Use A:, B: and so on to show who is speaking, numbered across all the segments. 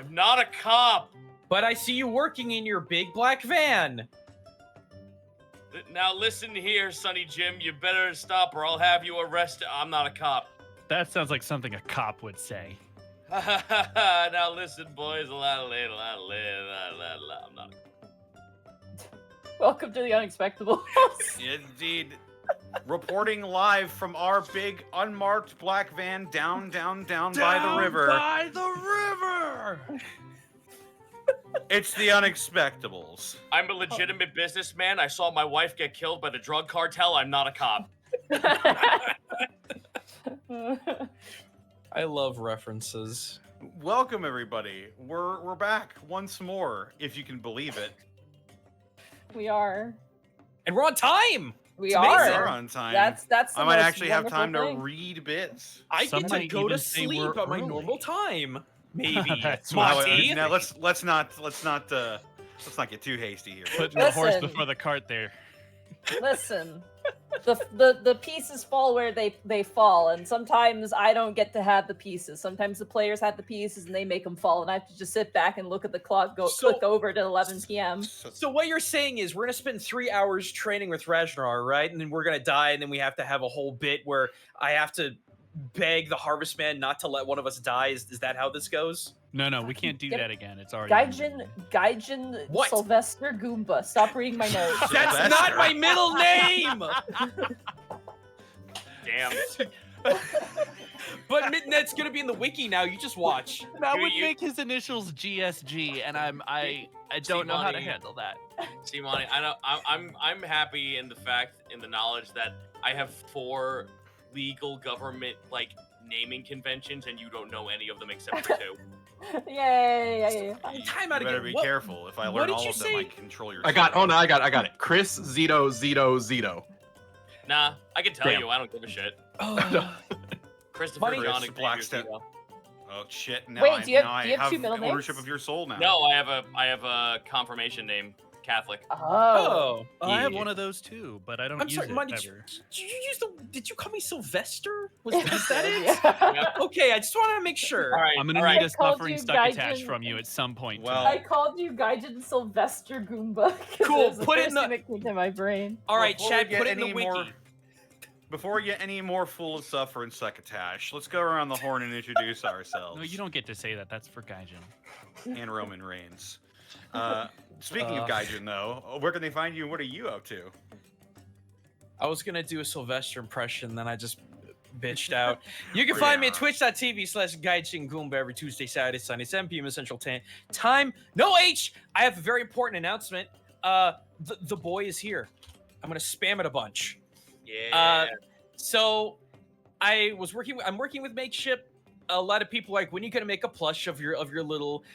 A: I'm not a cop.
B: But I see you working in your big black van.
A: Now listen here, Sonny Jim. You better stop or I'll have you arrested. I'm not a cop.
C: That sounds like something a cop would say.
A: Now listen, boys. I'm not a
D: Welcome to the Unexpectables.
E: Indeed. Reporting live from our big unmarked black van down by the river.
C: By the river!
E: It's the Unexpectables.
A: I'm a legitimate businessman. I saw my wife get killed by the drug cartel. I'm not a cop.
B: I love references.
E: Welcome everybody. We're back once more, if you can believe it.
D: We are.
B: And we're on time!
D: We
B: It's
D: are.
B: amazing.
E: We're on time.
D: That's the
E: I might
D: most
E: actually have time
D: wonderful
E: to
D: thing.
E: read bits.
B: I
C: Some
B: get to
C: might
B: go to
C: even say
B: sleep
C: we're
B: at my
C: early.
B: normal time. Maybe.
C: That's
B: Monty.
E: Now let's not get too hasty here.
C: Putting the horse
D: Listen.
C: before the cart there.
D: Listen, the pieces fall where they fall, and sometimes I don't get to have the pieces. Sometimes the players have the pieces and they make them fall, and I have to just sit back and look at the clock, click over to 11 p.m.
B: So what you're saying is we're gonna spend 3 hours training with Ragnar, right? And then we're gonna die, and then we have to have a whole bit where I have to beg the Harvest Man not to let one of us die. Is that how this goes?
C: No, we can't do
D: Yep.
C: that again. It's already
D: Gaijin
B: What?
D: Sylvester Goomba. Stop reading my notes.
B: That's
E: Sylvester.
B: not my middle name.
A: Damn.
B: But that's gonna be in the wiki now. You just watch.
C: That
A: You-
C: would
A: you-
C: make his initials GSG, and I don't know how to
A: Monty.
C: handle that.
A: See, Monty, I'm happy in the knowledge that I have 4 legal government naming conventions, and you don't know any of them except for 2.
D: Yay!
B: Time
E: You
B: out
E: better
B: again.
E: be
B: What-
E: careful. If I
B: what
E: learn
B: did
E: all
B: you
E: of them,
B: say?
E: I can control your.
F: I got it. Chris, Zito.
A: Nah, I can tell
F: Damn.
A: you, I don't give a shit.
B: Oh.
A: Christopher
B: Monty-
A: John
E: Chris
A: Xavier
E: Blackstone.
A: Zito.
E: Oh shit! Now
D: Wait,
E: I,
D: do you have-
E: now
D: do you
E: I
D: have 2 middle
E: ownership
D: names?
E: of your soul now.
A: No, I have a confirmation name, Catholic.
D: Oh.
C: I have
B: Yeah.
C: one of those too, but I don't
B: I'm
C: use
B: sorry,
C: it
B: Monty.
C: ever.
B: Did you call me Sylvester? Was that it?
D: Yeah.
B: Okay, I just want to make sure.
A: All right,
C: I'm gonna
A: all right.
C: need
D: I
C: a
D: called
C: suffering
D: you
C: stuck attached
D: Gaijin.
C: from you at some point.
E: Well-
D: I called you Gaijin Sylvester Goomba. 'cause
B: Cool,
D: it was the
B: put it
D: first
B: in the-
D: thing that came to my brain.
B: All right,
E: Before
B: Chad,
E: we get
B: put it in the
E: any
B: wiki.
E: more- Before we get any more full of suffer and succotash, let's go around the horn and introduce ourselves.
C: No, you don't get to say that. That's for Gaijin.
E: And Roman Reigns. Speaking of Gaijin, though, where can they find you and what are you up to?
B: I was gonna do a Sylvester impression, then I just bitched out. You can
E: Yeah.
B: find me at twitch.tv/GaijinGoomba every Tuesday, Saturday, Sunday, 7 p.m. Central Time. No H! I have a very important announcement. The boy is here. I'm gonna spam it a bunch.
A: Yeah.
B: So I'm working with Makeship. A lot of people are like, when are you gonna make a plush of your little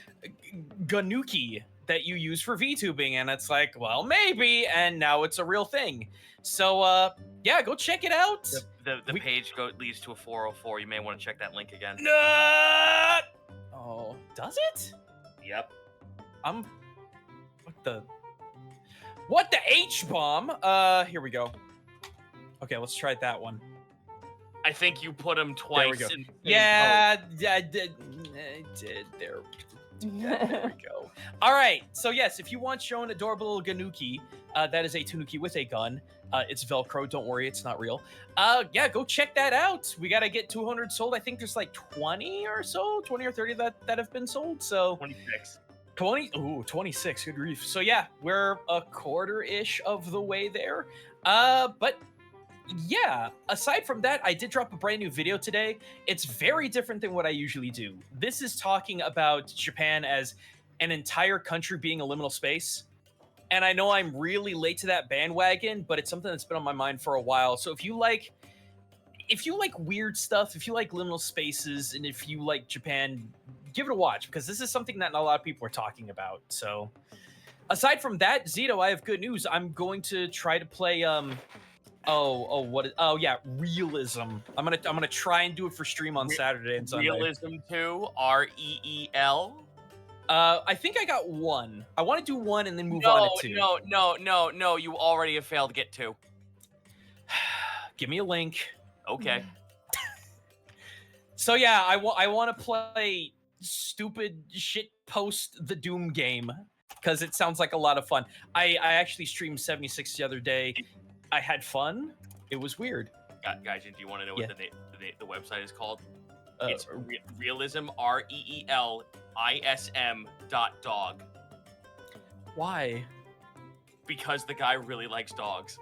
B: Ganuki that you use for VTubing? And it's like, well, maybe, and now it's a real thing. So yeah, go check it out.
A: The page leads to a 404. You may want to check that link again.
B: No! Oh, does it?
A: Yep.
B: What the H bomb? Here we go. Okay, let's try that one.
A: I think you put him
B: There
A: twice.
B: we go.
A: in-
B: Yeah, I did. There we go. All right. So yes, if you want to show an adorable little Ganuki, that is a Tanuki with a gun. It's Velcro. Don't worry, it's not real. Yeah, go check that out. We gotta get 200 sold. I think there's like 20 or 30 that have been sold. So
A: 26.
B: 26. Good grief. So yeah, we're a quarter-ish of the way there. But yeah, aside from that, I did drop a brand new video today. It's very different than what I usually do. This is talking about Japan as an entire country being a liminal space. And I know I'm really late to that bandwagon, but it's something that's been on my mind for a while. So if you like weird stuff, if you like liminal spaces, and if you like Japan, give it a watch, because this is something that not a lot of people are talking about. So aside from that, Zito, I have good news. I'm going to try to play Realism. I'm gonna try and do it for stream on Saturday and Sunday.
A: Realism 2, REEL.
B: I think I got 1. I want to do 1 and then move on to 2.
A: No. You already have failed to get 2.
B: Give me a link.
A: Okay.
B: So yeah, I want to play stupid shit post the Doom game because it sounds like a lot of fun. I actually streamed 76 the other day. I had fun. It was weird.
A: Gaijin, do you want to know
B: Yeah.
A: what the website is called?
B: Uh,
A: It's realism, reelism.dog.
B: Why?
A: Because the guy really likes dogs.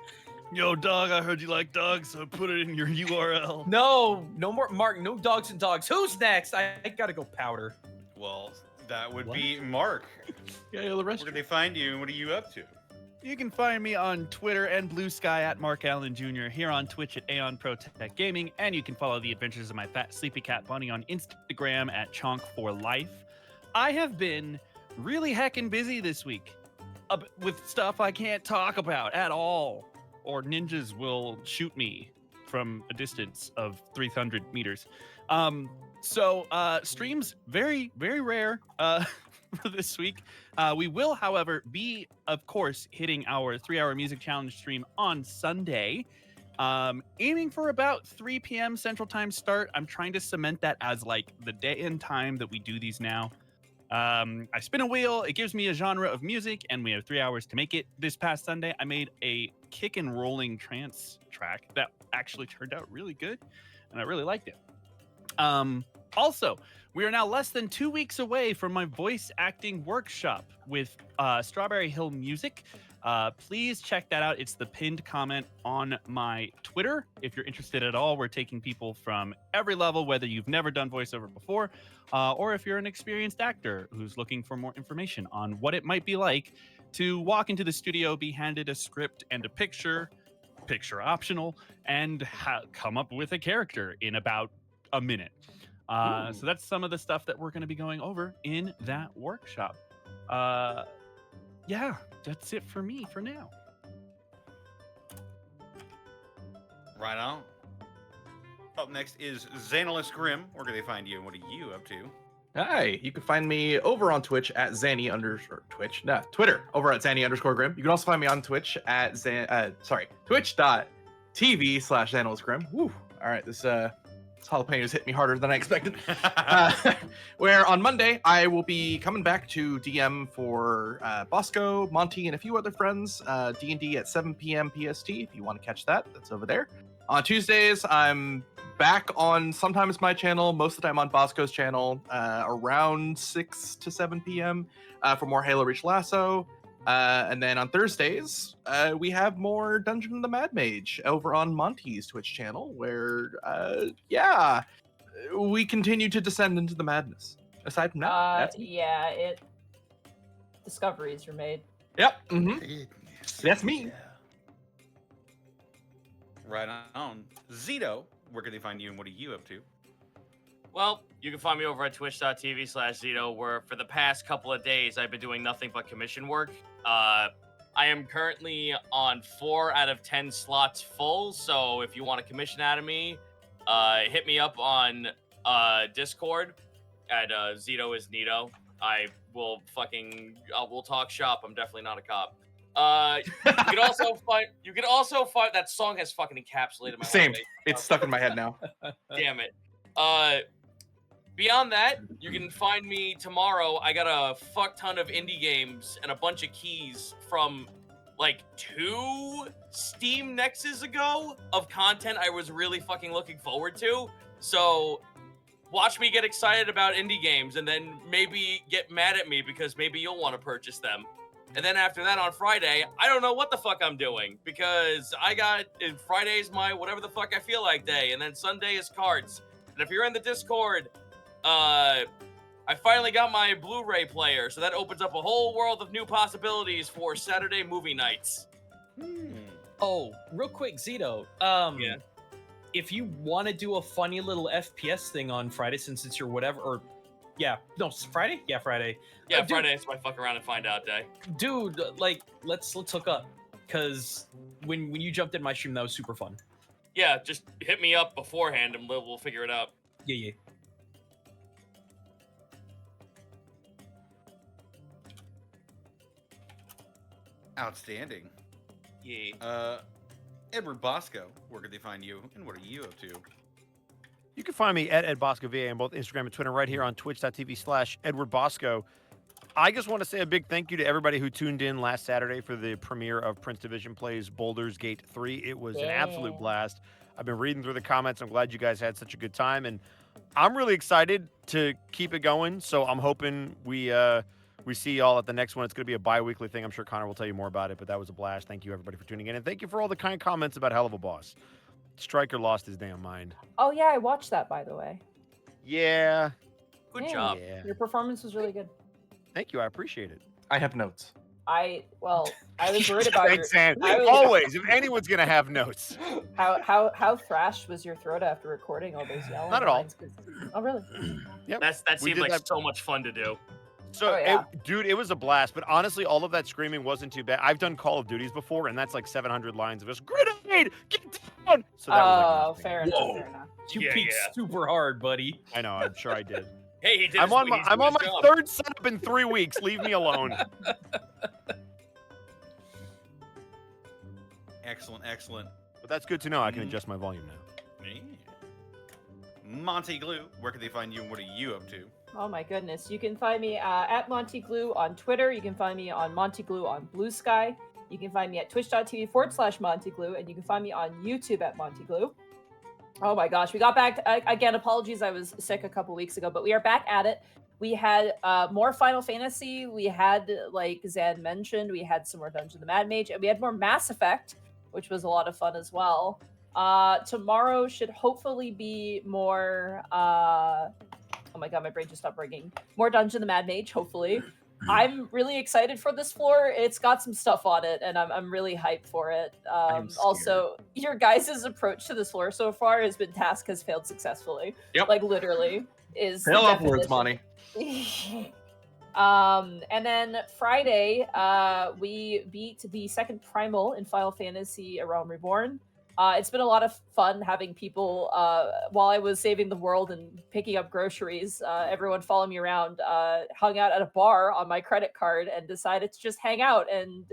C: Yo, dog, I heard you like dogs, so put it in your URL.
B: No more Mark. No dogs and dogs. Who's next? I gotta go powder.
E: Well, that would
B: What?
E: be Mark.
F: Yeah, the rest.
E: Where can they find you and what are you up to?
C: You can find me on Twitter and Blue Sky at Mark Allen Jr., here on Twitch at Aeon Pro Tech Gaming, and you can follow the adventures of my fat sleepy cat bunny on Instagram at Chonk4Life. I have been really heckin' busy this week with stuff I can't talk about at all, or ninjas will shoot me from a distance of 300 meters. So streams very, very rare for this week. We will, however, be, of course, hitting our 3-hour music challenge stream on Sunday, aiming for about 3 p.m. Central Time start. I'm trying to cement that as like the day and time that we do these now. I spin a wheel, it gives me a genre of music, and we have 3 hours to make it. This past Sunday, I made a kick and rolling trance track that actually turned out really good, and I really liked it. Also, we are now less than 2 weeks away from my voice acting workshop with Strawberry Hill Music. Please check that out. It's the pinned comment on my Twitter. If you're interested at all, we're taking people from every level, whether you've never done voiceover before, or if you're an experienced actor who's looking for more information on what it might be like to walk into the studio, be handed a script and a picture optional, and come up with a character in about a minute. So that's some of the stuff that we're going to be going over in that workshop. Yeah, that's it for me for now.
E: Right on. Up next is Xanalis Grim. Where can they find you and what are you up to?
F: Hi, you can find me over on Twitch at Twitter over at Zanny_Grim. You can also find me on Twitch at twitch.tv/ZanalisGrim. Woo! All right, this jalapenos hit me harder than I expected. Where on Monday I will be coming back to DM for Bosco, Monty, and a few other friends. D&D at 7 p.m. PST. If you want to catch that, that's over there. On Tuesdays, I'm back on sometimes my channel, most of the time on Bosco's channel, around 6 to 7 p.m. For more Halo Reach Lasso. And then on Thursdays, we have more Dungeon of the Mad Mage over on Monty's Twitch channel, where, we continue to descend into the madness. Aside from that, that's me.
D: Yeah, discoveries are made.
F: Yep. That's me.
E: Right on. Zito, where can they find you and what are you up to?
A: Well, you can find me over at twitch.tv/Zito, where for the past couple of days I've been doing nothing but commission work. I am currently on 4 out of 10 slots full, so if you want a commission out of me, hit me up on Discord at Zito is Nito. We'll talk shop. I'm definitely not a cop. You can also find that song has fucking encapsulated my
F: Same.
A: whole face.
F: It's stuck in my head now.
A: Damn it. Beyond that, you can find me tomorrow. I got a fuck ton of indie games and a bunch of keys from like 2 Steam Nexus ago of content I was really fucking looking forward to. So watch me get excited about indie games and then maybe get mad at me because maybe you'll want to purchase them. And then after that on Friday, I don't know what the fuck I'm doing because Friday's my whatever the fuck I feel like day, and then Sunday is cards. And if you're in the Discord, I finally got my Blu-ray player, so that opens up a whole world of new possibilities for Saturday movie nights.
B: Oh, real quick, Zito.
A: Yeah.
B: If you want to do a funny little FPS thing on Friday, since it's your whatever, or Friday? Yeah, Friday.
A: Yeah,
B: Dude,
A: Friday is my fuck around and find out day.
B: Dude, like, let's hook up, because when you jumped in my stream, that was super fun.
A: Yeah, just hit me up beforehand and we'll figure it out.
B: Yeah.
E: Outstanding.
A: Yeah.
E: Edward Bosco, where can they find you and what are you up to?
F: You
G: You can find me at Ed Bosco VA on both Instagram and Twitter, right here on twitch.tv/Edward Bosco. I just want to say a big thank you to everybody who tuned in last Saturday for the premiere of Prince Division Plays Baldur's Gate 3. It was an absolute blast. I've been reading through the comments. I'm glad you guys had such a good time, and I'm really excited to keep it going. So I'm hoping we see y'all at the next one. It's going to be a bi-weekly thing. I'm sure Connor will tell you more about it, but that was a blast. Thank you, everybody, for tuning in, and thank you for all the kind comments about Hell of a Boss. Stryker lost his damn mind.
D: Oh yeah, I watched that, by the way.
G: Yeah.
A: Good
D: Yeah.
A: job.
G: Yeah.
D: Your performance was really good.
G: Thank you. I appreciate it.
F: I have notes.
D: I was worried about
G: Thanks,
D: your,
G: Sam.
D: I was-
G: Always. If anyone's going to have notes.
D: how thrashed was your throat after recording all those yelling
G: Not at all.
D: lines? Oh really?
G: Yep.
A: That
G: We
A: seemed
G: did
A: like
G: that-
A: so much fun to do.
G: So,
D: Oh, yeah.
G: dude, it was a blast. But honestly, all of that screaming wasn't too bad. I've done Call of Duties before, and that's like 700 lines of just grenade, get down. So that was like nothing.
D: fair enough.
B: Whoa.
D: Fair enough.
B: You
A: Yeah,
B: peaked
A: yeah.
B: super hard, buddy.
G: I know. I'm sure I did.
A: Hey, he did.
G: I'm on my
A: he's doing his job.
G: third setup in 3 weeks. Leave me alone.
E: Excellent, excellent.
G: But that's good to know. I can adjust my volume now.
E: Yeah. Monty Glue, where can they find you and what are you up to?
D: Oh my goodness. You can find me at Monty Glue on Twitter. You can find me on Monty Glue on Blue Sky. You can find me at twitch.tv/Monty Glue, and you can find me on YouTube at Monty Glue. Oh my gosh, we got back again. Apologies, I was sick a couple weeks ago, but we are back at it. We had more Final Fantasy. We had, like Zan mentioned, we had some more Dungeon of the Mad Mage, and we had more Mass Effect, which was a lot of fun as well. Tomorrow should hopefully be more. Oh my god, my brain just stopped ringing. More Dungeon of the Mad Mage, hopefully. I'm really excited for this floor. It's got some stuff on it, and I'm really hyped for it.
F: I'm scared.
D: Also, your guys' approach to this floor so far has been task has failed successfully.
F: Yep.
D: Like literally is. the
F: Hell upwards,
D: definition.
F: Monty.
D: And then Friday, we beat the second primal in Final Fantasy: A Realm Reborn. It's been a lot of fun having people, while I was saving the world and picking up groceries, everyone following me around, hung out at a bar on my credit card and decided to just hang out. And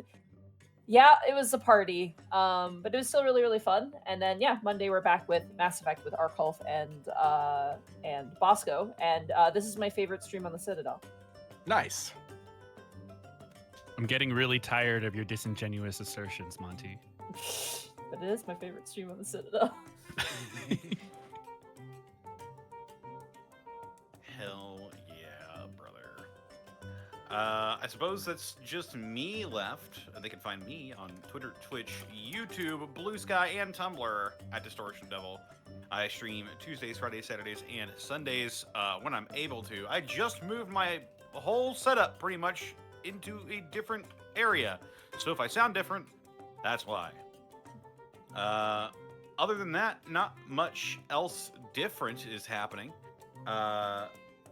D: yeah, it was a party, but it was still really, really fun. And then, yeah, Monday we're back with Mass Effect with Arkolf and Bosco. And this is my favorite stream on the Citadel.
F: Nice.
C: I'm getting really tired of your disingenuous assertions, Monty.
D: But it is my favorite stream on the Citadel.
E: Hell yeah, brother. I suppose that's just me left. They can find me on Twitter, Twitch, YouTube, Blue Sky, and Tumblr at Distortion Devil. I stream Tuesdays, Fridays, Saturdays, and Sundays when I'm able to. I just moved my whole setup pretty much into a different area. So if I sound different, that's why. Other than that, not much else different is happening.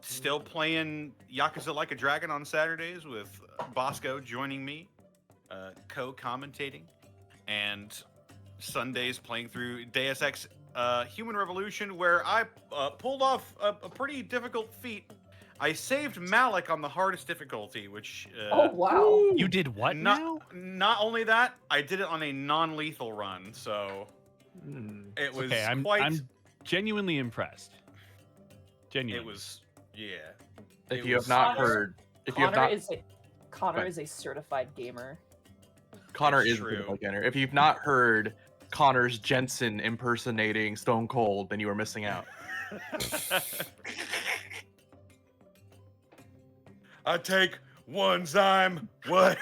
E: Still playing Yakuza Like a Dragon on Saturdays with Bosco joining me, co-commentating, and Sundays playing through Deus Ex Human Revolution, where I pulled off a pretty difficult feat. I saved Malik on the hardest difficulty, which
D: Oh wow!
C: You did what now?
E: not only that, I did it on a non-lethal run, so it was
C: Okay, I'm genuinely impressed.
E: it
C: Genuinely.
E: was yeah.
F: If
E: It
F: you have
E: was-
F: not heard, if you have
D: Connor
F: not,
D: Connor
F: Go
D: is a certified gamer.
F: Connor
E: It's
F: is
E: true.
F: a beginner. If you've not heard Connor's Jensen impersonating Stone Cold, then you are missing out.
E: I take one zyme. What?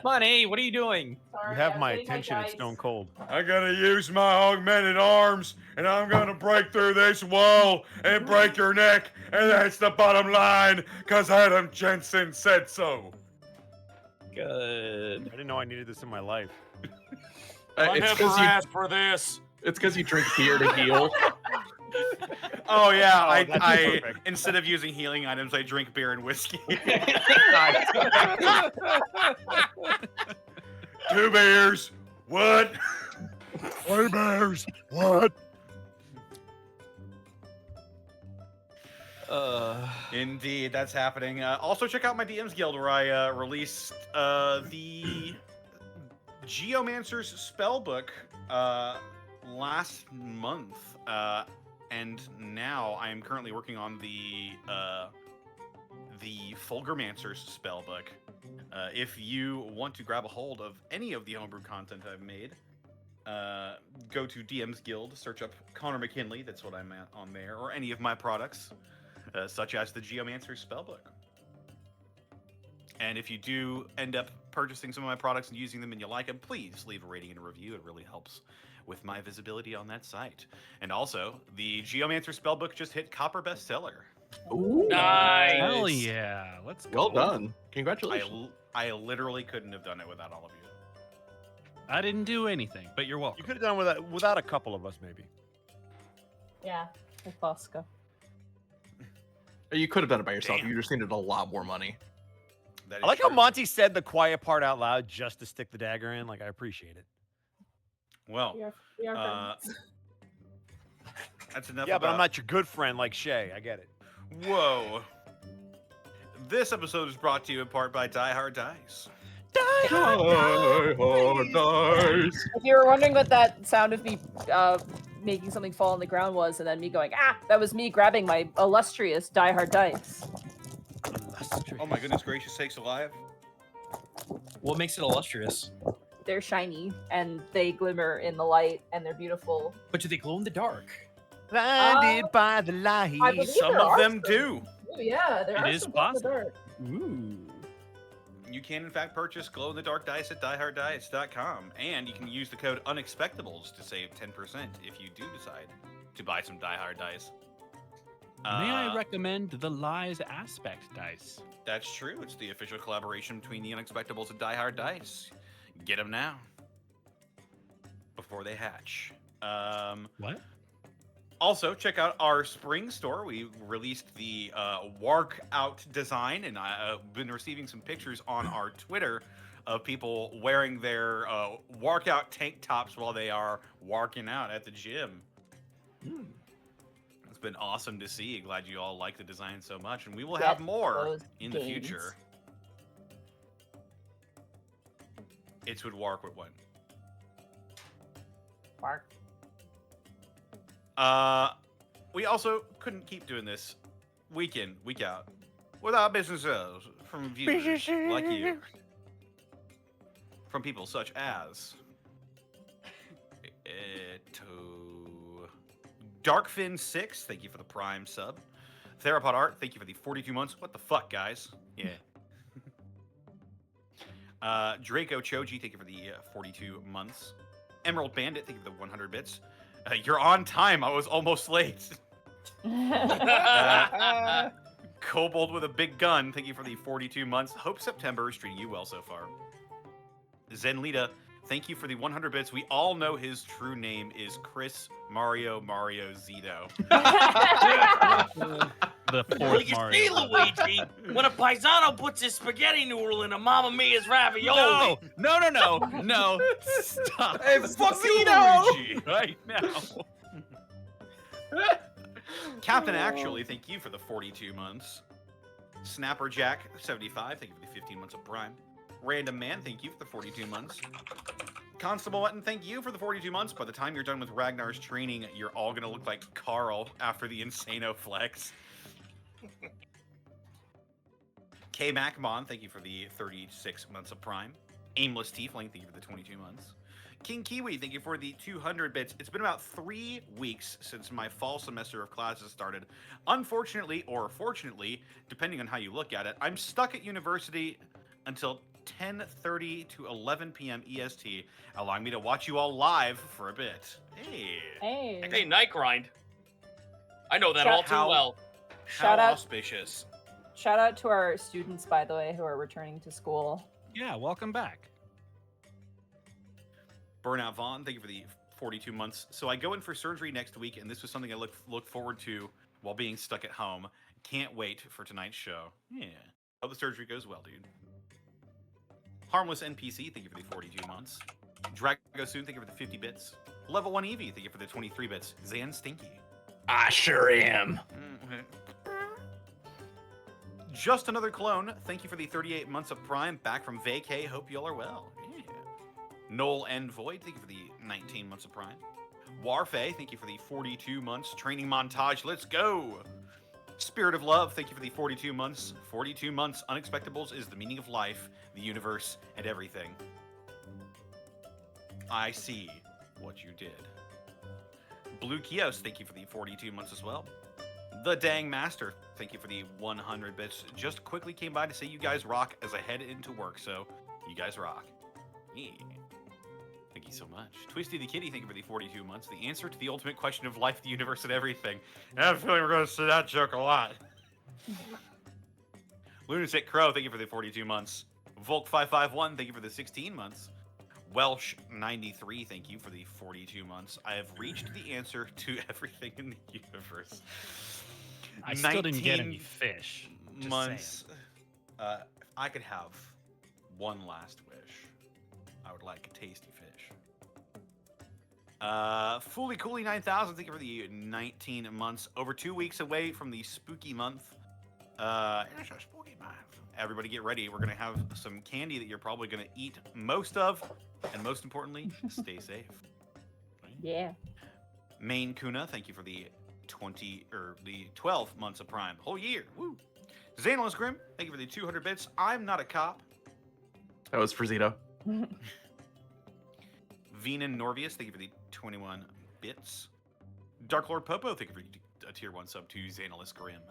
B: Money, what are you doing?
G: You have my attention at Stone Cold.
E: I gotta use my augmented arms, and I'm gonna break through this wall and break your neck, and that's the bottom line, cause Adam Jensen said so.
B: Good.
G: I didn't know I needed this in my life.
F: It's
A: for this.
F: because you drink beer to heal.
E: Oh yeah,
G: Oh, that's
E: I
G: perfect.
E: instead of using healing items, I drink beer and whiskey. 2 beers. What? 3 beers. What? Indeed, that's happening. Also, check out my DMs Guild, where I released the Geomancer's Spellbook last month, and now I am currently working on the Fulgurmancer's spellbook. If you want to grab a hold of any of the homebrew content I've made, go to DM's Guild, search up Connor McKinley, that's what I'm at on there, or any of my products, such as the Geomancer's spellbook. And if you do end up purchasing some of my products and using them and you like them, please leave a rating and a review. It really helps with my visibility on that site. And also, the Geomancer spellbook just hit copper bestseller.
F: Ooh,
A: Nice.
C: Hell yeah. Let's go.
F: well done. Congratulations.
E: I literally couldn't have done it without all of you.
C: I didn't do anything, but you're
G: You
C: welcome.
G: could have done without a couple of us, maybe.
D: Yeah, with Bosco.
F: You could have done it by yourself.
E: Damn.
F: You just needed a lot more money.
E: That
G: I
E: is
G: like how
E: true.
G: Monty said the quiet part out loud just to stick the dagger in. Like, I appreciate it.
E: Well,
D: We are
E: uh,
D: friends.
E: that's enough.
G: Yeah, but I'm
E: about-
G: not your good friend like Shay. I get it.
E: Whoa. This episode is brought to you in part by Die Hard Dice.
F: Die hard dice.
D: If you were wondering what that sound of me making something fall on the ground was, and then me going, that was me grabbing my illustrious Die Hard dice.
E: Oh my goodness gracious sakes alive.
B: What makes it illustrious?
D: They're shiny, and they glimmer in the light, and they're beautiful.
B: But do they glow in the dark?
G: Blinded by the light.
D: I believe
E: Some
D: there
E: of
D: are
E: them
D: some.
E: do.
D: Ooh, yeah, there
C: It
D: are
C: is
D: some glow in the
C: possible.
D: dark.
C: Ooh.
E: You can in fact purchase glow in the dark dice at dieharddice.com, and you can use the code Unexpectables to save 10% if you do decide to buy some Die Hard dice.
C: May I recommend the Lies Aspect dice?
E: That's true. It's the official collaboration between the Unexpectables and Die Hard Dice. Get them now before they hatch.
C: What?
E: Also, check out our spring store. We released the Wark Out design, and I've been receiving some pictures on our Twitter of people wearing their Wark Out tank tops while they are warking out at the gym. It's been awesome to see. Glad you all like the design so much, and we will have
D: Get
E: more
D: those
E: in the
D: gains.
E: future. It's with Wark with one.
D: Mark.
E: We also couldn't keep doing this week in, week out without businesses from viewers like you. From people such as Darkfin6, thank you for the Prime sub. Therapod Art, thank you for the 42 months. What the fuck, guys? Yeah. Draco Choji, thank you for the 42 months. Emerald Bandit, thank you for the 100 bits. You're on time. I was almost late. Kobold with a big gun, thank you for the 42 months. Hope September is treating you well so far. Zenlita, thank you for the 100 bits. We all know his true name is Chris Mario Zito.
C: The
A: Well,
C: fourth
A: you
C: Mario.
A: see, Luigi, when a paisano puts his spaghetti noodle in a Mamma Mia's ravioli.
C: No. Stop.
F: Hey, fuck you,
E: Luigi.
C: Right now.
E: Captain Actually, thank you for the 42 months. Snapper Jack, 75, thank you for the 15 months of Prime. Random Man, thank you for the 42 months. Constable Button, thank you for the 42 months. By the time you're done with Ragnar's training, you're all gonna look like Carl after the Insano Flex. K Macmon, thank you for the 36 months of Prime. Aimless Tiefling, thank you for the 22 months. King Kiwi, thank you for the 200 bits. It's been about 3 weeks since my fall semester of classes started. Unfortunately, or fortunately, depending on how you look at it, I'm stuck at university until 10:30 to 11 p.m. EST, allowing me to watch you all live for a bit. Hey,
A: Hey, Night Grind. I know that
D: Shout-
A: all too
E: how-
A: well.
D: Shout
E: how
D: out.
E: auspicious.
D: Shout out to our students, by the way, who are returning to school.
C: Yeah, welcome back.
E: Burnout Vaughn, thank you for the 42 months. So I go in for surgery next week, and this was something I look forward to while being stuck at home. Can't wait for tonight's show. Yeah. Hope the surgery goes well, dude. Harmless NPC, thank you for the 42 months. Dragosoon, thank you for the 50 bits. Level 1 Eevee, thank you for the 23 bits. Zan Stinky.
F: I sure am.
E: Just Another Clone, thank you for the 38 months of Prime. Back from vacay, hope y'all are well. Yeah. Noel N. Void, thank you for the 19 months of Prime. Warfay, thank you for the 42 months. Training montage, let's go. Spirit of Love, thank you for the 42 months. 42 months. Unexpectables is the meaning of life, the universe, and everything. I see what you did. Blue Kios, thank you for the 42 months as well. The Dang Master, thank you for the 100 bits. Just quickly came by to say you guys rock as I head into work, so you guys rock. Yeah. Thank you so much. Twisty the Kitty, thank you for the 42 months. The answer to the ultimate question of life, the universe, and everything. I have a feeling we're going to see that joke a lot. Lunatic Crow, thank you for the 42 months. Volk551, thank you for the 16 months. Welsh93, thank you for the 42 months. I have reached the answer to everything in the universe.
C: I still didn't get any fish. Just
E: Months. If I could have one last wish, I would like a tasty fish. Fooly Cooly 9000, thank you for the 19 months. Over 2 weeks away from the spooky month. It's a spooky month. Everybody get ready. We're going to have some candy that you're probably going to eat most of. And most importantly, stay safe.
D: Yeah.
E: Main Kuna, thank you for the 12 months of Prime. Whole year. Woo. Xanolus Grim, thank you for the 200 bits. I'm not a cop.
F: That was Frizito.
E: Venan Norvius, thank you for the 21 bits. Dark Lord Popo, thank you for a tier 1 sub to Xanolus Grim.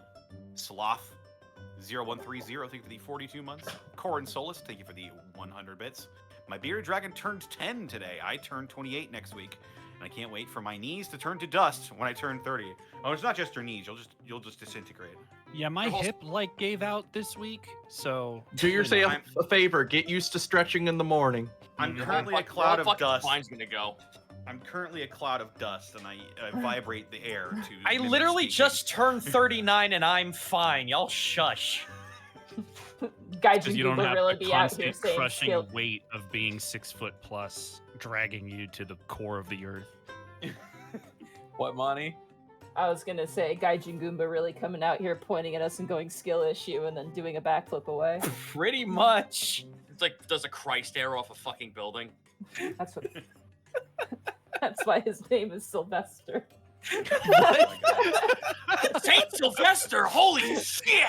E: Sloth 0130, thank you for the 42 months. Corin Solus, thank you for the 100 bits. My bearded dragon turned 10 today. I turn 28 next week. And I can't wait for my knees to turn to dust when I turn 30. Oh, it's not just your knees. You'll just disintegrate.
C: Yeah, my hip gave out this week, so
F: Do yourself a favor. Get used to stretching in the morning.
E: I'm currently a cloud of dust.
A: Mine's gonna go.
E: I'm currently a cloud of dust, and I vibrate the air to.
B: I
E: mimic
B: literally
E: speaking.
B: just turned 39 and I'm fine. Y'all shush.
C: because
D: Gaijin
C: you don't
D: will
C: have
D: really
C: the
D: be out here
C: constant
D: saying
C: crushing
D: skill.
C: weight of being 6 foot plus, dragging you to the core of the earth.
B: What, Monty?
D: I was gonna say Gaijin Goomba really coming out here pointing at us and going skill issue and then doing a backflip away.
B: Pretty much.
A: It's like does a Christ arrow off a fucking building.
D: That's what. That's why his name is Sylvester.
A: Saint Sylvester, holy shit!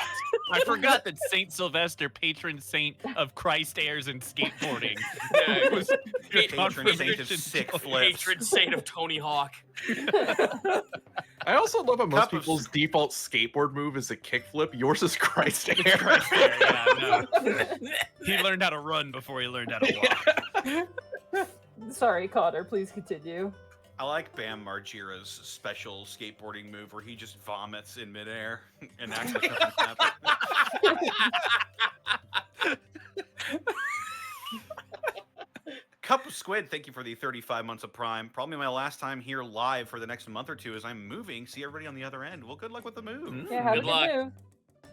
C: I forgot that Saint Sylvester, patron saint of Christ airs and skateboarding,
A: Yeah,
C: was
E: Patron saint of
C: confirmation
E: sick
C: joke.
E: flips.
A: Patron saint of Tony Hawk.
F: I also love how most
E: Cup of-
F: people's default skateboard move is a kickflip. Yours is Christ air.
C: Christ air, yeah, no. He learned how to run before he learned how to walk.
D: Sorry, Connor. Please continue.
E: I like Bam Margera's special skateboarding move where he just vomits in midair and actually doesn't happen. Cup of Squid, thank you for the 35 months of Prime. Probably my last time here live for the next month or two as I'm moving. See everybody on the other end. Well, good luck with the move.
D: Yeah, how
A: Good
D: did
A: luck.
D: you do?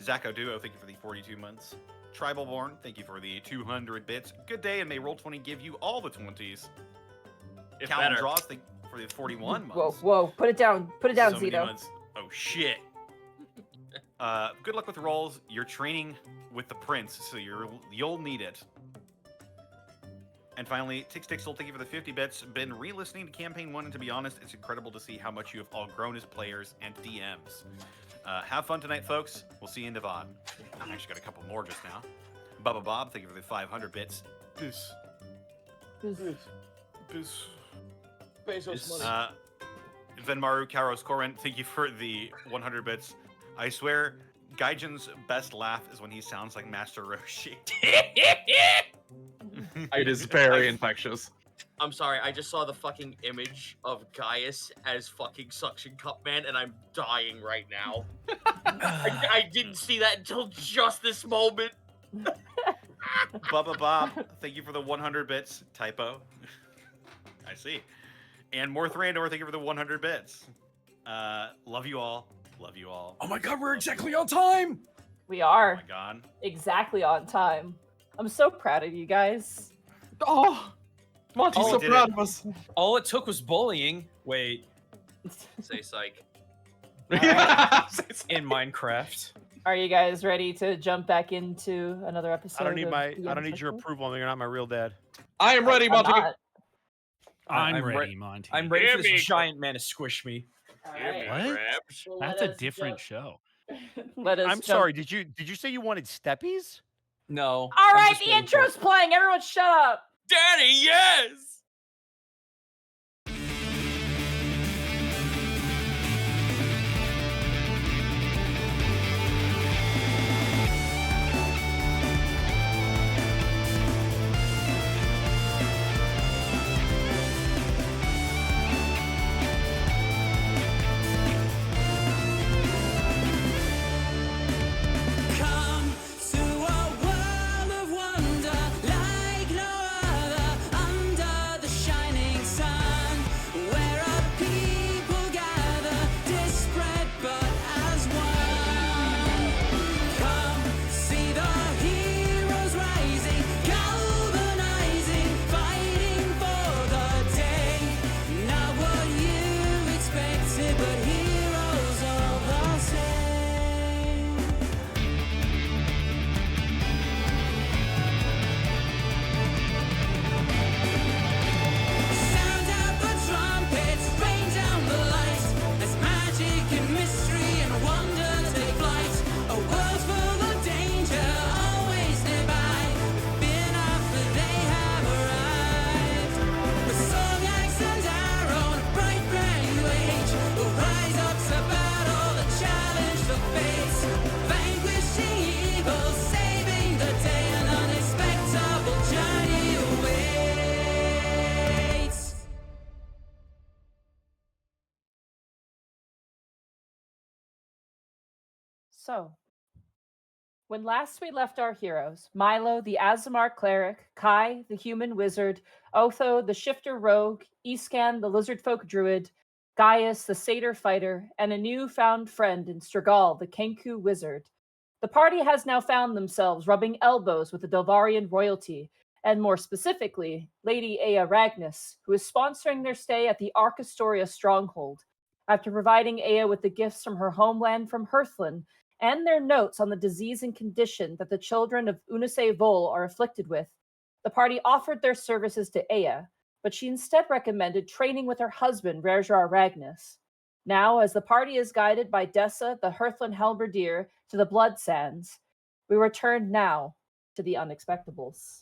E: Zacko Duo, thank you for the 42 months. Tribal Born, thank you for the 200 bits. Good day, and may Roll20 give you all the 20s.
A: If
E: Calvin
A: better.
E: Draws, thank you for the 41 months.
D: Whoa, whoa! Put it down. Put it down,
E: So many
D: Zito.
E: months. Oh shit. Good luck with the rolls. You're training with the prince, so you'll need it. And finally, Tixtixel, thank you for the 50 bits. Been re-listening to Campaign 1, and to be honest, it's incredible to see how much you have all grown as players and DMs. Have fun tonight, folks. We'll see you in Devon. I actually got a couple more just now. Bubba Bob, thank you for the 500 bits. Peace. Peace. Venmaru Karos Koren, thank you for the 100 bits. I swear, Gaijin's best laugh is when he sounds like Master Roshi.
F: It is very infectious.
A: I'm sorry, I just saw the fucking image of Gaius as fucking Suction Cup Man, and I'm dying right now. I didn't see that until just this moment.
E: Bubba Bob, thank you for the 100 bits. Typo. I see. And Morth Randor, thank you for the 100 bits. Love you all. Love you all.
B: Oh my god, we're exactly on time!
D: We
E: Oh
D: are
E: my god.
D: exactly on time. I'm so proud of you guys.
F: Oh, Monty's
E: Oh,
F: so
E: did
F: proud
E: it.
F: of us.
B: All it took was bullying. Wait,
A: Say psych.
B: in Minecraft.
D: Are you guys ready to jump back into another episode?
G: I don't need
D: of
G: my
D: The
G: I don't need your
D: Unexpectables?
G: approval. You're not my real dad.
F: I am ready,
D: I'm
F: Monty.
D: not.
C: I'm
B: re-
C: ready, Monty.
B: I'm ready for
A: Give me-
B: this giant man to squish me.
A: Give me
C: What?
A: crabs.
D: Well,
C: That's
D: let
C: a
D: us
C: different
D: jump-
C: show.
D: Let us
G: I'm
D: jump-
G: sorry. Did you say you wanted steppies?
B: No.
D: All
B: I'm
D: right,
B: just
D: the
B: waiting for
D: intro's
B: it.
D: playing. Everyone, shut up.
A: Daddy, yes!
H: Come to a world of wonder like no other under the shining sun, where a people gather, disparate but as one. Come see the heroes rising, galvanizing, fighting for the day. Not what you expected, but heroes all the same. Sound out the trumpets, rain down the lights, as magic and mystery and wonder take flight. A world full of danger, always nearby. Fear not, for they have arrived. With song, axe, and arrow, and a bright brand new age will rise up to battle and challenge the fates. Vanquishing evil, saving the day, an unexpectable journey awaits.
D: So, when last we left our heroes, Milo, the Azamar cleric, Kai, the human wizard, Otho, the shifter rogue, Iscan, the lizard folk druid, Gaius, the satyr fighter, and a newfound friend in Strigal, the Kenku wizard, the party has now found themselves rubbing elbows with the Delvarian royalty, and more specifically, Lady Ea Ragnus, who is sponsoring their stay at the Arcastoria stronghold, after providing Ea with the gifts from her homeland from Hearthland and their notes on the disease and condition that the children of Unise Vol are afflicted with. The party offered their services to Ea, but she instead recommended training with her husband, Rerjar Ragnus. Now, as the party is guided by Dessa, the Hearthland Halberdier, to the Blood Sands, we return now to the Unexpectables.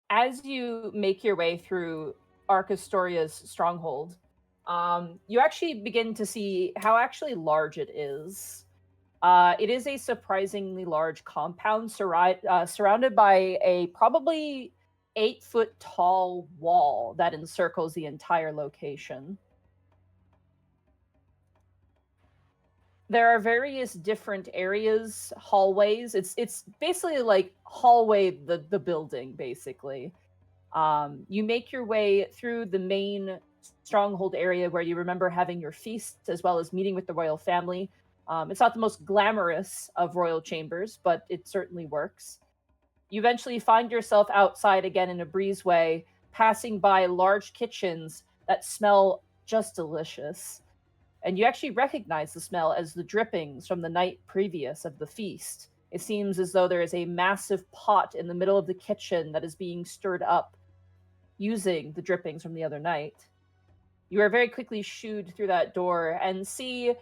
D: As you make your way through Arcastoria's stronghold, you actually begin to see how actually large it is. It is a surprisingly large compound surrounded by a probably 8-foot tall wall that encircles the entire location. There are various different areas, hallways. It's basically like hallway the building, basically. You make your way through the main stronghold area where you remember having your feast, as well as meeting with the royal family. It's not the most glamorous of royal chambers, but it certainly works. You eventually find yourself outside again in a breezeway, passing by large kitchens that smell just delicious. And you actually recognize the smell as the drippings from the night previous of the feast. It seems as though there is a massive pot in the middle of the kitchen that is being stirred up using the drippings from the other night. You are very quickly shooed through that door and see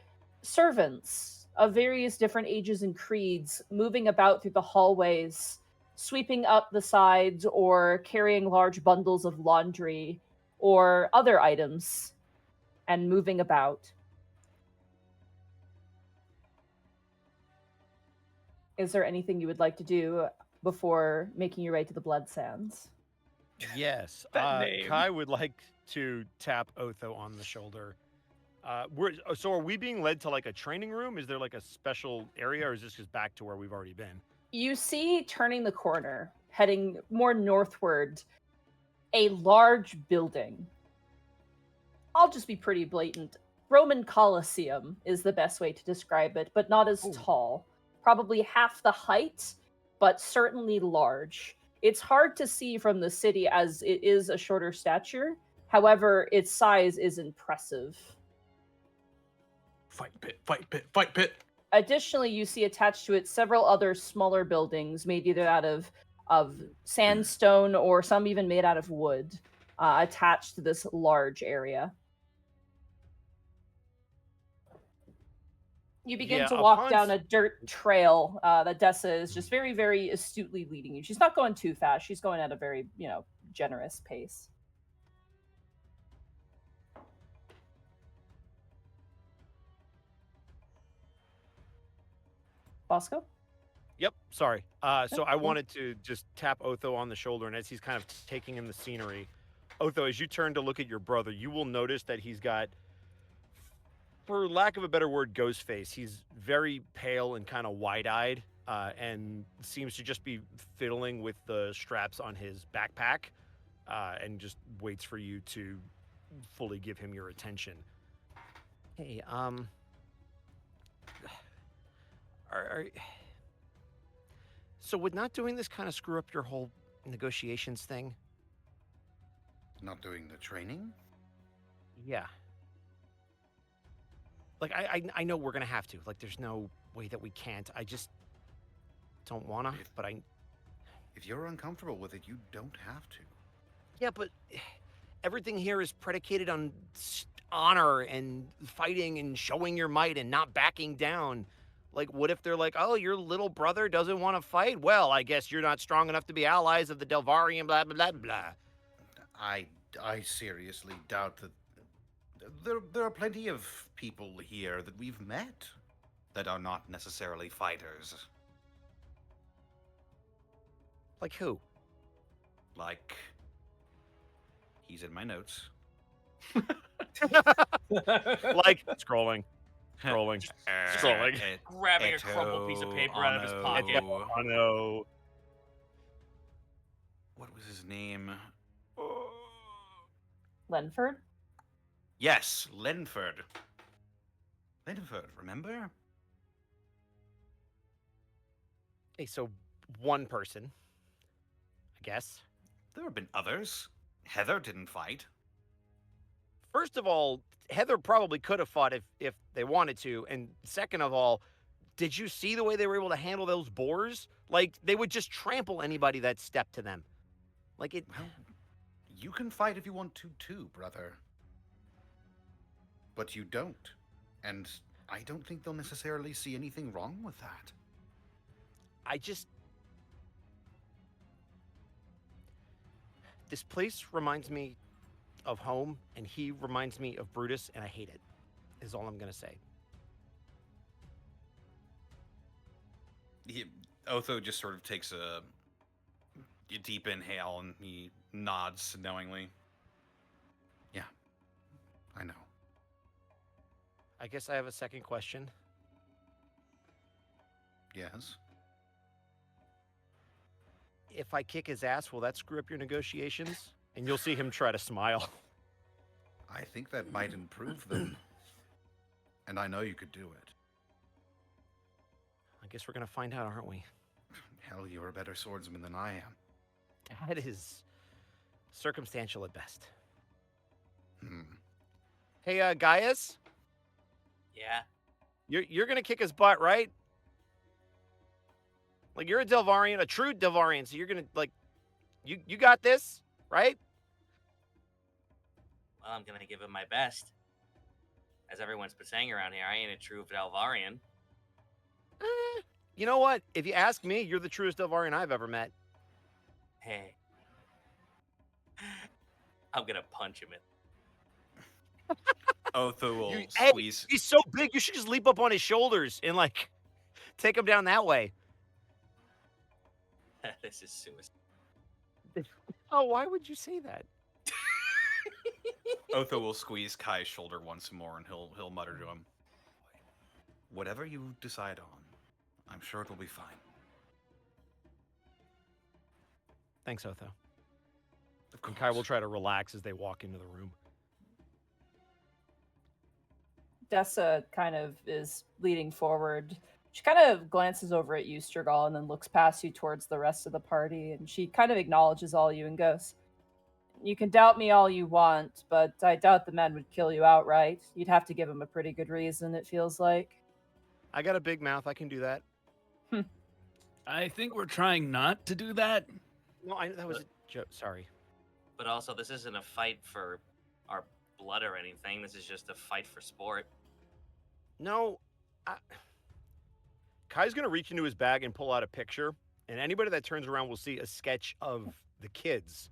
D: servants of various different ages and creeds moving about through the hallways, sweeping up the sides or carrying large bundles of laundry or other items and moving about. Is there anything you would like to do before making your way to the Blood Sands?
G: Yes.
B: That name.
G: Kai would like to tap Otho on the shoulder. So are we being led to like a training room? Is there like a special area, or is this just back to where we've already been?
D: You see, turning the corner, heading more northward, a large building. I'll just be pretty blatant. Roman Colosseum is the best way to describe it, but not as tall. Probably half the height, but certainly large. It's hard to see from the city as it is a shorter stature. However, its size is impressive.
F: Fight pit, fight pit, fight pit.
D: Additionally, you see attached to it several other smaller buildings made either out of sandstone or some even made out of wood, attached to this large area. You begin
G: Yeah,
D: to walk
G: upon
D: down
G: s-
D: a dirt trail that Dessa is just very, very astutely leading you. She's not going too fast. She's going at a very, generous pace. Bosco?
G: Yep, sorry. So I
D: cool.
G: wanted to just tap Otho on the shoulder, and as he's kind of taking in the scenery, Otho, as you turn to look at your brother, you will notice that he's got, for lack of a better word, ghost face. He's very pale and kind of wide-eyed, and seems to just be fiddling with the straps on his backpack, and just waits for you to fully give him your attention. Hey, so would not doing this kind of screw up your whole negotiations thing?
E: Not doing the training?
G: Yeah. Like, I know we're gonna have to. Like, there's no way that we can't. I just don't wanna, but
E: If you're uncomfortable with it, you don't have to.
G: Yeah, but everything here is predicated on honor and fighting and showing your might and not backing down. Like, what if they're like, oh, your little brother doesn't want to fight? Well, I guess you're not strong enough to be allies of the Delvarian, blah, blah, blah, blah.
E: I seriously doubt that. There are plenty of people here that we've met that are not necessarily fighters.
G: Like who?
E: Like, he's in my notes.
G: Like, scrolling. Scrolling. Scrolling.
A: Grabbing a crumpled piece of paper out of his pocket.
G: Oh, no.
E: What was his name?
D: Lenford?
E: Yes, Lenford. Lenford, remember?
G: Okay, so one person, I guess.
E: There have been others. Heather didn't fight.
G: First of all, Heather probably could have fought if they wanted to. And second of all, did you see the way they were able to handle those boars? Like, they would just trample anybody that stepped to them. Like, it...
E: Well, you can fight if you want to too, brother. But you don't. And I don't think they'll necessarily see anything wrong with that.
G: I just... This place reminds me of home, and he reminds me of Brutus, and I hate it, is all I'm going to say.
E: Otho just sort of takes a deep inhale and he nods knowingly. Yeah, I know.
G: I guess I have a second question.
E: Yes.
G: If I kick his ass, will that screw up your negotiations? And you'll see him try to smile.
E: I think that might improve them. And I know you could do it.
G: I guess we're going to find out, aren't we?
E: Hell, you're a better swordsman than I am.
G: That is circumstantial at best. Hey, Gaius?
A: Yeah.
G: You're going to kick his butt, right? Like, you're a Delvarian, a true Delvarian, so you're going to, like, you got this, right?
A: Well, I'm gonna give it my best. As everyone's been saying around here, I ain't a true Valvarian.
G: You know what? If you ask me, you're the truest Delvarian I've ever met.
A: Hey. I'm gonna punch him in.
E: Otho will
G: Hey,
E: squeeze.
G: he's so big, you should just leap up on his shoulders and, like, take him down that way.
A: This is suicide.
G: Oh, why would you say that?
E: Otho will squeeze Kai's shoulder once more, and he'll mutter to him, "Whatever you decide on, I'm sure it'll be fine."
G: Thanks, Otho.
E: Of
G: And
E: course.
G: Kai will try to relax as they walk into the room.
D: Dessa kind of is leading forward. She kind of glances over at you, Sturgal, and then looks past you towards the rest of the party, and she kind of acknowledges all you and goes, "You can doubt me all you want, but I doubt the men would kill you outright. You'd have to give them a pretty good reason, it feels like."
G: I got a big mouth. I can do that.
C: I think we're trying not to do that.
G: No, that was a joke. Sorry.
I: But also, this isn't a fight for our blood or anything. This is just a fight for sport.
G: No. Kai's going to reach into his bag and pull out a picture, and anybody that turns around will see a sketch of the kids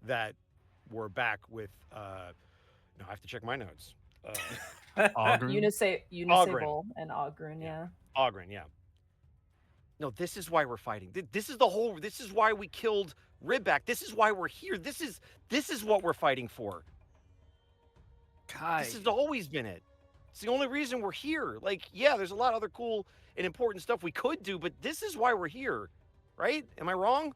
G: that were back with, no, I have to check my notes.
D: Unisable and Ogrun, yeah.
G: Ogrun, yeah. No, this is why we're fighting. This is why we killed Ribback. This is why we're here. This is what we're fighting for.
C: Kai.
G: This has always been it. It's the only reason we're here. Like, yeah, there's a lot of other cool and important stuff we could do, but this is why we're here. Right? Am I wrong?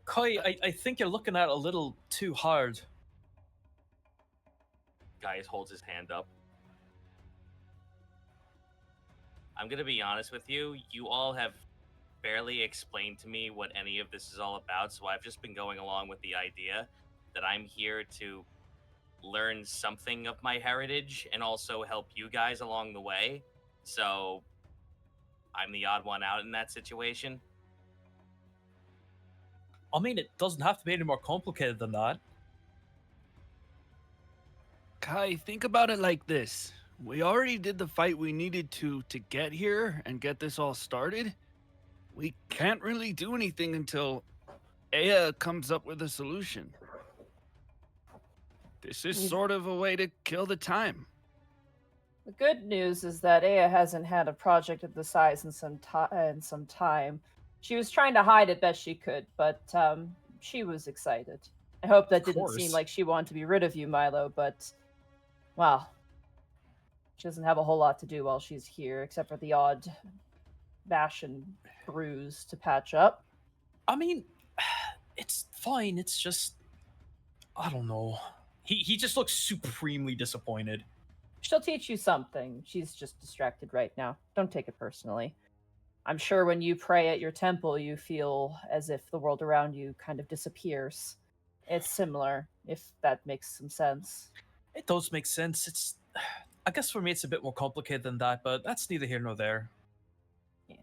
B: Kai, I think you're looking at it a little too hard.
I: Guy holds his hand up. I'm gonna be honest with you. You all have barely explained to me what any of this is all about, so I've just been going along with the idea that I'm here to learn something of my heritage and also help you guys along the way. So I'm the odd one out in that situation.
B: I mean, it doesn't have to be any more complicated than that.
C: Kai, think about it like this. We already did the fight we needed to get here and get this all started. We can't really do anything until Aya comes up with a solution. This is sort of a way to kill the time.
D: The good news is that Aya hasn't had a project of this size in some time. She was trying to hide it best she could, but she was excited. I hope that didn't seem like she wanted to be rid of you, Milo, but, well, she doesn't have a whole lot to do while she's here, except for the odd bash and bruise to patch up.
B: I mean, it's fine. It's just, I don't know. He just looks supremely disappointed.
D: She'll teach you something. She's just distracted right now. Don't take it personally. I'm sure when you pray at your temple, you feel as if the world around you kind of disappears. It's similar, if that makes some sense.
B: It does make sense. I guess for me it's a bit more complicated than that, but that's neither here nor there.
D: Yeah.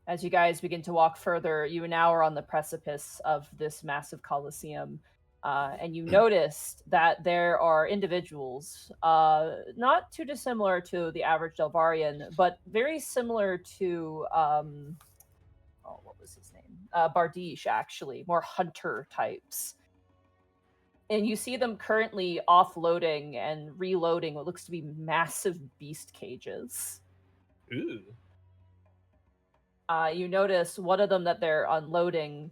D: As you guys begin to walk further, you now are on the precipice of this massive coliseum. And you noticed that there are individuals, not too dissimilar to the average Delvarian, but very similar to, what was his name? Bardiche, actually, more hunter types. And you see them currently offloading and reloading what looks to be massive beast cages.
B: Ooh.
D: You notice one of them that they're unloading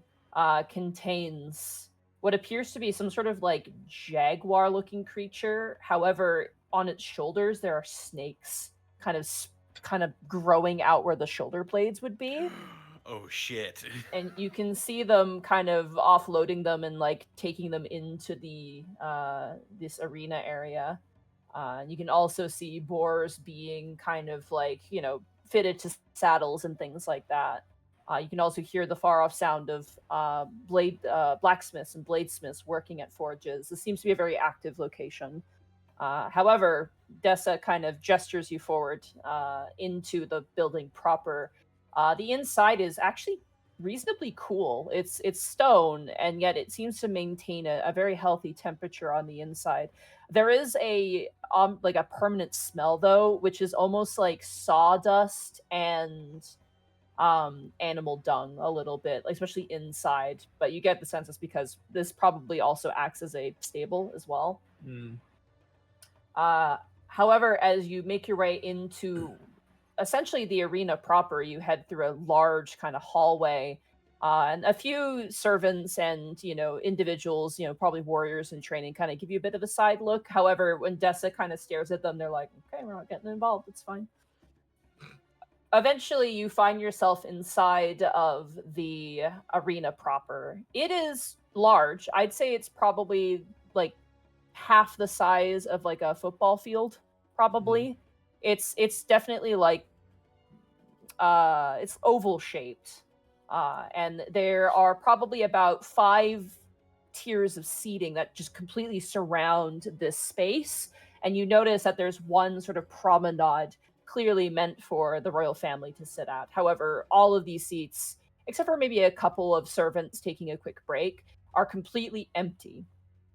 D: contains what appears to be some sort of like jaguar-looking creature. However, on its shoulders there are snakes, kind of growing out where the shoulder blades would be.
E: Oh shit!
D: And you can see them kind of offloading them and like taking them into the this arena area. You can also see boars being kind of like, fitted to saddles and things like that. You can also hear the far-off sound of blacksmiths and bladesmiths working at forges. This seems to be a very active location. However, Dessa kind of gestures you forward into the building proper. The inside is actually reasonably cool. It's stone, and yet it seems to maintain a very healthy temperature on the inside. There is a permanent smell, though, which is almost like sawdust and animal dung a little bit, especially inside, but you get the sense it's because this probably also acts as a stable as well. However, as you make your way into essentially the arena proper, you head through a large kind of hallway, and a few servants and individuals, probably warriors in training, kind of give you a bit of a side look. However, when Dessa kind of stares at them, they're like, okay, we're not getting involved, it's fine. Eventually, you find yourself inside of the arena proper. It is large. I'd say it's probably like half the size of like a football field, probably. It's definitely like it's oval shaped, and there are probably about 5 tiers of seating that just completely surround this space. and you notice that there's one sort of promenade clearly meant for the royal family to sit at. However, all of these seats, except for maybe a couple of servants taking a quick break, are completely empty.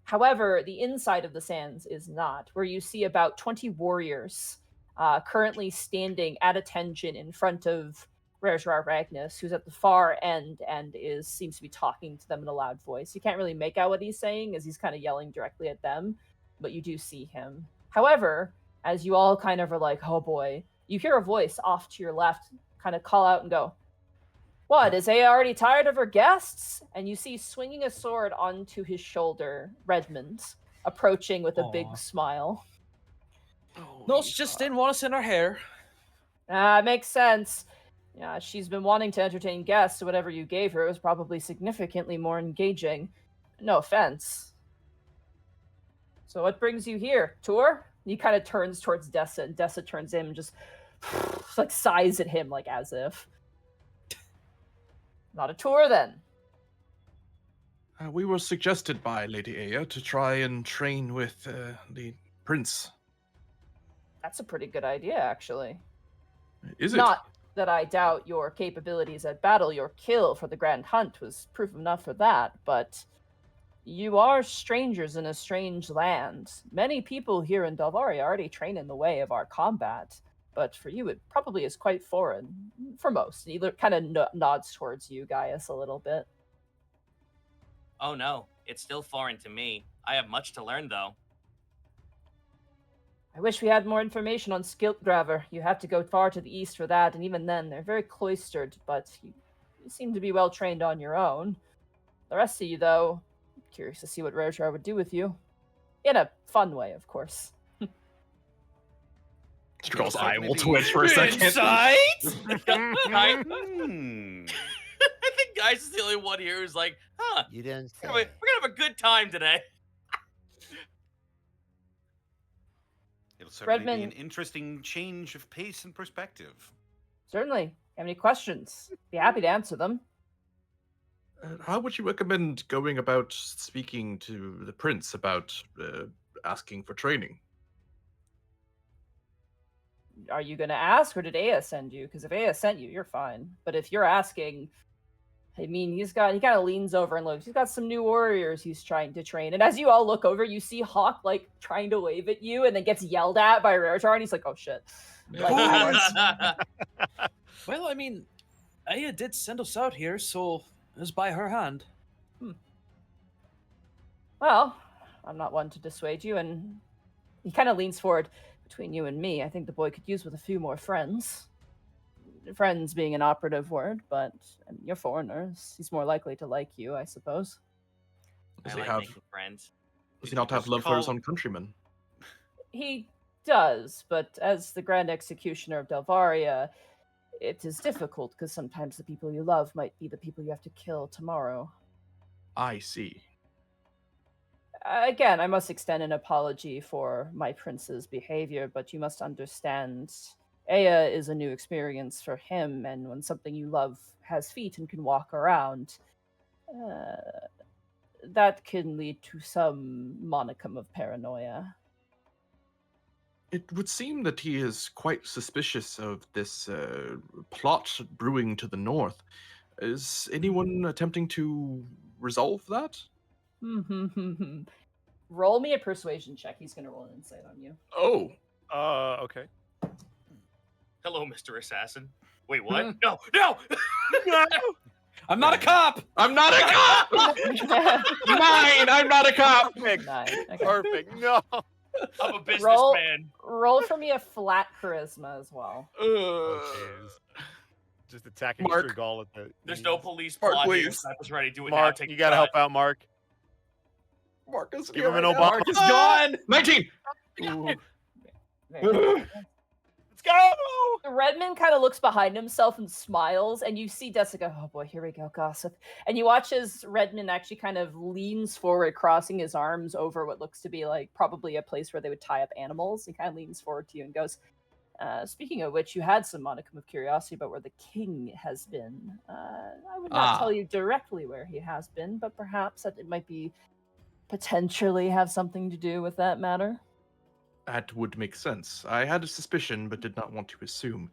D: However, the inside of the sands is not, where you see about 20 warriors currently standing at attention in front of Ragnus, who's at the far end and seems to be talking to them in a loud voice. You can't really make out what he's saying as he's kind of yelling directly at them, but you do see him. However, as you all kind of are like, oh boy, you hear a voice off to your left kind of call out and go, "What, is Aya already tired of her guests?" And you see swinging a sword onto his shoulder, Redmond, approaching with a big smile.
B: No, she just didn't want us in her hair.
D: Makes sense. Yeah, she's been wanting to entertain guests, so whatever you gave her was probably significantly more engaging. No offense. So what brings you here? Tour? He kind of turns towards Dessa, and Dessa turns in and just like sighs at him, like as if. Not a tour, then.
F: We were suggested by Lady Aya to try and train with the prince.
D: That's a pretty good idea, actually.
F: Is it?
D: Not that I doubt your capabilities at battle. Your kill for the Grand Hunt was proof enough for that, but you are strangers in a strange land. Many people here in Dalvari already train in the way of our combat, but for you it probably is quite foreign. For most. He kind of nods towards you, Gaius, a little bit.
I: Oh no, it's still foreign to me. I have much to learn, though.
D: I wish we had more information on Skiltgraver. You have to go far to the east for that, and even then, they're very cloistered, but you seem to be well trained on your own. The rest of you, though, I'm curious to see what Rojar would do with you. In a fun way, of course.
F: Stroll's eye will twitch for a second.
B: Insight?
A: I think Guys is the only one here who's like, huh,
G: You didn't say.
A: we're gonna have a good time today.
E: It'll certainly be an
D: Redmond.
E: interesting change of pace and perspective.
D: Certainly. Have any questions? Be happy to answer them.
F: How would you recommend going about speaking to the prince about asking for training?
D: Are you going to ask, or did Aya send you? Because if Aya sent you, you're fine. But if you're asking, I mean, he kind of leans over and looks. He's got some new warriors he's trying to train. And as you all look over, you see Hawk, like, trying to wave at you and then gets yelled at by Rarejar, and he's like, oh, shit. Like,
B: Well, I mean, Aya did send us out here, so it was by her hand.
D: well, I'm not one to dissuade you, and he kind of leans forward. Between you and me, I think the boy could use with a few more friends. Friends being an operative word, but I mean, you're foreigners. He's more likely to like you, I suppose.
F: Does
I: I
F: he
I: like
F: have?
I: making friends.
F: Does he not have
E: Just
F: love for his
E: call-
F: own countrymen?
D: He does, but as the Grand Executioner of Delvaria, it is difficult because sometimes the people you love might be the people you have to kill tomorrow.
F: I see.
D: Again, I must extend an apology for my prince's behavior, but you must understand, Aya is a new experience for him, and when something you love has feet and can walk around, that can lead to some monicum of paranoia.
F: It would seem that he is quite suspicious of this plot brewing to the north. Is anyone attempting to resolve that?
D: Roll me a persuasion check. He's going to roll an insight on you.
F: Oh,
G: Okay.
A: Hello, Mr. Assassin. Wait, what? No, no!
B: I'm not a cop!
F: I'm not a cop! Mine! I'm not a cop!
G: Perfect.
D: Nice. Okay.
G: Perfect. No.
A: I'm a
D: Roll-
A: businessman.
D: Roll for me a flat charisma as well.
G: Just attacking
F: Mark.
G: Strigal at the.
A: There's no police
F: Mark,
A: plot here.
F: please.
A: I was ready to do it
G: Mark,
A: now. Take
G: you
A: a
G: gotta
A: shot.
G: help out, Mark.
F: Marcus,
G: Give him an
F: right now.
G: Obama.
B: Mark is gone!
F: 19!
D: Very good.
G: Let's go.
D: Redmond kind of looks behind himself and smiles, and you see Jessica. Oh boy, here we go, gossip. And you watch as Redmond actually kind of leans forward, crossing his arms over what looks to be like probably a place where they would tie up animals. He kind of leans forward to you and goes, speaking of which, you had some modicum of curiosity about where the king has been. I would not tell you directly where he has been, but perhaps that it might be potentially have something to do with that matter.
F: That would make sense. I had a suspicion, but did not want to assume.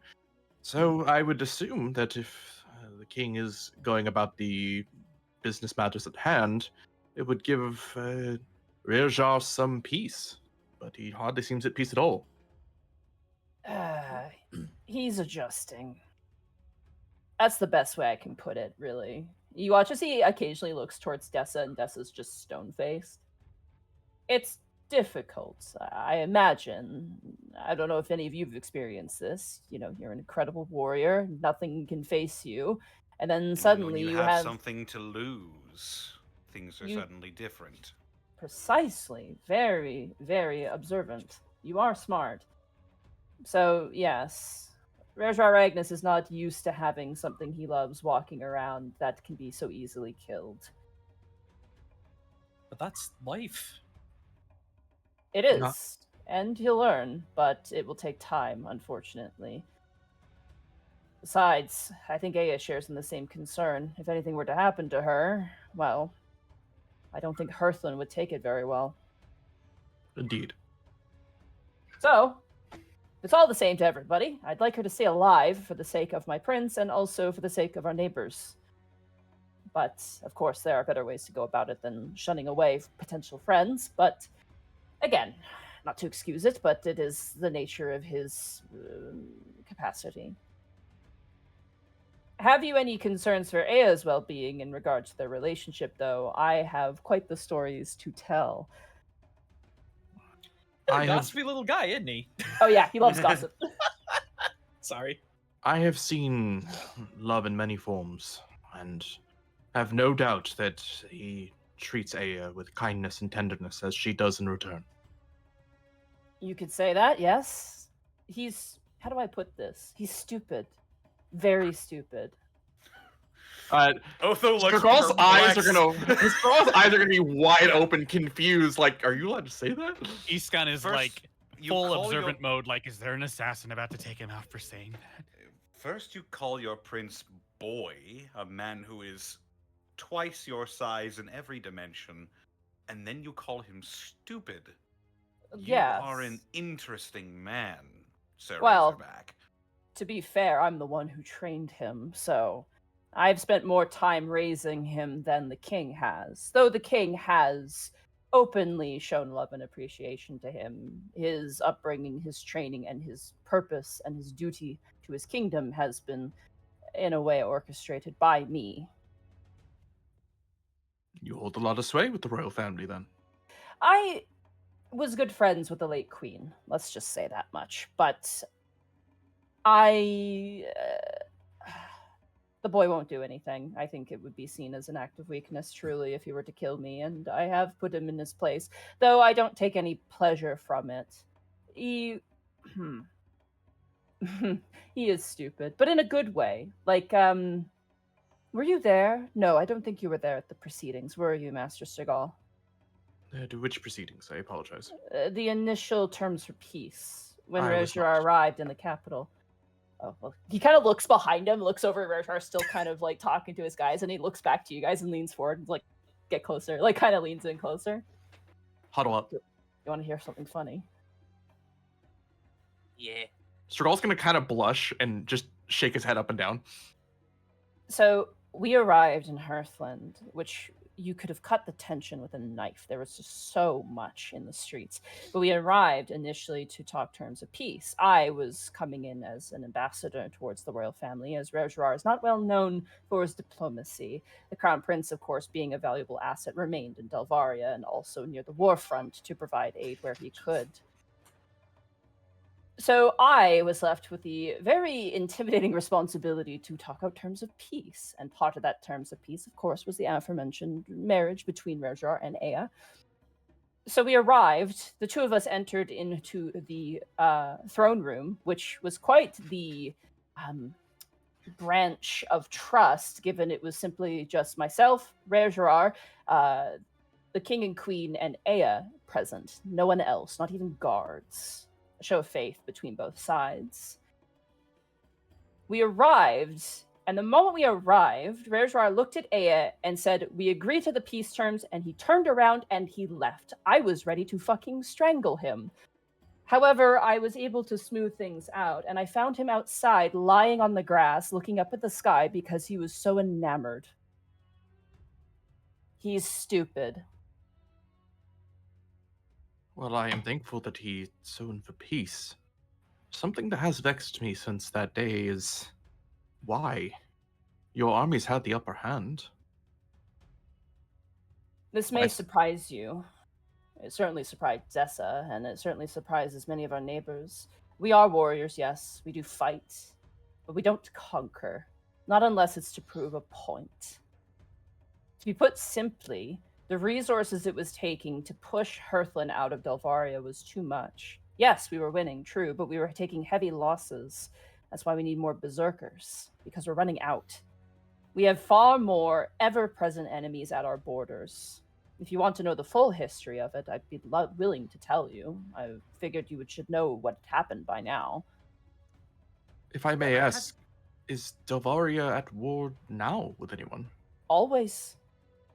F: So I would assume that if the king is going about the business matters at hand, it would give Rejar some peace. But he hardly seems at peace at all.
D: He's adjusting. That's the best way I can put it, really. You watch as he occasionally looks towards Dessa, and Dessa's just stone-faced. It's difficult, I imagine. I don't know if any of you have experienced this. You know, you're an incredible warrior, nothing can face you, and then suddenly
E: when you have something to lose, things are suddenly different.
D: Precisely. Very, very observant. You are smart. So, yes, Rejar Ragnus is not used to having something he loves walking around that can be so easily killed.
B: But that's life.
D: It is, and he'll learn, but it will take time, unfortunately. Besides, I think Aya shares in the same concern. If anything were to happen to her, well, I don't think Hearthland would take it very well.
F: Indeed.
D: So, it's all the same to everybody. I'd like her to stay alive for the sake of my prince and also for the sake of our neighbors. But, of course, there are better ways to go about it than shunning away potential friends. But, again, not to excuse it, but it is the nature of his capacity. Have you any concerns for Aya's well-being in regard to their relationship, though? I have quite the stories to tell.
B: A gossipy little guy, isn't he?
D: Oh yeah, he loves gossip.
B: Sorry.
F: I have seen love in many forms, and have no doubt that he treats Aya with kindness and tenderness as she does in return.
D: You could say that, yes. He's, how do I put this? He's stupid. Very stupid.
E: Otho looks
F: Skrgall's eyes are
E: perplexed.
F: Skrgall's eyes are gonna be wide open, confused. Like, are you allowed to say that?
C: Iskan is
E: First,
C: like
E: you
C: full
E: call
C: observant mode. Like, is there an assassin about to take him out for saying that?
E: First, you call your prince boy, a man who is twice your size in every dimension, and then you call him stupid. You
D: Yes.
E: are an interesting man, Sir
D: Well,
E: Razorback.
D: To be fair, I'm the one who trained him, so I've spent more time raising him than the king has. Though the king has openly shown love and appreciation to him, his upbringing, his training, and his purpose and his duty to his kingdom has been, in a way, orchestrated by me.
F: You hold a lot of sway with the royal family, then.
D: I was good friends with the late queen, let's just say that much, but the boy won't do anything. I think it would be seen as an act of weakness, truly, if he were to kill me, and I have put him in his place, though I don't take any pleasure from it. He is stupid, but in a good way. Like, were you there? No, I don't think you were there at the proceedings, were you, Master Skrgall?
F: To which proceedings? I apologize.
D: The initial terms for peace, when
F: I was
D: Rejar
F: not.
D: arrived in the capital. Oh, well, he kind of looks behind him, looks over at Rejar, still kind of like talking to his guys, and he looks back to you guys and leans forward and like, get closer, like kind of leans in closer.
F: Huddle up.
D: You want to hear something funny?
I: Yeah.
F: Skrgall's gonna kind of blush and just shake his head up and down.
D: So we arrived in Hearthland, which you could have cut the tension with a knife. There was just so much in the streets. But we arrived initially to talk terms of peace. I was coming in as an ambassador towards the royal family, as Rejar is not well known for his diplomacy. The crown prince, of course, being a valuable asset, remained in Delvaria and also near the war front to provide aid where he could. So I was left with the very intimidating responsibility to talk out terms of peace. And part of that terms of peace, of course, was the aforementioned marriage between Rejar and Aya. So we arrived, the two of us entered into the throne room, which was quite the branch of trust, given it was simply just myself, Rejar, the king and queen, and Aya present. No one else, not even guards. A show of faith between both sides. We arrived, and the moment we arrived, Rejar looked at Aya and said, "We agree to the peace terms," and he turned around and he left. I was ready to fucking strangle him. However, I was able to smooth things out, and I found him outside, lying on the grass, looking up at the sky because he was so enamored. He's stupid.
F: Well, I am thankful that he sown for peace. Something that has vexed me since that day is why your armies had the upper hand.
D: This may surprise you. It certainly surprised Zessa, and it certainly surprises many of our neighbors. We are warriors, yes. We do fight. But we don't conquer. Not unless it's to prove a point. To be put simply, the resources it was taking to push Hearthland out of Delvaria was too much. Yes, we were winning, true, but we were taking heavy losses. That's why we need more berserkers, because we're running out. We have far more ever-present enemies at our borders. If you want to know the full history of it, I'd be willing to tell you. I figured you should know what happened by now.
F: If I may ask, is Delvaria at war now with anyone?
D: Always.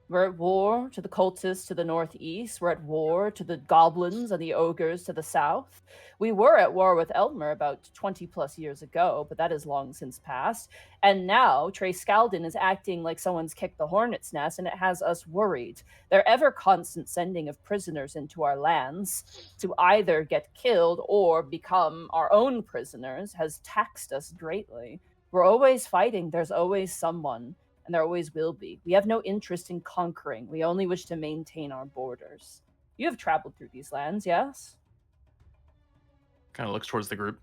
D: We're at war to the cultists to the northeast. We're at war to the goblins and the ogres to the south. We were at war with Elmer about 20 plus years ago, but that is long since past. And now Trey Scaldin is acting like someone's kicked the hornet's nest, and it has us worried. Their ever constant sending of prisoners into our lands to either get killed or become our own prisoners has taxed us greatly. We're always fighting. There's always someone. And there always will be. We have no interest in conquering. We only wish to maintain our borders. You have traveled through these lands, yes?
F: Kind of looks towards the group.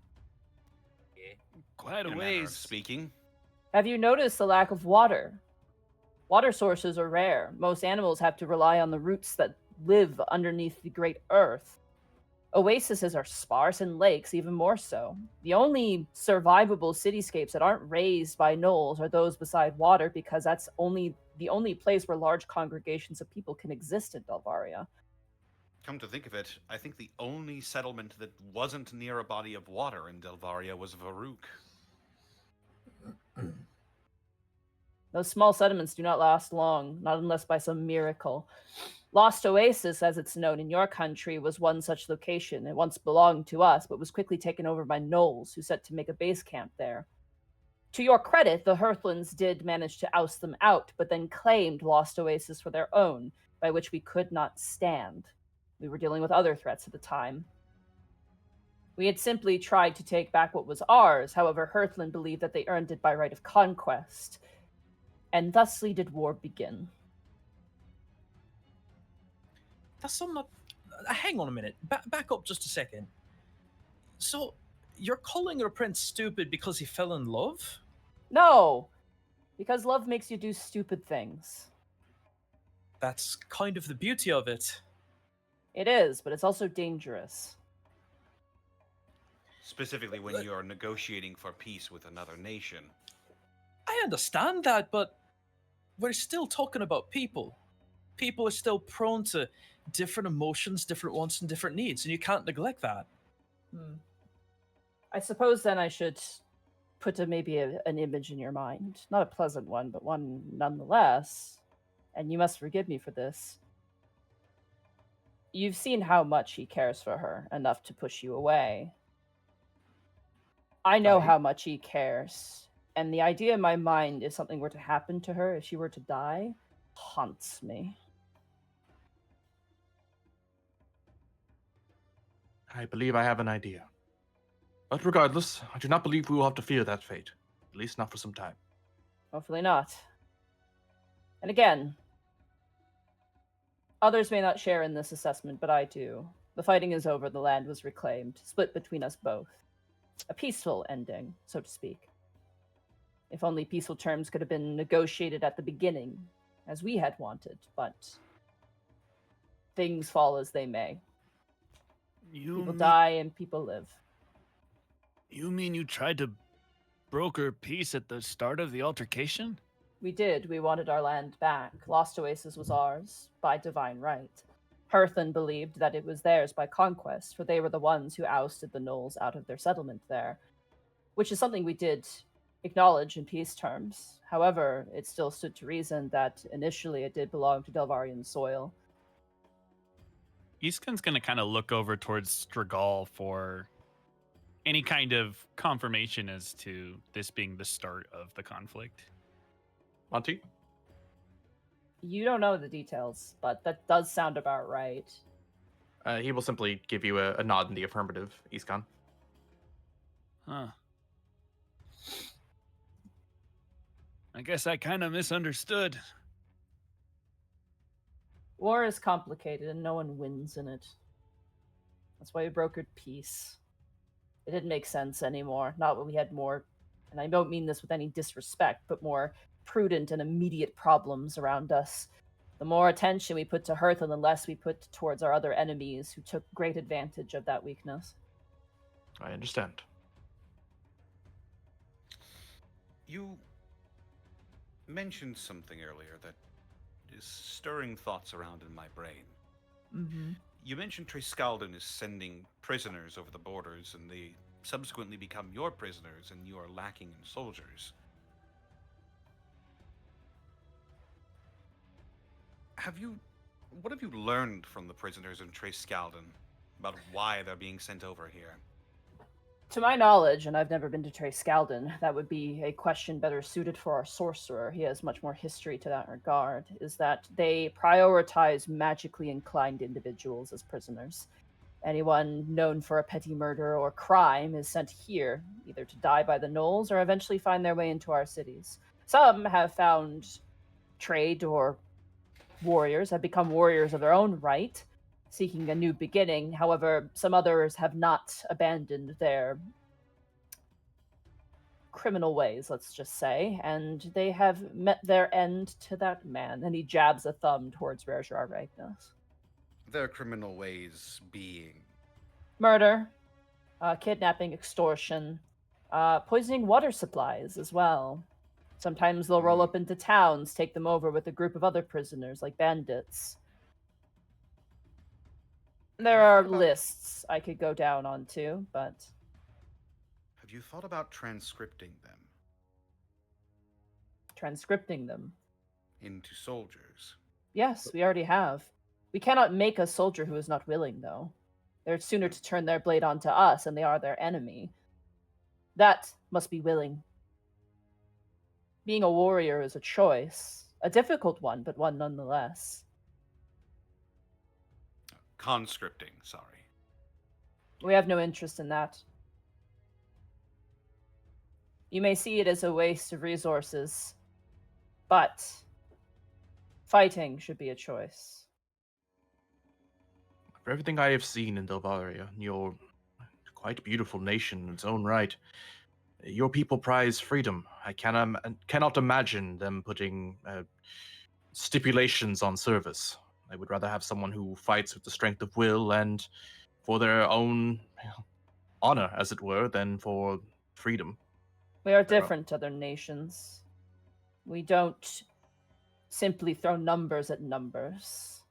C: Quite a
E: In a manner of
C: ways.
E: speaking.
D: Have you noticed the lack of water? Water sources are rare. Most animals have to rely on the roots that live underneath the great earth. Oases are sparse and lakes even more so. The only survivable cityscapes that aren't raised by gnolls are those beside water, because that's the only place where large congregations of people can exist in Delvaria.
E: Come to think of it, I think the only settlement that wasn't near a body of water in Delvaria was Varuk.
D: Those small settlements do not last long, not unless by some miracle. Lost Oasis, as it's known in your country, was one such location. It once belonged to us, but was quickly taken over by gnolls, who set to make a base camp there. To your credit, the Hearthlands did manage to oust them out, but then claimed Lost Oasis for their own, by which we could not stand. We were dealing with other threats at the time. We had simply tried to take back what was ours. However, Hearthland believed that they earned it by right of conquest. And thusly did war begin.
B: That's something. Hang on a minute. Back up just a second. So, you're calling your prince stupid because he fell in love?
D: No, because love makes you do stupid things.
B: That's kind of the beauty of it.
D: It is, but it's also dangerous.
E: Specifically when you are negotiating for peace with another nation.
B: I understand that, but we're still talking about people. People are still prone to different emotions, different wants, and different needs, and you can't neglect that.
D: I suppose then I should put maybe an image in your mind. Not a pleasant one, but one nonetheless. And you must forgive me for this. You've seen how much he cares for her, enough to push you away. I know how much he cares. And the idea in my mind, if something were to happen to her, if she were to die, haunts me.
F: I believe I have an idea. But regardless, I do not believe we will have to fear that fate. At least not for some time.
D: Hopefully not. And again, others may not share in this assessment, but I do. The fighting is over, the land was reclaimed, split between us both. A peaceful ending, so to speak. If only peaceful terms could have been negotiated at the beginning, as we had wanted, but things fall as they may. People die and people live.
C: You mean you tried to broker peace at the start of the altercation?
D: We did. We wanted our land back. Lost Oasis was ours, by divine right. Hearthland believed that it was theirs by conquest, for they were the ones who ousted the gnolls out of their settlement there, which is something we did acknowledge in peace terms. However, it still stood to reason that initially it did belong to Delvarian soil.
C: Eastkin's going to kind of look over towards Stragal for any kind of confirmation as to this being the start of the conflict.
F: Monty?
D: You don't know the details, but that does sound about right.
F: He will simply give you a nod in the affirmative, Iskan.
C: Huh. I guess I kind of misunderstood.
D: War is complicated and no one wins in it. That's why we brokered peace. It didn't make sense anymore. Not when we had more, and I don't mean this with any disrespect, but more prudent and immediate problems around us. The more attention we put to Hearth and the less we put towards our other enemies who took great advantage of that weakness.
F: I understand.
E: You mentioned something earlier that is stirring thoughts around in my brain.
D: Mm-hmm.
E: You mentioned Triscaldon is sending prisoners over the borders, and they subsequently become your prisoners, and you are lacking in soldiers. What have you learned from the prisoners in Triscaldon about why they're being sent over here?
D: To my knowledge, and I've never been to Triscaldon, that would be a question better suited for our sorcerer. He has much more history to that regard, is that they prioritize magically inclined individuals as prisoners. Anyone known for a petty murder or crime is sent here, either to die by the gnolls or eventually find their way into our cities. Some have found trade or warriors, have become warriors of their own right, seeking a new beginning. However, some others have not abandoned their criminal ways, let's just say, and they have met their end to that man. And he jabs a thumb towards Rajar Ragnus.
E: Their criminal ways being...
D: Murder, kidnapping, extortion, poisoning water supplies as well. Sometimes they'll roll up into towns, take them over with a group of other prisoners, like bandits. There are lists I could go down onto, but...
E: Have you thought about transcripting them
D: Transcripting them?
E: into soldiers?
D: Yes, we already have. We cannot make a soldier who is not willing, though. They're sooner to turn their blade onto us, and they are their enemy. That must be willing. Being a warrior is a choice. A difficult one, but one nonetheless.
E: Conscripting, sorry.
D: We have no interest in that. You may see it as a waste of resources, but fighting should be a choice.
F: For everything I have seen in Delvaria, your quite beautiful nation in its own right, your people prize freedom. I cannot imagine them putting stipulations on service. I would rather have someone who fights with the strength of will and for their own honor, as it were, than for freedom.
D: We are different to other nations. We don't simply throw numbers at numbers.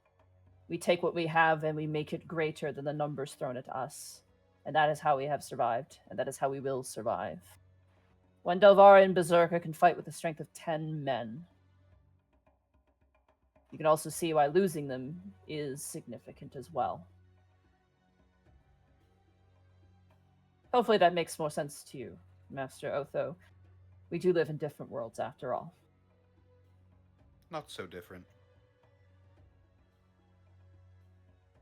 D: We take what we have and we make it greater than the numbers thrown at us. And that is how we have survived, and that is how we will survive. When Delvarian Berserker can fight with the strength of 10 men, you can also see why losing them is significant as well. Hopefully that makes more sense to you, Master Otho. We do live in different worlds after all.
E: Not so different.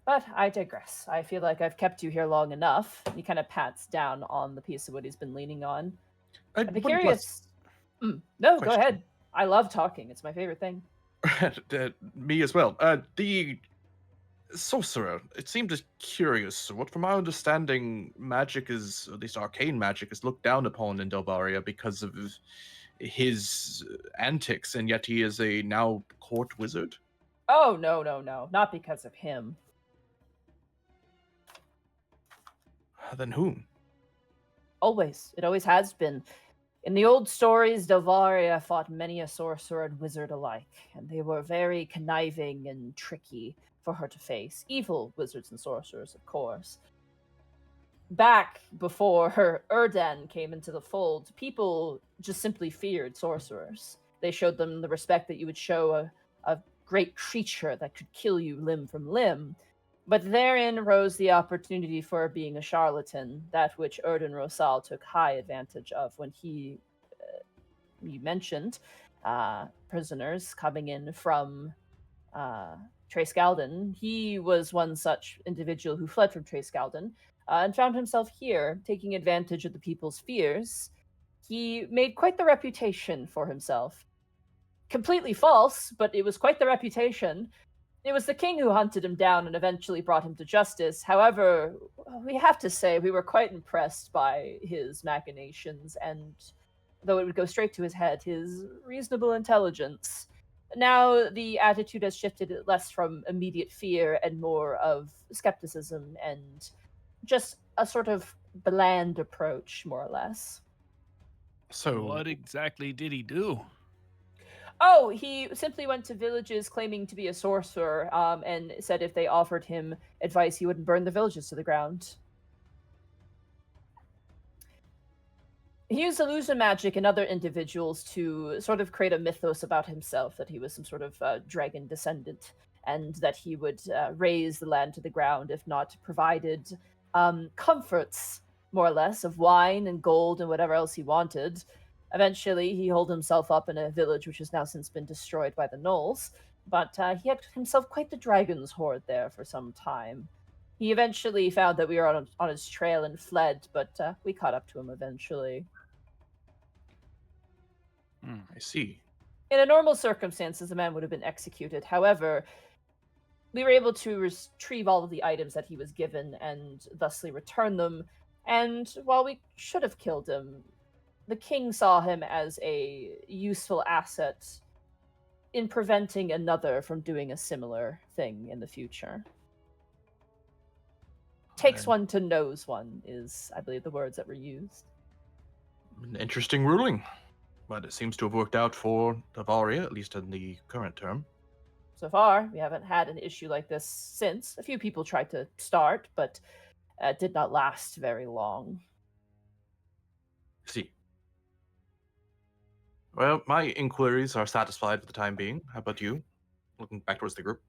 D: But I digress. I feel like I've kept you here long enough. He kind of pats down on the piece of wood he's been leaning on. I'd be curious. No, go ahead. I love talking. It's my favorite thing.
F: Me as well. The sorcerer, it seemed curious. What, from my understanding, magic is, at least arcane magic, is looked down upon in Delvaria because of his antics, and yet he is a now court wizard?
D: Oh, no. Not because of him.
F: Then whom?
D: Always. It always has been. In the old stories, Delvaria fought many a sorcerer and wizard alike, and they were very conniving and tricky for her to face. Evil wizards and sorcerers, of course. Back before her Erden came into the fold, people just simply feared sorcerers. They showed them the respect that you would show a great creature that could kill you limb from limb. But therein rose the opportunity for being a charlatan, that which Erden Rosal took high advantage of when you mentioned, prisoners coming in from Trace-Galden. He was one such individual who fled from Trace-Galden and found himself here, taking advantage of the people's fears. He made quite the reputation for himself. Completely false, but it was quite the reputation. It was the king who hunted him down and eventually brought him to justice. However, we have to say we were quite impressed by his machinations and, though it would go straight to his head, his reasonable intelligence. Now the attitude has shifted less from immediate fear and more of skepticism and just a sort of bland approach, more or less.
F: So
C: What exactly did he do?
D: Oh, he simply went to villages claiming to be a sorcerer, and said if they offered him advice, he wouldn't burn the villages to the ground. He used illusion magic and other individuals to sort of create a mythos about himself, that he was some sort of dragon descendant, and that he would raise the land to the ground if not provided comforts, more or less, of wine and gold and whatever else he wanted. Eventually, he holed himself up in a village which has now since been destroyed by the gnolls, but he had himself quite the dragon's hoard there for some time. He eventually found that we were on his trail and fled, but we caught up to him eventually.
F: I see.
D: In a normal circumstances, the man would have been executed. However, we were able to retrieve all of the items that he was given and thusly return them. And while we should have killed him, the king saw him as a useful asset in preventing another from doing a similar thing in the future. Takes one to knows one is, I believe, the words that were used.
F: An interesting ruling, but it seems to have worked out for Tavaria, at least in the current term.
D: So far, we haven't had an issue like this since. A few people tried to start, but it did not last very long.
F: I see. Well, my inquiries are satisfied for the time being. How about you? Looking back towards the group.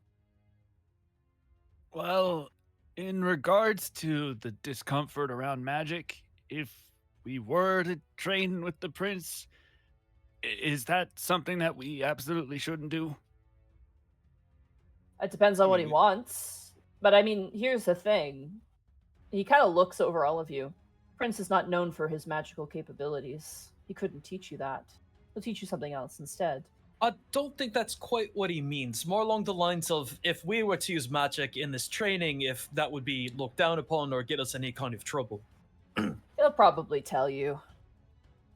C: Well, in regards to the discomfort around magic, if we were to train with the prince, is that something that we absolutely shouldn't do?
D: It depends on what he wants. But I mean, here's the thing. He kind of looks over all of you. Prince is not known for his magical capabilities. He couldn't teach you that. He'll teach you something else instead.
B: I don't think that's quite what he means. More along the lines of, if we were to use magic in this training, if that would be looked down upon or get us any kind of trouble.
D: He'll probably tell you.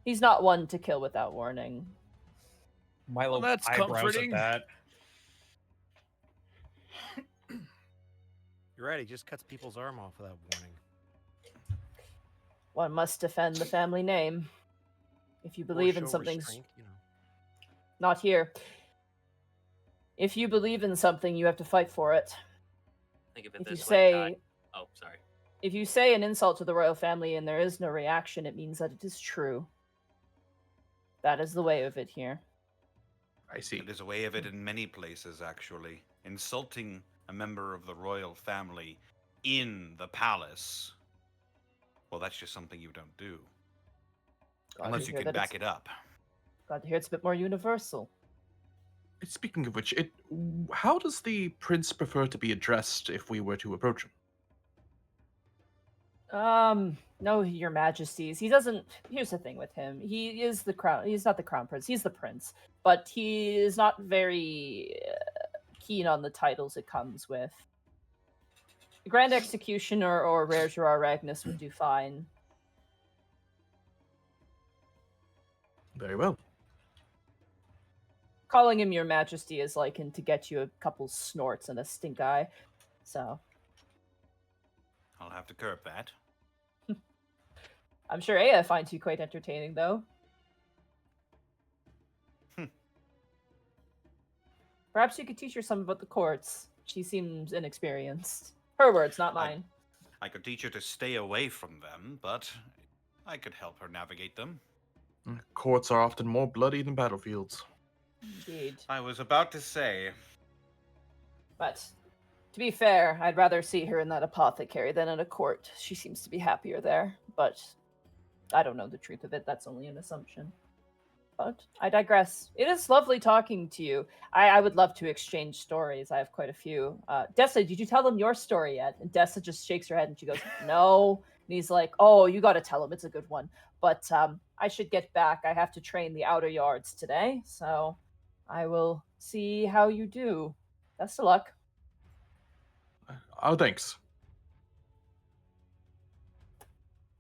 D: He's not one to kill without warning.
B: Milo
C: That's
B: eyebrows
C: comforting.
B: at that.
G: You're right. He just cuts people's arm off without warning.
D: One must defend the family name. If you believe
G: Or
D: in
G: show
D: something...
G: restraint, you know.
D: Not here. If you believe in something, you have to fight for it.
I: Think of it
D: If you
I: this way. Kai.
D: say...
I: Oh, sorry.
D: If you say an insult to the royal family and there is no reaction, it means that it is true. That is the way of it here.
F: I see.
E: There's a way of it in many places, actually. Insulting a member of the royal family in the palace. Well, that's just something you don't do. Unless you can back it up.
D: Glad to hear it's a bit more universal.
F: Speaking of which, how does the prince prefer to be addressed if we were to approach him?
D: No, your majesties. He doesn't... Here's the thing with him. He is the crown... He's not the crown prince. He's the prince. But he is not very keen on the titles it comes with. Grand Executioner or Rare Gerard Ragnus would do fine.
F: Very well.
D: Calling him your majesty is likened to get you a couple snorts and a stink eye. So...
E: I'll have to curb that.
D: I'm sure Aya finds you quite entertaining, though. Perhaps you could teach her some about the courts. She seems inexperienced. Her words, not mine.
E: I could teach her to stay away from them, but I could help her navigate them.
F: Courts are often more bloody than battlefields.
D: Indeed.
E: I was about to say.
D: But To be fair, I'd rather see her in that apothecary than in a court. She seems to be happier there, but I don't know the truth of it. That's only an assumption. But I digress. It is lovely talking to you. I would love to exchange stories. I have quite a few. Dessa, did you tell them your story yet? And Dessa just shakes her head and she goes, no. And he's like, oh, you got to tell him. It's a good one. But I should get back. I have to train the outer yards today. So I will see how you do. Best of luck.
F: Oh, thanks.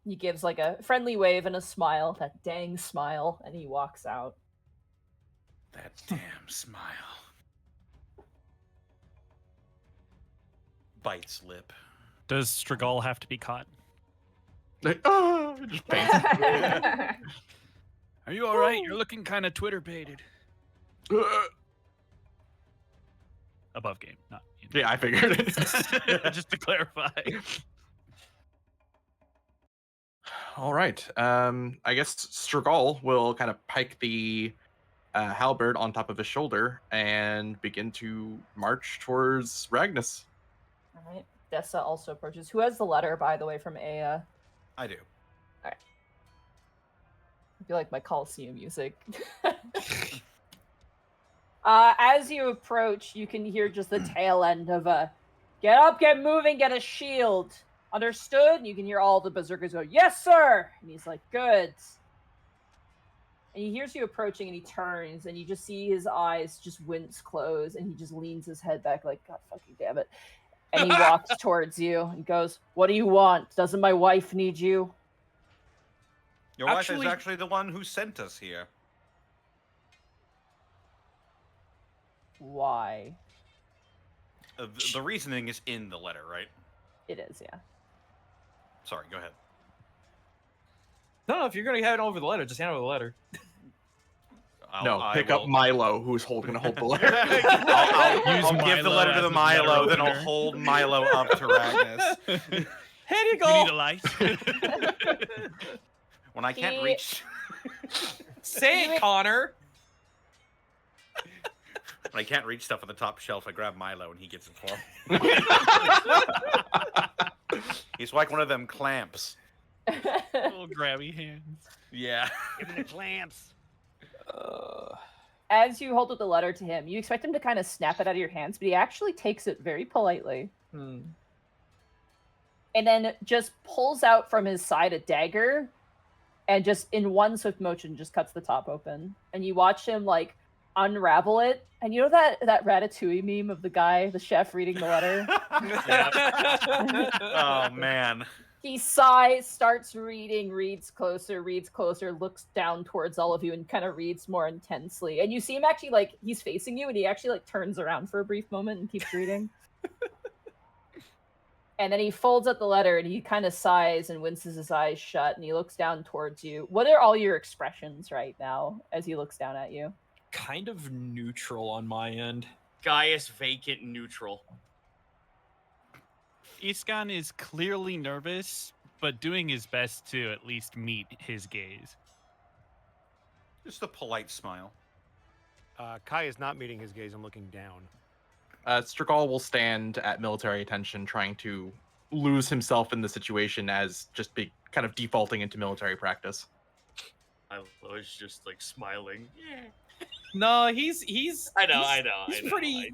D: He gives like a friendly wave and a smile, that dang smile, and he walks out.
E: That damn smile. Bites lip.
C: Does Strigol have to be caught?
F: Like, oh, it just faints.
C: Are you all right? You're looking kind of Twitter baited. Above game, not.
F: Yeah, I figured it.
C: Just to clarify.
F: All right. I guess Strigol will kind of pike the halberd on top of his shoulder and begin to march towards Ragnus.
D: All right. Dessa also approaches. Who has the letter, by the way, from Aya?
E: I do.
D: I feel like my Coliseum music. As you approach, you can hear just the tail end of a "Get up, get moving, get a shield." Understood? And you can hear all the berserkers go, "Yes, sir!" And he's like, "Good." And he hears you approaching and he turns and you just see his eyes just wince close and he just leans his head back like, God fucking damn it. And he walks towards you and goes, "What do you want? Doesn't my wife need you?"
E: Your wife is actually the one who sent us here.
D: Why?
E: The reasoning is in the letter, right?
D: It is, yeah.
E: Sorry, go ahead.
B: No, if you're gonna have it over the letter, just hand over the letter.
F: Pick up Milo, who's gonna hold the letter.
E: I'll give the letter to the Milo, then I'll hold Milo up to Ragnus.
B: Here you go.
C: You need a light.
E: When I can't reach...
B: Say it, Connor.
E: When I can't reach stuff on the top shelf, I grab Milo and he gets it for me. He's like one of them clamps.
C: Little grabby hands.
E: Yeah.
G: Give me the clamps.
D: As you hold up the letter to him, you expect him to kind of snap it out of your hands, but he actually takes it very politely. And then just pulls out from his side a dagger and just in one swift motion just cuts the top open. And you watch him like unravel it. And you know that Ratatouille meme of the guy, the chef, reading the letter?
E: Oh, man.
D: He sighs, starts reading, reads closer, looks down towards all of you and kind of reads more intensely. And you see him actually, like, he's facing you and he actually, like, turns around for a brief moment and keeps reading. And then he folds up the letter and he kind of sighs and winces his eyes shut and he looks down towards you. What are all your expressions right now as he looks down at you?
B: Kind of neutral on my end.
A: Gaius vacant neutral.
C: Iskan is clearly nervous, but doing his best to at least meet his gaze.
E: Just a polite smile.
G: Kai is not meeting his gaze and looking down.
F: Strigol will stand at military attention, trying to lose himself in the situation as just kind of defaulting into military practice.
A: I was just like smiling. Yeah.
B: No, he's.
A: I know.
B: He's pretty.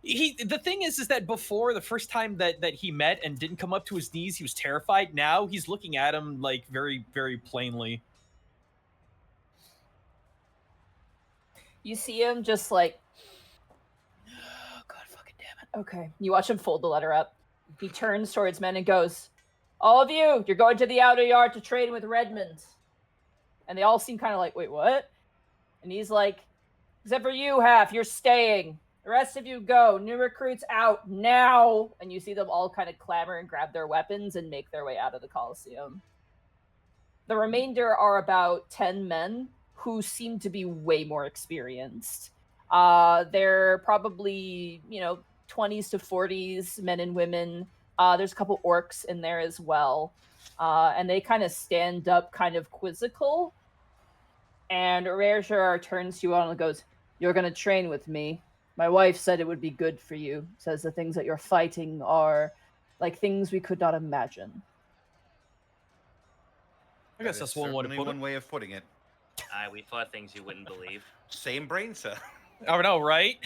B: The thing is that before the first time that he met and didn't come up to his knees, he was terrified. Now he's looking at him like very, very plainly.
D: You see him just like, oh, God fucking damn it. Okay. You watch him fold the letter up. He turns towards men and goes, "All of you, you're going to the outer yard to train with Redmond." And they all seem kind of like, "Wait, what?" And he's like, "Except for you, half, you're staying. The rest of you go. New recruits out now." And you see them all kind of clamor and grab their weapons and make their way out of the Coliseum. The remainder are about 10 men who seem to be way more experienced. They're probably, 20s to 40s, men and women. There's a couple orcs in there as well. And they kind of stand up kind of quizzical. And Rerjar turns to you all and goes, "You're going to train with me. My wife said it would be good for you. Says the things that you're fighting are like things we could not imagine.
B: I guess
E: That
B: that's
E: is
B: one way to
E: certainly
B: put
E: one
B: it.
E: way of putting it.
I: Aye, we fought things you wouldn't believe.
E: Same brain cell.
B: I know, right?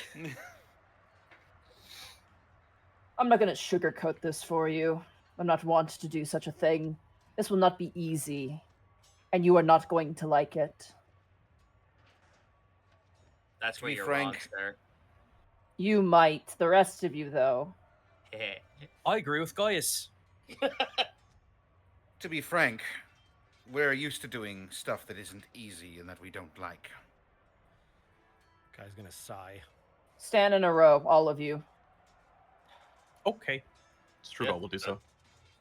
D: I'm not going to sugarcoat this for you. I'm not want to do such a thing. This will not be easy, and you are not going to like it.
I: That's
E: To
I: where
E: be
I: you're wrong,
E: frank-
I: sir.
D: You might. The rest of you, though.
B: I agree with Gaius.
E: To be frank, we're used to doing stuff that isn't easy and that we don't like.
G: Guy's gonna sigh.
D: Stand in a row, all of you.
B: Okay.
F: Strugal will do so.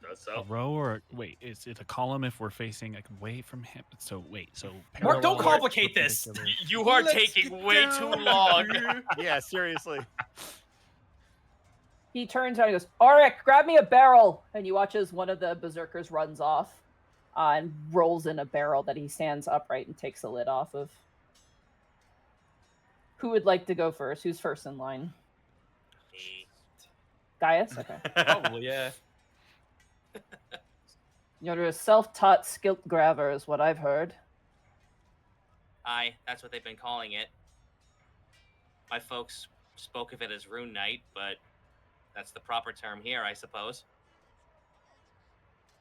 I: That's
C: A row or wait, is it a column if we're facing like away from him? So wait, so
B: Mark, don't
C: parallel,
B: complicate this.
C: perpendicular.
A: You are
E: Let's
A: taking
E: get
A: way
E: down
A: too long.
E: here.
G: Yeah, seriously.
D: He turns around and goes, Auric, grab me a barrel! And you watch as one of the berserkers runs off and rolls in a barrel that he stands upright and takes the lid off of. Who would like to go first? Who's first in line?
I: Me.
D: Gaius? Okay.
B: Probably, yeah.
D: You're a self-taught skilled graver is what I've heard.
I: Aye, that's what they've been calling it. My folks spoke of it as Rune Knight, but that's the proper term here, I suppose.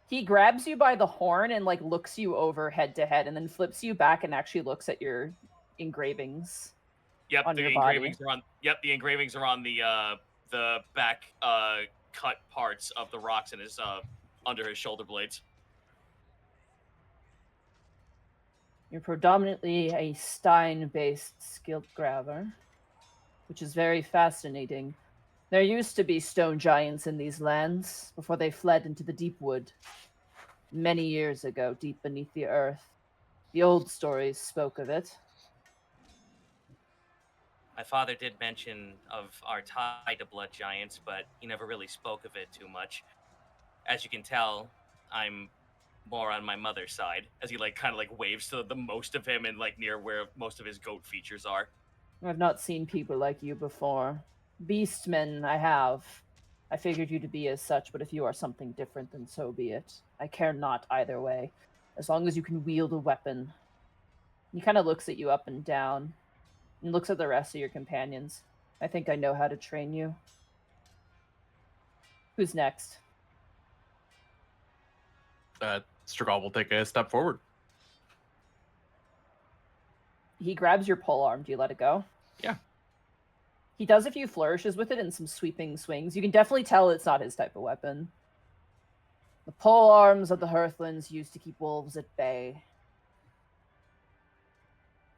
D: He grabs you by the horn and like looks you over head to head and then flips you back and actually looks at your engravings.
A: Yep,
D: On
A: the
D: your body.
A: engravings are on. Yep, the engravings are on the back cut parts of the rocks in his under his shoulder blades.
D: You're predominantly a Stein-based skilled graver, which is very fascinating. There used to be stone giants in these lands before they fled into the deep wood. Many years ago, deep beneath the earth. The old stories spoke of it.
I: My father did mention of our tie to blood giants, but he never really spoke of it too much. As you can tell, I'm more on my mother's side, as he like kind of like waves to the most of him and like near where most of his goat features are.
D: I've not seen people like you before. Beastmen, I have. I figured you to be as such, but if you are something different, then so be it. I care not either way, as long as you can wield a weapon. He kind of looks at you up and down, and looks at the rest of your companions. I think I know how to train you. Who's next?
F: Strugal will take a step forward.
D: He grabs your pole arm. Do you let it go?
F: Yeah.
D: He does a few flourishes with it and some sweeping swings. You can definitely tell it's not his type of weapon. The pole arms of the Hearthlands used to keep wolves at bay.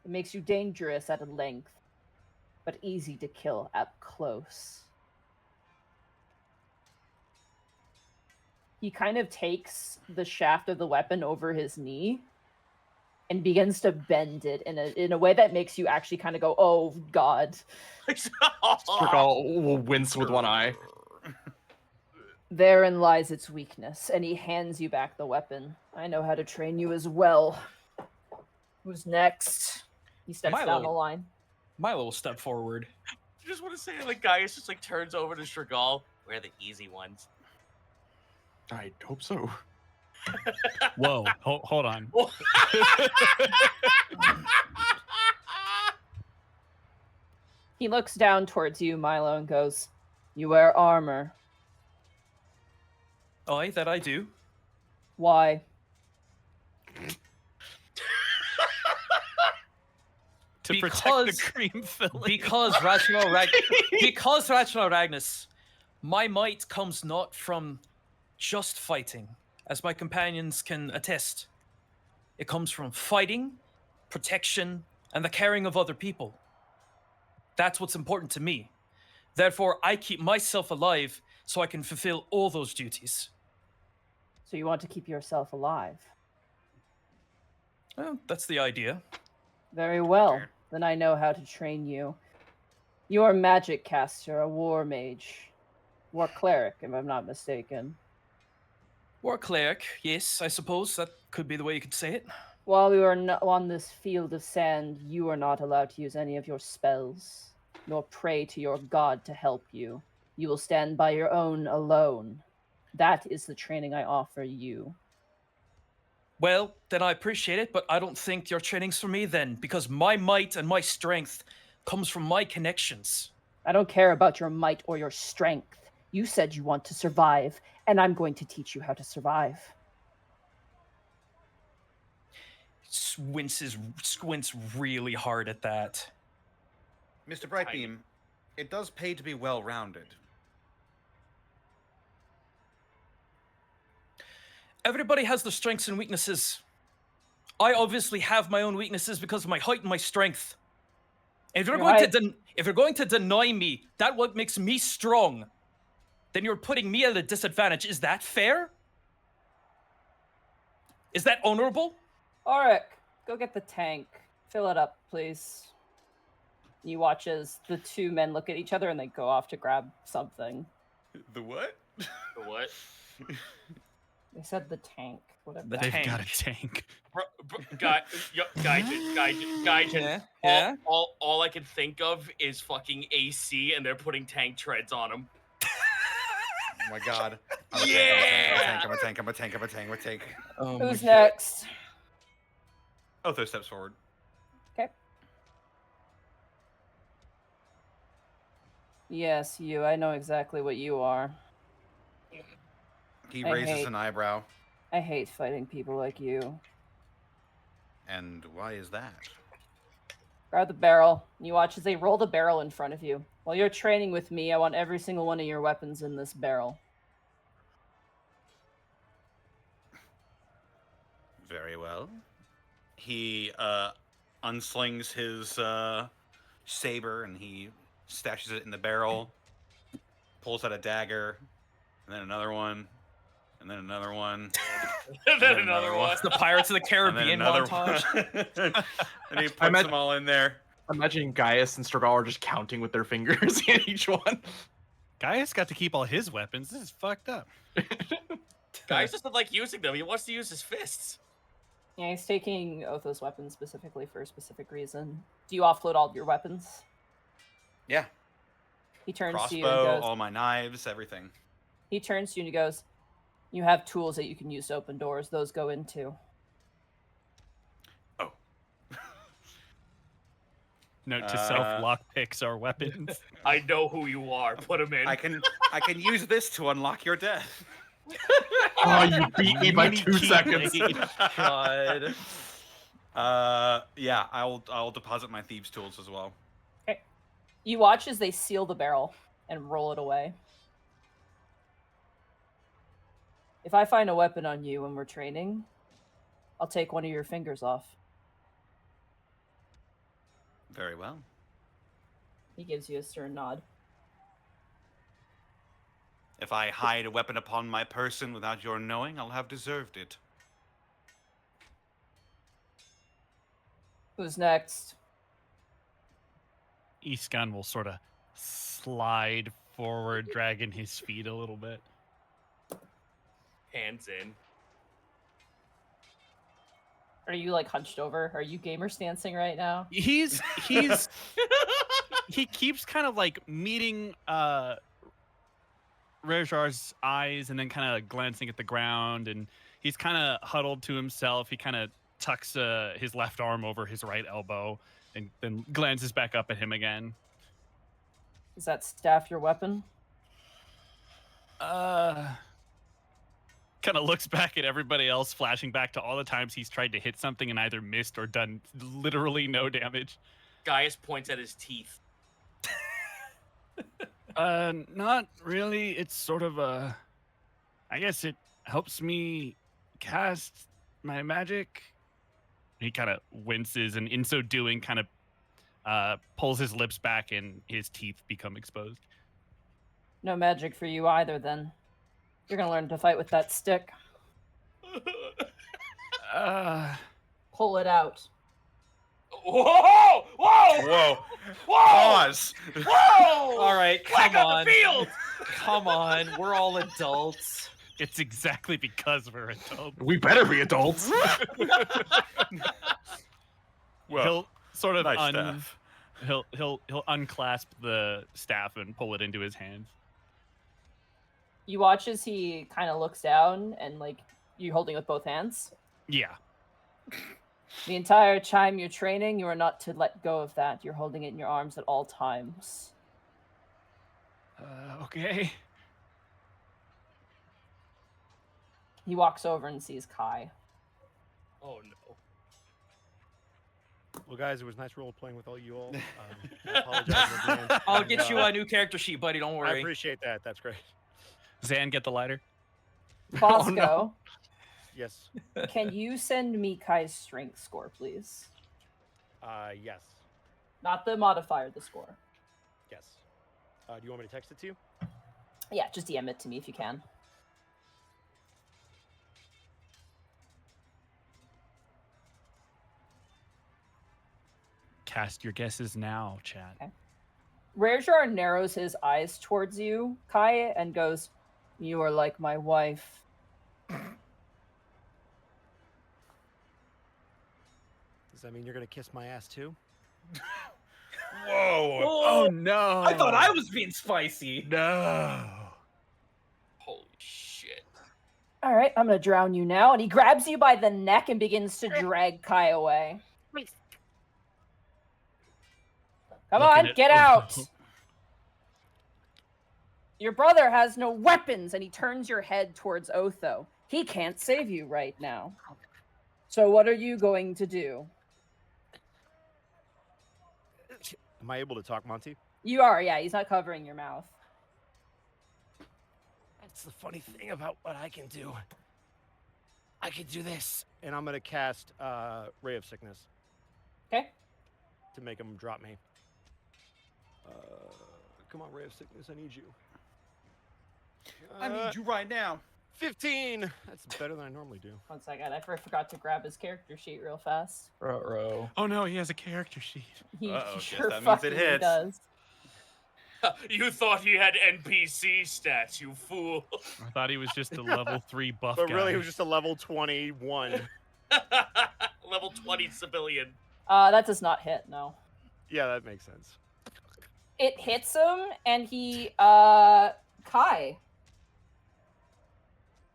D: It makes you dangerous at a length, but easy to kill up close. He kind of takes the shaft of the weapon over his knee and begins to bend it in a way that makes you actually kind of go, oh, God.
F: Strugal will wince with one eye.
D: Therein lies its weakness, and he hands you back the weapon. I know how to train you as well. Who's next? He steps down
B: Milo.
D: the line.
B: Milo will step forward.
A: I just want to say, like, Gaius just like turns over to Stragal.
I: We're the easy ones.
F: I hope so.
C: Whoa, hold on.
D: He looks down towards you, Milo, and goes, "You wear armor.
B: Aye, that I do.
D: Why?"
C: To protect
B: Because-
C: the cream filling.
B: Because Ragnus, Ragnus, my might comes not from just fighting, as my companions can attest. It comes from fighting, protection, and the caring of other people. That's what's important to me. Therefore, I keep myself alive so I can fulfill all those duties.
D: So you want to keep yourself alive.
B: Well, that's the idea.
D: Very well. Then I know how to train you. You are a magic caster, a war mage. War cleric, if I'm not mistaken.
B: War cleric, yes, I suppose that could be the way you could say it.
D: While we were on this field of sand, you are not allowed to use any of your spells. nor pray to your god to help you. You will stand by your own alone. That is the training I offer you.
B: Well, then I appreciate it, but I don't think your training's for me then, because my might and my strength comes from my connections.
D: I don't care about your might or your strength. You said you want to survive, and I'm going to teach you how to survive.
B: Squints really hard at that.
E: Mr. Brightbeam, it does pay to be well-rounded.
B: Everybody has their strengths and weaknesses. I obviously have my own weaknesses because of my height and my strength. If you're going to deny me that what makes me strong, then you're putting me at a disadvantage. Is that fair? Is that honorable?
D: Auric, go get the tank. Fill it up, please. You watch as the two men look at each other and they go off to grab something.
E: The what?
I: The what?
D: They said the tank. Whatever.
B: The
C: They've
B: tank.
C: got a tank.
A: Gaijin.
B: Yeah.
A: All I can think of is fucking AC, and they're putting tank treads on him.
E: Oh my god. I'm a tank.
B: Oh
D: Who's
B: my God.
D: next?
E: Otho steps forward.
D: Okay. Yes, you. I know exactly what you are.
E: He
D: I
E: raises
D: hate-
E: an eyebrow.
D: I hate fighting people like you.
E: And why is that?
D: Grab the barrel. You watch as they roll the barrel in front of you. While you're training with me, I want every single one of your weapons in this barrel.
E: Very well. He unslings his saber and he stashes it in the barrel, pulls out a dagger, and then another one, and then another one,
A: And then another one.
B: It's the Pirates of the
E: and then
B: Caribbean
E: another
B: montage.
E: one. And he puts them all in there.
F: Imagine Gaius and Strgal are just counting with their fingers in each one.
C: Gaius got to keep all his weapons. This is fucked up.
A: Guys doesn't like using them. He wants to use his fists.
D: Yeah, he's taking Otho's weapons specifically for a specific reason. Do you offload all of your weapons?
E: Yeah.
D: He turns to you and
E: Crossbow,
D: goes,
E: all my knives, everything.
D: he turns to you and he goes, you have tools that you can use to open doors. Those go into.
E: Oh.
C: Note to self: lockpicks are weapons.
A: I know who you are. Put him in.
E: I can use this to unlock your death.
F: Oh, you beat me by 2 seconds.
B: God.
E: Yeah, I'll deposit my thieves' tools as well.
D: Okay. You watch as they seal the barrel and roll it away. If I find a weapon on you when we're training, I'll take one of your fingers off.
E: Very well.
D: He gives you a stern nod.
E: If I hide a weapon upon my person without your knowing, I'll have deserved it.
D: Who's next?
C: Iskan will sort of slide forward, dragging his feet a little bit.
A: Hands in.
D: Are you like hunched over? Are you gamer stancing right now?
C: He's he keeps kind of like meeting Rejar's eyes and then kind of glancing at the ground, and he's kind of huddled to himself. He kind of tucks his left arm over his right elbow and then glances back up at him again.
D: Is that staff your weapon?
C: Kind of looks back at everybody else, flashing back to all the times he's tried to hit something and either missed or done literally no damage.
A: Gaius points at his teeth.
C: Not really. It's sort of a... I guess it helps me cast my magic. He kind of winces, and in so doing, kind of pulls his lips back and his teeth become exposed.
D: No magic for you either, then. You're gonna learn to fight with that stick. Pull it out.
A: Whoa! Whoa!
E: Whoa!
A: Whoa!
E: Pause!
A: Whoa!
B: All right,
A: Flag
B: come
A: on
B: on.
A: the field!
B: Come on, we're all adults.
C: It's exactly because we're adults.
F: We better be adults.
E: Well,
C: He'll sort of
E: nice stuff.
C: He'll unclasp the staff and pull it into his hands.
D: You watch as he kind of looks down and like you holding it with both hands.
C: Yeah.
D: The entire time you're training, you are not to let go of that. You're holding it in your arms at all times.
C: Okay.
D: He walks over and sees Kai.
A: Oh no.
G: Well, guys, it was nice role playing with all you all. I apologize in advance.
B: I'll
G: And,
B: get you a new character sheet, buddy. Don't
G: I
B: worry.
G: appreciate that. That's great.
C: Zan, get the lighter.
D: Bosco,
F: no.
G: Yes.
D: can you send me Kai's strength score, please?
G: Yes.
D: Not the modifier, the score.
G: Yes. Do you want me to text it to you?
D: Yeah, just DM it to me if you can.
C: Cast your guesses now, chat.
D: Okay. Rarejar narrows his eyes towards you, Kai, and goes, "You are like my wife."
G: Does that mean you're gonna kiss my ass too?
C: Whoa!
B: Oh,
C: no!
B: I thought I was being spicy.
C: No.
A: Holy shit.
D: All right, I'm gonna drown you now. And he grabs you by the neck and begins to drag Kai away. Come
C: Looking
D: on,
C: at
D: get
C: Otho.
D: out! Your brother has no weapons, and he turns your head towards Otho. He can't save you right now. So what are you going to do?
G: Am I able to talk, Monty?
D: You are, yeah. He's not covering your mouth.
G: That's the funny thing about what I can do. I can do this. And I'm gonna cast Ray of Sickness.
D: Okay.
G: To make him drop me. Come on, Ray of Sickness, I need you.
E: I need you right now.
G: 15! That's better than I normally do.
D: 1 second. I forgot to grab his character sheet real fast.
B: Ruh-roh.
C: Oh no, he has a character sheet.
D: He
E: Uh-oh, guess
D: sure
E: that means it
D: fucking
E: hits.
D: does.
A: You thought he had NPC stats, you fool.
C: I thought he was just a level 3 buff
G: But
C: guy.
G: really, it was just a level 21.
A: Level 20 civilian.
D: That does not hit, no.
G: Yeah, that makes sense.
D: It hits him, and he, Kai.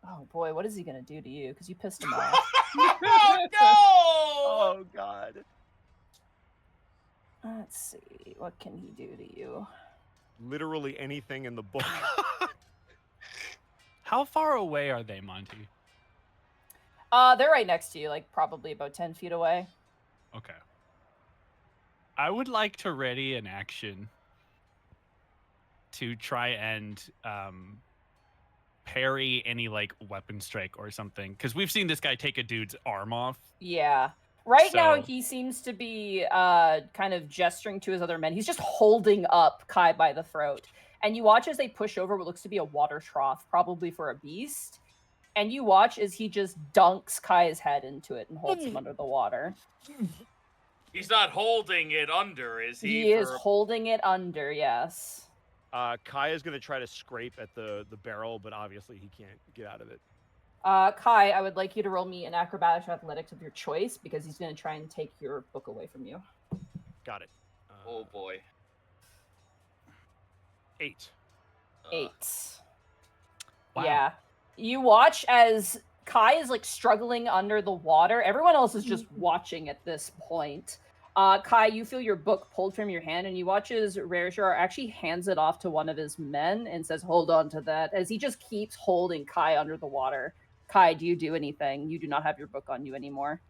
D: Oh boy, what is he gonna do to you? Because you pissed him off.
A: Oh no!
G: Oh, God.
D: Let's see, what can he do to you?
G: Literally anything in the book.
C: How far away are they, Monty?
D: They're right next to you, like probably about 10 feet away.
C: Okay. I would like to ready an action to try and parry any like weapon strike or something, because we've seen this guy take a dude's arm off.
D: Yeah. Right now,
C: So-
D: he seems to be kind of gesturing to his other men. He's just holding up Kai by the throat. And you watch as they push over what looks to be a water trough, probably for a beast. And you watch as he just dunks Kai's head into it and holds him under the water.
A: He's not holding it under, is he?
D: He is
A: for-
D: holding it under, yes.
G: Kai is going to try to scrape at the barrel, but obviously he can't get out of it.
D: Kai, I would like you to roll me an acrobatics or athletics of your choice, because he's going to try and take your book away from you.
G: Got it.
A: Oh boy.
G: 8.
D: 8.
C: Wow.
D: Yeah. You watch as Kai is like struggling under the water. Everyone else is just watching at this point. Kai, you feel your book pulled from your hand, and you watch as Rarejar actually hands it off to one of his men and says, "Hold on to that," as he just keeps holding Kai under the water. Kai, do you do anything? You do not have your book on you anymore.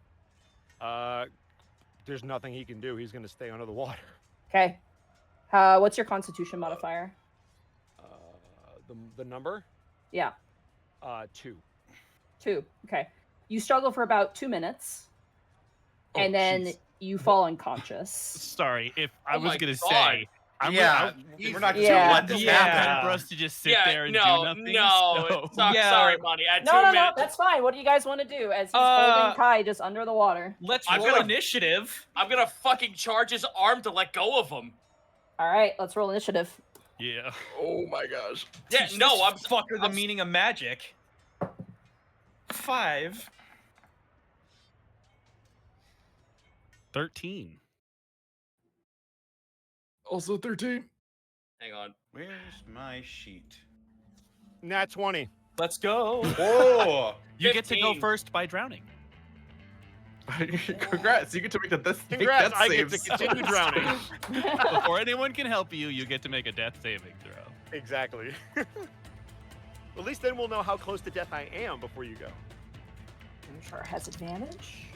G: There's nothing he can do. He's going to stay under the water.
D: Okay. What's your Constitution modifier?
G: The number?
D: Yeah,
G: 2.
D: 2. Okay. You struggle for about 2 minutes,
C: Oh,
D: and then
C: jeez.
D: you fall unconscious.
C: Sorry, if I
A: Oh
C: was
A: my
C: gonna
A: God.
C: say,
E: Yeah, we're not just
D: Yeah.
E: gonna let this happen.
C: for us to just sit
A: Yeah,
C: there and
A: no,
C: do nothing.
A: no.
C: so-
B: Yeah.
A: Sorry, Monty. At
D: No,
A: 2
D: no, no,
A: minutes.
D: that's fine. What do you guys want to do as he's holding Kai just under the water?
B: Let's
A: I'm
B: roll
A: gonna-
B: initiative.
A: I'm gonna fucking charge his arm to let go of him.
D: All right, let's roll initiative.
C: Yeah.
F: Oh my gosh.
A: Yeah,
B: Teach
A: no,
B: this
A: I'm
B: fucker the
A: I'm-
B: meaning of magic. 5.
C: 13.
F: Also 13.
A: Hang on.
E: Where's my sheet?
G: Nat 20.
B: Let's go.
E: Whoa!
C: You get to go
A: 15.
C: first by drowning.
F: Congrats, you get to make the death
G: Congrats,
F: death
G: I get
F: saves.
G: to continue drowning.
C: Before anyone can help you, you get to make a death saving throw.
G: Exactly. At least then we'll know how close to death I am before you go.
D: I'm sure has advantage.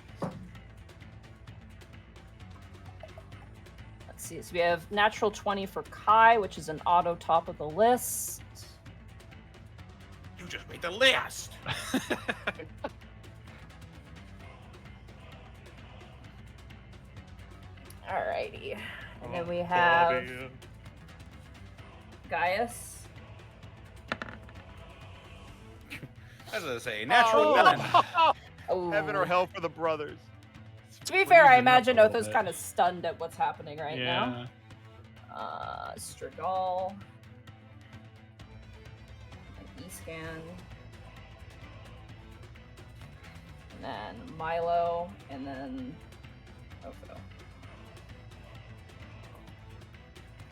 D: Let's see. So we have natural 20 for Kai, which is an auto top of the list.
E: You just made the list.
D: Alrighty. And then we have Gaius.
E: As I say, natural one.
D: Oh.
G: Heaven or hell for the brothers.
D: To be fair, I
C: Freezing up
D: imagine
C: a little
D: Otho's
C: bit.
D: kind of stunned at what's happening right
C: Yeah.
D: now. Strigal. An E-scan. And then Milo, and then Otho.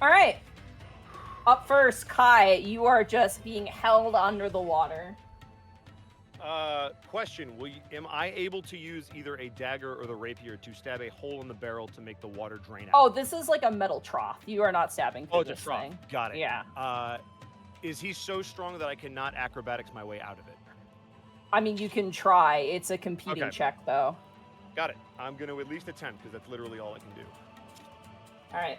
D: Alright. Up first, Kai, you are just being held under the water.
G: Question: am I able to use either a dagger or the rapier to stab a hole in the barrel to make the water drain out?
D: Oh, this is like a metal trough. You are not stabbing through
G: Oh, it's a
D: this
G: trough.
D: thing.
G: Got it.
D: Yeah.
G: Is he so strong that I cannot acrobatics my way out of it?
D: I mean, you can try. It's a competing
G: Okay.
D: check, though.
G: Got it. I'm going to at least attempt because that's literally all I can do.
D: All right.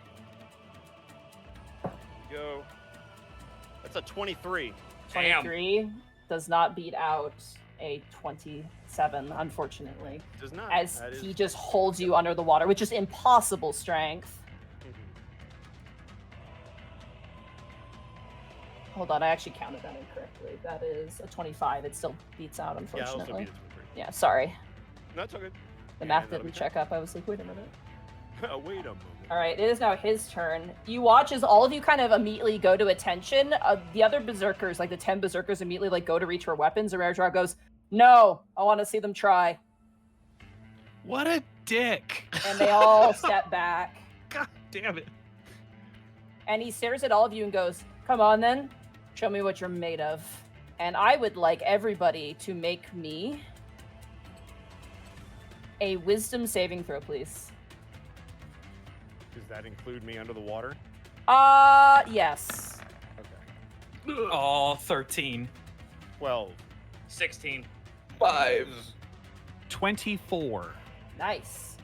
G: Go. That's a 23.
A: Damn.
D: 23 does not beat out a 27, unfortunately,
G: Does not.
D: as
G: That is-
D: he just holds you under the water, which is impossible strength.
G: Mhm.
D: Hold on, I actually counted that incorrectly. That is a 25. It still beats out,
G: Yeah, I'll still
D: unfortunately.
G: beat it 23.
D: Yeah, sorry.
G: No, it's all good.
D: The
G: And
D: math
G: that'll
D: didn't
G: be
D: check up. I was like, wait a minute.
G: Wait a moment.
D: All right, it is now his turn. You watch as all of you kind of immediately go to attention. The other berserkers, like the 10 berserkers, immediately like go to reach for weapons. And Rajar goes, "No, I want to see them try."
C: What a dick.
D: And they all step back.
C: God damn it.
D: And he stares at all of you and goes, "Come on then, show me what you're made of." And I would like everybody to make me a wisdom saving throw, please.
G: Does that include me under the water?
D: Yes.
G: Okay.
B: Oh, 13.
G: 12.
A: 16.
F: 5.
C: 24.
D: Nice.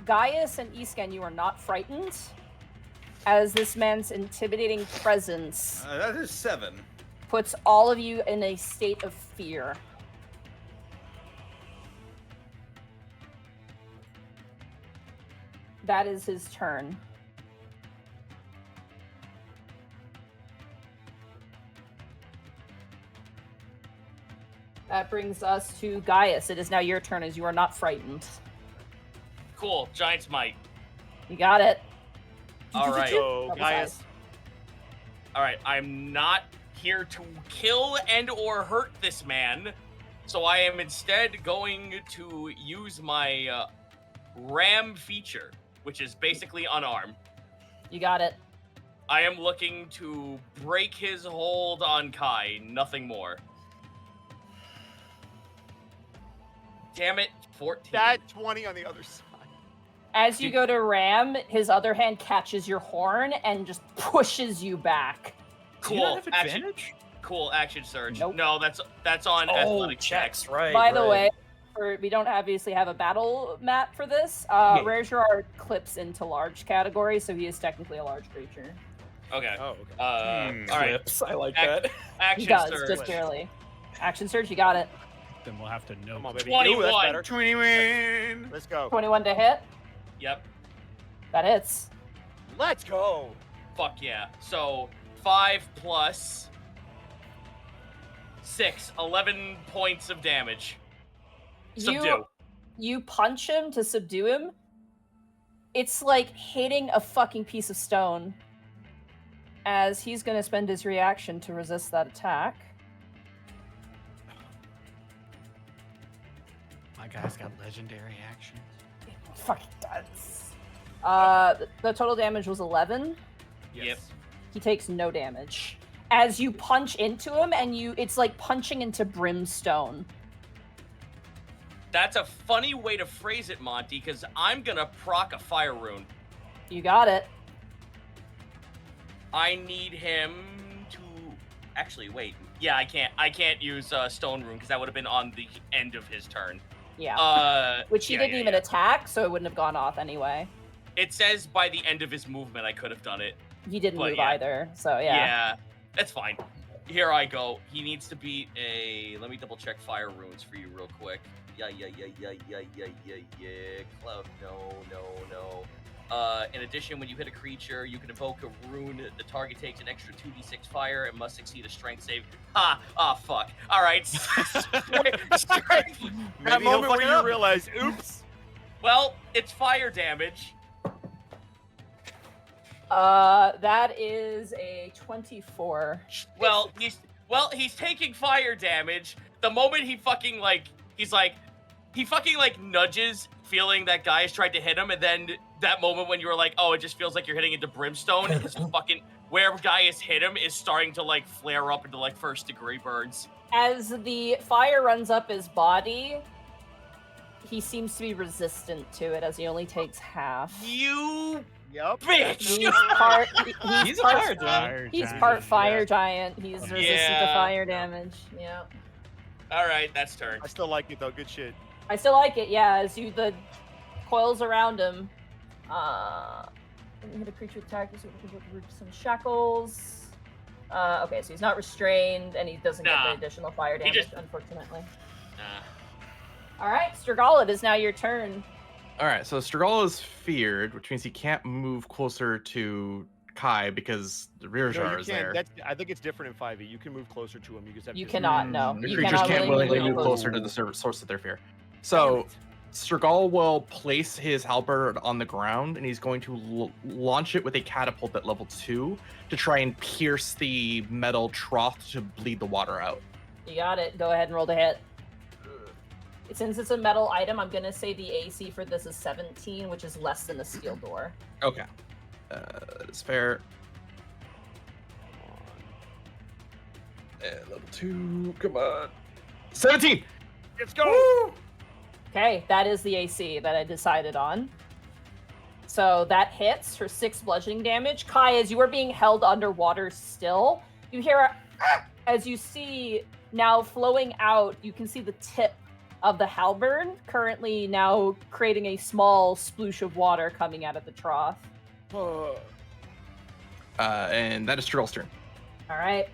D: Gaius and Isken, you are not frightened, as this man's intimidating presence
E: That is 7.
D: puts all of you in a state of fear. That is his turn. That brings us to Gaius. It is now your turn, as you are not frightened.
A: Cool. Giant's might.
D: You got it.
A: All right.
G: So,
D: Double
G: Gaius,
D: size.
A: All right. I'm not here to kill and or hurt this man, so I am instead going to use my ram feature, which is basically unarmed.
D: You got it.
A: I am looking to break his hold on Kai, nothing more. Damn it, 14.
G: that 20 on the other side.
D: As you go to ram, his other hand catches your horn and just pushes you back.
B: Do you not have
A: Action,
B: advantage?
A: cool action surge.
D: Nope.
A: No, that's on
B: Oh,
A: athletic checks.
B: right.
D: By the
B: right.
D: way, we don't obviously have a battle map for this.
B: Yeah.
D: Rare Gerard clips into large categories, so he is technically a large creature.
A: Okay.
G: Oh, okay.
A: All right.
B: Clips. I like
A: Ac-
B: that.
A: Action
D: He does,
A: surge.
D: just barely. Action surge, you got it.
C: Then we'll have to know.
G: Come on, baby.
A: 21.
G: Ooh, that's better.
E: 21.
G: Let's go.
D: 21 to hit.
A: Yep.
D: That hits.
G: Let's go.
A: Fuck yeah. So 5 plus 6, 11 points of damage. Subdue.
D: You punch him to subdue him. It's like hitting a fucking piece of stone. As he's going to spend his reaction to resist that attack.
C: My guy's got legendary actions.
D: It fucking does. The total damage was 11.
I: Yep.
D: He takes no damage. As you punch into him, and it's like punching into brimstone.
A: That's a funny way to phrase it, Monty, because I'm gonna proc a fire rune.
D: You got it.
A: I need him to actually wait. Yeah, I can't use stone rune because that would have been on the end of his turn.
D: Yeah. Which he
A: yeah,
D: didn't
A: yeah,
D: even
A: yeah.
D: attack, so it wouldn't have gone off anyway.
A: It says by the end of his movement I could have done it.
D: He didn't
A: But
D: move
A: yeah.
D: either, so yeah.
A: Yeah, that's fine. Here I go. He needs to beat a. Let me double check fire runes for you real quick. Yeah. Cloud. No. In addition, when you hit a creature, you can invoke a rune. The target takes an extra 2d6 fire and must succeed a strength save. Fuck. All right. Strength.
G: That
E: Maybe he'll
G: moment
E: fuck
G: where
E: it
G: you
E: up.
G: realize, oops.
A: Well, it's fire damage.
D: That is a 24.
A: Well, he's taking fire damage. The moment he fucking he fucking nudges, feeling that guy has tried to hit him, and then that moment when you were like, oh, it just feels like you're hitting into brimstone. His fucking where guy has hit him is starting to flare up into first degree burns.
D: As the fire runs up his body, he seems to be resistant to it, as he only takes half.
A: You
G: Yep.
A: bitch!
D: He's part.
B: He's a
D: part,
B: fire giant.
D: He's part fire giant. He's resistant to
A: Yeah.
D: fire damage. Yeah.
A: All right, that's turn.
G: I still like it though. Good shit.
D: I still like it. Yeah. As the coils around him. When you hit a creature attack, you remove some shackles. Okay, so he's not restrained, and he doesn't get
A: Nah.
D: the additional fire
A: He
D: damage,
A: just-
D: unfortunately.
A: Uh,
D: All right, Strigala, it is now your turn.
F: All right, so Strigala is feared, which means he can't move closer to Kai because the rear
G: No,
F: jar
G: you
F: is
G: can't.
F: there.
G: I think it's different in 5e. You can move closer to him. You just have
D: You
G: to
D: cannot, no.
F: The
D: You
F: creatures
D: cannot
F: can't willingly move
D: close.
F: closer to the source of their fear. So Strigala will place his halberd on the ground, and he's going to launch it with a catapult at level 2 to try and pierce the metal trough to bleed the water out.
D: You got it. Go ahead and roll the hit. Since it's a metal item, I'm going to say the AC for this is 17, which is less than a steel door.
F: Okay, that is fair. And level 2, come on. 17!
G: Let's go.
D: Okay, that is the AC that I decided on. So that hits for 6 bludgeoning damage. Kai, as you are being held underwater still, you hear a as you see now flowing out, you can see the tip of the halberd currently now creating a small sploosh of water coming out of the trough.
F: And that is Strigala's turn.
D: All right.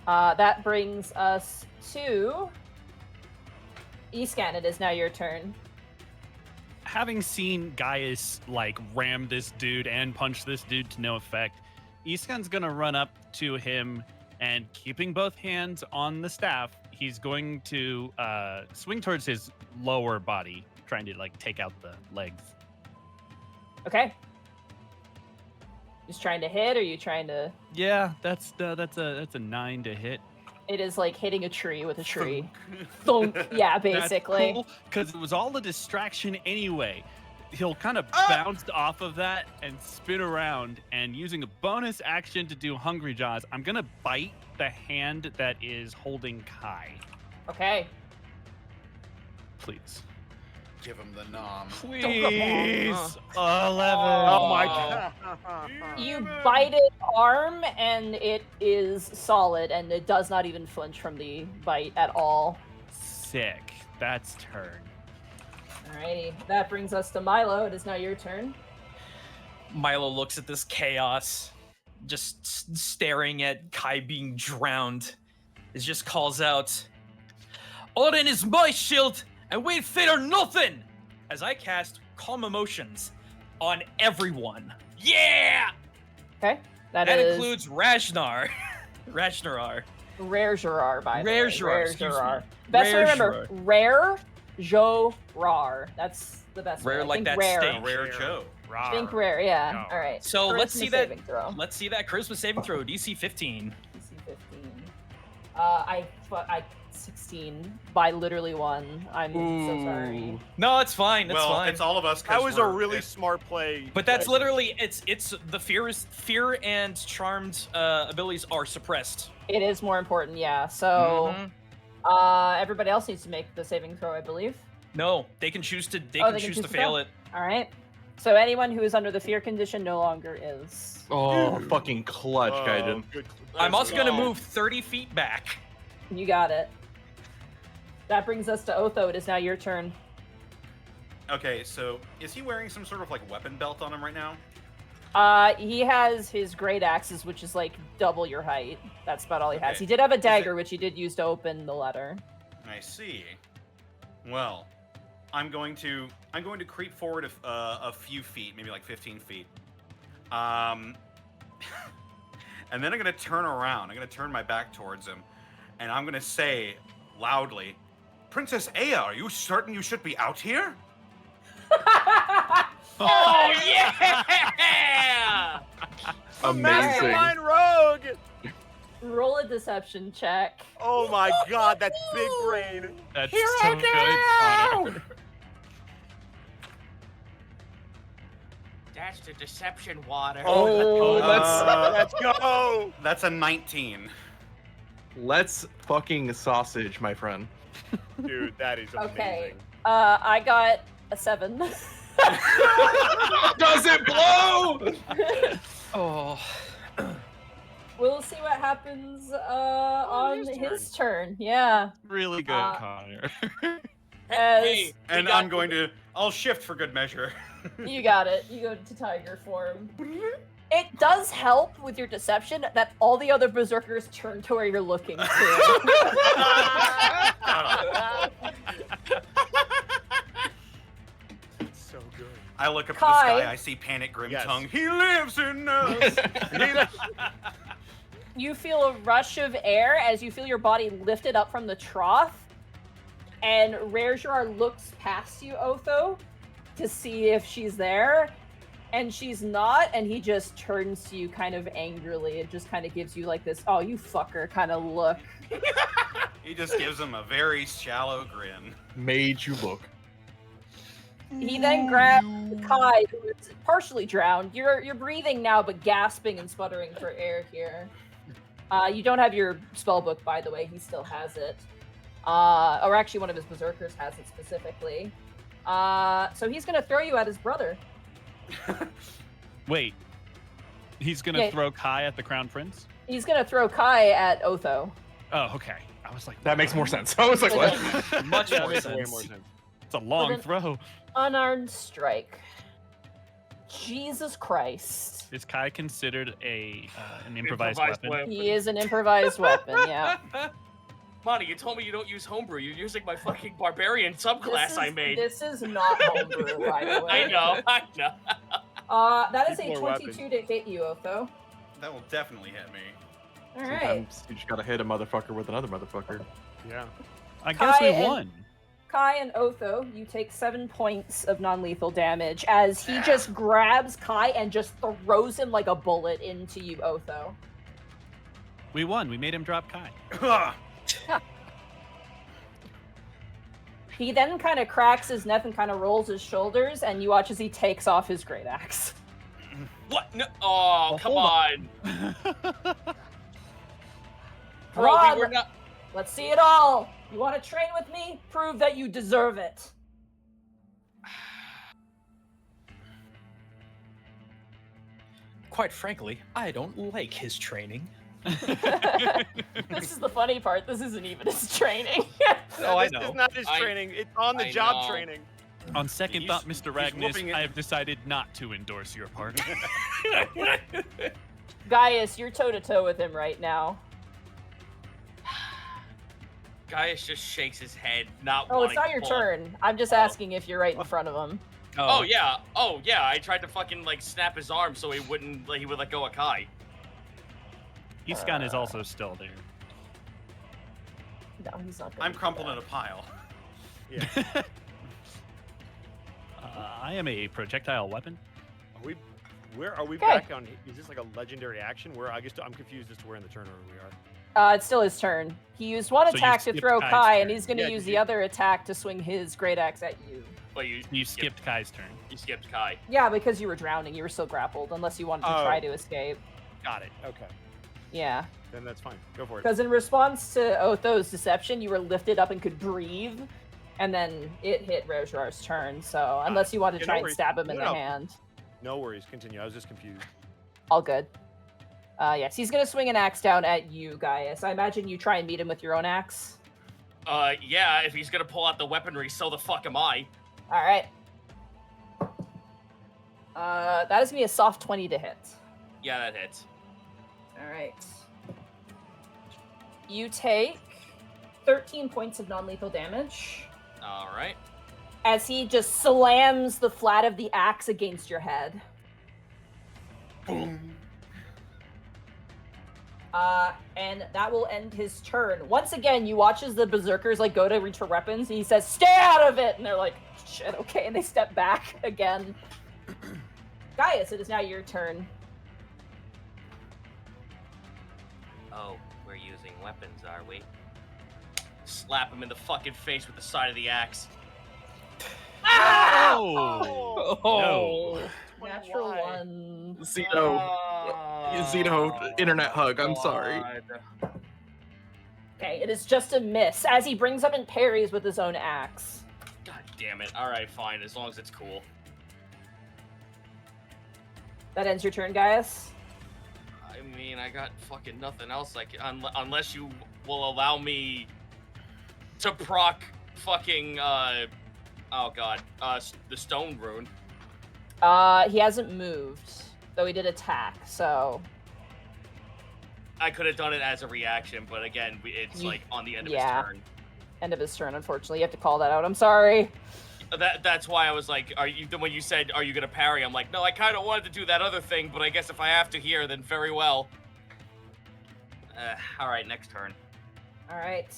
D: That brings us to Escan. It is now your turn.
C: Having seen Gaius ram this dude and punch this dude to no effect, Iskan's gonna run up to him and keeping both hands on the staff, he's going to swing towards his lower body, trying to take out the legs.
D: Okay. Just trying to hit, or are you trying to?
C: Yeah, that's a 9 to hit.
D: It is like hitting a tree with a tree. Thunk. Yeah, basically.
C: That's cool, because it was all a distraction anyway. He'll kind of bounce off of that and spin around, and using a bonus action to do Hungry Jaws, I'm gonna bite the hand that is holding Kai.
D: Okay.
C: Please.
E: Give him the nom.
C: Please. 11.
G: Oh my god.
D: You bite it arm, and it is solid, and it does not even flinch from the bite at all.
C: Sick. That's turn.
D: Alrighty, that brings us to Milo. It is now your turn.
B: Milo looks at this chaos, just staring at Kai being drowned. It just calls out, Odin is my shield, and wait fate or nothing! As I cast Calm Emotions on everyone. Yeah!
D: Okay,
B: That
D: is
B: includes Ragnar. Ragnarar.
D: Rare Gerard, by the way.
B: Rare Gerard,
D: Rare
B: excuse me.
D: Gerard. Best way to
B: Rare
D: remember, Rare Jorar. That's the best way.
B: Rare
D: I
B: like
D: think
B: that
D: rare.
B: steak.
E: Rare Joe.
D: Think rare, yeah.
G: No.
D: All right.
B: So let's
D: Charisma
B: see that.
D: saving throw.
B: Let's see that charisma saving throw. DC 15.
D: DC 15. I 16 by literally 1. I'm so sorry.
B: No, it's fine. It's
E: well,
B: fine.
E: it's all of us. 'cause
G: That was a
E: we're-
G: really
E: it's-
G: smart play.
B: But that's literally it's the fear and charmed abilities are suppressed.
D: It is more important, yeah. So,
B: Mhm.
D: everybody else needs to make the saving throw, I believe.
B: No, they can choose to choose to fail it.
D: All right. So anyone who is under the fear condition no longer is.
F: Oh, fucking clutch,
G: Oh,
F: Gaijin.
G: good.
B: I'm also
A: go.
B: gonna move 30 feet back.
D: You got it. That brings us to Otho. It is now your turn.
E: Okay, so is he wearing some sort of like weapon belt on him right now?
D: He has his great axes, which is like double your height. That's about all he has.
E: Okay.
D: He did have a
E: it-
D: dagger, which he did use to open the letter.
E: I see. Well, I'm going to creep forward a few feet, maybe like 15 feet. And then I'm gonna turn around. I'm gonna turn my back towards him, and I'm gonna say loudly, "Princess Aya, are you certain you should be out here?"
A: Oh yeah!
F: Amazing.
G: Mastermind rogue.
D: Roll a deception check.
G: Oh my god, that's big brain.
C: That's
A: Here
C: so
A: I
C: good, Connor.
A: That's the deception water.
F: Oh,
G: Let's go.
E: That's a 19.
F: let's fucking sausage, my friend.
G: Dude, that is amazing.
D: Okay. I got a 7.
F: Does it blow?
B: Oh.
D: We'll see what happens on his turn. Yeah.
C: Really good, Connor.
A: Hey,
E: And I'm going to. I'll shift for good measure.
D: You got it. You go to tiger form. It does help with your deception that all the other berserkers turn to where you're looking to.
G: So good.
E: I look up
D: Kai.
E: to the sky. I see Panic Grim
G: Yes.
E: Tongue. He lives in us.
D: You feel a rush of air as you feel your body lifted up from the trough. And Rarejar looks past you, Otho, to see if she's there. And she's not, and he just turns to you kind of angrily. It just kind of gives you like this, oh, you fucker kind of look.
E: He just gives him a very shallow grin.
F: Made you look.
D: He then grabs Kai, who is partially drowned. You're breathing now, but gasping and sputtering for air here. You don't have your spell book, by the way. He still has it. Or actually, one of his berserkers has it specifically. So he's going to throw you at his brother.
C: Wait. He's gonna
D: Yeah.
C: throw Kai at the Crown Prince?
D: He's going to throw Kai at Otho.
C: Oh, okay. I was like,
F: That makes more sense. I was like, what?
B: Much
G: That
B: more
G: makes way
B: sense.
G: more sense.
C: It's a long
D: then-
C: throw.
D: Unarmed strike. Jesus Christ.
C: Is Kai considered an improvised weapon?
D: He is an improvised weapon, yeah.
A: Monty, you told me you don't use homebrew. You're using my fucking barbarian subclass I made.
D: This is not homebrew, by the way.
A: I know.
D: That is a
G: People are
D: 22 to hit you, Otho.
E: That will definitely hit me.
D: All right.
F: Sometimes you just gotta hit a motherfucker with another motherfucker.
G: Yeah.
C: I guess we
D: Kai and-
C: won.
D: Kai and Otho, you take 7 points of non-lethal damage as he just grabs Kai and just throws him like a bullet into you, Otho.
C: We won. We made him drop Kai.
D: He then kind of cracks his neck and kind of rolls his shoulders, and you watch as he takes off his great axe.
A: What? No. Oh, come
C: hold
A: on. Bro,
D: Ron,
A: we were not.
D: let's see it all. You want to train with me? Prove that you deserve it.
B: Quite frankly, I don't like his training.
D: This is the funny part. This isn't even his training.
B: Oh, I
G: This
B: know.
G: is not his
A: I-
G: training. It's on the
A: I
G: job
A: know.
G: training.
C: On second
E: He's-
C: thought, Mr.
E: he's
C: Ragnus,
E: whooping it.
C: I have decided not to endorse your part.
D: Gaius, you're toe-to-toe with him right now.
A: Gaius just shakes his head, not
D: Oh,
A: wanting
D: it's not
A: to
D: your
A: pull.
D: turn. I'm just asking if you're right in front of him.
A: Oh yeah. Oh yeah. I tried to fucking like snap his arm so he wouldn't. Like, he would let go of Kai.
C: Iskan is also still there.
D: No, he's not gonna
E: I'm
D: do
E: crumpled
D: that.
E: in a pile.
G: Yeah.
C: I am a projectile weapon.
G: Where are we
D: Okay.
G: back on? Is this like a legendary action? Where I guess I'm confused as to where in the turn order we are.
D: It's still his turn. He used one
C: So you
D: attack to
C: skipped
D: throw
C: Kai's
D: Kai, and
C: turn.
D: he's going to
E: Yeah,
D: use
E: you-
D: the other attack to swing his great axe at you.
A: But
C: You skipped Kai's turn.
A: you skipped Kai.
D: Yeah, because you were drowning. You were still grappled, unless you wanted to try to escape.
G: Got it. Okay.
D: Yeah.
G: Then that's fine. Go for it.
D: Because in response to Otho's deception, you were lifted up and could breathe, and then it hit Rojar's turn. So unless you want to
G: Yeah,
D: try
G: no
D: and
G: worries.
D: stab him in
G: No,
D: the
G: no.
D: hand,
G: No worries. Continue. I was just confused.
D: all good. Yes, he's gonna swing an axe down at you, Gaius. I imagine you try and meet him with your own axe.
A: Yeah, if he's gonna pull out the weaponry, so the fuck am I.
D: All right. That is gonna be a soft 20 to hit.
A: Yeah, that hits.
D: All right. You take 13 points of non-lethal damage
A: All right.
D: as he just slams the flat of the axe against your head.
E: Boom.
D: And that will end his turn. Once again, you watch as the berserkers like go to reach for weapons, and he says, "Stay out of it!" And they're like, "Shit, okay," and they step back again. Gaius, it is now your turn.
I: Oh, we're using weapons, are we?
A: Slap him in the fucking face with the side of the axe.
C: Oh!
B: Oh.
D: Natural
G: Why?
D: one.
F: Xeno internet hug. I'm sorry.
D: Okay, it is just a miss as he brings up and parries with his own axe.
A: God damn it. All right, fine, as long as it's cool.
D: That ends your turn, Gaius.
A: I mean, I got fucking nothing else. Like, unless you will allow me to proc fucking oh god, the stone rune.
D: He hasn't moved, though he did attack, so
A: I could have done it as a reaction, but again, it's like on the end of
D: Yeah.
A: his turn.
D: end of his turn, unfortunately. You have to call that out. I'm sorry.
A: That's why I was like, are you, when you said, are you gonna parry? I'm like, no, I kind of wanted to do that other thing, but I guess if I have to here, then very well. All right, next turn.
D: All right.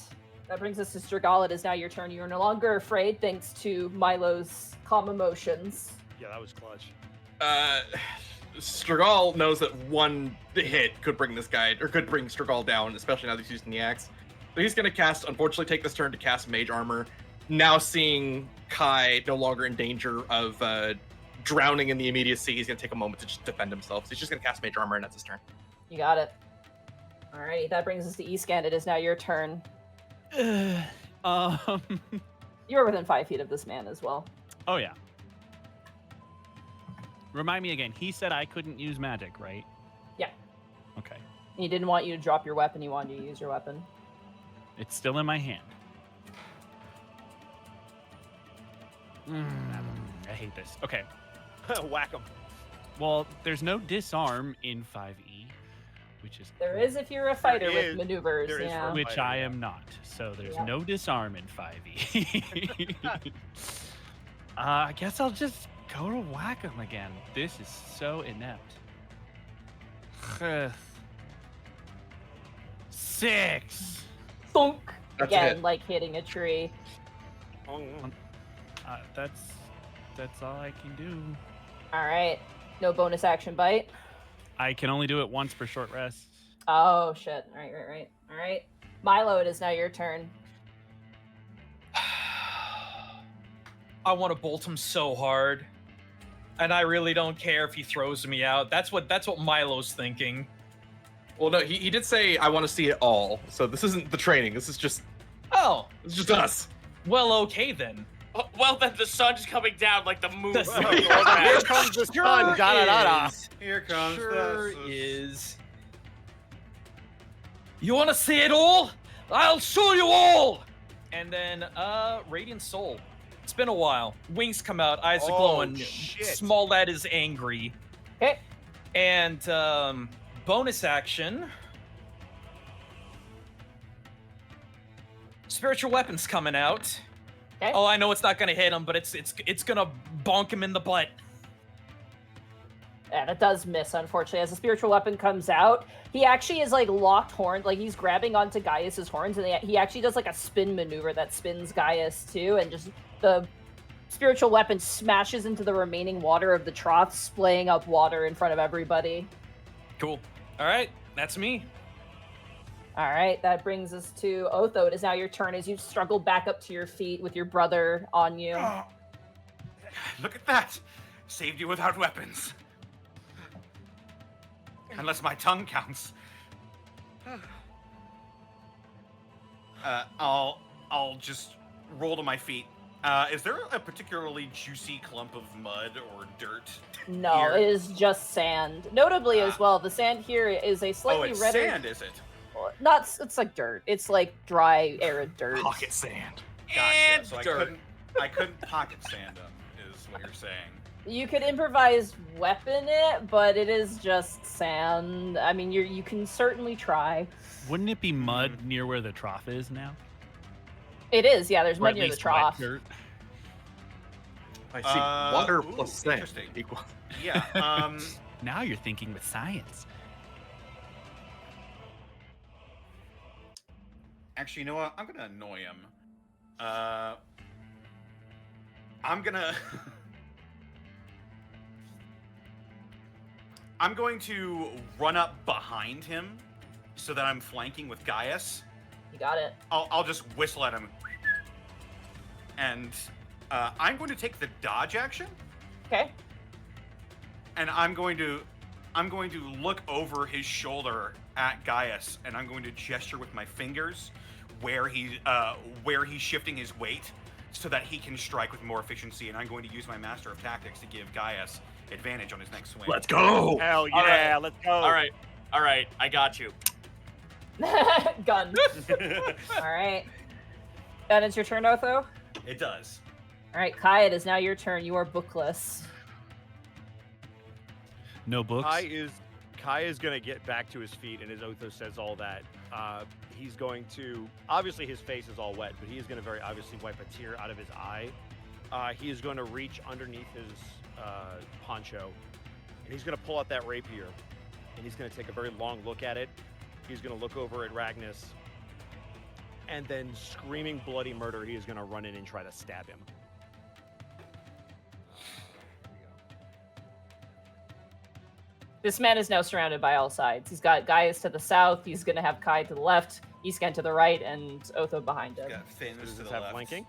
D: That brings us to Strigol. It is now your turn. You are no longer afraid thanks to Milo's calm emotions.
G: Yeah, that was clutch.
F: Strigol knows that one hit could bring this guy, or could bring Strigol down, especially now that he's using the axe. So he's going to cast, unfortunately, take this turn to cast Mage Armor. Now seeing Kai no longer in danger of drowning in the immediacy, he's going to take a moment to just defend himself. So he's just going to cast Mage Armor, and that's his turn.
D: You got it. All right. That brings us to Escan. It is now your turn.
C: um.
D: You are within 5 feet of this man as well.
C: Oh yeah. Remind me again. He said I couldn't use magic, right?
D: Yeah.
C: Okay.
D: He didn't want you to drop your weapon. He wanted you to use your weapon.
C: It's still in my hand. I hate this. Okay.
G: Whack him.
C: Well, there's no disarm in 5e, which is
D: There is if you're a fighter
G: is.
D: with maneuvers.
G: There is
D: Yeah.
G: for-
C: which
G: fighter,
C: I
G: yeah.
C: am not. So there's
D: Yeah.
C: no disarm in 5e. I guess I'll just go to whack him again. This is so inept. 6.
D: Thunk.
F: That's a
D: Again,
F: hit.
D: like hitting a tree.
C: That's all I can do.
D: All right. No bonus action bite.
C: I can only do it once per short rest.
D: Oh, shit. Right. All right. Milo, it is now your turn.
B: I want to bolt him so hard, and I really don't care if he throws me out. That's what Milo's thinking.
F: Well, no, he did say, I want to see it all. So this isn't the training. This is just,
B: Oh,
F: it's just us.
B: well, okay then.
A: Oh, well, then the sun's coming down like the moon.
B: The
A: from
B: sun-
A: the
G: Here
A: North.
G: comes the
B: Sure
G: sun. Da-da-da-da.
B: is.
E: Here comes
B: Sure
E: the
B: is. You want to see it all? I'll show you all. And then, Radiant Soul. It's been a while. Wings come out, eyes are
G: Oh,
B: glowing.
G: shit.
B: Small lad is angry.
D: Okay.
B: And bonus action. Spiritual weapons coming out.
D: Okay.
B: Oh, I know it's not gonna hit him, but it's gonna bonk him in the butt.
D: Yeah, that does miss, unfortunately. As the spiritual weapon comes out, he actually is like locked horns, like he's grabbing onto Gaius's horns, and he actually does like a spin maneuver that spins Gaius too, and just the spiritual weapon smashes into the remaining water of the trough, splaying up water in front of everybody.
B: Cool. All right, that's me.
D: All right, that brings us to Otho. It is now your turn as you struggle back up to your feet with your brother on you.
E: Oh, look at that! Saved you without weapons. Unless my tongue counts. I'll just roll to my feet. Is there a particularly juicy clump of mud or dirt?
D: No,
E: here?
D: it is just sand. Notably as well, the sand here is a
E: Oh,
D: slightly
E: it's
D: redder.
E: sand, is it?
D: It's like dirt. It's like dry, arid dirt.
F: Pocket sand.
E: Gotcha.
A: And
E: So
A: dirt.
E: I couldn't pocket sand them, is what you're saying.
D: You could improvise weapon it, but it is just sand. I mean, you can certainly try.
C: Wouldn't it be mud near where the trough is now?
D: It is, yeah. There's
C: Or
D: mud
C: at
D: near the
C: least wet
D: trough.
C: dirt?
F: I see. Water
E: Ooh,
F: plus sand
E: interesting.
F: equal.
E: Yeah.
C: Now you're thinking with science.
E: Actually, you know what? I'm gonna annoy him. I'm gonna. I'm going to run up behind him so that I'm flanking with Gaius.
D: You got it.
E: I'll just whistle at him. And I'm going to take the dodge action,
D: Okay.
E: and I'm going to look over his shoulder at Gaius, and I'm going to gesture with my fingers where he's shifting his weight so that he can strike with more efficiency, and I'm going to use my Master of Tactics to give Gaius advantage on his next swing.
F: Let's go.
G: Hell
A: All
G: yeah,
A: right.
G: let's go.
A: All right, I got you.
D: Gun. All right. That is your turn, Otho?
E: It does.
D: All right, Kai, it is now your turn. You are bookless.
C: No books.
G: Kai is going to get back to his feet, and as Otho says all that, he's going to, obviously his face is all wet, but he is going to very obviously wipe a tear out of his eye. He is going to reach underneath his poncho, and he's going to pull out that rapier, and he's going to take a very long look at it. He's going to look over at Ragnus, and then screaming bloody murder, he is going to run in and try to stab him.
D: This man is now surrounded by all sides. He's got Gaius to the south. He's going to have Kai to the left, Iskan to the right, and Otho behind him.
E: Got fins
G: Does
E: to
G: this
E: the
G: have
E: left.
G: flanking?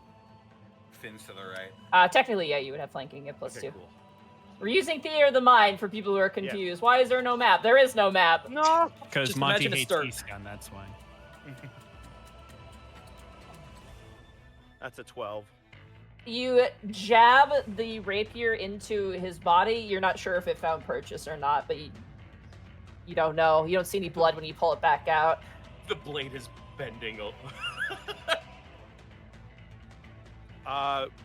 E: Fins to the right.
D: Technically, yeah, you would have flanking at +2.
G: Okay, cool.
D: We're using Theater of the Mind for people who are confused. Why is there no map? There is no map.
G: No!
C: Because
B: Just
C: Monty
B: imagine a
C: hates
B: start.
C: Iskan, that's why.
G: That's a 12.
D: You jab the rapier into his body. You're not sure if it found purchase or not, but you don't know. You don't see any blood when you pull it back out.
A: The blade is bending.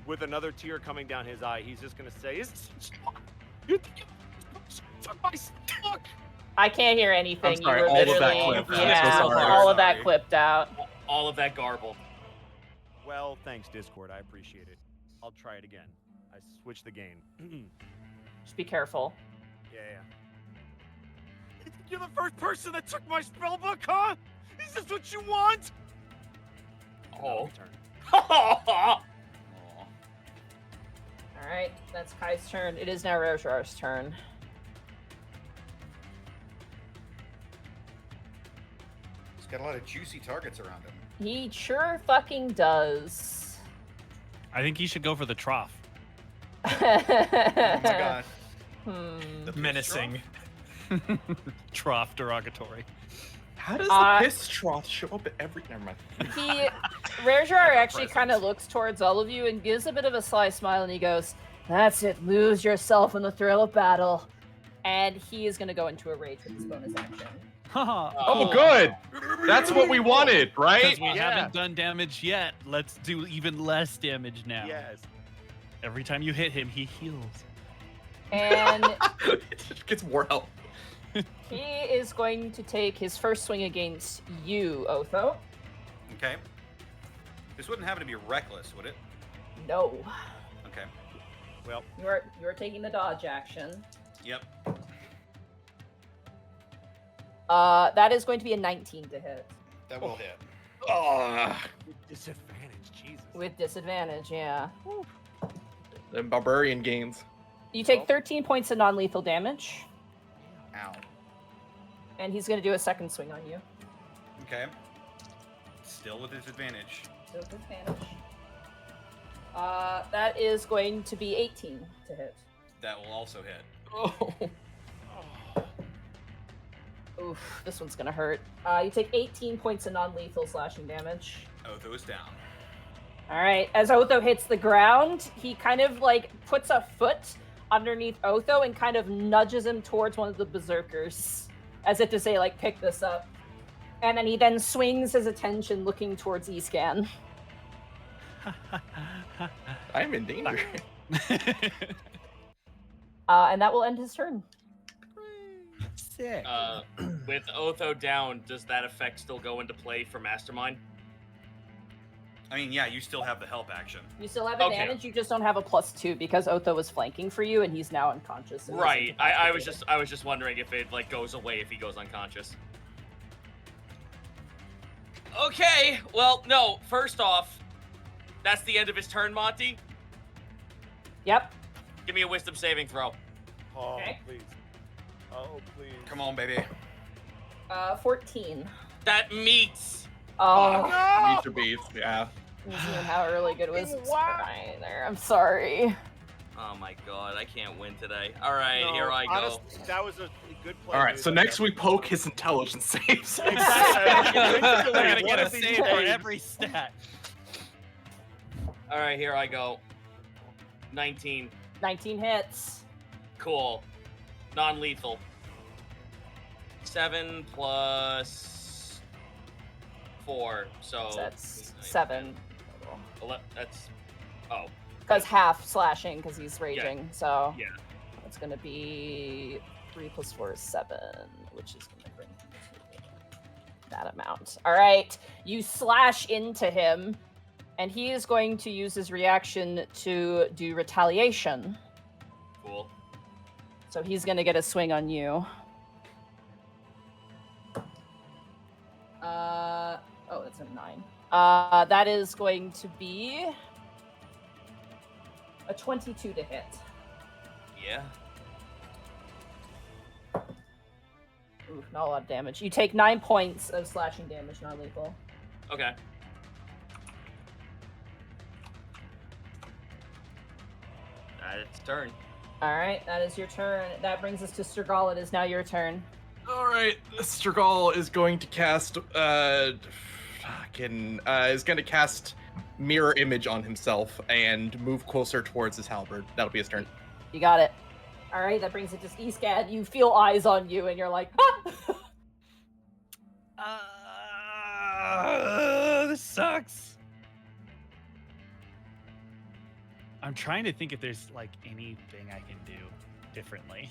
G: With another tear coming down his eye, he's just gonna say,
D: I can't hear anything.
F: I'm sorry,
D: you were
F: all of that
D: literally,
F: clipped.
E: I'm
D: yeah,
E: so sorry.
D: all of that
E: Sorry.
D: clipped out.
A: All of that garbled.
G: Well, thanks, Discord. I appreciate it. I'll try it again. I switched the game.
D: Just be careful.
G: Yeah. You're the first person that took my spellbook, huh? Is this what you want?
A: Oh.
G: Turn.
E: Aw.
D: All right, that's Kai's turn. It is now Rojar's turn.
E: He's got a lot of juicy targets around him.
D: He sure fucking does.
C: I think he should go for the trough.
E: Oh my god.
D: Hmm.
E: The piss
B: Menacing.
C: Trough derogatory.
F: How does
D: Uh,
F: the piss trough show up at every? Never mind.
D: Rajar actually
E: presence.
D: kind of looks towards all of you and gives a bit of a sly smile, and he goes, "That's it. Lose yourself in the thrill of battle." And he is going to go into a rage with his bonus action.
F: Oh, good. That's what we wanted, right?
C: Because we
G: Yeah.
C: haven't done damage yet. Let's do even less damage now.
G: Yes.
C: Every time you hit him, he heals.
D: And
F: It just gets more health.
D: he is going to take his first swing against you, Otho.
E: Okay. This wouldn't happen to be reckless, would it?
D: No.
E: Okay.
G: Well,
D: You are taking the dodge action.
E: Yep.
D: That is going to be a 19 to hit.
E: That will hit.
F: Oh,
G: disadvantage, Jesus.
D: With disadvantage, yeah.
F: the barbarian gains.
D: You take 13 points of non-lethal damage,
E: Ow.
D: and he's going to do a second swing on you.
E: Okay. Still with disadvantage.
D: So with advantage. That is going to be 18 to hit.
E: That will also hit.
B: Oh.
D: Oof, this one's gonna hurt. You take 18 points of non-lethal slashing damage.
E: Otho is down.
D: Alright, as Otho hits the ground, he kind of like puts a foot underneath Otho and kind of nudges him towards one of the berserkers. As if to say, like, pick this up. And then he then swings his attention looking towards Escan.
F: I'm in danger.
D: And that will end his turn.
C: Sick.
A: With Otho down, does that effect still go into play for Mastermind?
E: I mean, yeah, you still have the help action.
D: You still have
A: Okay.
D: advantage, you just don't have a +2 because Otho was flanking for you and he's now unconscious. and
A: Right.
D: he's
A: I was
D: incapacitated.
A: just wondering if it like goes away if he goes unconscious. Okay. Well, no. First off, that's the end of his turn, Monty.
D: Yep.
A: Give me a wisdom saving throw.
G: Oh,
D: Okay.
G: please. Oh, please.
E: Come on, baby.
D: 14.
A: That meets.
D: Oh,
F: Future beats, yeah.
D: isn't how really good was
G: Wow.
D: either. I'm sorry.
A: Oh my god, I can't win today. All right,
G: No,
A: here I go.
G: honestly, that was a good play.
F: All right,
G: dude.
F: so next we poke his intelligence saves.
G: Exactly.
C: We're gonna
G: What
C: get a
G: if he
C: save for
G: saves?
C: every stat.
A: All right, here I go. 19.
D: 19 hits.
A: Cool. Non-lethal. 7 plus 4, so
D: So that's 7.
A: That's oh
D: Because half slashing because he's raging. So
A: yeah.
D: it's going to be 3 plus 4 is 7, which is going to bring him to that amount. All right. You slash into him, and he is going to use his reaction to do retaliation.
A: Cool.
D: So he's going to get a swing on you. Oh, that's a 9. That is going to be a 22 to hit.
A: Yeah.
D: Ooh, not a lot of damage. You take 9 points of slashing damage, non-lethal.
A: Okay. That's turn.
D: All right, that is your turn. That brings us to Sturgal. It is now your turn.
F: All right, Sturgal is going to cast is going to cast mirror image on himself and move closer towards his halberd. That'll be his turn.
D: You got it. All right, that brings it to Escad. You feel eyes on you, and you're like, ah!
C: This sucks. I'm trying to think if there's like anything I can do differently.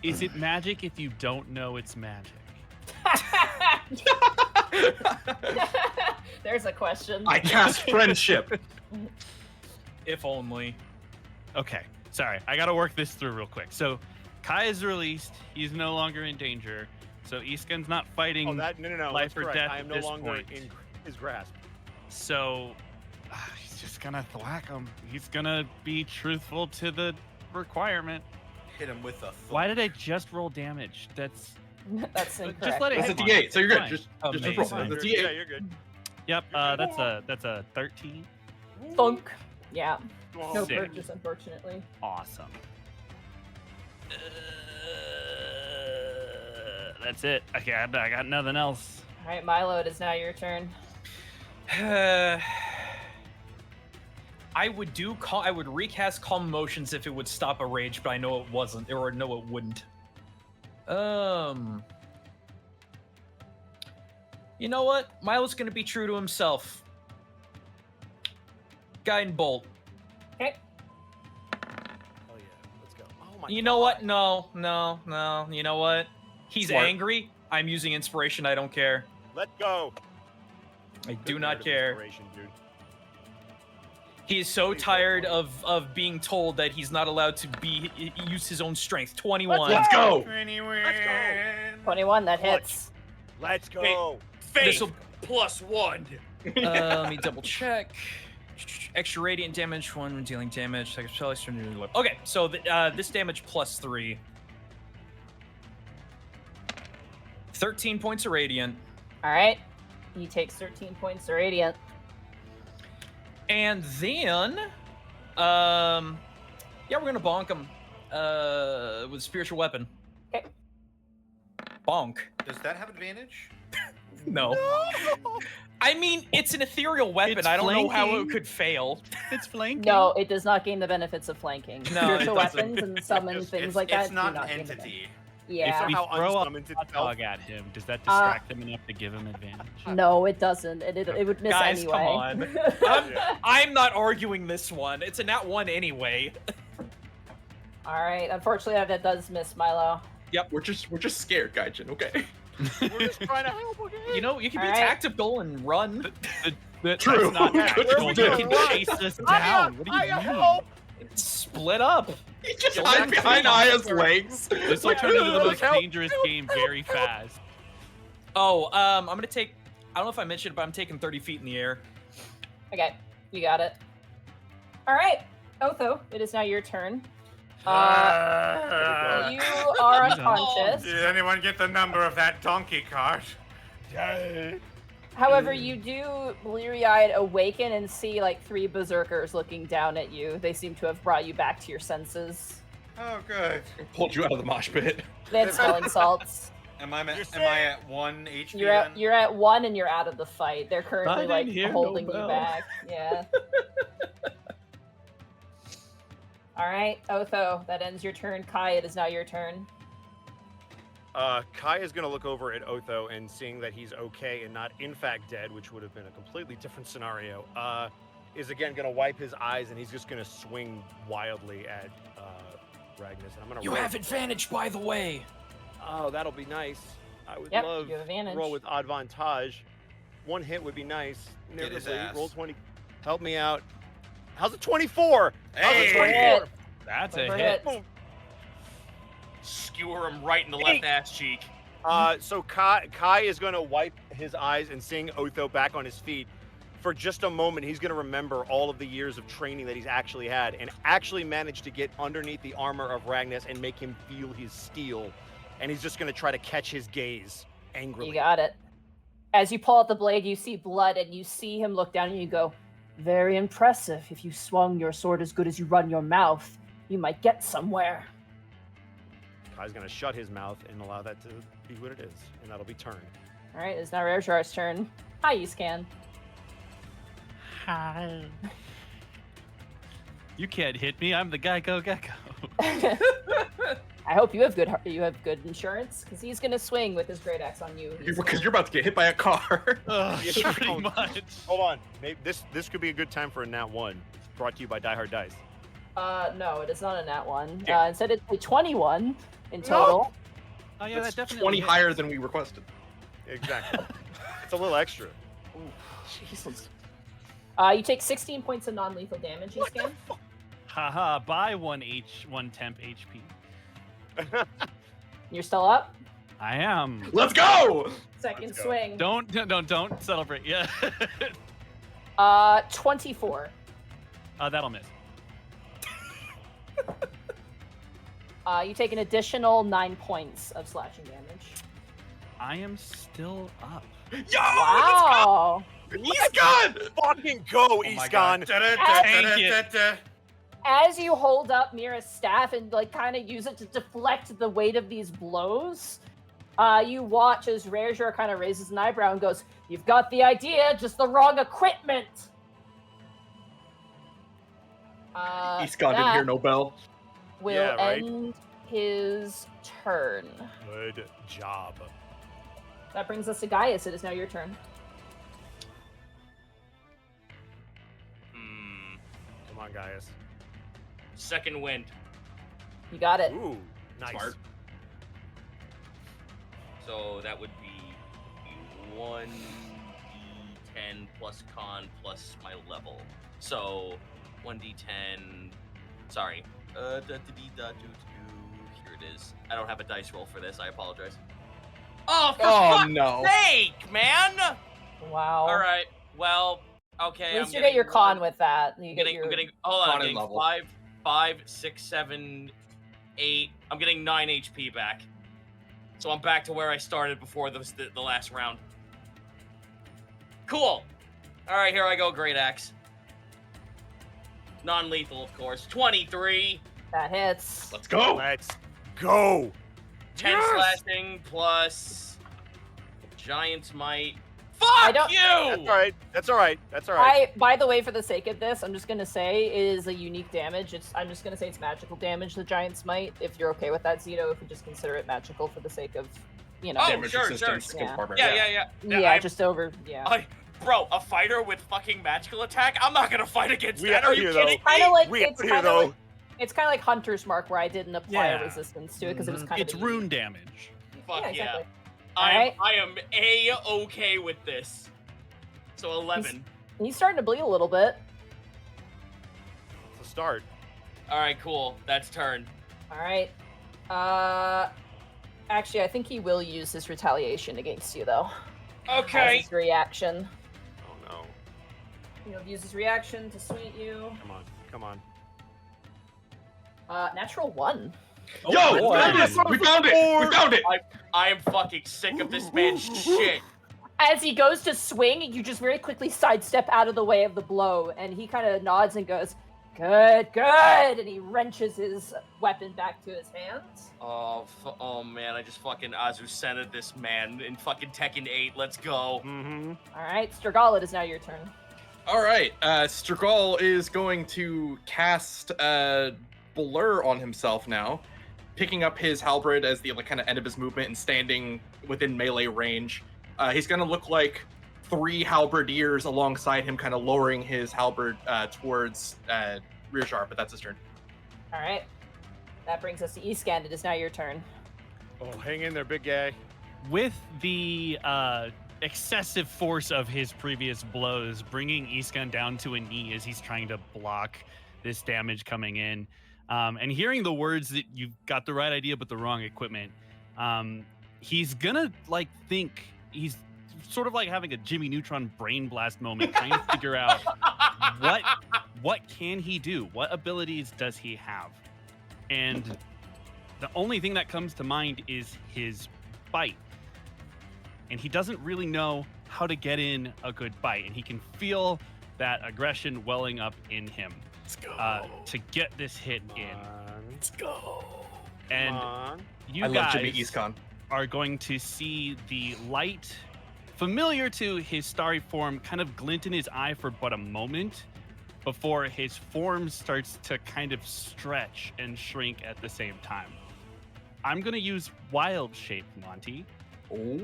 C: Is it magic if you don't know it's magic?
D: There's a question.
F: I cast friendship.
B: If only.
C: Okay, sorry. I gotta work this through real quick. So Kai is released. He's no longer in danger. So Iskan's not fighting.
G: Oh, that no.
C: life
G: That's
C: or
G: correct.
C: death
G: I am
C: at
G: no
C: this
G: longer
C: point.
G: in his grasp.
C: So he's just gonna thwack him. He's gonna be truthful to the requirement.
E: Hit him with a.
C: Why did I just roll damage? That's
D: That's incorrect.
C: just let it
F: That's a
C: hit me.
F: D8, so you're good.
C: Fine.
F: Just
B: Amazing.
F: roll. That's a
G: Yeah,
F: D8.
G: you're good.
C: Yep. That's a 13.
D: Thunk. Yeah. No
C: Sick.
D: purchase, unfortunately.
C: Awesome. That's it. Okay, I got nothing else.
D: All right, Milo, it is now your turn.
B: I would recast Calm Emotions if it would stop a rage, but I know it wasn't, or no, it wouldn't. You know what? Milo's gonna be true to himself. Guiding Bolt.
D: Okay.
G: Oh yeah, let's go. Oh my.
B: You know what? No. You know what? He's
F: Smart.
B: angry. I'm using inspiration. I don't care.
G: Let's go.
B: I do
G: Good
B: not
G: word of
B: care.
G: inspiration, dude.
B: He's so
G: Please,
B: tired
G: don't
B: of being told that he's not allowed to use his own strength. 21.
F: Let's go.
D: 21, that
G: Clutch.
D: hits.
G: Let's go.
A: Faith
B: This'll-
A: +1.
B: Let me double check. Extra radiant damage, 1 when dealing damage. Second spell, okay, so this damage plus 3. 13 points of radiant.
D: All right. He takes 13 points of radiant.
B: And then, yeah, we're gonna bonk him with a spiritual weapon.
D: Okay.
B: Bonk.
E: Does that have advantage?
B: No. I mean, it's an ethereal weapon.
C: It's
B: I don't know how it
C: flanking.
B: could fail.
C: It's flanking.
D: No, it does not gain the benefits of flanking.
B: No,
D: Spiritual
B: it doesn't.
D: weapons and summon things like that
E: It's not
D: do
E: an
D: not gain the
E: entity.
D: benefits. Yeah.
C: If we
G: How
C: throw a
G: unsummoned
C: hot
G: itself.
C: dog at him, does that distract him enough to give him advantage?
D: No, it doesn't. It would miss
B: Guys,
D: anyway.
B: come on. I'm not arguing this one. It's a nat 1 anyway.
D: All right. Unfortunately, that does miss Milo.
F: Yep, we're just scared, Gaijin. Okay.
G: We're just trying to help, okay?
B: You know, you can be
D: All right.
B: tactical and run.
F: True.
C: That's not
F: Yeah,
C: tactical.
F: where we
C: You can
F: go?
C: chase us down. What do you mean?
B: Split up.
F: He just
B: Yeah,
F: hides
B: we're
F: behind
B: pretty
F: Aya's legs.
C: This will turn into the most
G: Help.
C: dangerous game very fast.
B: Oh, I'm gonna take. I don't know if I mentioned it, but I'm taking 30 feet in the air.
D: Okay, you got it. All right, Otho, it is now your turn. You are unconscious.
E: Did anyone get the number of that donkey cart?
D: However, you do bleary-eyed awaken and see like 3 berserkers looking down at you. They seem to have brought you back to your senses.
E: Oh, good.
F: Pulled you out of the mosh pit.
D: They had smelling salts.
E: Am I
G: You're
E: at 1 HP
D: You're
E: then?
D: you're at 1 and you're out of the fight. They're currently
C: I
D: like
C: didn't hear no
D: holding you
C: bell.
D: back. Yeah. All right, Otho, that ends your turn. Kai, it is now your turn.
G: Kai is going to look over at Otho and seeing that he's okay and not in fact dead, which would have been a completely different scenario, is again going to wipe his eyes and he's just going to swing wildly at Ragnus. And I'm going to
B: You have advantage, by the way.
G: Oh, that'll be nice. I would
D: Yep,
G: love
D: you have advantage.
G: roll with advantage. 1 hit would be nice.
E: Get his
G: Nervously,
E: ass.
G: roll 20. Help me out. How's a 24? How's
E: Hey!
G: a 24?
C: That's
D: Over
C: a hit.
D: hit.
A: Skewer him right in the left ass cheek.
G: So Kai is going to wipe his eyes and seeing Otho back on his feet. For just a moment, he's going to remember all of the years of training that he's actually had and actually managed to get underneath the armor of Ragnus and make him feel his steel. And he's just going to try to catch his gaze angrily.
D: You got it. As you pull out the blade, you see blood, and you see him look down, and you go, "Very impressive. If you swung your sword as good as you run your mouth, you might get somewhere."
G: Kai's going to shut his mouth and allow that to be what it is, and that'll be turn.
D: All right, it's now Rarejar's turn. Hi, you scan.
C: Hi. You can't hit me. I'm the Geico Gecko.
D: I hope you have good insurance, because he's gonna swing with his great axe on you.
F: Because you're about to get hit by a car.
C: Ugh,
G: Yeah.
C: pretty much.
G: Hold on. Maybe this could be a good time for a nat 1. Brought to you by Die Hard Dice.
D: No, it is not a nat 1.
F: Yeah.
D: Instead, it's a 21 in total.
C: Oh yeah,
F: That's
C: that definitely
F: 20
C: hits.
F: higher than we requested.
G: Exactly. It's a little extra.
F: Jesus.
D: You take 16 points of non-lethal damage, you scan.
C: Haha, buy one temp HP.
D: You're still up.
C: I am.
F: Let's go!
D: Second
G: Let's go.
D: swing.
C: Don't celebrate. Yeah.
D: 24.
C: That'll miss.
D: You take an additional 9 points of slashing damage.
C: I am still up.
F: Yo!
D: Wow.
F: He's good!
G: Fucking go,
E: Oh my God.
G: Iskan.
C: Tank
D: As you hold up Mira's staff and like kind of use it to deflect the weight of these blows, you watch as Rarejar kind of raises an eyebrow and goes, "You've got the idea, just the wrong equipment."
F: He's gone, didn't hear no bell.
D: Will
G: Yeah, right.
D: end his turn.
G: Good job.
D: That brings us to Gaius. It is now your turn.
G: Come on, Gaius.
A: Second wind.
D: You got it.
G: Ooh, nice.
F: Smart.
A: So that would be 1d10 plus con plus my level. So 1d10. Sorry. Here it is. I don't have a dice roll for this. I apologize. Oh, for
F: Oh
A: fuck's
F: no.
A: sake, man!
D: Wow.
A: All right. Well, Okay,
D: At least
A: I'm
D: you get your con
A: one-
D: with that. You
A: I'm
D: get
A: getting,
D: your...
A: I'm getting, hold on, I'm
F: Con
A: getting
F: level.
A: 5, 6, 7, 8. I'm getting 9 HP back. So I'm back to where I started before the last round. Cool. All right, here I go, Great Axe. Non-lethal, of course. 23.
D: That hits.
F: Let's go.
G: Let's go.
A: 10
G: Yes!
A: slashing plus Giant's Might.
D: I
A: Fuck
D: don't-
A: you!
G: That's all right. That's all right. That's all right.
D: By the way, for the sake of this, I'm just gonna say it is a unique damage. I'm just gonna say it's magical damage, the Giant's Might. If you're okay with that, Zito, if we just consider it magical for the sake of, you know.
A: Oh,
F: Damage
A: sure,
F: resistance,
D: sure.
F: good
D: Yeah.
F: barbarian.
D: Yeah,
A: I'm-
D: just over. Yeah.
A: Bro, a fighter with fucking magical attack? I'm not gonna fight against
G: We
A: that.
G: out
A: Are you
G: here,
A: kidding
G: though.
A: me?
D: Kind of like
G: We
D: it's
G: out here,
D: kind of
G: though.
D: like it's kind of like Hunter's Mark, where I didn't apply a
C: Yeah.
D: resistance to it because it was kind
C: It's
D: of a
C: rune damage.
A: Fuck
D: Yeah,
A: yeah.
D: exactly.
A: I
D: Alright.
A: am A-okay with this. So 11.
D: He's starting to bleed a little bit.
G: It's a start.
A: All right, cool. That's turn.
D: All right. Actually, I think he will use his retaliation against you, though. As
A: Okay.
D: his reaction.
G: Oh no.
D: He'll use his reaction to sweet you.
G: Come on. Come on.
D: Natural 1.
F: Yo,
C: boy.
F: we found it. We found it. We found it.
A: I am fucking sick of this man's shit.
D: As he goes to swing, you just very quickly sidestep out of the way of the blow, and he kind of nods and goes, "Good, good," and he wrenches his weapon back to his hands.
A: Oh man, I just fucking Azucena'd this man in fucking Tekken 8. Let's go.
G: Mm-hmm.
D: All right, Strigala, it is now your turn.
F: All right, Strigol is going to cast Blur on himself now, picking up his halberd as the kind of end of his movement and standing within melee range. He's going to look like 3 halberdiers alongside him, kind of lowering his halberd towards Rearjar, but that's his turn.
D: All right, that brings us to Escan. It is now your turn.
G: Oh, hang in there, big guy.
C: With the excessive force of his previous blows, bringing Iskan down to a knee as he's trying to block this damage coming in, and hearing the words that you've got the right idea but the wrong equipment, he's gonna think he's sort of like having a Jimmy Neutron brain blast moment, trying to figure out what can he do, what abilities does he have, and the only thing that comes to mind is his bite. And he doesn't really know how to get in a good bite, and he can feel that aggression welling up in him.
B: Let's go.
C: To get this hit in.
B: Let's go.
C: And
G: Come on.
C: you
F: I love
C: guys
F: Jimmy Iskan.
C: are going to see the light familiar to his starry form kind of glint in his eye for but a moment before his form starts to kind of stretch and shrink at the same time. I'm going to use wild shape, Monty.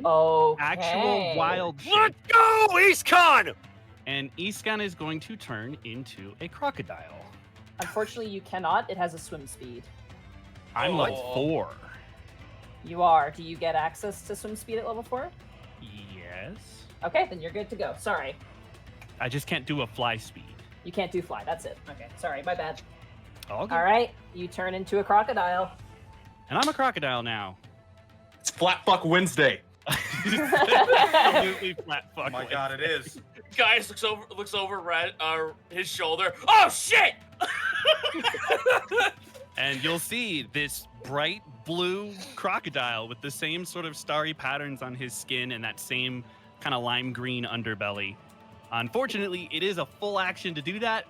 F: Oh.
D: Okay.
C: Actual wild shape.
G: Let's go, Eastcon!
C: And Iskan is going to turn into a crocodile.
D: Unfortunately, you cannot. It has a swim speed.
C: I'm level
A: Oh.
C: 4.
D: You are. Do you get access to swim speed at level 4?
C: Yes.
D: Okay, then you're good to go. Sorry.
C: I just can't do a fly speed.
D: You can't do fly. That's it. Okay, sorry. My bad.
C: All good.
D: All right, you turn into a crocodile.
C: And I'm a crocodile now.
F: It's Flat Fuck Wednesday.
C: Absolutely flat fuck.
E: Oh my god, it is.
A: Guys looks over his shoulder. Oh shit!
C: And you'll see this bright blue crocodile with the same sort of starry patterns on his skin and that same kind of lime green underbelly. Unfortunately, it is a full action to do that,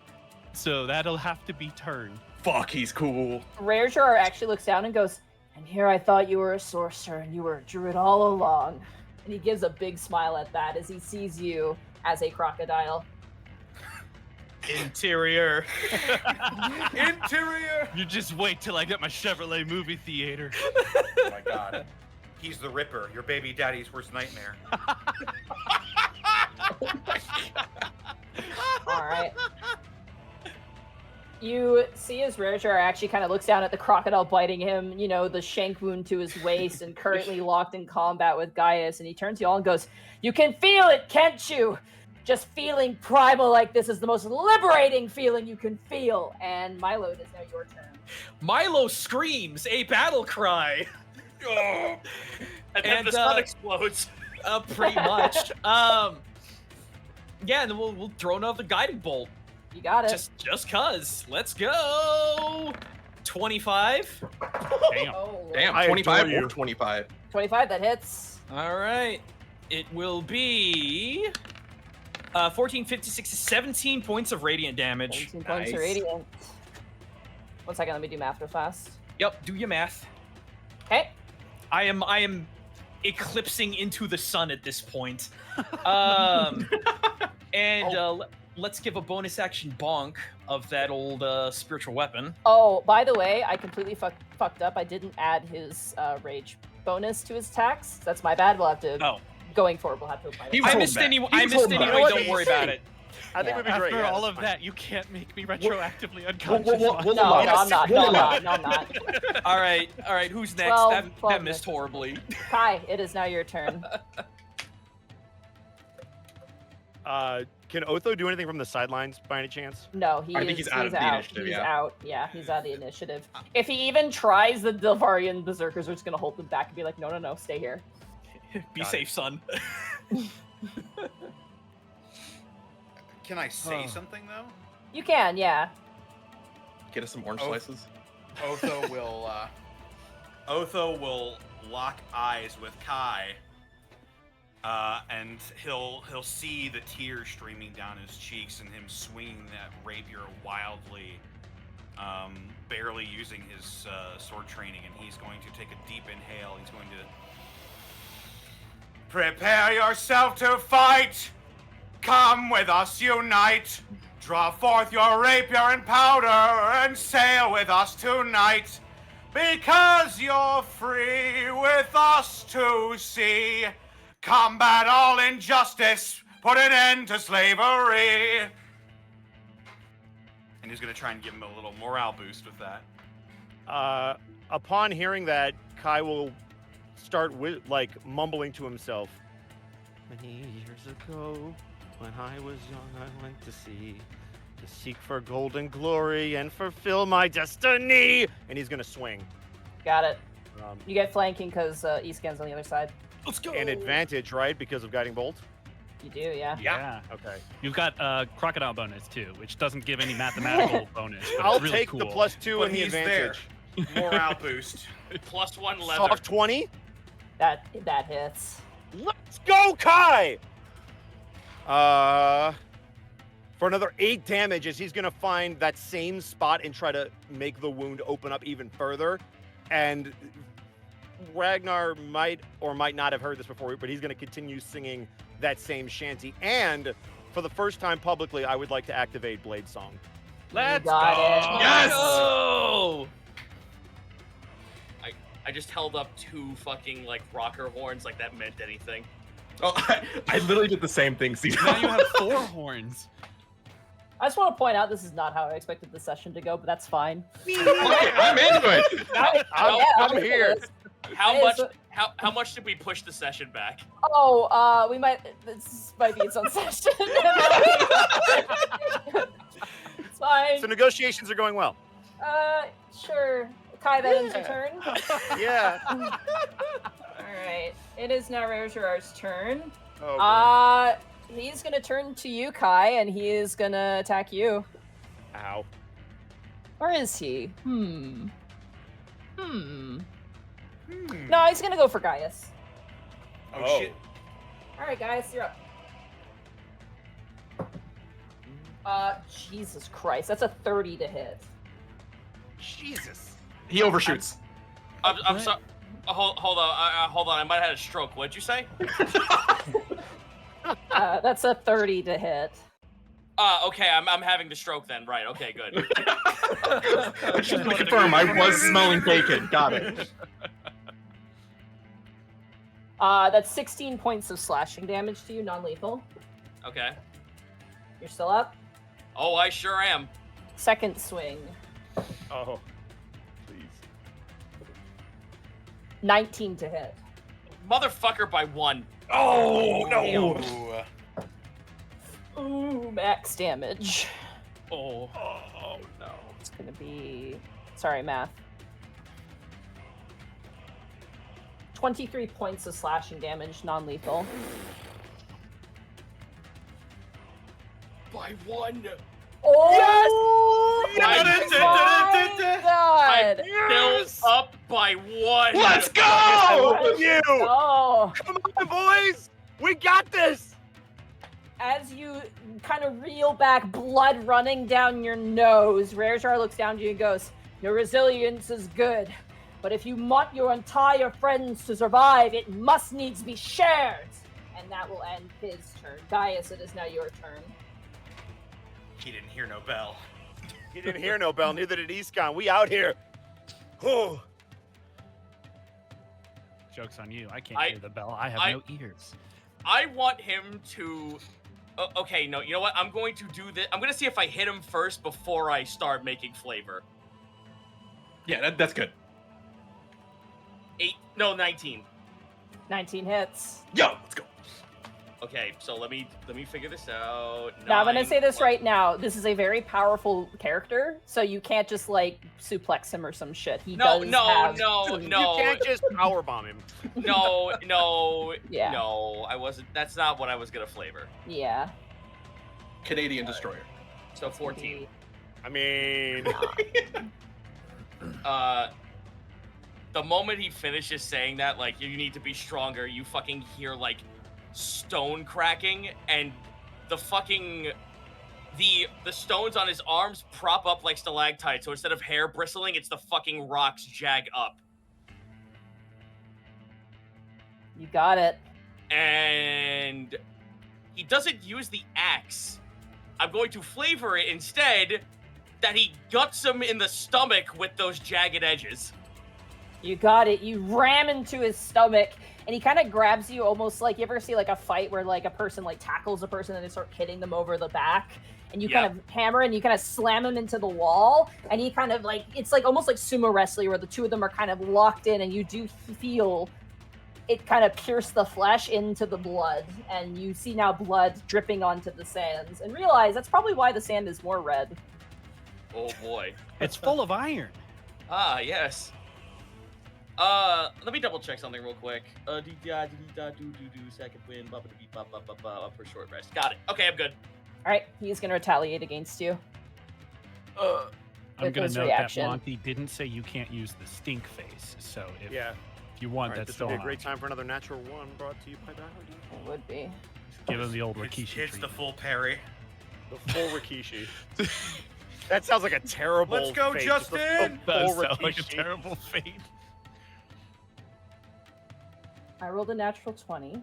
C: so that'll have to be turned.
F: Fuck, he's cool.
D: Rarejar actually looks down and goes, "And here I thought you were a sorcerer and you were a druid all along." And he gives a big smile at that as he sees you as a crocodile.
B: Interior.
F: Interior.
C: You just wait till I get my Chevrolet movie theater.
E: Oh my god. He's the Ripper, your baby daddy's worst nightmare.
D: All right. You see as Rarejar actually kind of looks down at the crocodile biting him, you know, the shank wound to his waist and currently locked in combat with Gaius, and he turns to you all and goes, "You can feel it, can't you? Just feeling primal like this is the most liberating feeling you can feel." And Milo, it is now your turn.
B: Milo screams a battle cry.
A: Oh. And then
B: And,
A: the sun explodes.
B: Pretty much. Yeah, and then we'll throw another guiding bolt.
D: You got it.
B: Just cause. Let's go. 25.
C: Damn.
D: Oh,
F: Damn,
G: I
F: 25
G: adore you.
F: or 25.
D: 25, that hits.
B: All right. It will be 14, 56, 17 points of radiant damage.
D: 17 points of
F: Nice.
D: radiant. 1 second, let me do math real fast.
B: Yep, do your math.
D: Okay.
B: I am eclipsing into the sun at this point. And let's give a bonus action bonk of that old spiritual weapon.
D: Oh, by the way, I completely fucked up. I didn't add his rage bonus to his attacks. That's my bad. We'll have to,
B: Oh,
D: going forward, we'll have to apply
F: He
D: that.
F: was
B: I
F: holding
B: missed
F: back.
B: any.
F: He
B: I
F: was
B: missed
F: holding back.
B: anyway.
G: What
B: Don't
G: did you
B: worry
G: say?
B: about it.
G: I think
D: Yeah.
G: we'd be great.
C: After
G: Yeah,
C: all
G: that's
C: of
G: fine.
C: that, you can't make me retroactively unconscious.
F: we'll
C: Fox.
F: we'll
D: No,
F: allow
D: no,
F: it.
D: I'm not.
F: We'll
D: No, I'm
F: allow
D: not.
F: it.
D: No, I'm not.
B: All right. Who's next?
D: 12
B: that
D: 12
B: missed horribly.
D: Kai, it is now your turn.
G: Can Otho do anything from the sidelines by any chance?
D: No, he
F: I
D: is
F: think he's out of the initiative,
D: He's
F: yeah.
D: out. Yeah, he's out of the initiative. If he even tries, the Delvarian Berserkers are just going to hold him back and be like, no, stay here.
B: Be
G: Got
B: safe, son.
E: Can I say something though?
D: You can, yeah.
F: Get us some orange
E: Oh.
F: slices.
E: Otho will lock eyes with Kai, and he'll see the tears streaming down his cheeks and him swinging that rapier wildly, barely using his sword training, and he's going to take a deep inhale. He's going to prepare yourself to fight. Come with us, unite. Draw forth your rapier and powder and sail with us tonight. Because you're free with us to see. Combat all injustice, put an end to slavery. And he's gonna try and give him a little morale boost with that.
G: Upon hearing that, Kai will start mumbling to himself. Many years ago, when I was young, I went to sea to seek for golden glory and fulfill my destiny. And he's gonna swing.
D: Got it.
G: Um,
D: You get flanking because Eastgan's on the other side.
B: Let's go.
G: and advantage, right? Because of guiding bolt.
D: You do, yeah.
C: Yeah.
G: Okay.
C: You've got crocodile bonus too, which doesn't give any mathematical bonus. But
G: I'll
C: it's really
G: take
C: cool.
G: the +2
E: But
G: and the
E: he's there.
G: advantage.
E: Morale boost.
A: +1 leather.
G: Soft 20.
D: That hits.
G: Let's go, Kai! For another 8 damage, as he's gonna find that same spot and try to make the wound open up even further. And Ragnar might or might not have heard this before, but he's gonna continue singing that same shanty. And for the first time publicly, I would like to activate Blade Song.
C: Let's
D: got
C: go.
D: it.
F: Yes!
B: Go!
A: I just held up 2 fucking like rocker horns like that meant anything.
F: Oh, I literally did the same thing, Cito.
C: Now you have 4 horns.
D: I just want to point out this is not how I expected the session to go, but that's fine.
F: Okay, I'm into it.
G: I'm here.
A: How
D: It
A: much?
D: is-
A: How much did we push the session back?
D: Oh, we might. This might be its own session. It's fine.
G: So negotiations are going well.
D: Sure. Kai, that ends your turn.
G: Yeah.
D: All right. It is now Rogerar's turn.
G: Oh, boy.
D: He's gonna turn to you, Kai, and he is gonna attack you.
G: Ow.
D: Or is he? No, he's gonna go for Gaius.
E: Oh, shit.
D: All right, Gaius, you're up. Jesus Christ, that's a 30 to hit.
G: Jesus.
F: He overshoots.
A: I'm sorry. Hold on. I might have had a stroke. What'd you say?
D: That's a 30 to hit.
A: Okay. I'm having the stroke then. Right. Okay. Good.
F: Just to confirm, I was smelling bacon. Got it.
D: That's 16 points of slashing damage to you, non-lethal.
A: Okay.
D: You're still up.
A: Oh, I sure am.
D: Second swing,
G: Oh. Please.
D: 19 to hit.
A: Motherfucker by 1.
F: Oh, no.
D: Ooh, max damage.
B: Oh.
G: Oh, no.
D: It's gonna be, sorry, math. 23 points of slashing damage, non-lethal.
A: by 1.
D: Oh
A: I'm
D: my god!
A: still up by 1.
F: Let's go!
G: You!
D: Oh,
G: Come on, boys! We got this!
D: as you kind of reel back, blood running down your nose, Rarejar looks down to you and goes, "Your resilience is good, but if you want your entire friends to survive, it must needs be shared." And that will end his turn. Gaius, it is now your turn.
E: He didn't hear no bell.
G: He didn't hear no bell, neither did Eastcon. We out here. Oh.
C: Joke's on you. I can't hear the bell. I have no ears.
A: I want him to. Okay, no, you know what? I'm going to do this. I'm going to see if I hit him first before I start making flavor.
F: Yeah, that's good.
A: 19.
D: 19 hits.
F: Yo, let's go.
A: Okay, so let me figure this out.
D: Now I'm gonna
A: 9
D: say this
A: plus-
D: right now. This is a very powerful character, so you can't just like suplex him or some shit. He does have some-
G: You can't just powerbomb him.
A: No,
D: Yeah.
A: no, I wasn't. That's not what I was gonna flavor.
D: Yeah.
F: Canadian destroyer.
A: So 14.
G: I mean,
A: The moment he finishes saying that, like, you need to be stronger, you fucking hear like stone cracking, and the fucking the stones on his arms prop up like stalactites. So instead of hair bristling, it's the fucking rocks jag up.
D: You got it.
A: And he doesn't use the axe. I'm going to flavor it instead that he guts him in the stomach with those jagged edges.
D: You got it. You ram into his stomach, and he kind of grabs you almost like, you ever see like a fight where like a person like tackles a person and they start hitting them over the back, and you kind of hammer and you kind of slam him into the wall, and he kind of like, it's like almost like sumo wrestling where the two of them are kind of locked in, and you do feel it kind of pierce the flesh into the blood, and you see now blood dripping onto the sands, and realize that's probably why the sand is more red.
A: Oh boy.
C: It's full of iron.
A: Ah, yes. Let me double check something real quick. Second win, up for short rest. Got it. Okay, I'm good.
D: All right, he's gonna retaliate against you.
C: I'm
D: With
C: gonna
D: his
C: note
D: reaction.
C: that Monty didn't say you can't use the stink face. So if you
G: All
C: want,
G: right,
C: that's
G: this
C: still
G: would be a
C: on.
G: great time for another natural one brought to you by Valor.
D: It would be.
C: Give him the old
E: It's
C: Rikishi
E: the
C: treatment.
E: full parry.
G: The full Rikishi. That sounds like a terrible.
E: Let's go,
G: fate, just a
E: Justin!
C: Does
G: full
C: sound like a
G: Rikishi.
C: terrible fate.
D: I rolled a natural 20.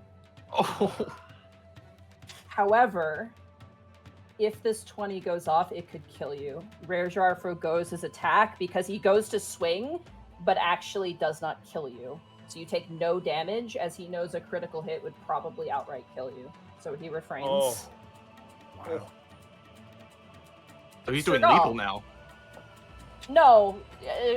F: Oh,
D: However, if this 20 goes off, it could kill you. Rarejar forgoes his attack because he goes to swing, but actually does not kill you. So you take no damage, as he knows a critical hit would probably outright kill you. So he refrains.
G: Oh.
F: wow. So he's doing
D: Strigall.
F: lethal now.
D: No,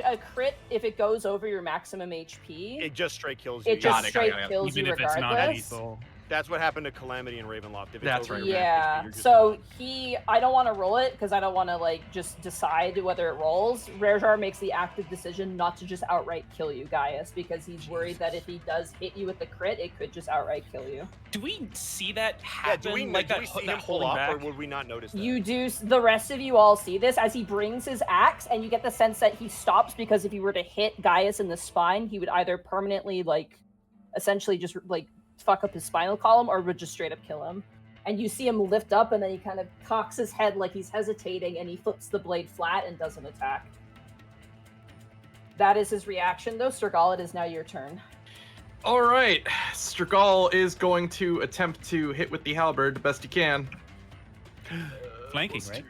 D: a crit, if it goes over your maximum HP,
G: It just straight kills you.
D: it just
F: Got it,
D: straight
F: got it.
D: kills
C: Even
D: you
C: if it's not
D: regardless.
C: lethal.
G: That's what happened to Calamity and Ravenloft. If it's
F: That's
G: over
F: right.
G: your
D: Yeah,
G: HP, you're just
D: so
G: done.
D: I don't want to roll it because I don't want to like just decide whether it rolls. Rarejar makes the active decision not to just outright kill you, Gaius, because he's worried that if he does hit you with the crit, it could just outright kill you.
B: Do we see that
G: Yeah,
B: happen?
G: do we,
B: like
G: do
B: that,
G: we see
B: that
G: him pull
B: holding
G: off,
B: back?
G: or would we not notice that?
D: You do, the rest of you all see this as he brings his axe, and you get the sense that he stops because if he were to hit Gaius in the spine, he would either permanently, like, essentially just, like, fuck up his spinal column or would just straight up kill him. And you see him lift up, and then he kind of cocks his head like he's hesitating, and he flips the blade flat and doesn't attack. That is his reaction, though. Strigall, it is now your turn.
F: All right, Strigall is going to attempt to hit with the halberd the best he can.
C: Flanking, right?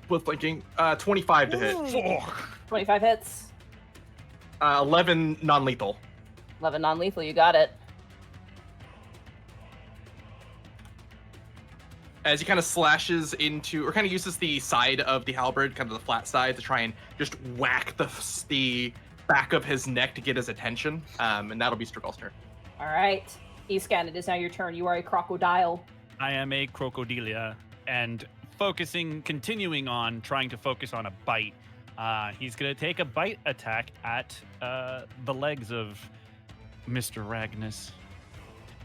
F: With flanking, 25 to hit.
D: 25 hits.
F: 11 non-lethal.
D: 11 non-lethal, you got it.
F: As he kind of slashes into, or kind of uses the side of the halberd, kind of the flat side, to try and just whack the back of his neck to get his attention. And that'll be Strigall's turn.
D: All right. Escan, it is now your turn. You are a crocodile.
C: I am a crocodilia, and continuing on trying to focus on a bite. He's gonna take a bite attack at the legs of Mr. Ragnus,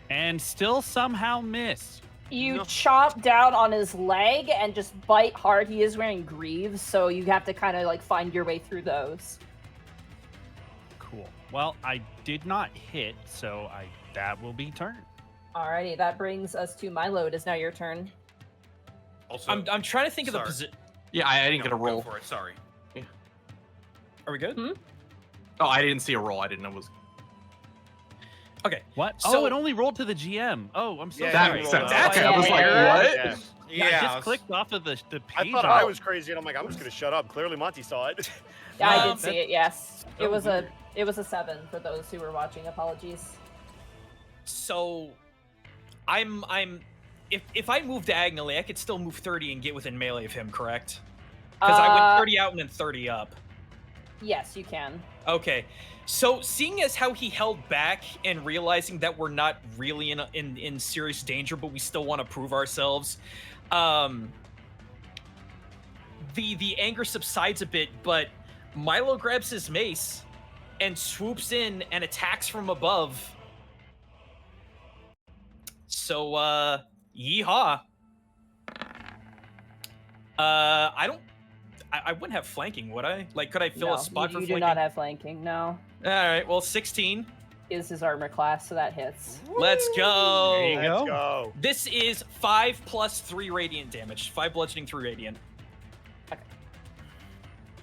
C: and still somehow miss.
D: You
G: No.
D: chomp down on his leg and just bite hard. He is wearing greaves, so you have to kind of like find your way through those.
C: Cool. Well, I did not hit, so that will be turn.
D: Alrighty, that brings us to Milo. It is now your turn.
E: Also,
B: I'm trying to think of the
E: sorry.
B: position.
F: Yeah, I didn't
E: No,
F: get a
E: go
F: roll.
E: for it. Sorry.
B: Are we good?
F: Oh, I didn't see a roll. I didn't know it was.
B: Okay.
C: What?
B: So-
C: Oh, it only rolled to the GM. Oh, I'm so
G: Yeah,
F: That
C: sorry.
F: makes sense.
B: That's
F: Okay, I was
D: yeah,
F: like,
D: yeah.
F: what?
G: Yeah.
C: Yeah, I
E: I
C: just
E: was-
C: clicked off of the
G: I
C: page.
G: thought
C: art.
G: I was crazy, and I'm like, I'm just gonna shut up. Clearly, Monty saw it.
D: Yeah, I
B: Um,
D: did see it. Yes,
C: so
D: it was
C: weird.
D: a 7 for those who were watching. Apologies.
B: So, I'm if I move diagonally, I could still move 30 and get within melee of him, correct? Because I went 30 out and then 30 up.
D: Yes, you can.
B: Okay. So, seeing as how he held back and realizing that we're not really in serious danger, but we still want to prove ourselves, the anger subsides a bit, but Milo grabs his mace and swoops in and attacks from above. So, yeehaw. I wouldn't have flanking, would I? Like, could I fill
D: No,
B: a spot
D: you
B: for
D: do
B: flanking?
D: not have flanking. No,
B: All right, well, 16.
D: is his armor class, so that hits.
B: Let's go.
C: There you
G: Let's
C: go.
G: go.
B: This is 5 plus 3 radiant damage. 5 bludgeoning, 3 radiant.
D: Okay.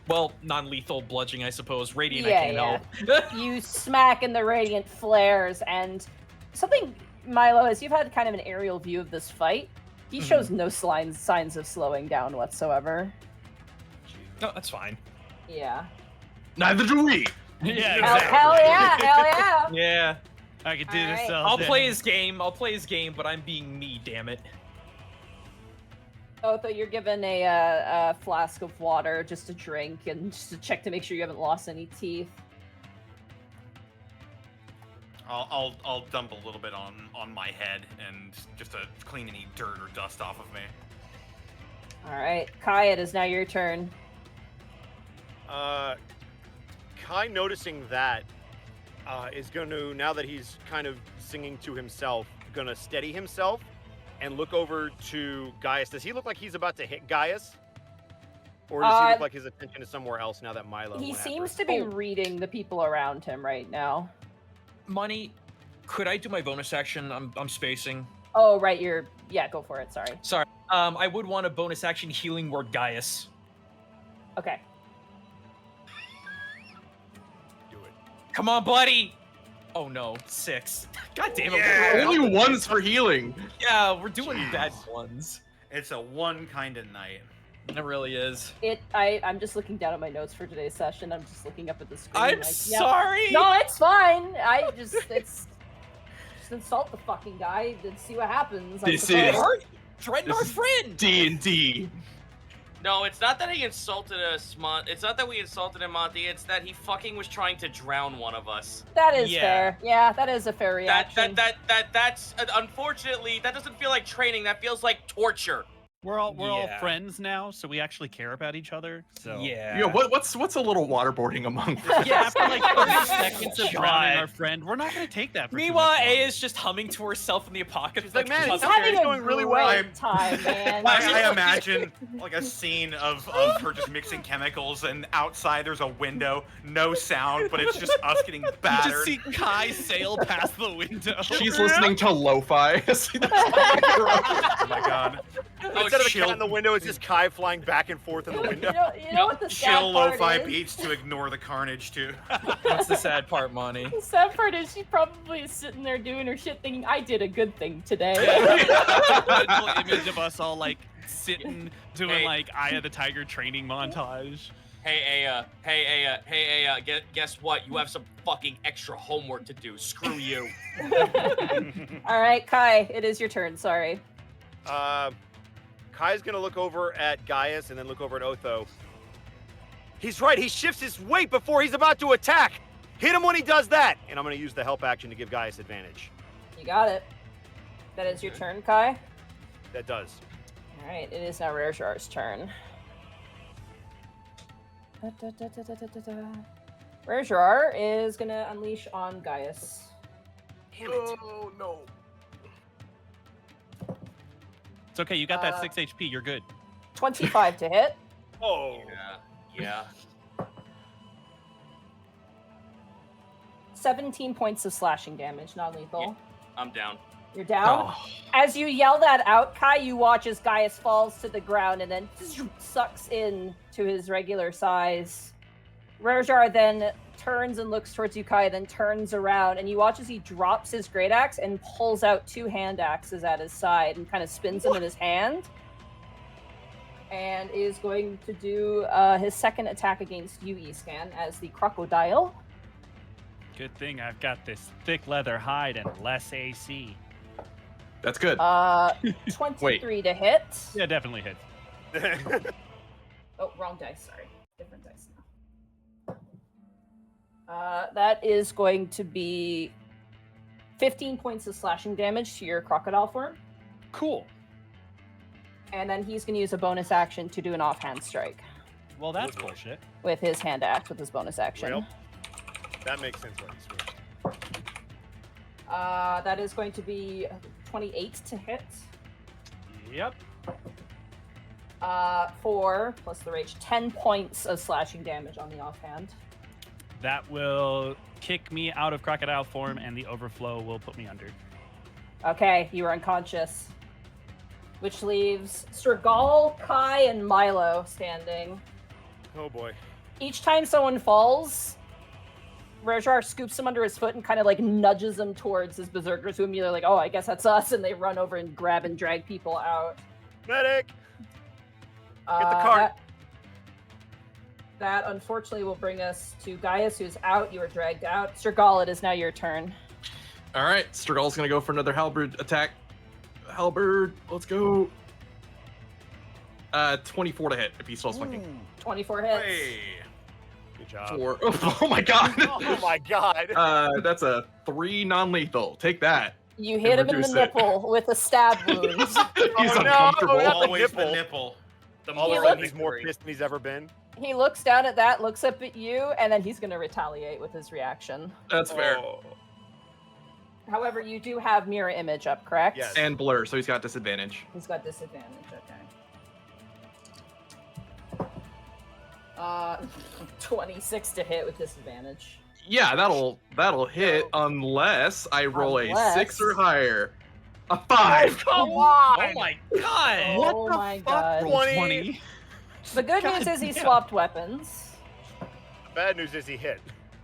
B: Well, non-lethal bludgeoning, I suppose. Radiant,
D: Yeah,
B: I can't help.
D: You smack and the radiant flares, and something, Milo, as you've had kind of an aerial view of this fight, he shows no signs of slowing down whatsoever.
B: No, that's fine.
D: Yeah.
F: Neither do we.
C: Yeah,
D: Hell,
C: exactly.
D: hell yeah, hell yeah.
B: Yeah.
C: I could do this.
D: Alright.
C: all
B: I'll
C: day.
B: play his game. I'll play his game, but I'm being me, damn it.
D: Oh, so you're given a flask of water just to drink and just to check to make sure you haven't lost any teeth.
E: I'll dump a little bit on my head and just to clean any dirt or dust off of me.
D: All right, Kai, it is now your turn.
G: Kai, noticing that, is going to, now that he's kind of singing to himself, going to steady himself and look over to Gaius. Does he look like he's about to hit Gaius? Or does he look like his attention is somewhere else now that Milo
D: He
G: went after
D: seems
G: him?
D: to be reading the people around him right now.
B: Money, could I do my bonus action? I'm spacing.
D: Oh, right, yeah, go for it. Sorry.
B: Sorry. I would want a bonus action healing word Gaius.
D: Okay.
G: Do it.
B: Come on, buddy. Oh no, 6. God damn it.
E: Yeah.
F: Only ones for healing.
B: Yeah, we're doing
E: Jeez.
B: bad ones.
E: It's a one kind of night.
B: It really is.
D: I'm just looking down at my notes for today's session. I'm just looking up at the screen.
B: I'm
D: like, yep.
B: sorry.
D: No, it's fine. Just insult the fucking guy and see what happens. I
F: This
D: suppose.
F: is-
B: Threaten
F: This
B: our
F: is
B: friend.
F: D&D.
A: No, it's not that he insulted us, It's not that we insulted him, Monty. It's that he fucking was trying to drown one of us.
D: That is
B: Yeah.
D: fair. Yeah, that is a fair reaction.
A: That's unfortunately that doesn't feel like training. That feels like torture.
C: We're all
B: Yeah.
C: friends now, so we actually care about each other. So
B: Yeah.
F: Yeah, what's a little waterboarding among
C: Yeah, after like 30 seconds of
B: God.
C: drowning our friend, we're not gonna take that for too
B: Meanwhile,
C: much
B: A
C: longer.
B: is just humming to herself in the apocalypse.
G: She's like, man,
D: He's
G: Okay,
D: having
G: it's
D: a
G: going really
D: great
G: well.
D: time, man.
E: I imagine like a scene of her just mixing chemicals, and outside there's a window, no sound, but it's just us getting
C: You just
E: battered.
C: see Kai sail past the window.
F: She's listening to lo-fi.
E: Oh my god.
G: Instead of a
E: chill,
G: cat in the window, it's just Kai flying back and forth in the window.
D: You know what the sad
E: chill
D: part
E: lo-fi
D: is?
E: beats to ignore the carnage too.
B: That's the sad part, Money.
D: The sad part is she probably is sitting there doing her shit thinking, I did a good thing today.
C: Mental image of us all like sitting doing
A: Hey.
C: like Eye of the Tiger training montage.
A: Hey, guess what? You have some fucking extra homework to do. Screw you.
D: All right, Kai, it is your turn. Sorry.
G: Kai's gonna look over at Gaius and then look over at Otho. He's right. He shifts his weight before he's about to attack. Hit him when he does that. And I'm gonna use the help action to give Gaius advantage.
D: You got it. That is your turn, Kai.
G: That does.
D: All right, it is now Rejar's turn. Rejar is gonna unleash on Gaius.
G: Damn it.
F: Oh no.
C: It's okay. You got that 6 HP. You're good.
D: 25 to hit.
G: Oh.
A: Yeah.
D: 17 points of slashing damage, non-lethal.
A: Yeah. I'm down.
D: You're down.
F: Oh.
D: As you yell that out, Kai, you watch as Gaius falls to the ground and then sucks in to his regular size. Rerjar then turns and looks towards you, Kai, then turns around, and you watch as he drops his great axe and pulls out 2 hand axes at his side and kind of spins them in his hand. And is going to do his second attack against you, Escan, as the crocodile.
C: Good thing I've got this thick leather hide and less AC.
F: That's good.
D: 23 to hit.
C: Yeah, definitely hits.
D: Oh, wrong dice, sorry. Different dice now. That is going to be 15 points of slashing damage to your crocodile form.
C: Cool.
D: And then he's going to use a bonus action to do an offhand strike
C: Well, that's bullshit.
D: with his hand axe with his bonus action.
G: Well, that makes sense what he's doing.
D: That is going to be 28 to hit.
C: Yep.
D: 4 plus the rage, 10 points of slashing damage on the offhand.
C: That will kick me out of crocodile form, and the overflow will put me under.
D: Okay, you are unconscious. Which leaves Strigol, Kai, and Milo standing.
G: Oh boy.
D: Each time someone falls, Rerjar scoops him under his foot and kind of like nudges them towards his berserkers, who immediately like, oh, I guess that's us, and they run over and grab and drag people out.
G: Medic! Get the cart.
D: That unfortunately will bring us to Gaius, who's out. You are dragged out. Strigol, it is now your turn.
F: All right, Strigol's gonna go for another halberd attack. Halberd, let's go. 24 to hit if he still has swinging.
D: 24 hits.
G: Hey. Good job.
F: 4. Oh my god.
G: Oh my god.
F: That's a 3 non-lethal. Take that.
D: You hit him in the
F: reduce it.
D: nipple with a stab wound.
F: He's
G: no,
F: uncomfortable.
G: not the
E: Always the
G: nipple.
E: nipple.
A: The
G: All of a
A: more
G: sudden,
A: than
G: he's more
A: three.
G: pissed than he's ever been.
D: He looks down at that, looks up at you, and then he's going to retaliate with his reaction.
F: That's fair.
G: Oh.
D: However, you do have mirror image up, correct?
G: Yes.
F: And blur, so he's got disadvantage.
D: He's got disadvantage, okay. 26 to hit with disadvantage.
F: Yeah, that'll hit unless I roll a
D: Unless-
F: 6 or higher. A 5.
G: Come on!
B: Oh my god!
D: Oh my god.
G: 20.
D: The good news is he swapped weapons.
G: Bad news is he hit.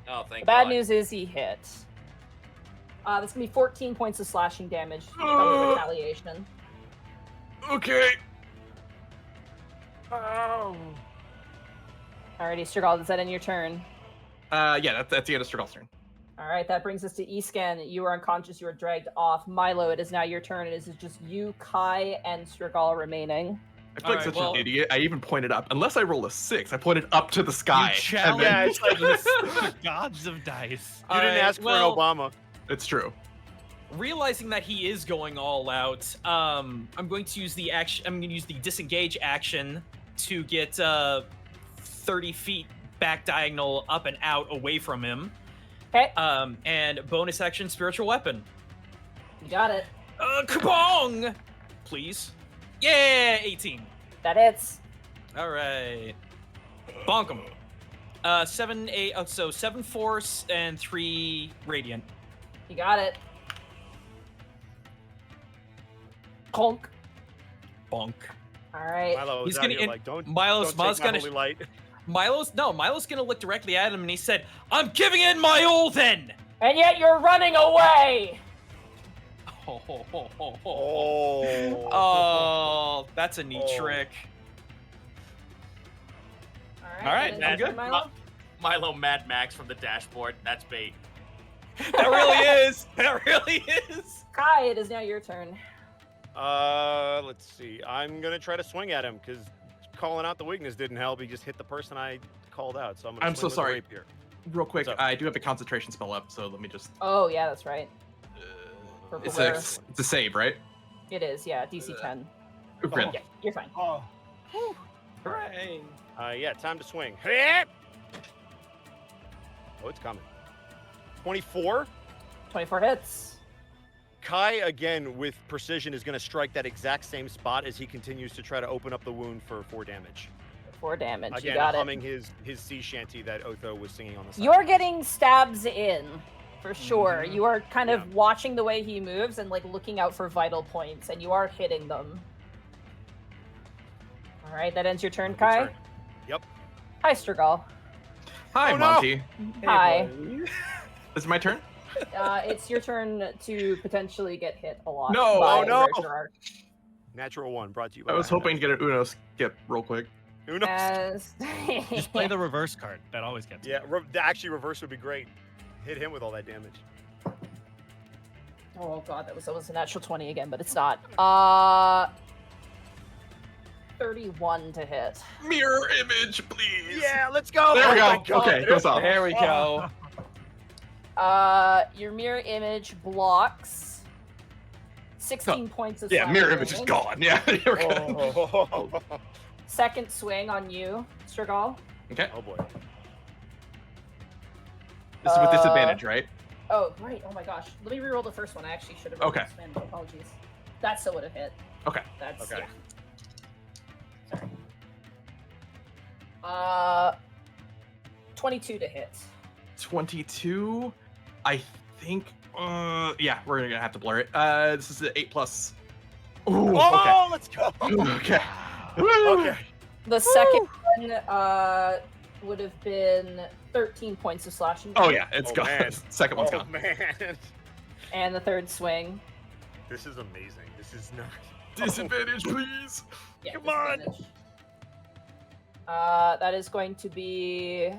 A: Oh, thank
D: The bad
A: God.
D: news is he hit. That's gonna be 14 points of slashing damage from the retaliation.
F: Okay.
G: Oh.
D: Alrighty, Strigol, is that in your turn?
F: Yeah, that's the end of Strigol's turn.
D: Alright, that brings us to Escan. You are unconscious, you are dragged off. Milo, it is now your turn. It is just you, Kai, and Strigol remaining.
F: I feel like
B: Alright,
F: such
B: well-
F: an idiot. I even pointed up. Unless I roll a 6, I pointed up to the sky.
C: You
F: and
C: challenge
F: then-
G: Yeah, it's like
C: the gods of dice.
G: You didn't
B: Alright,
G: ask for
B: well,
G: an Obama.
F: It's true.
B: Realizing that he is going all out, I'm going to use the action. I'm going to use the disengage action to get 30 feet back diagonal up and out away from him.
D: Okay,
B: And bonus action spiritual weapon.
D: you got it.
B: Kabong! Please. Yeah, 18.
D: That hits.
B: All right. Bonk him. 7, 8, so 7 force and 3 radiant.
D: You got it. Conk.
B: Bonk.
D: Alright.
G: Milo
B: He's
G: was out
B: gonna
G: here
B: in-
G: like, don't
B: Milo's
G: take my
B: gonna
G: holy light.
B: Milo's gonna look directly at him and he said, "I'm giving in my all then."
D: And yet you're running away!
G: Oh.
B: Oh, that's a neat
G: Oh.
B: trick.
D: Alright,
B: Alright,
D: that
B: I'm
D: is
B: good.
D: it, Milo?
A: Milo Mad Max from the dashboard. That's bait.
B: That really is. That really is.
D: Kai, it is now your turn.
G: Let's see. I'm gonna try to swing at him because calling out the weakness didn't help. He just hit the person I called out. So
F: I'm so
G: swing with the
F: sorry.
G: rapier.
F: Real quick,
G: What's up?
F: I do have a concentration spell up, so let me just.
D: Oh, yeah, that's right. For
F: It's
D: Blur.
F: it's a save, right?
D: It is, yeah, DC 10.
F: Grin.
D: Yeah, you're fine.
G: Oh.
B: Hooray.
G: Yeah, time to swing. Oh, it's coming. 24.
D: 24 hits.
G: Kai, again, with precision, is going to strike that exact same spot as he continues to try to open up the wound for 4 damage.
D: 4 damage.
G: Again,
D: you got
G: humming
D: it.
G: his sea shanty that Otho was singing on the side.
D: You're getting stabs in, for sure. You are kind of watching the way he moves and like looking out for vital points, and you are hitting them. All right, that ends your turn, Kai.
G: Yep.
D: Hi, Strigol.
F: Hi,
G: Oh, no.
F: Monty.
D: Hi.
F: This is my turn?
D: It's your turn to potentially get hit a lot.
F: No.
D: by
G: Oh, no.
D: Bergerac.
G: Natural 1 brought to you by
F: I was hoping to get an Uno skip real quick.
G: Who knows?
D: As...
C: Just play the reverse card. That always gets me.
G: Yeah, actually, reverse would be great. Hit him with all that damage.
D: Oh god, that was a natural 20 again, but it's not. 31 to hit.
F: Mirror image, please.
G: Yeah, let's go.
F: There we
G: Oh
F: go.
G: my God.
F: Okay, goes off.
B: There we go.
D: Your mirror image blocks 16 points of
F: Yeah,
D: slashing
F: mirror image is
D: damage.
F: gone. Yeah, you're good.
G: Oh.
D: Second swing on you, Strigol.
F: Okay.
G: Oh boy.
F: This is with disadvantage, right?
D: Oh, right. Oh my gosh. Let me reroll the first one. I actually should have rolled
F: Okay.
D: this one. Apologies. That still would have hit.
F: Okay.
D: That's
G: Okay.
D: yeah. Sorry. 22 to hit.
F: 22. I think. Yeah, we're gonna have to blur it. This is an 8+. Ooh,
G: Oh, let's go.
F: okay. Okay.
G: Okay.
D: The second one would have been 13 points of slashing
F: Oh
D: damage.
F: yeah, it's
G: Oh,
F: gone.
G: man.
F: Second one's
G: Oh
F: gone.
G: man.
D: And the third swing.
G: This is amazing. This is not.
F: Disadvantage, please.
D: Yeah,
G: Come on.
D: disadvantage. That is going to be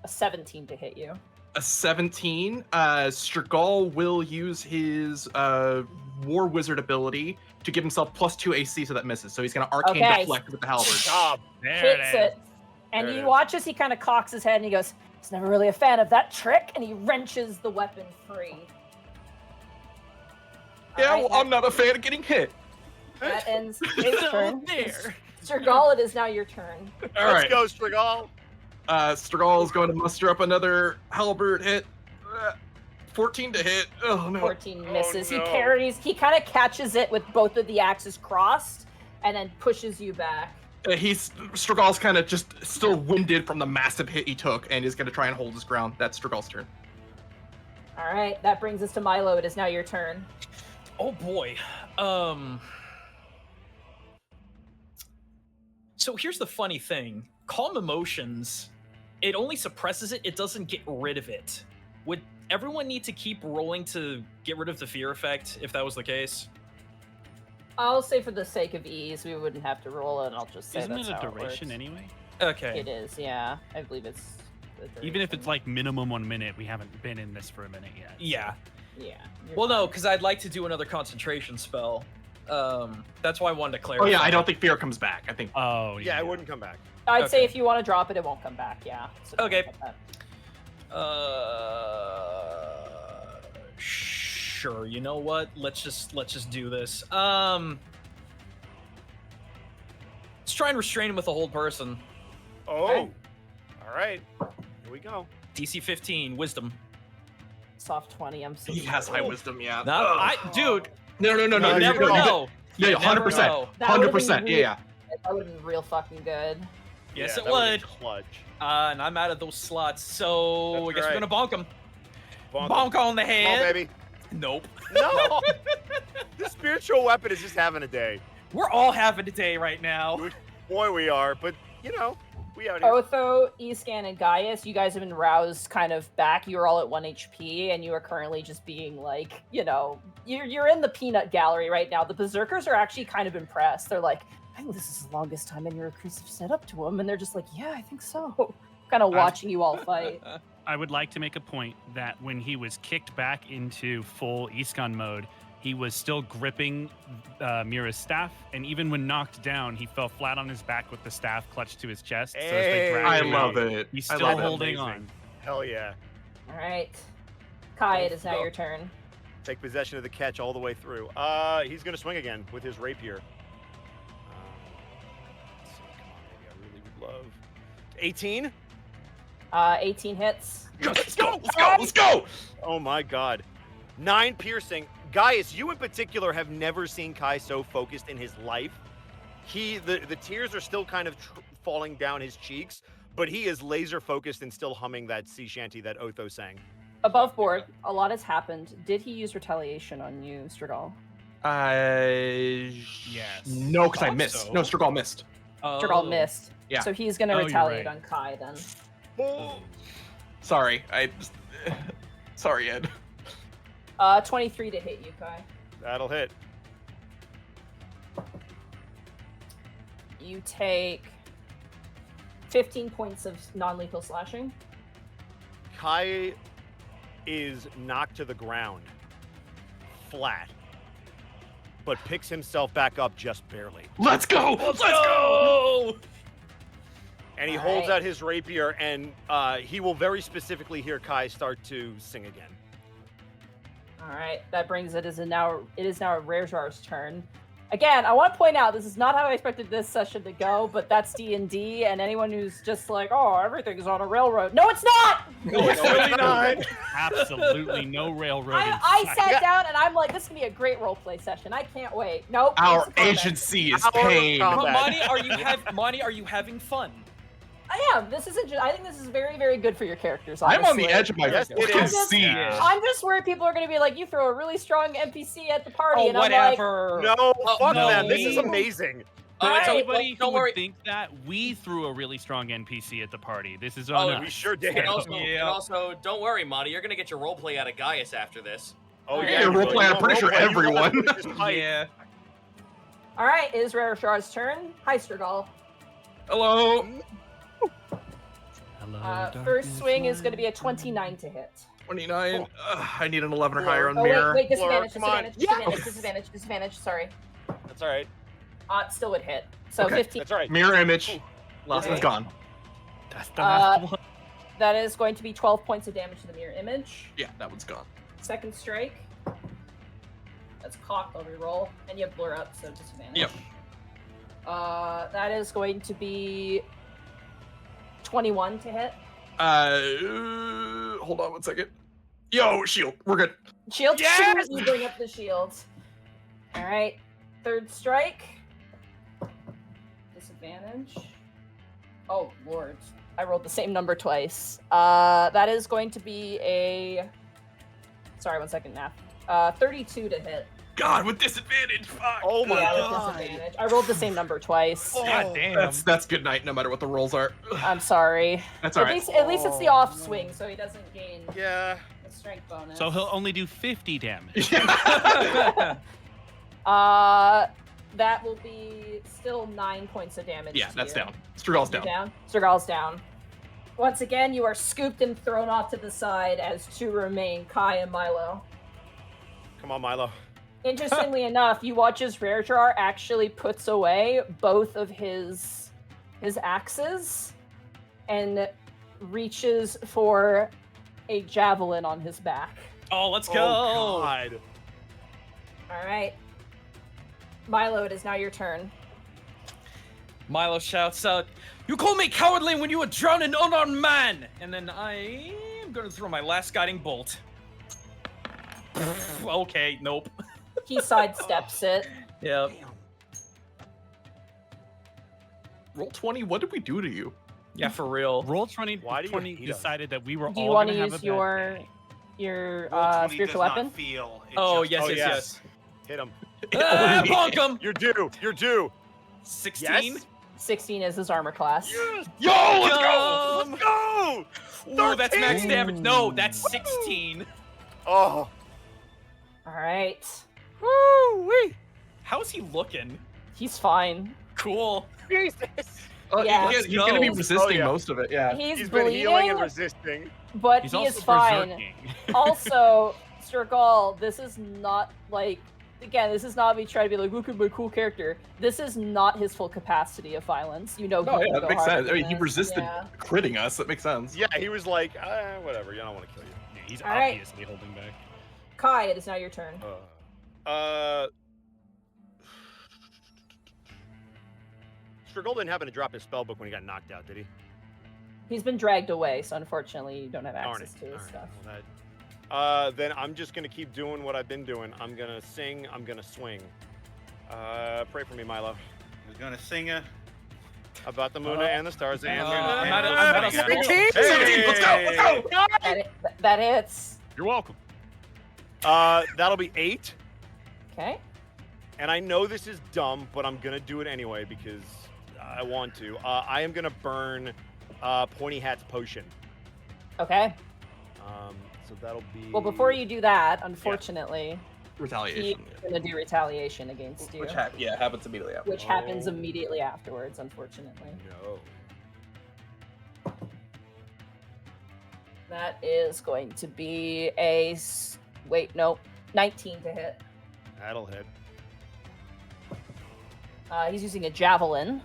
D: a 17 to hit you.
F: A 17. Strigol will use his War Wizard ability to give himself +2 AC, so that misses. So he's gonna arcane
D: Okay.
F: deflect with the halberd.
G: Job.
D: Hits it. And
G: There it
D: you
G: is.
D: watch as he kind of cocks his head and he goes, "He's never really a fan of that trick," and he wrenches the weapon free.
F: Yeah,
D: Alright,
F: well, I'm not a fan of getting hit.
D: that ends his turn.
C: there.
D: Strigol, it is now your turn.
F: All
G: Let's
F: right.
G: go, Strigol.
F: Strigol is going to muster up another halberd hit. 14 to hit. Oh no.
D: 14 misses.
G: no.
D: He parries. He kind of catches it with both of the axes crossed, and then pushes you back.
F: Strigol's kind of just still winded from the massive hit he took, and is going to try and hold his ground. That's Strigol's turn.
D: All right, that brings us to Milo. It is now your turn.
B: Oh boy. So here's the funny thing. Calm emotions, it only suppresses it, it doesn't get rid of it. Would everyone need to keep rolling to get rid of the fear effect if that was the case?
D: I'll say for the sake of ease, we wouldn't have to roll it. I'll just say
C: Isn't
D: that's
C: it a
D: how
C: duration
D: works.
C: anyway?
B: Okay.
D: It is, yeah. I believe it's. the
C: Even if it's
D: duration.
C: like minimum 1 minute, we haven't been in this for a minute yet.
B: Yeah.
D: Yeah. you're
B: Well, no,
D: fine.
B: because I'd like to do another concentration spell. That's why I wanted to clarify.
F: Oh yeah, I don't think fear comes back. I think.
C: Oh,
G: Yeah, it wouldn't come back.
D: I'd say
B: okay.
D: if you want to drop it, it won't come back. Yeah. So don't
B: Okay.
D: worry about
B: Sure. You know what? Let's just do this. Let's try and restrain him with a hold person.
G: Oh.
D: Okay.
G: All right. Here we go.
B: DC 15, Wisdom.
D: that. Soft 20. I'm so
F: He has
D: sorry.
F: high wisdom, yeah.
B: No,
F: Ugh.
B: dude.
F: No.
B: You
F: you
B: never
F: don't.
B: know.
F: Yeah,
B: You never
F: 100%.
B: know.
D: That would've been
F: 100%.
D: really-
F: Yeah.
D: That would have been real fucking good.
B: Yes,
G: Yeah,
B: it
G: that would've
B: would.
G: been Clutch.
B: And I'm out of those slots, so
G: That's
B: I guess
G: right.
B: we're gonna bonk him.
G: Bonk.
B: Bonk on the
G: Come on,
B: head.
G: baby.
B: Nope.
G: No. The spiritual weapon is just having a day.
B: We're all having a day right now.
G: Boy, we are. But, you know, we out here.
D: Otho, Escan, and Gaius, you guys have been roused kind of back. You are all at 1 HP, and you are currently just being like, you're in the peanut gallery right now. The Berserkers are actually kind of impressed. They're like, I think this is the longest time any recruits have set up to him, and they're just like, yeah, I think so. Kind of watching you all fight.
C: I would like to make a point that when he was kicked back into full Iskon mode, he was still gripping Mira's staff, and even when knocked down, he fell flat on his back with the staff clutched to his chest. So as they
G: Hey.
C: dragged
F: I
C: him
F: love
C: out,
F: it.
C: He's
F: I
C: still
F: love it.
C: holding
G: Amazing.
C: on.
G: Hell yeah.
D: All right. Kai, it is now
G: Go.
D: your turn.
G: Take possession of the catch all the way through. He's going to swing again with his rapier. Let's see. Come on, baby. I really would love. 18?
D: 18 hits.
F: Let's go. Let's go. Let's go.
G: Oh my god. 9 piercing. Gaius, you in particular have never seen Kai so focused in his life. The tears are still kind of falling down his cheeks, but he is laser focused and still humming that sea shanty that Otho sang.
D: Above board, a lot has happened. Did he use retaliation on you, Strigal?
C: Yes.
F: No, because I
B: Thought
F: missed.
B: so.
F: No, Strigal missed.
D: Strigal missed.
F: Yeah.
D: So he's going to
C: Oh, you're
D: retaliate
C: right.
D: on Kai then.
F: Sorry, sorry, Ed.
D: 23 to hit you, Kai.
G: That'll hit.
D: You take 15 points of non-lethal slashing.
G: Kai is knocked to the ground, flat, but picks himself back up just barely.
F: Let's go! Let's go!
G: And he
D: All
G: holds
D: right.
G: out his rapier, and he will very specifically hear Kai start to sing again.
D: All right, that brings it is now Rarejar's turn. Again, I want to point out this is not how I expected this session to go, but that's D&D, and anyone who's just like, oh, everything's on a railroad. No, it's not!
G: No, it's really not.
C: Absolutely no railroad.
D: I
C: in sight.
D: sat down and I'm like, this is gonna be a great roleplay session. I can't wait. Nope.
F: Our
D: it's a combat.
F: agency is
G: Our
F: pain.
G: combat.
B: But Monty, are you having fun?
D: I am. This is I think this is very, very good for your characters.
F: I'm on
D: honestly.
F: the edge of my
G: Yes, it
F: fucking
G: is.
F: seat.
C: Yeah.
D: I'm just worried people are gonna be like, you throw a really strong NPC at the party,
B: Oh,
D: and I'm like,
B: whatever.
G: No, fuck
C: no,
G: them. This is
C: we-
G: amazing.
D: All right.
C: Anybody
A: don't
C: who would
A: worry.
C: think that we threw a really strong NPC at the party. This is
A: Oh,
C: on us.
G: We sure did.
A: And also,
B: Yeah.
A: and also, don't worry, Monty. You're gonna get your roleplay out of Gaius after this.
G: Oh
D: Yeah,
G: you
F: roleplay,
G: will.
F: I'm
G: You
F: pretty sure
G: roleplay, you will
F: everyone.
G: have to just fight.
B: Yeah.
D: all right, it is Rarejar's turn. Hi, Strigal.
F: Hello.
C: Hello,
D: First swing is gonna be a 29 to hit.
F: 29. I need an 11 or higher on
D: Oh
F: mirror.
D: wait, disadvantage,
G: Come on.
D: disadvantage. Sorry.
G: That's all right.
D: It still would hit. So
F: Okay.
D: 15.
G: That's all right.
F: Mirror image. Last
D: Okay.
F: one's gone.
C: That's the
D: Uh,
C: last one.
D: That is going to be 12 points of damage to the mirror image.
F: Yeah, that one's gone.
D: Second strike. That's cocked. I'll reroll, and you have blur up, so disadvantage.
F: Yep.
D: That is going to be 21 to hit.
F: Hold on one second. Yo, shield. We're good.
D: Shield.
B: Yes!
D: You bring up the shield. All right. Third strike. Disadvantage. Oh lord, I rolled the same number twice. That is going to be a. Sorry, 1 second, math. 32 to hit.
F: God, with disadvantage. Fuck.
G: Oh my
D: Yeah, with
G: god.
D: disadvantage. I rolled the same number twice.
B: God damn.
F: That's good night, no matter what the rolls are.
D: I'm sorry.
F: That's all
D: At
F: right.
D: least it's the off swing, so he doesn't gain
G: Yeah.
D: the strength bonus.
C: So he'll only do 50 damage.
D: That will be still 9 points of damage.
F: Yeah,
D: to
F: that's
D: you.
F: down. Strugal's
D: You
F: down.
D: Strigal's down. Once again, you are scooped and thrown off to the side as two remain, Kai and Milo.
G: Come on, Milo.
D: Interestingly enough, you watch as Rarejar actually puts away both of his axes and reaches for a javelin on his back.
B: Oh, let's go.
G: Oh god.
D: All right. Milo, it is now your turn.
B: Milo shouts out, "You called me cowardly when you were drowning an unarmed man!" And then I am gonna throw my last guiding bolt. Okay, nope.
D: He sidesteps it.
B: Yep.
F: Roll 20. What did we do to you?
B: Yeah, for real.
C: Roll 20,
G: Why do you
C: 20
G: hate us?
C: decided that we were
D: Do you
C: all
D: want
C: going
D: to
C: to have
D: use
C: a bad
D: your
C: day.
E: Roll 20
D: spiritual
E: does not
D: weapon?
E: feel, it
B: Oh,
E: just-
B: yes,
G: Oh,
B: yes,
G: yes.
B: yes.
G: Hit him.
B: Ah, bonk him!
G: You're due. You're due.
B: 16?
G: Yes.
D: 16 is his armor class.
G: Yes.
F: Yo, let's go!
G: Let's go.
B: Ooh, that's max
G: 13.
B: damage. No, that's 16.
G: Oh.
D: All right.
G: Woo-wee.
B: How's he looking?
D: He's fine.
B: Cool.
G: Jesus.
D: Yeah.
F: He's gonna be
B: Let's
F: resisting
G: go.
F: most of it. Yeah.
D: He's
G: been
D: bleeding,
G: healing and resisting.
D: but
C: He's
D: he
C: also
D: is fine.
C: berserking.
D: Also, Strigal, this is not like, again, this is not me trying to be like, look at my cool character. This is not his full capacity of violence. You know, he
F: Oh
D: can
F: yeah, that
D: go
F: makes
D: harder
F: sense. I
D: than
F: mean, he
D: this.
F: resisted
D: Yeah.
F: critting us. That makes sense.
G: Yeah, he was like, whatever. I don't want to kill you.
C: Yeah, he's
D: All right.
C: obviously holding back.
D: Kai, it is now your turn.
G: Strigal didn't happen to drop his spellbook when he got knocked out, did he?
D: He's been dragged away, so unfortunately you don't have
G: Darn
D: access
G: it.
D: to his
G: All right,
D: stuff.
G: well, Then I'm just gonna keep doing what I've been doing. I'm gonna sing. I'm gonna swing. Pray for me, Milo.
E: He's gonna sing a.
G: About the moon and the stars and
B: I'm
G: the.
B: out of
G: Hey!
F: Let's go.
D: That hits.
C: You're welcome.
G: That'll be 8.
D: Okay.
G: And I know this is dumb, but I'm gonna do it anyway because I want to. I am gonna burn Pointy Hat's potion.
D: Okay.
G: So that'll be.
D: Well, before you do that, unfortunately, he's
F: Retaliation.
D: gonna do retaliation against you,
F: Which happens immediately after.
D: which happens immediately afterwards. Unfortunately,
G: No.
D: that is going to be a 19 to hit.
G: That'll hit.
D: He's using a javelin,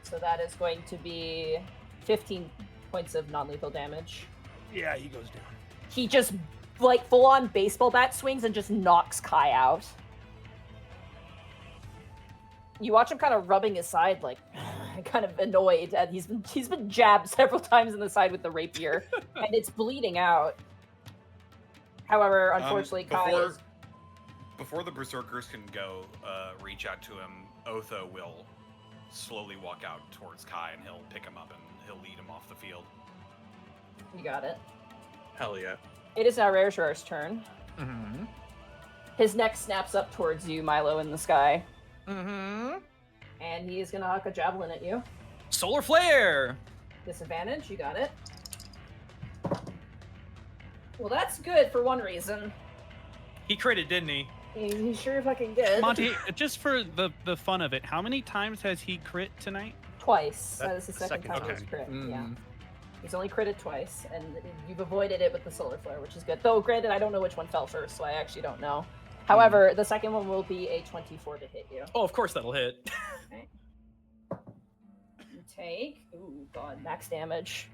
D: so that is going to be 15 points of non-lethal damage.
G: Yeah, he goes down.
D: He just like full-on baseball bat swings and just knocks Kai out. You watch him kind of rubbing his side, like kind of annoyed, and he's been jabbed several times in the side with the rapier, and it's bleeding out. However, unfortunately, Kai is.
E: Before the berserkers can go reach out to him, Otho will slowly walk out towards Kai, and he'll pick him up and he'll lead him off the field.
D: You got it.
F: Hell yeah.
D: It is now Rarejar's turn.
B: Mm-hmm.
D: His neck snaps up towards you, Milo, in the sky,
B: Mm-hmm.
D: and he is gonna huck a javelin at you.
B: Solar flare.
D: Disadvantage, you got it. Well, that's good for one reason.
B: He critted, didn't he?
D: He sure fucking did.
C: Monty, just for the fun of it, how many times has he crit tonight?
D: Twice. That
G: That's
D: is the second
G: second
D: time he's
G: time.
D: crit.
B: Mm.
D: Yeah. He's only critted twice, and you've avoided it with the solar flare, which is good. Though, granted, I don't know which one fell first, so I actually don't know. However, the second one will be a 24 to hit you.
B: Oh, of course that'll hit.
D: Okay. You take, ooh, god, max damage.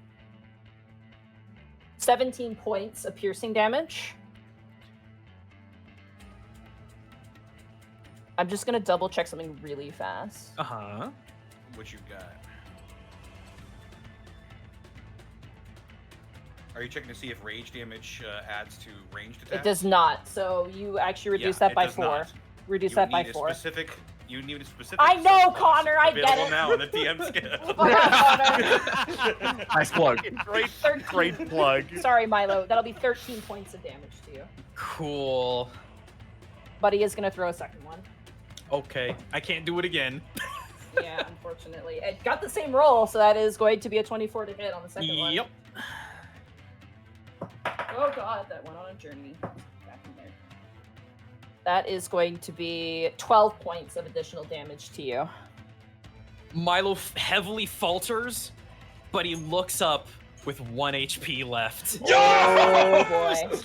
D: 17 points of piercing damage. I'm just gonna double check something really fast.
B: Uh-huh.
E: What you got? Are you checking to see if rage damage adds to ranged attacks?
D: It does not, so you actually reduce
E: Yeah,
D: that
E: it
D: by
E: does
D: 4.
E: not.
D: Reduce
E: You
D: that by
E: need a
D: 4.
E: specific. You need a specific.
D: I know,
E: subclass
D: Connor, I get
E: available
D: it.
E: now on the DM skill.
D: Connor.
F: Nice plug.
G: Great,
D: 13.
G: great plug.
D: Sorry, Milo. That'll be 13 points of damage to you.
B: Cool.
D: But he is gonna throw a second one.
B: Okay. I can't do it again.
D: Yeah, unfortunately. It got the same roll, so that is going to be a 24 to hit on the second one.
B: Yep.
D: Oh god, that went on a journey. Back in there. That is going to be 12 points of additional damage to you.
B: Milo heavily falters, but he looks up with 1 HP left.
D: Oh boy.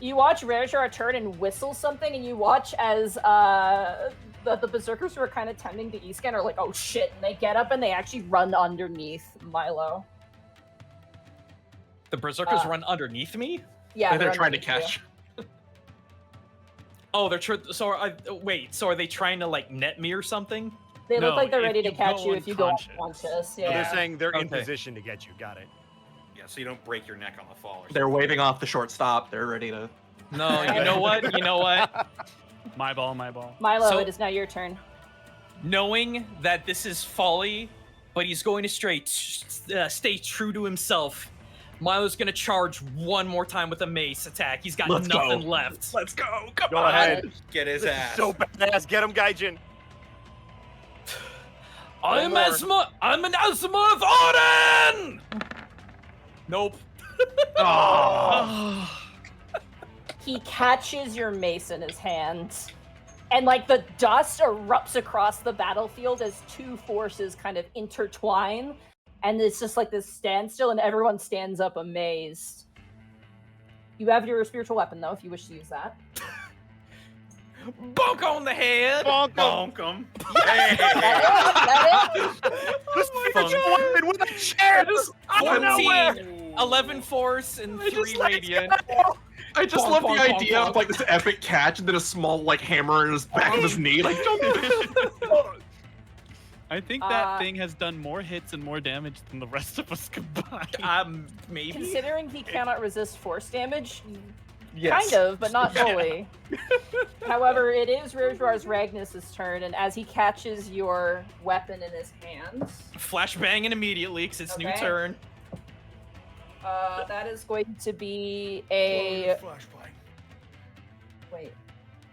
D: You watch Rarejar turn and whistle something, and you watch as the berserkers who are kind of tending to E-scan are like, oh shit, and they get up and they actually run underneath Milo.
B: The berserkers run underneath me?
D: Yeah,
F: They're trying to
D: underneath you.
F: catch.
B: Oh, so are they trying to like net me or something?
D: They look
C: No,
D: like they're
C: if
D: ready to
C: you
D: catch
C: go
D: you if you go
C: unconscious.
D: unconscious.
G: So
D: Yeah.
G: they're saying they're in
B: Okay.
G: position to get you. Got it.
E: Yeah, so you don't break your neck on the fall. Or
F: They're
E: something.
F: waving off the short stop. They're ready to.
B: No, you know what? You know what?
C: My ball, my ball.
D: Milo,
B: So-
D: it is now your turn.
B: Knowing that this is folly, but he's going to stay true to himself, Milo's going to charge one more time with a mace attack. He's got
F: Let's go.
B: nothing left.
F: Let's go. Come
G: Go
F: on.
G: ahead.
E: Get his
G: This is
E: ass.
G: so badass. Get him, Gaijin.
B: I'm
G: more.
B: I'm an Azimuth Odin! Nope.
F: Oh.
D: He catches your mace in his hand, and like the dust erupts across the battlefield as two forces kind of intertwine, and it's just like this standstill, and everyone stands up amazed. You have your spiritual weapon though, if you wish to use that.
B: Bonk on the head!
G: Bonk 'em.
E: Bonk him.
D: That is?
G: The spiritual weapon with a chair.
B: Just
F: out of nowhere.
B: 11 force and 3 radiant.
F: I just
B: Bonk,
F: love
B: bonk,
F: the
B: bonk,
F: idea
B: bonk.
F: of like this epic catch and then a small like hammer in his back of his knee. Like, don't do this.
C: I think that thing has done more hits and more damage than the rest of us combined.
B: Maybe.
D: Considering he cannot resist force damage,
B: Yes.
D: kind of, but not
B: Yeah.
D: fully. However, it is Ragnus' turn, and as he catches your weapon in his hands,
B: Flashbanging immediately, because it's new
D: Okay.
B: turn.
D: that is going to be a... Wait.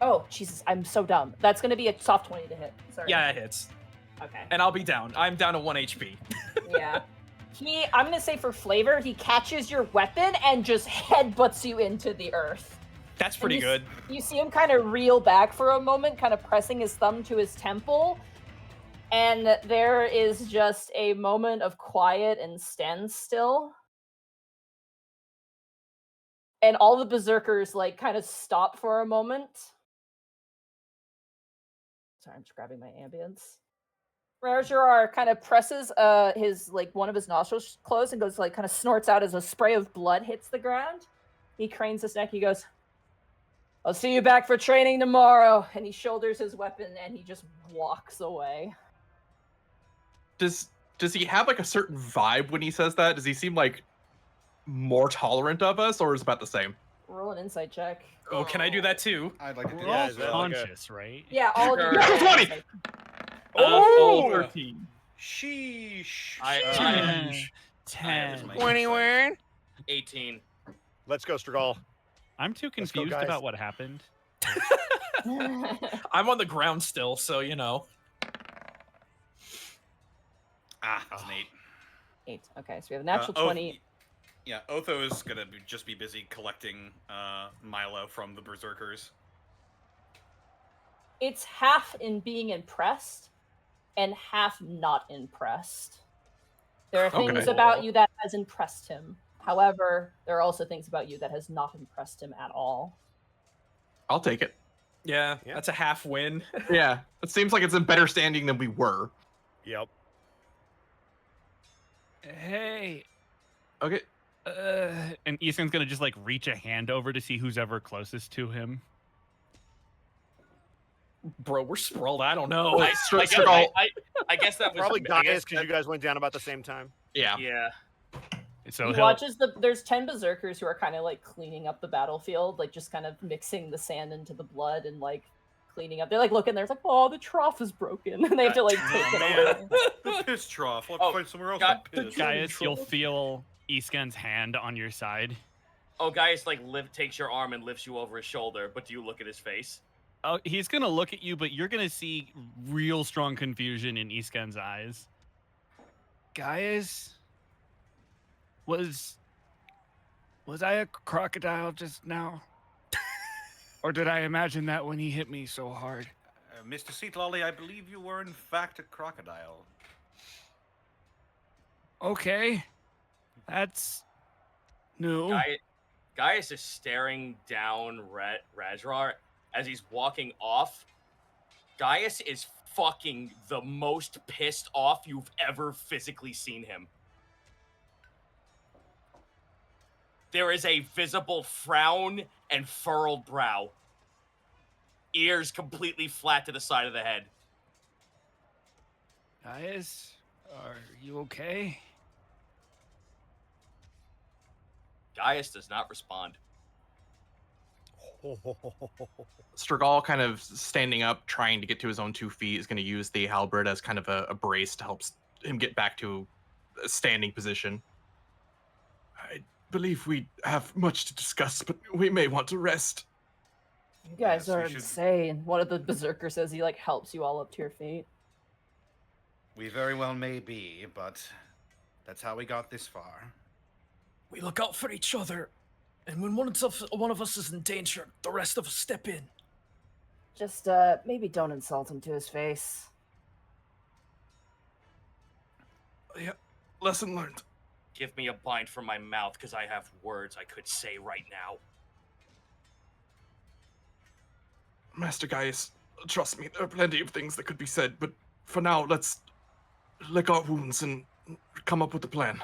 D: Oh, Jesus, I'm so dumb. That's going to be a soft 20 to hit. Sorry.
B: Yeah, it hits.
D: Okay.
B: And I'll be down. I'm down to 1 HP.
D: Yeah. I'm gonna say for flavor, he catches your weapon and just headbutts you into the earth.
B: That's pretty
D: you
B: good.
D: You see him kind of reel back for a moment, kind of pressing his thumb to his temple. And there is just a moment of quiet and standstill. And all the berserkers, like, kind of stop for a moment. Sorry, I'm just grabbing my ambience. Rajurar kind of presses his one of his nostrils closed and goes kind of snorts out as a spray of blood hits the ground. He cranes his neck. He goes, "I'll see you back for training tomorrow." And he shoulders his weapon and he just walks away.
F: Does he have a certain vibe when he says that? Does he seem more tolerant of us, or is it about the same?
D: Roll an insight check.
B: Oh, can I do that too?
E: I'd like to do
C: We're
G: Yeah,
C: all
G: is that
C: conscious, right?
D: Yeah, all of you.
F: Natural 20!
B: Oh!
F: 13.
E: Sheesh.
C: Ten.
E: Ten.
G: 21.
A: 18.
G: Let's go, Strigol.
C: I'm too
G: Let's go,
C: confused
G: guys.
C: about what happened.
B: I'm on the ground still, so you know.
E: That's an 8.
D: 8. Okay, so we have a natural 20.
E: Yeah, Otho is gonna just be busy collecting Milo from the berserkers.
D: It's half in being impressed and half not impressed. There are things
F: Okay.
D: about you that has impressed him. However, there are also things about you that has not impressed him at all.
F: I'll take it.
B: Yeah,
G: Yeah.
B: that's a half win.
F: Yeah, it seems like it's in better standing than we were.
G: Yep.
C: Hey.
F: Okay.
C: And Ethan's gonna just reach a hand over to see who's ever closest to him.
B: Bro, we're sprawled. I don't know.
A: I,
F: Str-
A: I, guess,
F: Strigol-
A: I guess that was
G: Probably
A: I
G: Gaius
A: guess
G: because you guys went down about the same time.
F: Yeah.
A: Yeah.
C: So
D: He
C: he'll
D: watches there's 10 berserkers who are kind of cleaning up the battlefield, just kind of mixing the sand into the blood and cleaning up. They're looking there, it's oh, the trough is broken. And they have to take it away.
E: The piss trough. Let's
A: Oh,
E: find somewhere else
A: got-
E: to piss.
C: Gaius, you'll feel Isken's hand on your side.
A: Oh, Gaius takes your arm and lifts you over his shoulder, but do you look at his face?
C: Oh, he's gonna look at you, but you're gonna see real strong confusion in Isken's eyes. Gaius, was I a crocodile just now? Or did I imagine that when he hit me so hard?
E: Mr. Seatlolly, I believe you were in fact a crocodile.
C: Okay, that's new.
A: Gaius is staring down Rajrar as he's walking off. Gaius is fucking the most pissed off you've ever physically seen him. There is a visible frown and furrowed brow. Ears completely flat to the side of the head.
C: Gaius, are you okay?
A: Gaius does not respond.
F: Strigol, kind of standing up, trying to get to his own 2 feet, is going to use the halberd as kind of a brace to help him get back to a standing position. I believe we have much to discuss, but we may want to rest.
D: You guys
E: Yes, we
D: are
E: should-
D: insane. One of the berserkers says he helps you all up to your feet.
E: We very well may be, but that's how we got this far.
B: We look out for each other, and when one of us is in danger, the rest of us step in.
D: Just maybe don't insult him to his face.
F: Yeah, lesson learned.
A: Give me a bind from my mouth, because I have words I could say right now.
F: Master Gaius, trust me, there are plenty of things that could be said, but for now, let's lick our wounds and come up with a plan.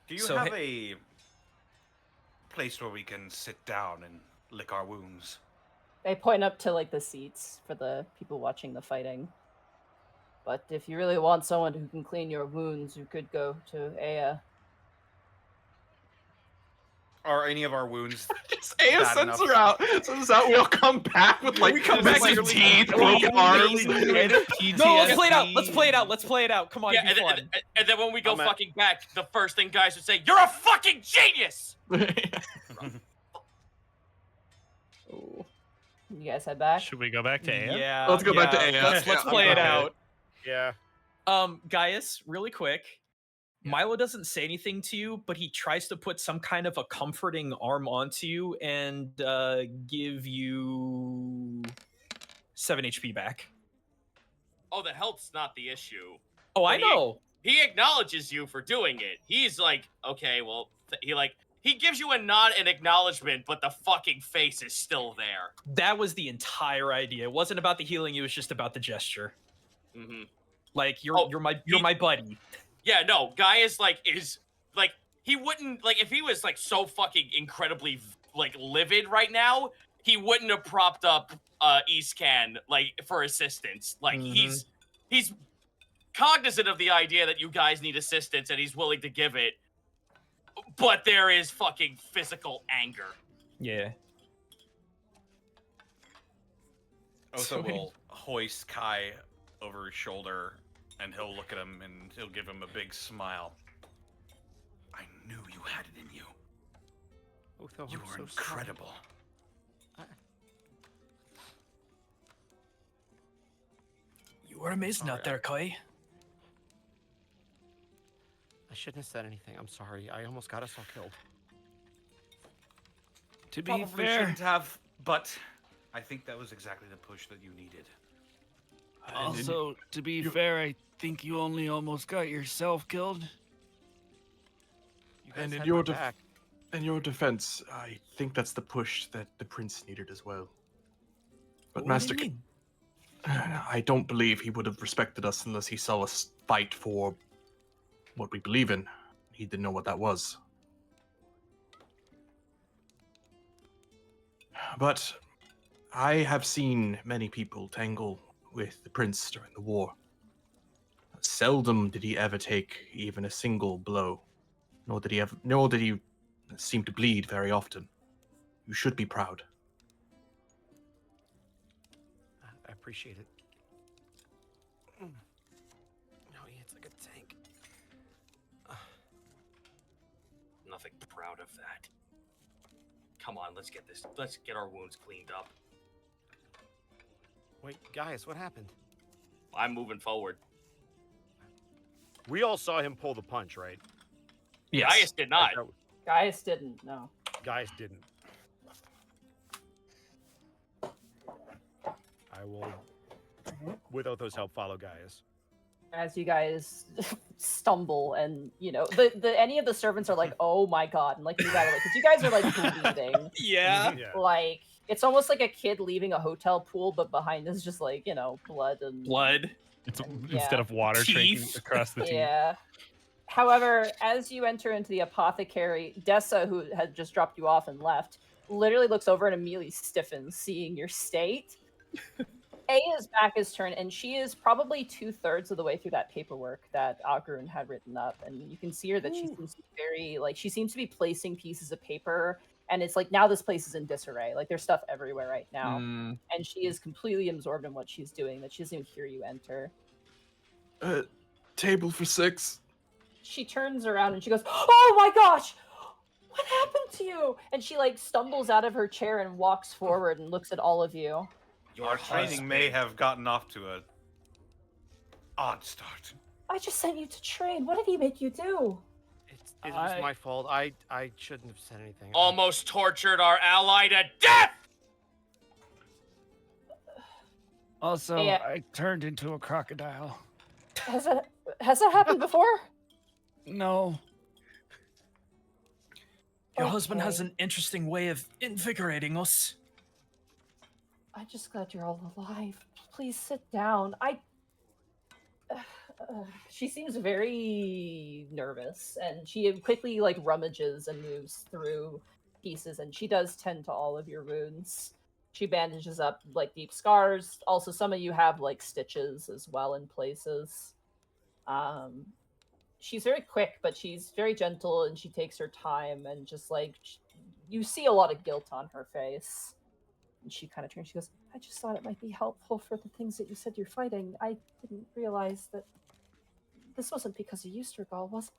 E: Do you
B: So
E: have a place where we can sit down and lick our wounds?
D: I point up to like the seats for the people watching the fighting. But if you really want someone who can clean your wounds, you could go to Aya.
E: Are any of our wounds
F: Just Aya
E: bad
F: sends
E: enough?
F: her out. Sends us out. We all come back with like
B: We come
F: missing
B: back with
F: teeth,
B: we
F: broken arms.
B: literally- No, let's play it out. Let's play it out. Let's play it out. Come on,
A: Yeah,
B: be fun.
A: and then when we go
G: I'm at-
A: fucking back, the first thing guys would say, "You're a fucking genius."
D: Ooh. You guys head back?
C: Should we go back to Aya?
B: Yeah.
F: Let's go back to Aya.
B: Let's
E: Yeah,
B: play
E: I'm
B: it
E: okay.
B: out.
G: Yeah.
B: Gaius, really quick. Milo doesn't say anything to you, but he tries to put some kind of a comforting arm onto you and give you 7 HP back.
A: Oh, the health's not the issue.
B: Oh, I
A: But he-
B: know.
A: He acknowledges you for doing it. He's like, okay, well, he gives you a nod and acknowledgement, but the fucking face is still there.
B: That was the entire idea. It wasn't about the healing. It was just about the gesture.
A: Mm-hmm.
B: Like you're
A: Oh,
B: you're my buddy.
A: Yeah, no, guy is he wouldn't like if he was like so fucking incredibly like livid right now, he wouldn't have propped up Eastcan like for assistance. Like he's cognizant of the idea that you guys need assistance and he's willing to give it. But there is fucking physical anger.
B: Yeah.
E: Otha
B: So he-
E: will hoist Kai over his shoulder, and he'll look at him and he'll give him a big smile. I knew you had it in you.
G: Otho,
E: You
G: I'm
E: were
G: so
E: incredible.
B: You were amazing
G: Sorry,
B: out there, Kai.
G: I shouldn't have said anything. I'm sorry. I almost got us all killed.
C: To be
E: Probably
C: fair,
E: shouldn't have, but I think that was exactly the push that you needed.
C: also, to be fair, I think you only almost got yourself killed.
G: You guys
F: And in
G: had
F: your
G: my back.
F: In your defense, I think that's the push that the prince needed as well. But Master, I don't believe he would have respected us unless he saw us fight for what we believe in. He didn't know what that was. But I have seen many people tangle with the prince during the war. Seldom did he ever take even a single blow, nor did he seem to bleed very often. You should be proud.
G: I appreciate it. No, he hits like a tank.
A: Nothing proud of that. Come on, let's get our wounds cleaned up.
G: Wait, guys, what happened?
A: I'm moving forward.
G: We all saw him pull the punch, right?
B: Yes.
A: Gaius did not.
D: Gaius didn't, no.
G: Guys didn't. I will, with Otho's help, follow Gaius.
D: As you guys stumble and, you know, any of the servants are like, oh my god, and like move out of it, because you guys are like bleeding.
B: Yeah.
G: Yeah.
D: Like, it's almost like a kid leaving a hotel pool, but behind is just like, you know, blood and...
B: Blood.
C: It's
D: Yeah.
C: instead of water drinking
B: Teeth.
C: across the teeth.
D: Yeah. However, as you enter into the apothecary, Dessa, who had just dropped you off and left, literally looks over and immediately stiffens, seeing your state. Aya's back is turned, and she is probably 2/3 of the way through that paperwork that Agrun had written up. And you can see her that she seems to be very, like, she seems to be placing pieces of paper, and it's like now this place is in disarray. Like, there's stuff everywhere right now.
B: Mm.
D: And she is completely absorbed in what she's doing, that she doesn't even hear you enter.
F: Table for 6.
D: She turns around and she goes, oh my gosh, what happened to you? And she like stumbles out of her chair and walks forward and looks at all of you.
E: Our training may have gotten off to a odd start.
D: I just sent you to train. What did he make you do?
G: It was my fault. I shouldn't have said anything.
A: Almost tortured our ally to death!
C: Also,
D: Yeah.
C: I turned into a crocodile.
D: Has that happened before?
C: No.
B: Your husband has
D: Okay.
B: an interesting way of invigorating us.
D: I'm just glad you're all alive. Please sit down. She seems very nervous, and she quickly like rummages and moves through pieces, and she does tend to all of your wounds. She bandages up like deep scars. Also, some of you have like stitches as well in places. She's very quick, but she's very gentle, and she takes her time, and just like you see a lot of guilt on her face. And she kind of turns. She goes, "I just thought it might be helpful for the things that you said you're fighting. I didn't realize that this wasn't because of you, Sturgal, was it?"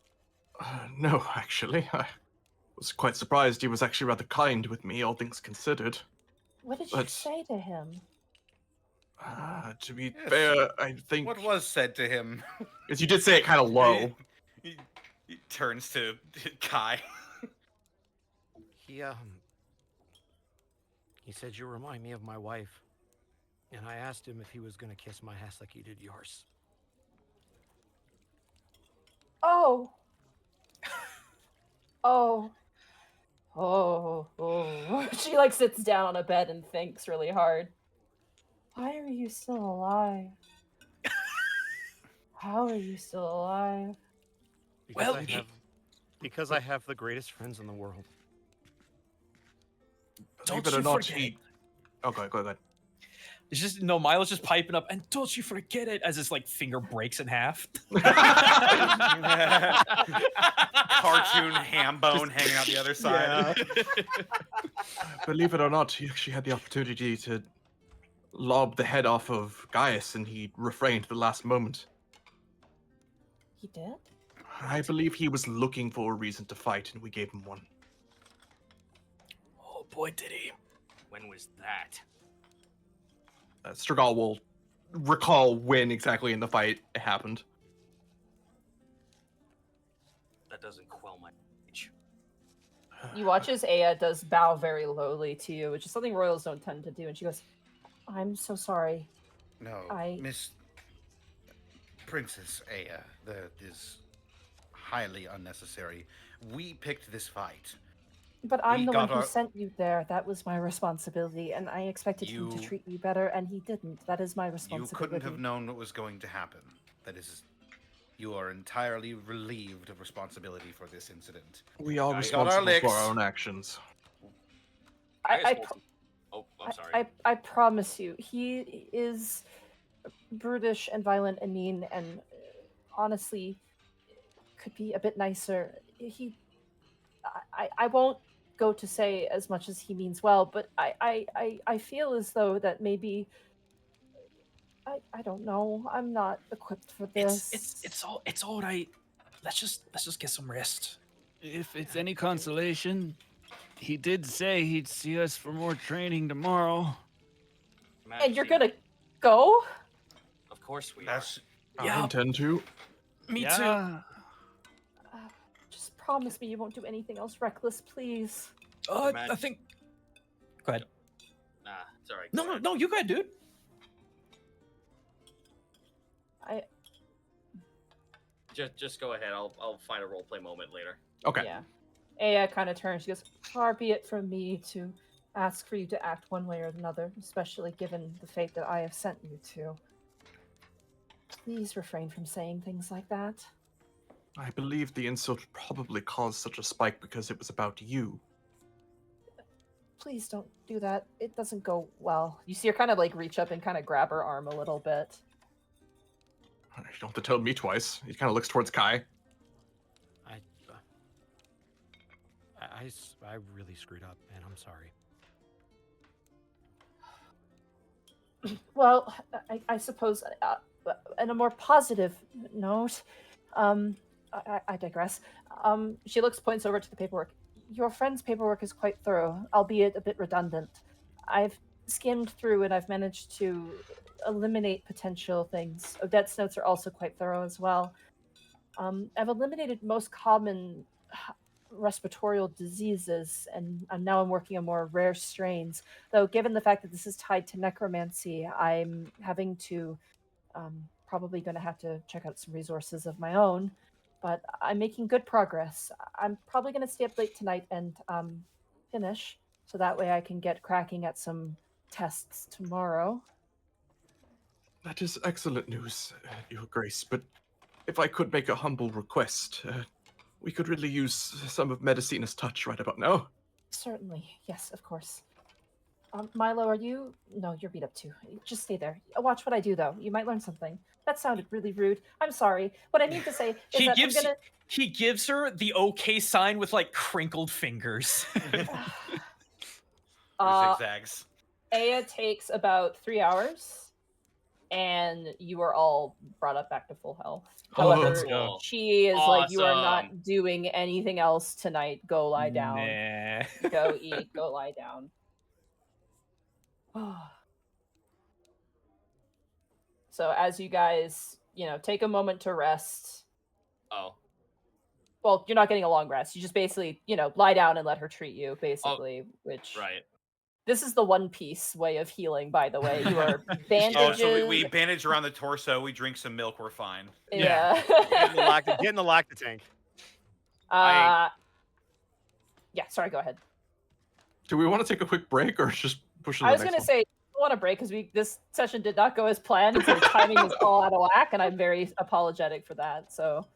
F: No, actually, I was quite surprised. He was actually rather kind with me, all things considered.
D: What did you
F: But-
D: say to him?
F: To be
E: Yes.
F: fair, I think...
E: What was said to him?
F: Because you did say it kind of low.
E: He turns to Kai.
G: He said you remind me of my wife, and I asked him if he was gonna kiss my ass like you did yours.
D: Oh. Oh. Oh. She like sits down on a bed and thinks really hard. Why are you still alive? How are you still alive?
G: Because
B: Well,
G: because I have the greatest friends in the world.
B: Don't
F: Believe it or
B: you
F: not,
B: forget
F: he...
B: it.
F: Oh, go ahead.
B: It's just no, Milo's just piping up, and don't you forget it, as his like finger breaks in half.
E: Cartoon ham bone hanging out the other side.
F: Believe it or not, he actually had the opportunity to lob the head off of Gaius, and he refrained at the last moment.
D: He did?
F: I believe he was looking for a reason to fight, and we gave him one.
B: Oh boy, did he!
I: When was that?
F: Sturgal will recall when exactly in the fight it happened.
I: That doesn't quell my rage.
D: You watch as Aya does bow very lowly to you, which is something royals don't tend to do, and she goes, "I'm so sorry.
E: No,
D: I-
E: Miss Princess Aya, that is highly unnecessary. We picked this fight.
D: But I'm
E: We
D: the one
E: got
D: who
E: our-
D: sent you there. That was my responsibility, and I expected him to
E: You-
D: treat you better, and he didn't. That is my
E: You
D: responsibility."
E: couldn't have known what was going to happen. That is, you are entirely relieved of responsibility for this incident.
F: We are
E: I got our
F: responsible for
E: licks.
F: our own actions.
D: I
I: I'm sorry.
D: I promise you, he is brutish and violent and mean, and honestly, could be a bit nicer. I won't go to say as much as he means well, but I feel as though that maybe I don't know. I'm not equipped for this.
B: It's all right. Let's just get some rest.
C: If it's any consolation, he did say he'd see us for more training tomorrow.
D: And you're
I: Majesty,
D: gonna go?
I: Of course we
E: That's
F: I
B: Yeah.
F: intend to.
B: Me too.
C: Yeah.
D: Just promise me you won't do anything else reckless, please.
B: I
I: Imagine-
B: think. Go ahead.
I: are. Nah, sorry.
B: No, you go ahead, dude.
I: Just go ahead. I'll find a roleplay moment later.
F: Okay.
D: Yeah. Aya kind of turns. She goes, "Far be it from me to ask for you to act one way or another, especially given the fate that I have sent you to. Please refrain from saying things like that."
F: I believe the insult probably caused such a spike because it was about you.
D: Please don't do that. It doesn't go well. You see her kind of like reach up and kind of grab her arm a little bit.
F: You don't have to tell me twice. He kind of looks towards Kai.
G: I really screwed up, and I'm sorry.
D: Well, I suppose, on a more positive note, I digress. She points over to the paperwork. Your friend's paperwork is quite thorough, albeit a bit redundant. I've skimmed through and I've managed to eliminate potential things. Odette's notes are also quite thorough as well. I've eliminated most common respiratory diseases, and now I'm working on more rare strains. Though, given the fact that this is tied to necromancy, I'm having to probably going to have to check out some resources of my own. But I'm making good progress. I'm probably going to stay up late tonight and finish, so that way I can get cracking at some tests tomorrow.
F: That is excellent news, Your Grace, but if I could make a humble request, we could really use some of Medicina's touch right about now.
D: Certainly, yes, of course. Milo, are you? No, you're beat up too. Just stay there. Watch what I do, though. You might learn something. That sounded really rude. I'm sorry. What I need to say is
B: He
D: that
B: gives
D: I'm gonna.
B: he gives her the okay sign with like crinkled fingers.
E: Zigzags.
D: Aya takes about 3 hours, and you are all brought up back to full health.
B: Oh,
D: However,
B: let's go.
D: she is like, you are
A: Awesome.
D: not doing anything else tonight. Go lie down.
B: Nah.
D: Go eat. Go lie down. So as you guys, take a moment to rest.
A: Oh.
D: Well, you're not getting a long rest. You just basically, lie down and let her treat you, basically. Which
A: Right.
D: this is the One Piece way of healing, by the way. You are bandages.
E: Oh, so we bandage around the torso. We drink some milk. We're fine.
D: Yeah.
G: Get in the lactic tank.
D: Yeah. Sorry. Go ahead.
F: Do we want to take a quick break or just push to the
D: I was
F: next
D: gonna
F: one?
D: say I want to break because this session did not go as planned, so the timing is all out of whack, and I'm very apologetic for that. So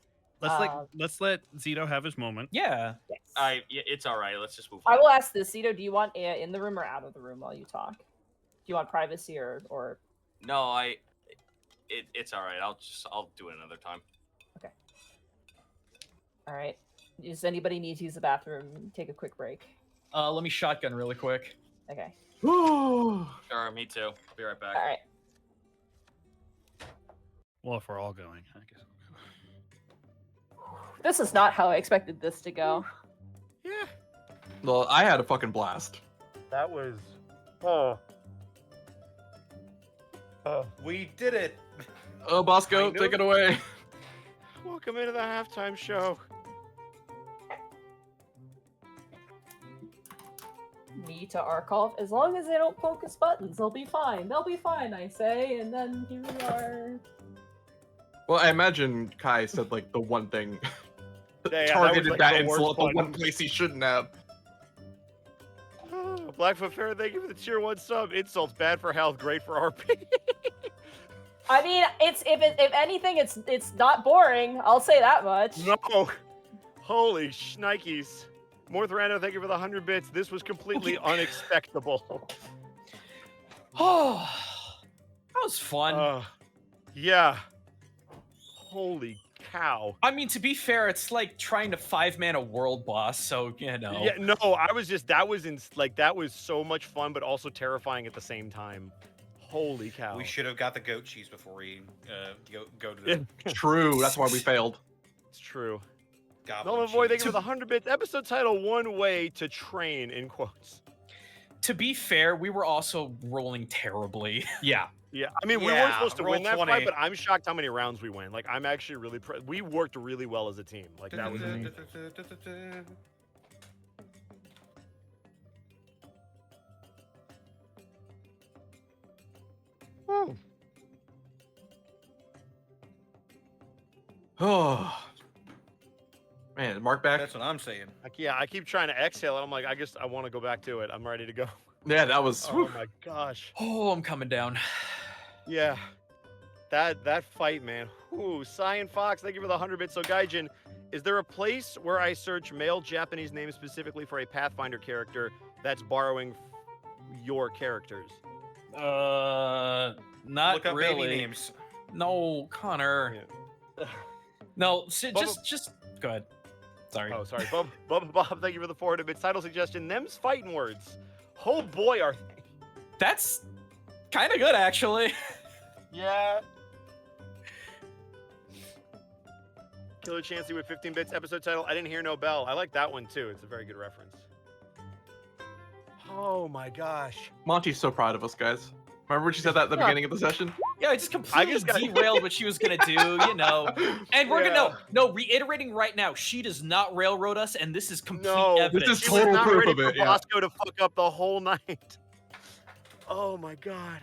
C: Let's let Zito have his moment.
B: Yeah.
D: yes.
A: Yeah, it's all right. Let's just move
D: I
A: on.
D: will ask this, Zito. Do you want Aya in the room or out of the room while you talk? Do you want privacy or?
A: No, it's all right. I'll do it another time.
D: All right. Does anybody need to use the bathroom? Take a quick break.
B: Let me shotgun really quick.
D: Okay.
A: Sure, me too. Be right back.
D: All right.
C: Well, if we're all going, I guess.
D: This is not how I expected this to go.
G: Yeah.
F: Well, I had a fucking blast.
G: That was.
E: We did it.
F: Oh, Bosco,
G: I know.
F: take it away.
G: Welcome into the halftime show.
D: Me to Arkolf. As long as they don't focus buttons, they'll be fine. They'll be fine, I say. And then here we are.
F: Well, I imagine Kai said like the one thing
G: Yeah,
F: targeted
G: like,
F: that
G: the worst
F: insult the one
G: button.
F: place he shouldn't have.
G: Blackfoot Fair, thank you for the tier 1 sub. Insults bad for health, great for RP.
D: I mean, it's if anything, it's not boring. I'll say that much.
G: No. Holy shnikes. Morthrano, thank you for the 100 bits. This was completely unexpectable.
B: Oh, that was fun.
G: Yeah. Holy cow.
B: I mean, to be fair, it's like trying to 5-man a world boss, so
G: Yeah, no, I was just that was so much fun, but also terrifying at the same time. Holy cow.
E: We should have got the goat cheese before we go to the
F: True, that's why we failed.
G: It's true.
E: goblin
G: Nolan Void, thank
E: cheese.
G: you for the 100 bits. Episode title: One Way to Train, in quotes.
B: To be fair, we were also rolling terribly.
F: Yeah.
G: Yeah, I mean, we
E: Yeah,
G: weren't supposed to
E: roll
G: win that
E: 20.
G: fight, but I'm shocked how many rounds we went. Like, I'm actually really we worked really well as a team. Like, that was amazing.
F: Oh. Man, Mark back.
E: That's what I'm saying.
G: Like, yeah, I keep trying to exhale, and I'm like, I guess I want to go back to it. I'm ready to go.
F: Yeah, that was.
G: Oh my gosh.
B: Oh, I'm coming down.
G: Yeah. That fight, man. Ooh, Cyan Fox, thank you for the 100 bits. So, Gaijin, is there a place where I search male Japanese names specifically for a Pathfinder character that's borrowing your characters?
B: Not
E: Look up
B: really.
E: baby names.
B: No, Connor. No, just go ahead. Sorry.
G: Oh, sorry. Bubba Bob, thank you for the 400 bits. Title suggestion, them's fighting words. Oh boy, are they.
B: That's kind of good, actually.
G: Yeah. Killer Chansey with 15 bits. Episode title, I Didn't Hear No Bell. I like that one too. It's a very good reference. Oh my gosh.
F: Monty's so proud of us, guys. Remember when she said that at the beginning of the session?
B: Yeah, I just completely derailed what she was gonna do, you know. And we're gonna reiterating right now, she does not railroad us, and this is complete evidence.
F: This is
G: She was
F: total
G: not
F: proof
G: ready
F: of
G: for
F: it. Yeah.
G: Bosco to fuck up the whole night. Oh my god.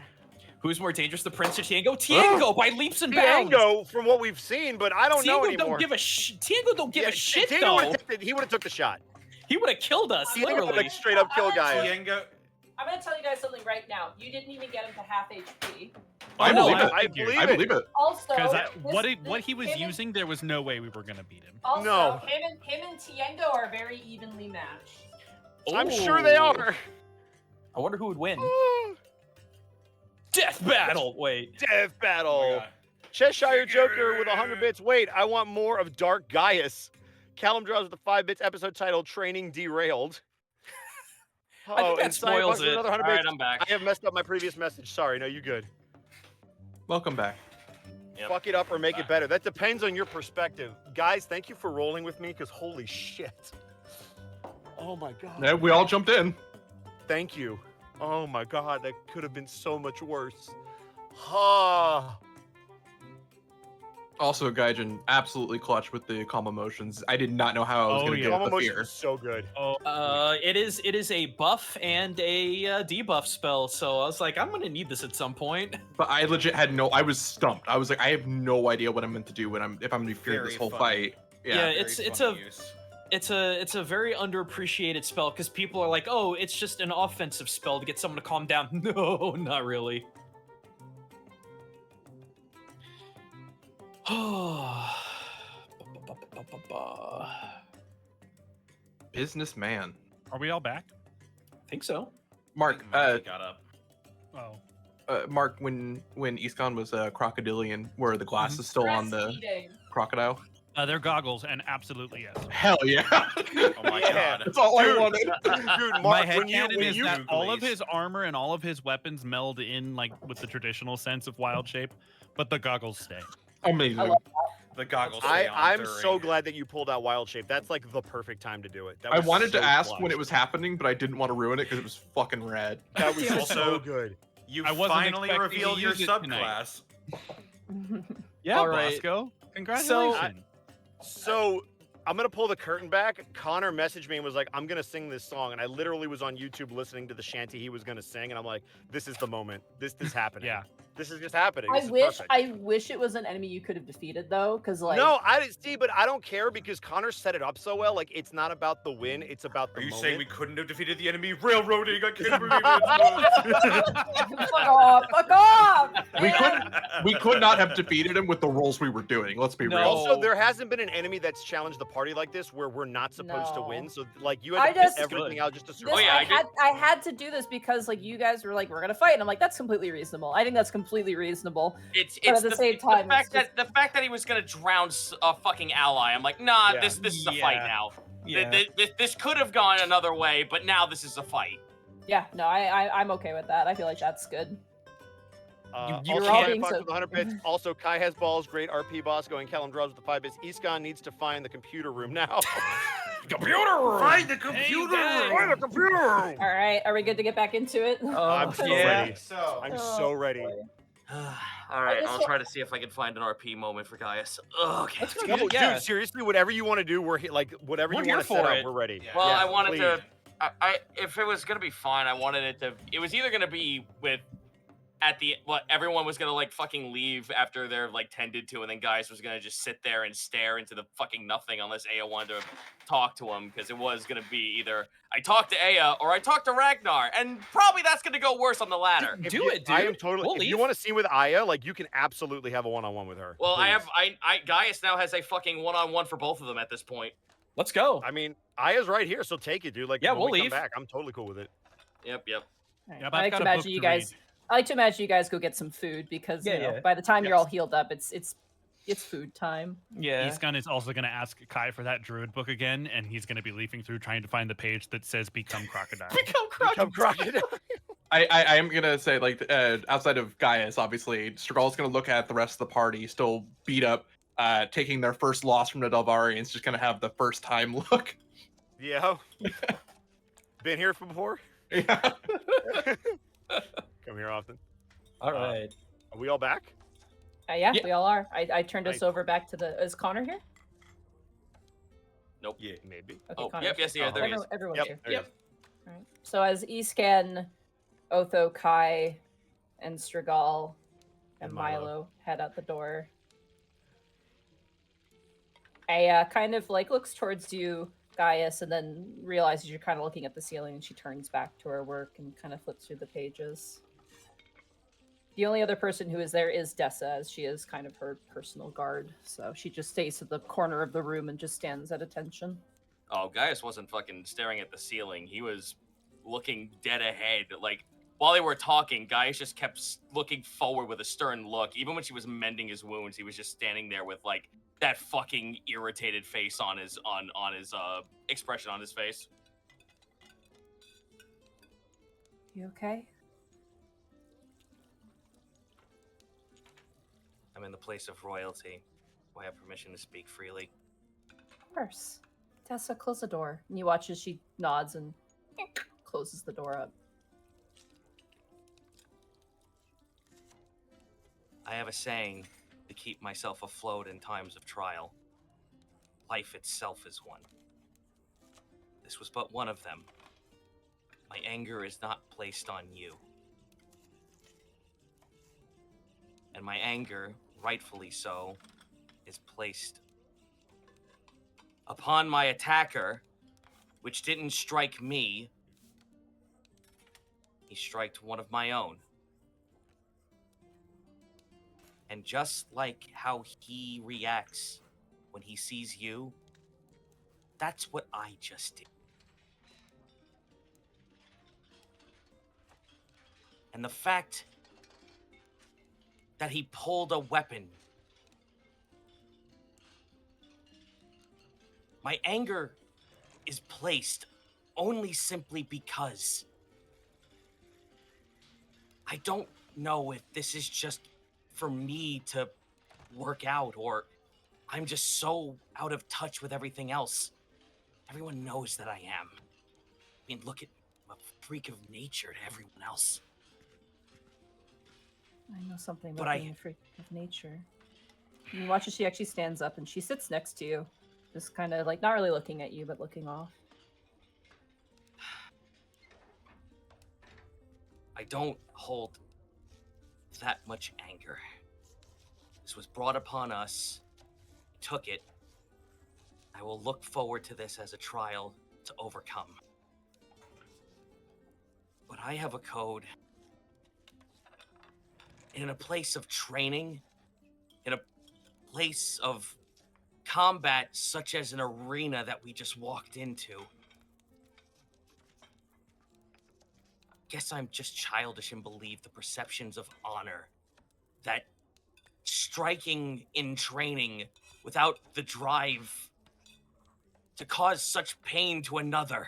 B: Who's more dangerous, the Prince or Tiango? Tiango by leaps and bounds.
G: Tiango, from what we've seen, but I don't know
B: Tiango
G: anymore.
B: don't give a Tiango don't give a shit
G: Tiango
B: though.
G: he would have took the shot.
B: He would have killed us,
G: Tiango would
B: literally.
G: like straight up kill guys.
E: Tiengo.
D: I'm gonna tell you guys something right now. You didn't even get him to half HP.
F: I
B: know,
F: believe it.
G: I believe
F: I believe it.
D: Also,
C: Because
D: this-
C: what he was
D: him and-
C: using, there was no way we were gonna beat him.
D: Also,
G: No.
D: him and Tiengo are very evenly matched.
G: I'm sure they
B: Oh.
G: are.
B: I wonder who would win. Death battle. Wait.
G: Death
E: Oh
G: battle.
E: my God.
G: Cheshire Joker with 100 bits. Wait, I want more of Dark Gaius. Callum draws with the 5 bits episode titled Training Derailed.
B: I think that
G: and Cyan
B: spoils
G: Bucks with
B: it.
G: another 100
A: All right,
G: bits.
A: I'm back.
G: I have messed up my previous message. Sorry, no, you good.
F: Welcome back.
I: Yep.
G: Fuck it up or make it better. That depends on your perspective. Guys, thank you for rolling with me because holy shit. Oh my God.
F: Yeah, we all jumped in.
G: Thank you. Oh my God, that could have been so much worse. Ha.
F: Also, Gaijin absolutely clutch with the calm emotions. I did not know how I was
C: Oh,
F: going to
C: yeah.
F: deal
G: Calm
F: with the
G: emotion
F: fear.
G: is so good.
B: It is a buff and a debuff spell, so I was like, I'm gonna need this at some point.
F: But I legit had no. I was stumped. I was like, I have no idea what I'm meant to do when if I'm going to be feared this
E: Very
F: whole
E: funny.
F: fight.
B: Yeah,
F: Yeah.
B: it's a very underappreciated spell because people are like, oh, it's just an offensive spell to get someone to calm down. No, not really. Oh.
F: Businessman.
C: Are we all back?
B: Think so.
F: Mark,
E: Mikey got up.
C: Oh.
F: Mark, when Iskon was crocodilian, were the glasses still on the
D: Breastfeeding.
F: crocodile?
C: They're goggles, and absolutely yes.
F: Hell yeah!
E: Oh my
G: Yeah.
E: God.
F: That's all I wanted.
G: Dude,
C: My
G: Mark,
C: head
G: when you
C: canon is
G: you
C: that all of
E: Googlies.
C: his armor and all of his weapons meld in like with the traditional sense of wild shape, but the goggles stay.
F: Amazing.
D: I love
E: The goggles. stay on
G: I'm
E: during.
G: so glad that you pulled out wild shape. That's like the perfect time to do it. That
F: I
G: was
F: wanted
G: so
F: to ask
G: clutch.
F: when it was happening, but I didn't want to ruin it because it was fucking rad.
G: That was
B: Damn it.
G: so
E: Also-
G: good.
E: You
C: I wasn't
E: finally
C: expecting to
E: revealed your
C: use it tonight.
E: subclass.
C: Yeah,
B: All right.
C: Bosco. Congratulations.
G: So I'm gonna pull the curtain back. Connor messaged me and was like, "I'm gonna sing this song," and I literally was on YouTube listening to the shanty he was gonna sing, and I'm like, "This is the moment. This is happening.
C: Yeah.
G: This is just happening.
D: I
G: This is
D: wish
G: perfect."
D: I wish it was an enemy you could have defeated though, because like
G: No, I didn't see, but I don't care because Connor set it up so well. Like it's not about the win; it's about the
E: Are you
G: moment.
E: saying we couldn't have defeated the enemy? Railroading, I can't believe it.
D: fuck off, fuck off.
F: We could not have defeated him with the rolls we were doing. Let's be
B: No.
F: real.
G: Also, there hasn't been an enemy that's challenged the party like this where we're not supposed to
D: No.
G: win. So like you
D: I
G: had to put
D: just-
G: everything out just to
D: This,
G: survive.
A: Oh, yeah,
D: I had to do this because like you guys were like we're gonna fight, and I'm like that's completely reasonable. I think that's completely reasonable.
A: It's
D: But
A: it's
D: at the same time,
A: the fact
D: it's just-
A: that he was gonna drown a fucking ally. I'm like, nah,
G: Yeah.
A: this is a fight
B: Yeah.
A: now.
B: Yeah.
A: This could have gone another way, but now this is a fight.
D: Yeah, no, I'm okay with that. I feel like that's good.
B: You're
G: Also,
B: all
G: Ryan
D: being
G: Fox
D: so-
G: with 100 bits. Also, Kai has balls. Great RP boss going. Callum draws with the 5 bits. Iskon needs to find the computer room now.
B: Computer!
E: Find the computer!
G: Find the computer room!
D: All right, are we good to get back into it?
G: I'm so
B: yeah.
G: ready.
E: So,
G: I'm
D: Oh,
G: so ready.
D: boy.
A: All right,
D: just
A: I'll
D: wa-
A: try to see if I can find an RP moment for Gaius. Okay.
B: Let's go.
G: No,
B: Yeah.
G: dude, seriously, whatever you want to do, we're like whatever
B: We're
G: you
B: here
G: want to set
B: for
G: up,
B: it.
G: we're ready.
E: Yeah.
A: Well,
G: Yes,
A: I wanted
G: please.
A: to. I if it was gonna be fine, I wanted it to. It was either gonna be with at the what everyone was gonna like fucking leave after they're like tended to, and then Gaius was gonna just sit there and stare into the fucking nothing unless Aya wanted to talk to him, because it was gonna be either I talk to Aya or I talk to Ragnar, and probably that's gonna go worse on the latter.
G: If
B: Do
G: you-
B: it,
G: I am
B: dude.
G: totally.
B: We'll
G: if you
B: leave.
G: want to see with Aya, like you can absolutely have a one-on-one with her.
A: Well,
G: please.
A: I Gaius now has a fucking one-on-one for both of them at this point.
B: Let's go.
G: I mean, Aya's right here, so take it, dude. Like,
B: Yeah,
G: when
B: we'll
G: we come
B: leave.
G: back, I'm totally cool with it.
A: Yep.
C: Yep,
D: I
C: I've
D: like
C: got
D: to
C: a book
D: imagine you
C: to
D: guys.
C: read.
D: I like to imagine you guys go get some food because
B: Yeah,
D: you know,
B: yeah.
D: by the time you're
G: Yes.
D: all healed up, it's food time.
B: Yeah.
C: Iskon is also going to ask Kai for that druid book again, and he's going to be leafing through trying to find the page that says "Become Crocodile."
G: Become crocodile.
F: I am gonna say like outside of Gaius, obviously, Stragal's gonna look at the rest of the party, still beat up, taking their first loss from the Delvarians, just gonna have the first time look.
G: Yeah. Been here before?
F: Yeah.
G: Come here often.
B: All right.
G: Are we all back?
D: Yeah,
B: Yeah.
D: we all are. I turned
G: Nice.
D: us over back to the. Is Connor here?
G: Yeah, maybe.
D: Okay,
A: Oh,
D: Connor's
A: yep, yes,
D: here.
A: yeah, there he is.
D: Everyone's
G: Yep,
D: here.
G: there he
B: Yep.
G: is.
D: All right. So as Escan, Otho, Kai, and Strigal and
G: And Milo.
D: Milo head out the door, Aya kind of like looks towards you, Gaius, and then realizes you're kind of looking at the ceiling, and she turns back to her work and kind of flips through the pages. The only other person who is there is Dessa, as she is kind of her personal guard. So she just stays at the corner of the room and just stands at attention.
A: Oh, Gaius wasn't fucking staring at the ceiling. He was looking dead ahead. Like, while they were talking, Gaius just kept looking forward with a stern look. Even when she was mending his wounds, he was just standing there with, like, that fucking irritated face on his expression on his face.
D: You okay?
I: I'm in the place of royalty. Do I have permission to speak freely?
D: Of course. Tessa, close the door. And you watch as she nods and closes the door up.
I: I have a saying to keep myself afloat in times of trial. Life itself is one. This was but one of them. My anger is not placed on you. And my anger, rightfully so, is placed upon my attacker, which didn't strike me. He striked one of my own. And just like how he reacts when he sees you, that's what I just did. And the fact that he pulled a weapon, my anger is placed only simply because I don't know if this is just for me to work out, or I'm just so out of touch with everything else. Everyone knows that I am. I mean, look at, I'm a freak of nature to everyone else.
D: I know something
I: But
D: about being a freak of nature. You watch as she actually stands up and she sits next to you. Just kind of like, not really looking at you, but looking off.
I: I don't hold that much anger. This was brought upon us. We took it. I will look forward to this as a trial to overcome. But I have a code. In a place of training, in a place of combat such as an arena that we just walked into. Guess I'm just childish and believe the perceptions of honor. That striking in training without the drive to cause such pain to another.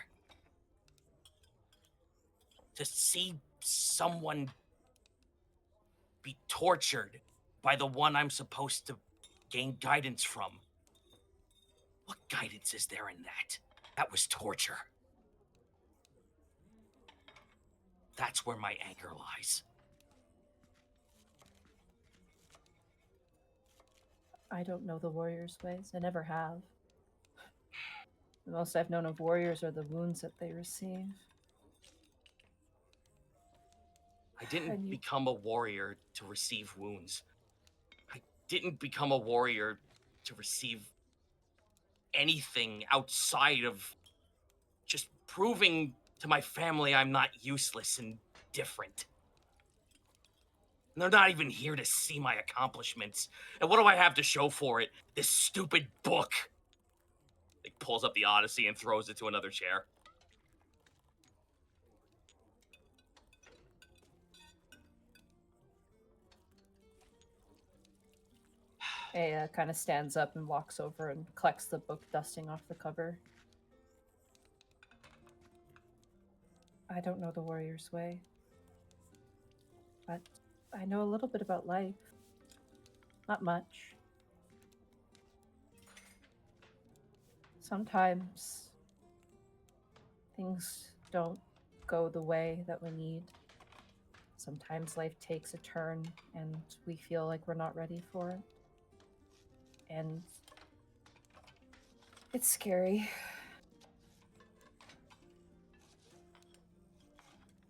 I: To see someone be tortured by the one I'm supposed to gain guidance from. What guidance is there in that? That was torture. That's where my anger lies.
D: I don't know the warriors' ways. I never have. The most I've known of warriors are the wounds that they receive.
I: I didn't
D: And you-
I: become a warrior to receive wounds. I didn't become a warrior to receive anything outside of just proving to my family I'm not useless and different. And they're not even here to see my accomplishments. And what do I have to show for it? This stupid book. He pulls up the Odyssey and throws it to another chair.
D: Aya kind of stands up and walks over and collects the book, dusting off the cover. I don't know the warrior's way, but I know a little bit about life. Not much. Sometimes things don't go the way that we need. Sometimes life takes a turn and we feel like we're not ready for it. And it's scary.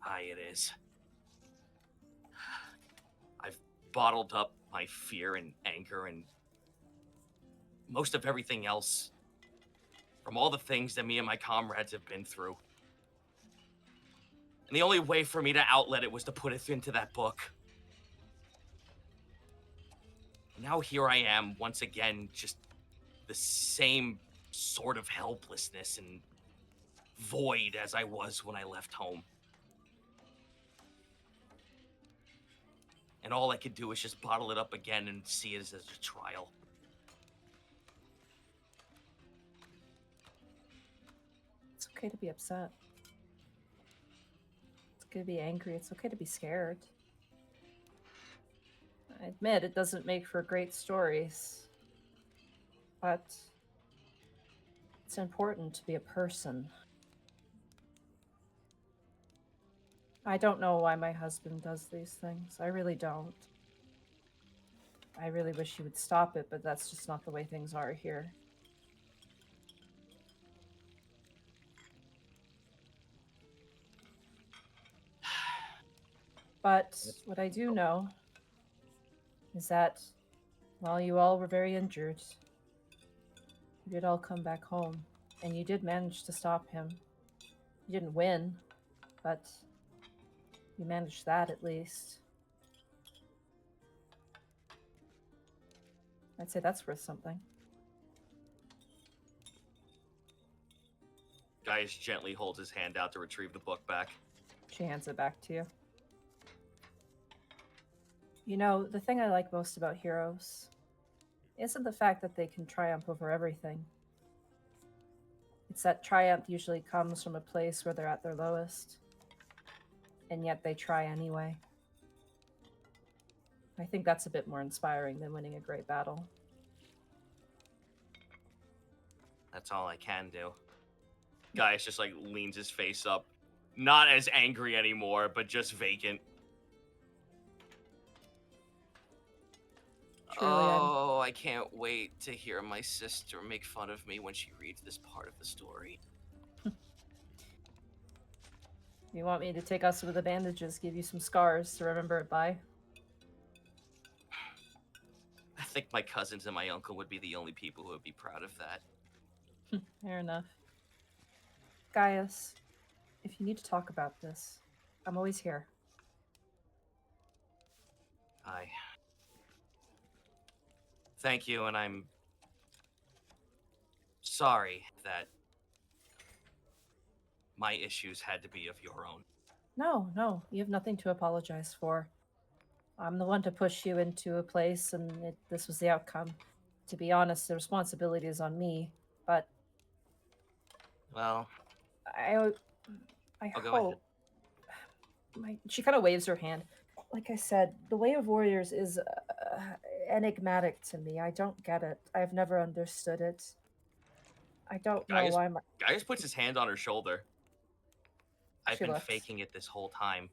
I: Aye, it is. I've bottled up my fear and anger and most of everything else from all the things that me and my comrades have been through. And the only way for me to outlet it was to put it into that book. Now here I am, once again, just the same sort of helplessness and
A: void as I was when I left home. And all I could do is just bottle it up again and see it as a trial.
D: It's okay to be upset. It's okay to be angry. It's okay to be scared. I admit it doesn't make for great stories, but it's important to be a person. I don't know why my husband does these things. I really don't. I really wish he would stop it, but that's just not the way things are here. But what I do know is that while you all were very injured, you did all come back home, and you did manage to stop him. You didn't win, but you managed that at least. I'd say that's worth something.
A: Gaius gently holds his hand out to retrieve the book back.
D: She hands it back to you. You know, the thing I like most about heroes isn't the fact that they can triumph over everything. It's that triumph usually comes from a place where they're at their lowest, and yet they try anyway. I think that's a bit more inspiring than winning a great battle.
A: That's all I can do. Gaius just like leans his face up, not as angry anymore, but just vacant.
D: Truly,
A: Oh, I can't wait to hear my sister make fun of me when she reads this part of the story.
D: You want me to take us with the bandages, give you some scars to remember it by?
A: I think my cousins and my uncle would be the only people who would be proud of that.
D: Fair enough. Gaius, if you need to talk about this, I'm always here.
A: Thank you, and I'm sorry that my issues had to be of your own.
D: No, you have nothing to apologize for. I'm the one to push you into a place, and this was the outcome. To be honest, the responsibility is on me, but
A: Well,
D: I
A: go ahead.
D: hope. She kind of waves her hand. Like I said, the way of warriors is enigmatic to me. I don't get it. I've never understood it. I don't know why my...
A: Gaius puts his hand on her shoulder. I've
D: She
A: been
D: looks.
A: faking it this whole time.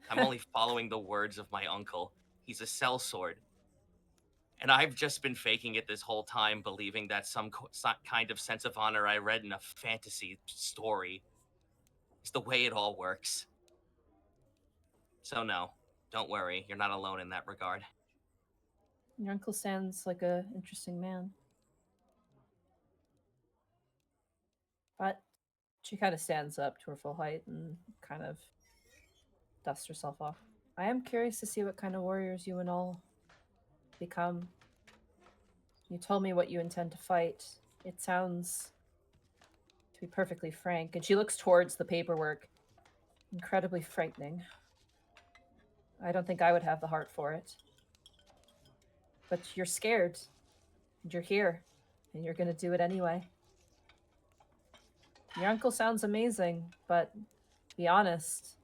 A: I'm only following the words of my uncle. He's a sellsword. And I've just been faking it this whole time, believing that some kind of sense of honor I read in a fantasy story is the way it all works. So no, don't worry. You're not alone in that regard.
D: Your uncle sounds like a interesting man. But she kind of stands up to her full height and kind of dusts herself off. I am curious to see what kind of warriors you and all become. You told me what you intend to fight. It sounds, to be perfectly frank, and she looks towards the paperwork, incredibly frightening. I don't think I would have the heart for it. But you're scared, and you're here, and you're going to do it anyway. Your uncle sounds amazing, but to be honest,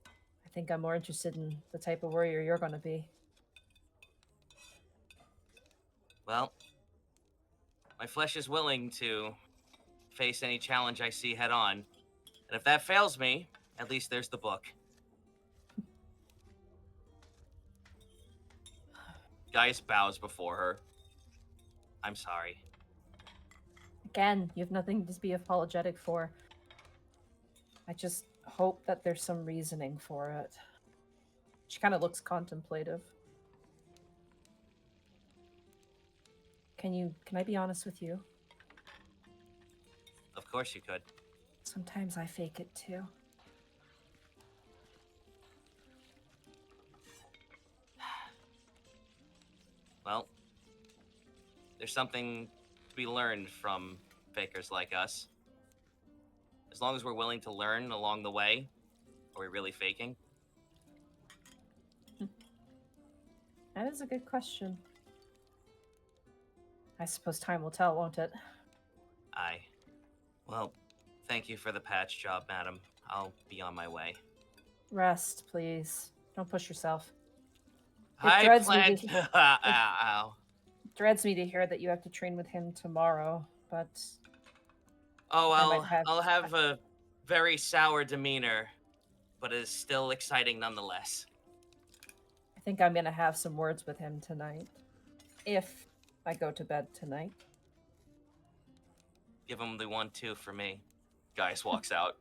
D: I think I'm more interested in the type of warrior you're going to be.
A: Well, my flesh is willing to face any challenge I see head on. And if that fails me, at least there's the book. Gaius bows before her. I'm sorry.
D: Again, you have nothing to be apologetic for. I just hope that there's some reasoning for it. She kind of looks contemplative. Can I be honest with you?
A: Of course you could.
D: Sometimes I fake it too.
A: Well, there's something to be learned from fakers like us.
I: As long as we're willing to learn along the way, are we really faking?
D: That is a good question. I suppose time will tell, won't it?
I: Aye. Well, thank you for the patch job, madam. I'll be on my way.
D: Rest, please. Don't push yourself.
I: I
D: dreads me
I: plan.
D: to-
I: Ow.
D: Dreads me to hear that you have to train with him tomorrow, but
I: Oh,
D: I might
I: I'll have a very sour demeanor, but it's still exciting nonetheless.
D: I think I'm gonna have some words with him tonight. If I go to bed tonight.
I: Give him the 1-2 for me. Gaius walks out.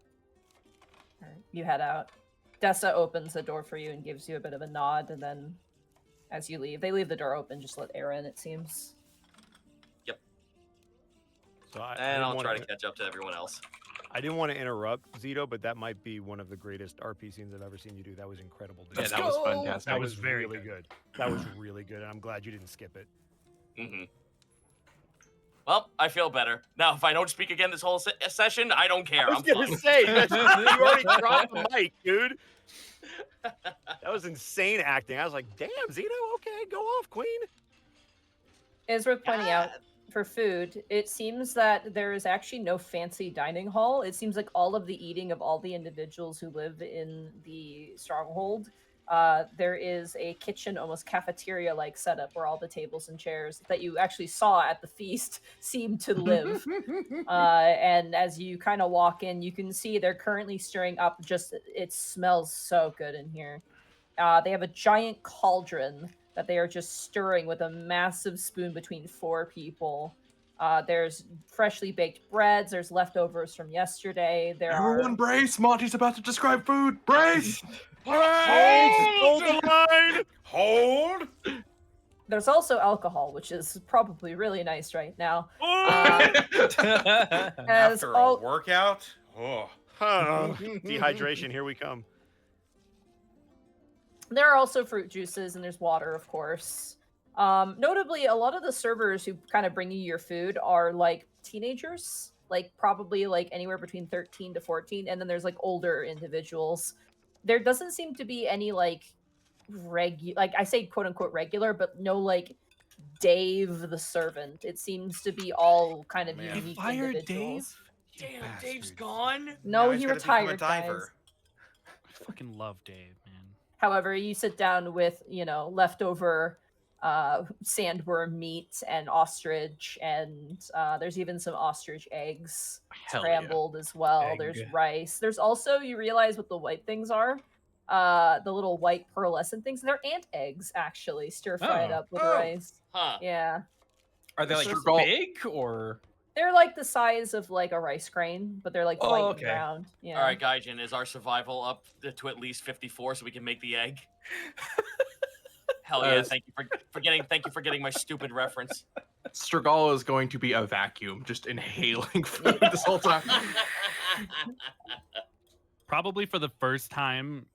D: Alright, you head out. Dessa opens the door for you and gives you a bit of a nod, and then as you leave, they leave the door open, just let air in, it seems.
G: So
I: And I'll try to catch up to everyone else.
G: I didn't want to interrupt Zito, but that might be one of the greatest RP scenes I've ever seen you do. That was incredible. Dude.
F: Yeah, that was fantastic.
G: That was very good. That was really good, and I'm glad you didn't skip it.
I: Mm-hmm. Well, I feel better. Now, if I don't speak again this whole session, I don't care.
G: I was
I: I'm
G: gonna
I: fine.
G: say, you already dropped the mic, dude. That was insane acting. I was like, damn, Zito, okay, go off, queen.
D: It is worth pointing out, for food, it seems that there is actually no fancy dining hall. It seems like all of the eating of all the individuals who live in the stronghold, there is a kitchen, almost cafeteria-like setup where all the tables and chairs that you actually saw at the feast seem to live. And as you kind of walk in, you can see they're currently stirring up. Just it smells so good in here. They have a giant cauldron that they are just stirring with a massive spoon between 4 people. There's freshly baked breads. There's leftovers from yesterday.
F: Everyone brace! Monty's about to describe food. Brace!
G: Hold the line.
E: Hold.
D: There's also alcohol, which is probably really nice right now. As
E: After
D: all,
E: a workout. Oh.
G: Dehydration, here we come.
D: there are also fruit juices and there's water, of course. Notably, a lot of the servers who kind of bring you your food are like teenagers, like probably like anywhere between 13 to 14, and then there's like older individuals. There doesn't seem to be any like like I say quote unquote regular, but no like Dave the servant. It seems to be all kind of
E: Man.
D: unique
C: Fired
D: individuals.
A: Damn,
C: Bastards.
A: Dave's gone.
D: No,
E: Now he's
D: he
E: gotta become a
D: retired, guys.
E: diver.
C: I fucking love Dave, man.
D: However, you sit down with, you know, leftover sandworm meat and ostrich, and there's even some ostrich eggs
C: Hell
D: scrambled as well.
C: Egg.
D: There's rice. There's also, you realize what the white things are. The little white pearlescent things. They're ant eggs, actually, stir-fried
C: Oh.
D: up with
E: Oh.
D: rice.
I: Huh.
D: Yeah.
B: Are they
F: This
B: like
F: is all-
B: big or?
D: They're like the size of like a rice grain, but they're like
B: Oh,
D: white
B: okay.
D: and round. Yeah.
A: All right, Gaijin, is our survival up to at least 54 so we can make the egg? Hell yeah! Thank you for getting my stupid reference.
F: Strigala is going to be a vacuum, just inhaling food this whole time.
C: Probably for the first time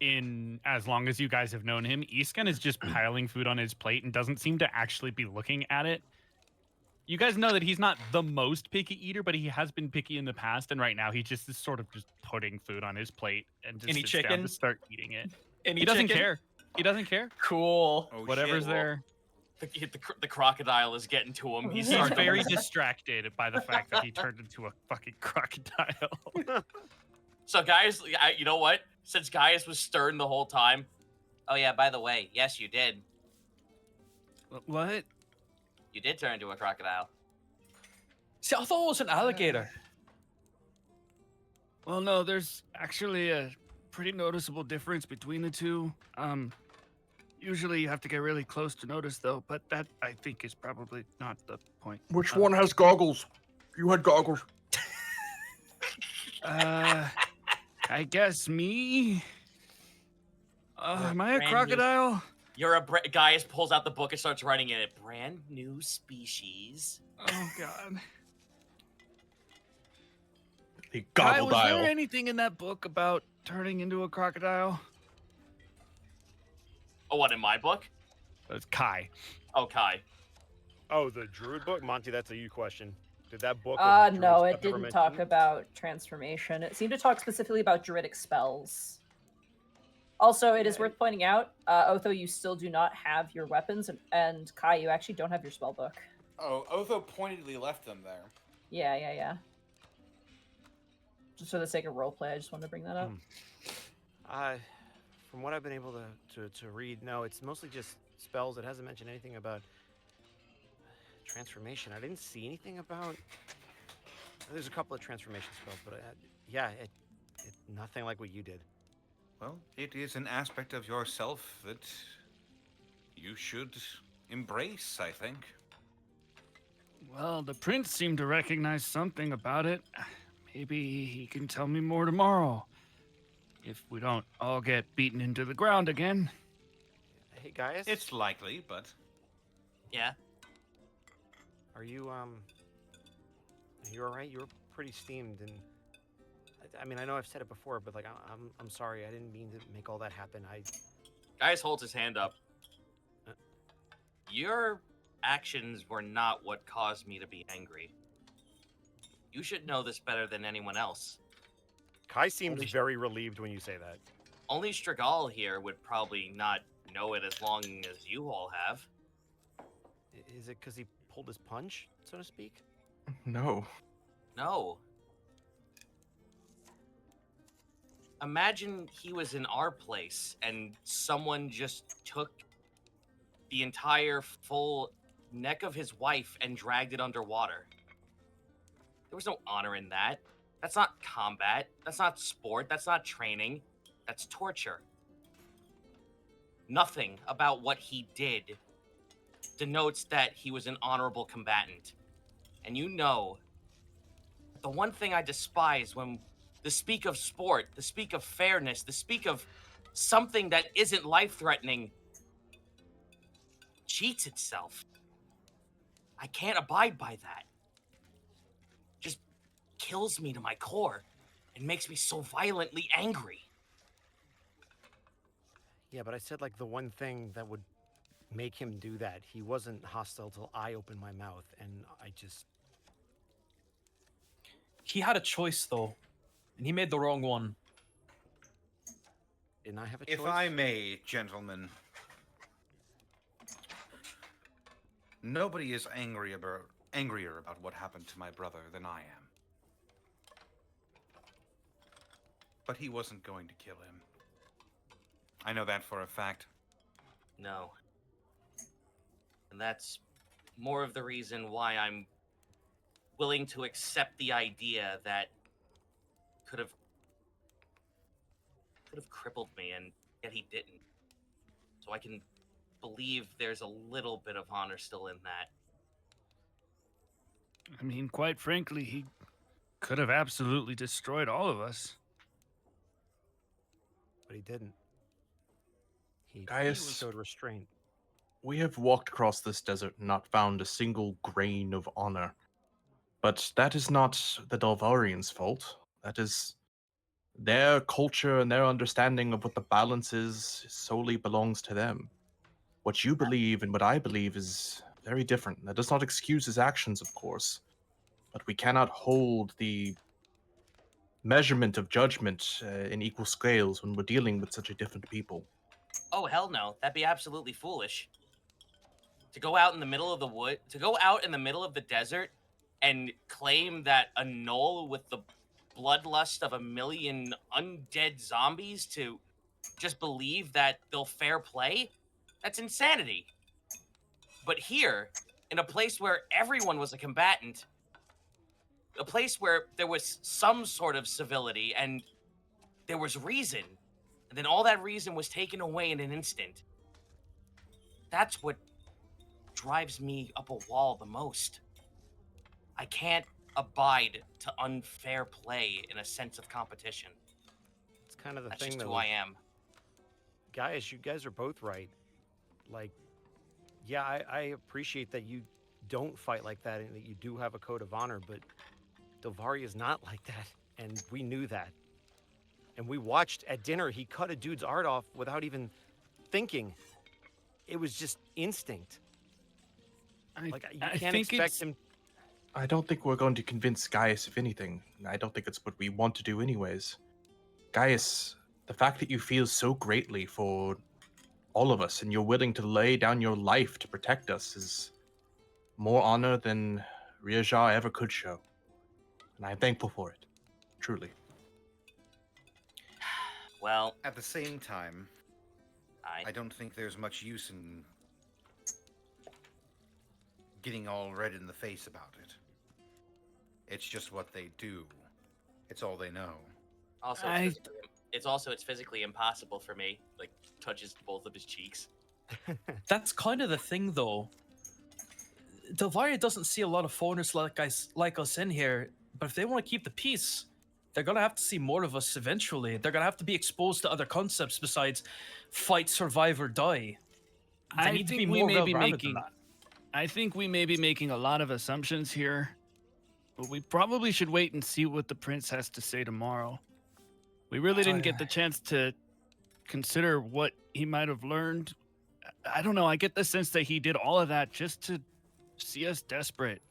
C: in as long as you guys have known him, Iskan is just piling food on his plate and doesn't seem to actually be looking at it. You guys know that he's not the most picky eater, but he has been picky in the past, and right now he just is sort of just putting food on his plate and just
B: Any
C: sits down
B: chicken?
C: to start eating it.
B: Any
C: He doesn't
B: chicken?
C: care. He doesn't care.
B: Cool.
E: Oh,
C: Whatever's
E: shit.
C: there.
A: The crocodile is getting to him. He's
C: He's
A: starting
C: very
A: to...
C: distracted by the fact that he turned into a fucking crocodile.
A: So, guys, you know what? Since Gaius was stern the whole time,
I: Oh yeah, by the way, yes, you did.
C: What?
I: You did turn into a crocodile.
B: See, I thought it was an alligator.
C: Well, no, there's actually a pretty noticeable difference between the two. Usually you have to get really close to notice, though, but that, I think, is probably not the point.
F: Which one has goggles? You had goggles.
C: I guess me? Am I a
A: Brand new-
C: crocodile?
A: you're Gaius pulls out the book and starts writing in it. Brand new species.
C: Oh, God.
F: The
C: Kai, was there
F: goggledile.
C: anything in that book about turning into a crocodile?
A: Oh, what, in my book?
C: It's Kai.
A: Oh, Kai.
G: Oh, the Druid book? Monty, that's a you question. Did that book? of druid
D: No,
G: stuff
D: it
G: ever
D: didn't
G: mention
D: talk
G: it?
D: about transformation. It seemed to talk specifically about druidic spells. Also, it is worth pointing out, Otho, you still do not have your weapons, and Kai, you actually don't have your spell book.
J: Oh, Otho pointedly left them there.
D: Yeah. Just for the sake of roleplay, I just wanted to bring that up.
G: From what I've been able to read, no, it's mostly just spells. It hasn't mentioned anything about transformation. I didn't see anything about. There's a couple of transformation spells, but yeah, it nothing like what you did.
E: Well, it is an aspect of yourself that you should embrace, I think.
C: Well, the prince seemed to recognize something about it. Maybe he can tell me more tomorrow. If we don't all get beaten into the ground again.
G: Hey, Gaius.
E: It's likely, but
I: Yeah.
G: Are you all right? You were pretty steamed, and I mean, I know I've said it before, but like, I'm sorry. I didn't mean to make all that happen.
I: Gaius holds his hand up. Your actions were not what caused me to be angry. You should know this better than anyone else.
G: Kai seems very relieved when you say that.
I: Only Strigal here would probably not know it as long as you all have.
G: Is it because he pulled his punch, so to speak?
F: No.
I: No. Imagine he was in our place and someone just took the entire full neck of his wife and dragged it underwater. There was no honor in that. That's not combat. That's not sport. That's not training. That's torture. Nothing about what he did denotes that he was an honorable combatant. And you know, the one thing I despise when they speak of sport, they speak of fairness, they speak of something that isn't life-threatening, cheats itself. I can't abide by that. Just kills me to my core and makes me so violently angry.
G: Yeah, but I said like the one thing that would make him do that. He wasn't hostile till I opened my mouth, and I just.
B: He had a choice though, and he made the wrong one.
G: Didn't I have a choice?
E: if I may, gentlemen, nobody is angrier about what happened to my brother than I am. But he wasn't going to kill him. I know that for a fact.
I: No. And that's more of the reason why I'm willing to accept the idea that could have crippled me, and yet he didn't. So I can believe there's a little bit of honor still in that.
C: I mean, quite frankly, he could have absolutely destroyed all of us.
G: But he didn't. He
F: Gaius-
G: showed restraint.
F: We have walked across this desert and not found a single grain of honor. But that is not the Dalvarians' fault. That is their culture and their understanding of what the balance is solely belongs to them. What you believe and what I believe is very different. That does not excuse his actions, of course. But we cannot hold the measurement of judgment in equal scales when we're dealing with such a different people.
I: Oh, hell no. That'd be absolutely foolish. To go out in the middle of the wood, to go out in the middle of the desert and claim that a knoll with the bloodlust of 1 million undead zombies to just believe that they'll fair play? That's insanity. But here, in a place where everyone was a combatant, a place where there was some sort of civility and there was reason, and then all that reason was taken away in an instant. That's what drives me up a wall the most. I can't abide to unfair play in a sense of competition.
G: It's kind of the
I: That's
G: thing
I: just
G: that
I: who I am.
G: Gaius, you guys are both right. Like, yeah, I appreciate that you don't fight like that and that you do have a code of honor, but Dalvari is not like that, and we knew that. And we watched at dinner, he cut a dude's art off without even thinking. It was just instinct. Like, you can't expect him.
F: I don't think we're going to convince Gaius of anything. I don't think it's what we want to do anyways. Gaius, the fact that you feel so greatly for all of us and you're willing to lay down your life to protect us is more honor than Riaja ever could show. And I'm thankful for it. Truly.
I: Well,
E: At the same time, I don't think there's much use in getting all red in the face about it. It's just what they do. It's all they know.
I: also it's physically impossible for me. Like, touches both of his cheeks.
B: That's kind of the thing, though. Delvaria doesn't see a lot of foreigners like us in here, but if they want to keep the peace, they're gonna have to see more of us eventually. They're gonna have to be exposed to other concepts besides fight, survive, or die. They need to be more well-rounded than that.
C: I think we may be making a lot of assumptions here, but we probably should wait and see what the prince has to say tomorrow. We really didn't get the chance to consider what he might have learned. I don't know. I get the sense that he did all of that just to see us desperate.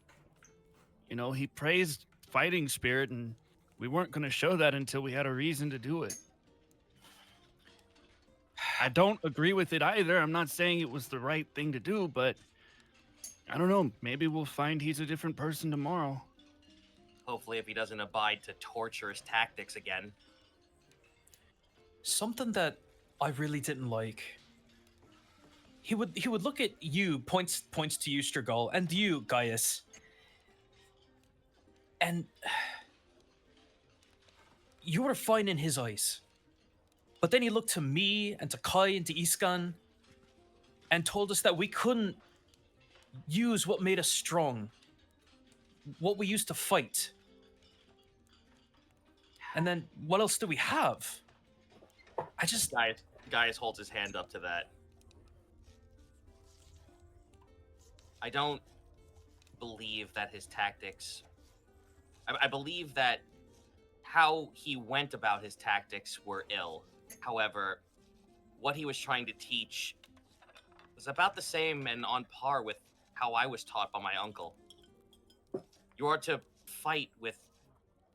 C: You know, he praised fighting spirit, and we weren't going to show that until we had a reason to do it. I don't agree with it either. I'm not saying it was the right thing to do, but I don't know. Maybe we'll find he's a different person tomorrow.
I: Hopefully, if he doesn't abide to torturous tactics again.
B: Something that I really didn't like. He would look at you, points to you, Strigol, and you, Gaius. And you were fine in his eyes. But then he looked to me and to Kai and to Iskan and told us that we couldn't use what made us strong. What we used to fight. And then what else do we have?
I: Gaius holds his hand up to that. I don't believe that his tactics... I believe that how he went about his tactics were ill. However, what he was trying to teach was about the same and on par with how I was taught by my uncle. You are to fight with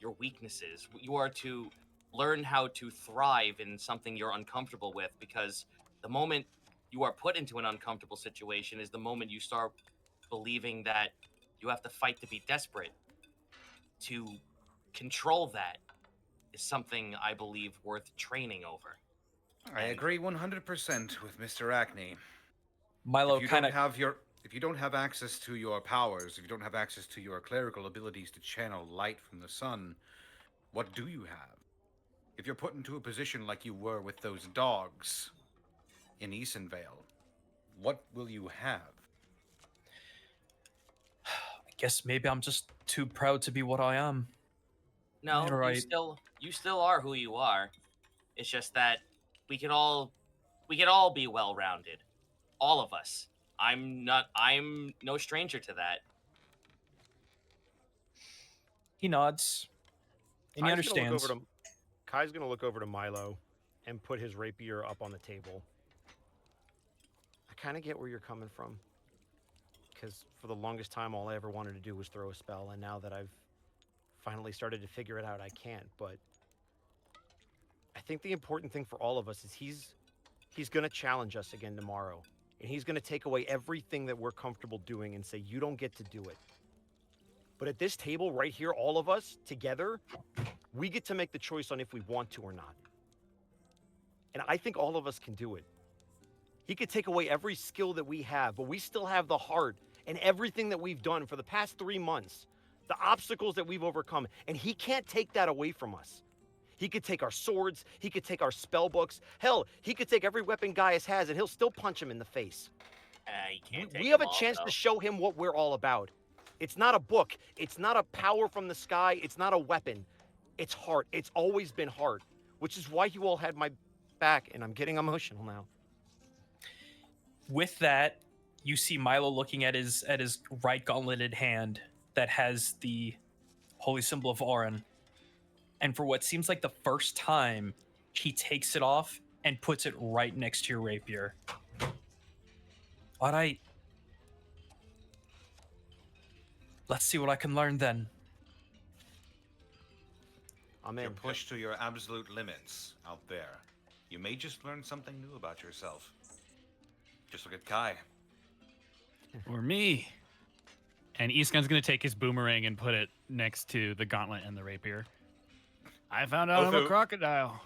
I: your weaknesses. You are to learn how to thrive in something you're uncomfortable with, because the moment you are put into an uncomfortable situation is the moment you start believing that you have to fight to be desperate. To control that is something I believe worth training over.
E: I agree 100% with Mr. Acne.
B: Milo
E: If you don't have access to your powers, if you don't have access to your clerical abilities to channel light from the sun, what do you have? If you're put into a position like you were with those dogs in Easonvale, what will you have?
B: I guess maybe I'm just too proud to be what I am.
I: No,
B: You're right.
I: you still are who you are. It's just that we could all be well-rounded. All of us. I'm no stranger to that.
B: He nods. And he understands.
G: Kai's going to look over to Milo and put his rapier up on the table. I kind of get where you're coming from. Because for the longest time, all I ever wanted to do was throw a spell. And now that I've finally started to figure it out, I can't. But I think the important thing for all of us is he's going to challenge us again tomorrow. And he's going to take away everything that we're comfortable doing and say, you don't get to do it. But at this table right here, all of us together, we get to make the choice on if we want to or not. And I think all of us can do it. He could take away every skill that we have, but we still have the heart and everything that we've done for the past 3 months, the obstacles that we've overcome, and he can't take that away from us. He could take our swords, he could take our spell books. Hell, he could take every weapon Gaius has and he'll still punch him in the face.
I: He can't take
G: We have a
I: them all,
G: chance
I: though.
G: to show him what we're all about. It's not a book. It's not a power from the sky. It's not a weapon. It's heart. It's always been heart, which is why you all had my back, and I'm getting emotional now.
B: With that, you see Milo looking at his right gauntleted hand that has the holy symbol of Auron. And for what seems like the first time, he takes it off and puts it right next to your rapier. All right. Let's see what I can learn then.
G: I'm
E: You're
G: in.
E: pushed to your absolute limits out there. You may just learn something new about yourself. Just look at Kai.
C: Or me. And Eastgun's gonna take his boomerang and put it next to the gauntlet and the rapier. I found out I'm a
E: Otho.
C: crocodile.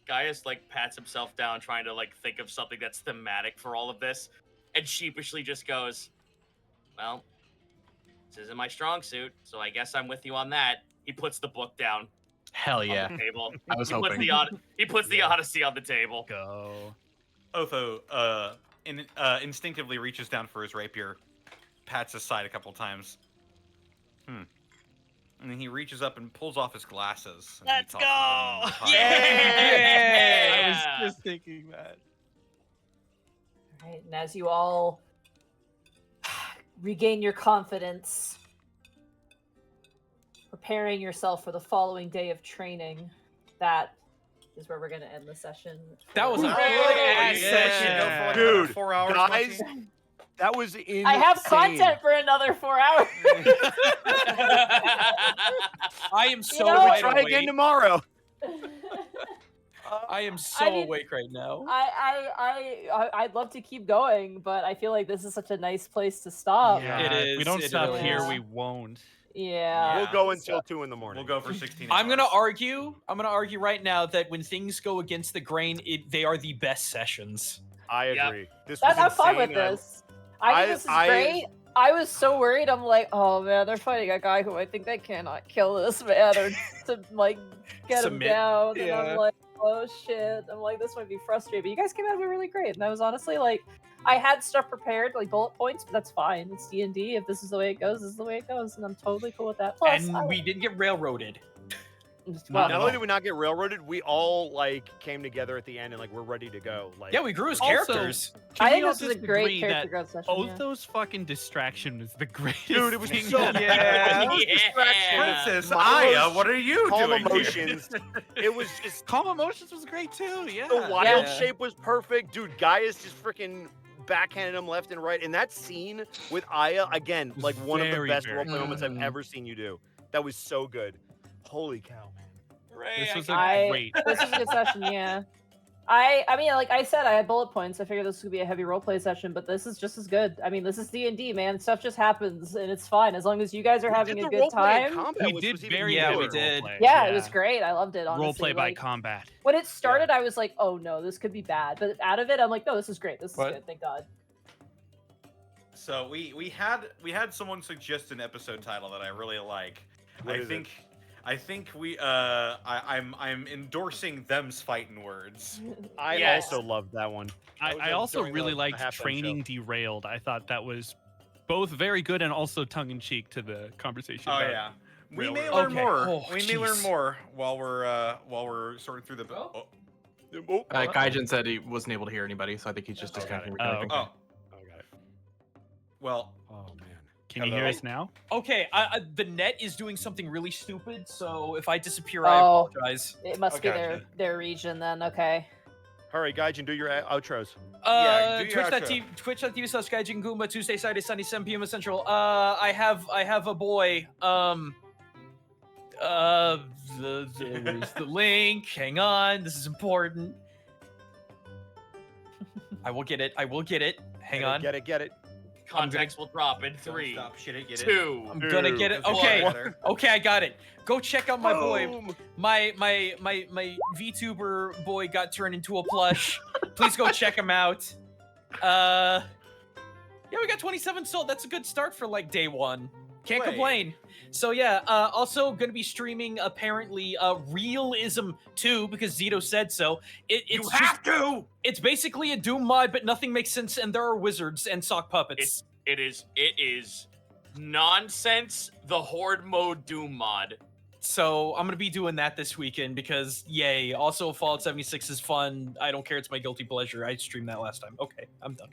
A: Gaius like pats himself down, trying to like think of something that's thematic for all of this, and sheepishly just goes, "Well, this isn't my strong suit, so I guess I'm with you on that." He puts the book down
F: Hell
A: on
F: yeah.
A: the table.
F: I was
A: He puts
F: hoping.
A: he puts the Odyssey on the table.
C: Go.
E: Otho instinctively reaches down for his rapier, pats his side a couple times. And then he reaches up and pulls off his glasses. and he
C: Let's
E: tosses
C: go!
E: them on the
A: Yeah!
C: I was just thinking that.
D: Right, and as you all regain your confidence, preparing yourself for the following day of training, that is where we're going to end the session.
B: That was a
D: for-
B: good-ass
C: yeah.
B: session.
E: Go for like
G: Dude,
E: another 4 hours.
G: guys,
E: Munchie?
G: that was insane.
D: I have content for another 4 hours.
B: I am so
D: know,
B: wide
G: Try
B: awake.
G: again tomorrow.
B: I am so
D: I mean,
B: awake right now.
D: I'd love to keep going, but I feel like this is such a nice place to stop.
B: It
C: If we
B: is,
C: don't
B: it
C: stop
D: really
C: here,
D: is.
C: we won't.
D: Yeah.
G: We'll go
E: Yeah.
G: until 2 in the morning.
E: We'll go for 16
B: I'm gonna
E: hours.
B: I'm gonna argue right now that when things go against the grain, they are the best sessions.
G: I
A: Yep.
G: agree. This was
D: I'm fine with
G: insane, and
D: this. I think this is
G: I-
D: great. I was so worried. I'm like, oh man, they're fighting a guy who I think they cannot kill this man or to like get
B: Submit.
D: him down. And
B: Yeah.
D: I'm like, oh shit. I'm like, this might be frustrating. But you guys came out of it really great. And I was honestly like, I had stuff prepared, like bullet points, but that's fine. It's D&D. If this is the way it goes, this is the way it goes, and I'm totally cool with that. Plus,
B: And we didn't get railroaded.
D: well,
G: Not only did we not get railroaded, we all like came together at the end and like we're ready to go. Like
B: Yeah, we grew as
C: Also,
B: characters.
C: Can
D: I
C: we
D: think
C: all
D: this is a
C: just
D: great
C: agree
D: character
C: that
D: growth session. Yeah.
C: Otho's fucking distraction was the greatest.
G: Dude, it was
C: thing
G: so
C: that-
A: Yeah.
E: Princess
G: Milo's
E: Aya, what are you
G: calm
E: doing
G: emotions. It was just
C: Calm Emotions was great too. Yeah.
G: the wild
B: Yeah.
G: shape was perfect, dude. Gaius just freaking backhanded him left and right. And that scene with Aya again,
C: Was
G: like one of the
C: very,
G: best
C: very
G: roleplay moments I've
B: good.
G: ever seen you do. That was so good. Holy cow, man.
C: This was
D: I-
C: great.
D: This was a good session, yeah. I mean, like I said, I had bullet points. I figured this would be a heavy roleplay session, but this is just as good. I mean, this is D&D, man. Stuff just happens, and it's fine as long as you guys are having a good time.
C: We did very
B: Yeah,
C: good
B: we
C: at
B: did.
C: roleplay.
D: Yeah, it was great. I loved it. Honestly,
C: Roleplay by
D: like,
C: combat.
D: when it started, I was like, "Oh no, this could be bad," but out of it, I'm like, "No, this is great. This is
B: What?
D: good. Thank God."
E: So we had someone suggest an episode title that I really like.
G: What is it?
E: I think I'm endorsing them's fighting words.
G: I
A: Yes.
G: also loved that one. That was
C: I also
G: during
C: really
G: the
C: liked
G: halftime
C: Training
G: show.
C: Derailed. I thought that was both very good and also tongue in cheek to the conversation.
E: Oh
C: about
E: yeah. We may
C: railroad.
E: learn
B: Okay.
E: more.
B: Oh,
E: we may learn
B: jeez.
E: more while we're sorting through the.
A: Oh.
G: Oh,
F: Gaijin said he wasn't able to hear anybody, so I think he's just
G: Oh,
F: disconnecting.
C: got it.
F: reconnecting.
E: Oh,
G: got it.
E: well,
G: Oh man.
C: Can you
E: Hello?
C: hear us now?
B: Okay, the net is doing something really stupid, so if I disappear, I
D: Oh.
B: apologize.
D: It must be
E: Okay.
D: their region then. Okay.
G: Hurry, Gaijin, do your outros.
E: Yeah, do your
B: Twitch.tv/Gaijin Goomba, Tuesday, Saturday, Sunday, 7 p.m. Central. I have a boy. There's the link. Hang on, this is important. I will get it. Hang on.
G: Get it.
A: Context will drop in
E: don't
A: 3,
E: stop. Shit it, get it.
A: 2.
B: I'm gonna get it.
E: That's
B: Okay.
E: water.
B: Okay, I got it. Go check out my boy.
G: Boom!
B: My VTuber boy got turned into a plush. Please go check him out. Yeah, we got 27 sold. That's a good start for like day one. Can't
E: Wait.
B: complain. So yeah, also gonna be streaming apparently Realism 2 because Zito said so. It's
E: to.
B: it's basically a Doom mod, but nothing makes sense, and there are wizards and sock puppets.
A: It is nonsense. The Horde mode Doom mod.
B: So I'm gonna be doing that this weekend because yay. Also, Fallout 76 is fun. I don't care. It's my guilty pleasure. I streamed that last time. Okay, I'm done.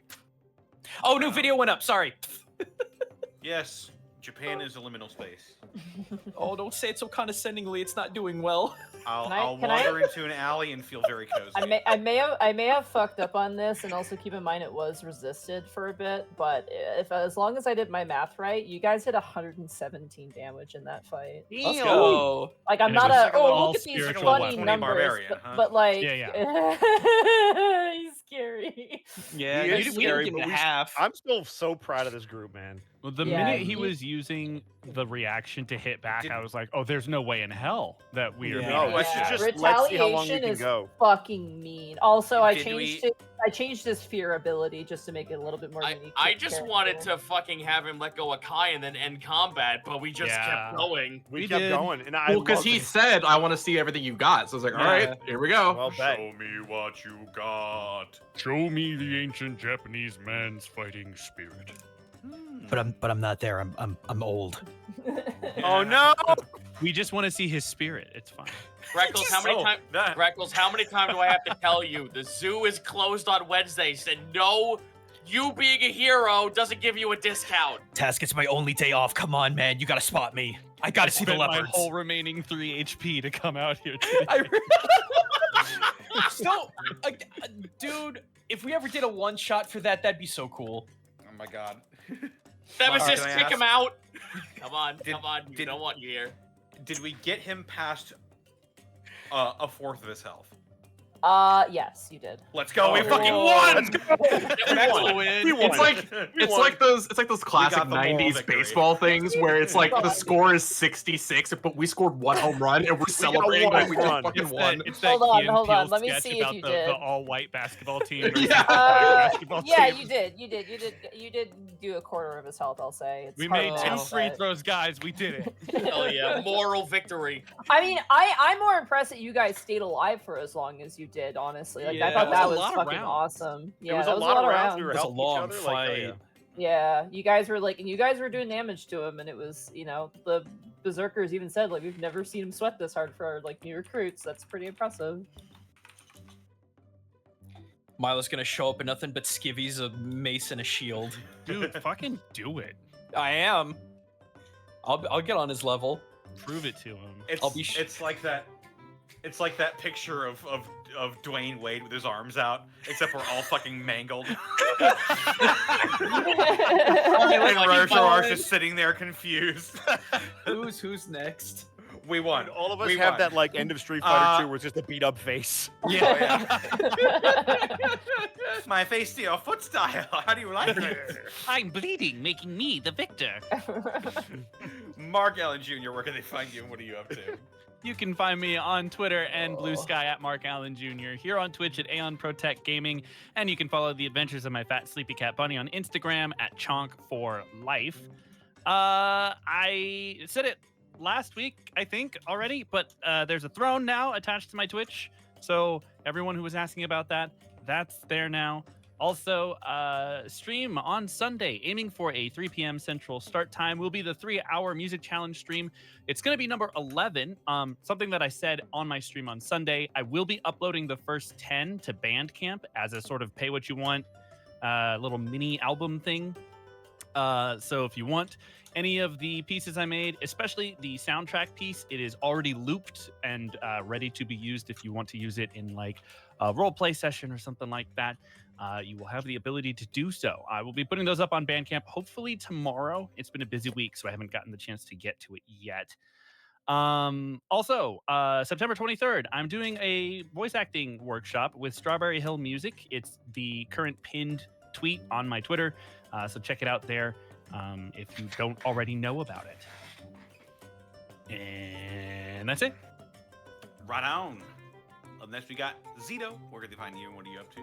B: Oh, new video went up. Sorry.
E: Yes. Japan is a liminal space.
B: Oh, don't say it so condescendingly. It's not doing well.
E: I'll
D: Can I-
E: wander into an alley and feel very cozy.
D: I may have fucked up on this, and also keep in mind it was resisted for a bit. But as long as I did my math right, you guys did 117 damage in that fight.
B: Let's go.
D: Like I'm
C: And it
D: not
C: was
D: a
C: all
D: look at these
C: spiritual
D: funny
C: weapon.
D: numbers,
E: Barbarian,
D: but,
E: huh?
D: but like
C: Yeah,
D: he's scary.
B: Yeah,
G: He is
B: we
G: scary,
B: didn't
G: but
B: give him
G: we-
B: half.
G: I'm still so proud of this group, man.
C: Well, the
D: Yeah,
C: minute he
D: you-
C: was using the reaction to hit back,
E: Did-
C: I was like, "Oh, there's no way in hell that we are."
B: Yeah.
C: beating
G: No,
C: this
G: it's
C: guy."
G: just let's see how long we
D: Retaliation
G: can
D: is
G: go.
D: fucking mean. Also, I
E: Did
D: changed
E: we-
D: it. I changed his fear ability just to make it a little bit more unique. to
A: I
D: the
A: just
D: character.
A: wanted to fucking have him let go of Kai and then end combat, but we just
C: Yeah.
A: kept going.
G: We
C: We
G: kept
C: did.
G: going, and I
F: Well, because
G: loved
F: he
G: it.
F: said, "I want to see everything you got." So I was like, "All right, here we go."
G: Well, bet.
E: Show me what you got.
C: Show me the ancient Japanese man's fighting spirit.
B: But I'm not there. I'm old.
G: Oh no!
C: We just want to see his spirit. It's fine.
A: Freckles, how many
E: Oh,
A: times?
E: that-
A: Freckles, how many times do I have to tell you the zoo is closed on Wednesdays, and no, you being a hero doesn't give you a discount.
B: Task, it's my only day off. Come on, man. You gotta spot me. I gotta see the
C: Spent my
B: leopards.
C: whole remaining 3 HP to come out here. Today.
B: So, dude, if we ever did a one shot for that, that'd be so cool.
J: Oh my god.
A: Nemesis,
E: can I
A: kick
E: ask-
A: him out. Come on,
E: Did-
A: come on. You
E: did-
A: don't want you here.
E: Did we get him past a fourth of his health?
D: Yes, you did.
E: Let's go. We
G: Oh.
E: fucking won.
G: Let's go.
E: We won.
G: We won.
F: It's like those classic
E: got the moral
F: '90s
E: victory.
F: baseball things where it's like the
D: God.
F: score is 66, but we scored 1 home run and we're celebrating
G: one
F: like we just
G: run.
F: fucking
C: It's
F: won.
C: that, it's that
D: Hold on,
C: Key and
D: hold on.
C: Peele
D: Let me
C: sketch
D: see if
C: about
D: you
C: the
D: did.
C: all-white basketball team. versus
F: Yeah.
C: the black basketball
D: Yeah,
C: team.
D: you did do a quarter of his health. I'll say. It's
C: We
D: hard
C: made
D: to
C: 2
D: offset.
C: free throws, guys. We did it.
A: Hell yeah, moral victory.
D: I mean, I'm more impressed that you guys stayed alive for as long as you did. Honestly, like I
B: Yeah,
D: thought
B: it was
D: that
B: a
D: was
B: lot of
D: fucking
B: rounds.
D: awesome. Yeah,
G: It was
D: that
G: a lot of rounds. We were
B: It was a
G: helping each
B: long
G: other. Like,
B: fight.
G: yeah.
D: Yeah, you guys were like, and you guys were doing damage to him, and it was, the berserkers even said like we've never seen him sweat this hard for like new recruits. That's pretty impressive.
B: Milo's gonna show up in nothing but skivvies, a mace, and a shield.
C: Dude, fucking do it.
B: I am. I'll get on his level.
C: Prove it to him.
E: It's,
B: I'll be sh-
E: it's like that. It's like that picture of Dwayne Wade with his arms out, except we're all fucking mangled. And Rosharosh is sitting there confused.
B: Who's next?
E: We won.
G: All of us
E: We
G: have
E: won.
G: that like end of Street Fighter 2 where it's just a beat up face.
E: Yeah. My face to your foot style. How do you like it?
C: I'm bleeding, making me the victor.
E: Mark Allen Jr., where can they find you and what are you up to?
C: You can find me on Twitter and Blue Sky at Mark Allen Jr. Here on Twitch at Aeon Protect Gaming, and you can follow the adventures of my fat sleepy cat bunny on Instagram at Chonk4Life. I said it last week, I think already, but there's a throne now attached to my Twitch, so everyone who was asking about that, that's there now. Also, stream on Sunday, aiming for a 3 p.m. Central start time, will be the 3-hour music challenge stream. It's going to be number 11. Something that I said on my stream on Sunday, I will be uploading the first 10 to Bandcamp as a sort of pay what you want little mini album thing. So if you want any of the pieces I made, especially the soundtrack piece, it is already looped and ready to be used if you want to use it in like a role play session or something like that. You will have the ability to do so. I will be putting those up on Bandcamp hopefully tomorrow. It's been a busy week, so I haven't gotten the chance to get to it yet. Also, September 23rd, I'm doing a voice acting workshop with Strawberry Hill Music. It's the current pinned tweet on my Twitter, so check it out there if you don't already know about it. And that's it.
E: Right on. Up next, we got Zito. Where can they find you and what are you up to?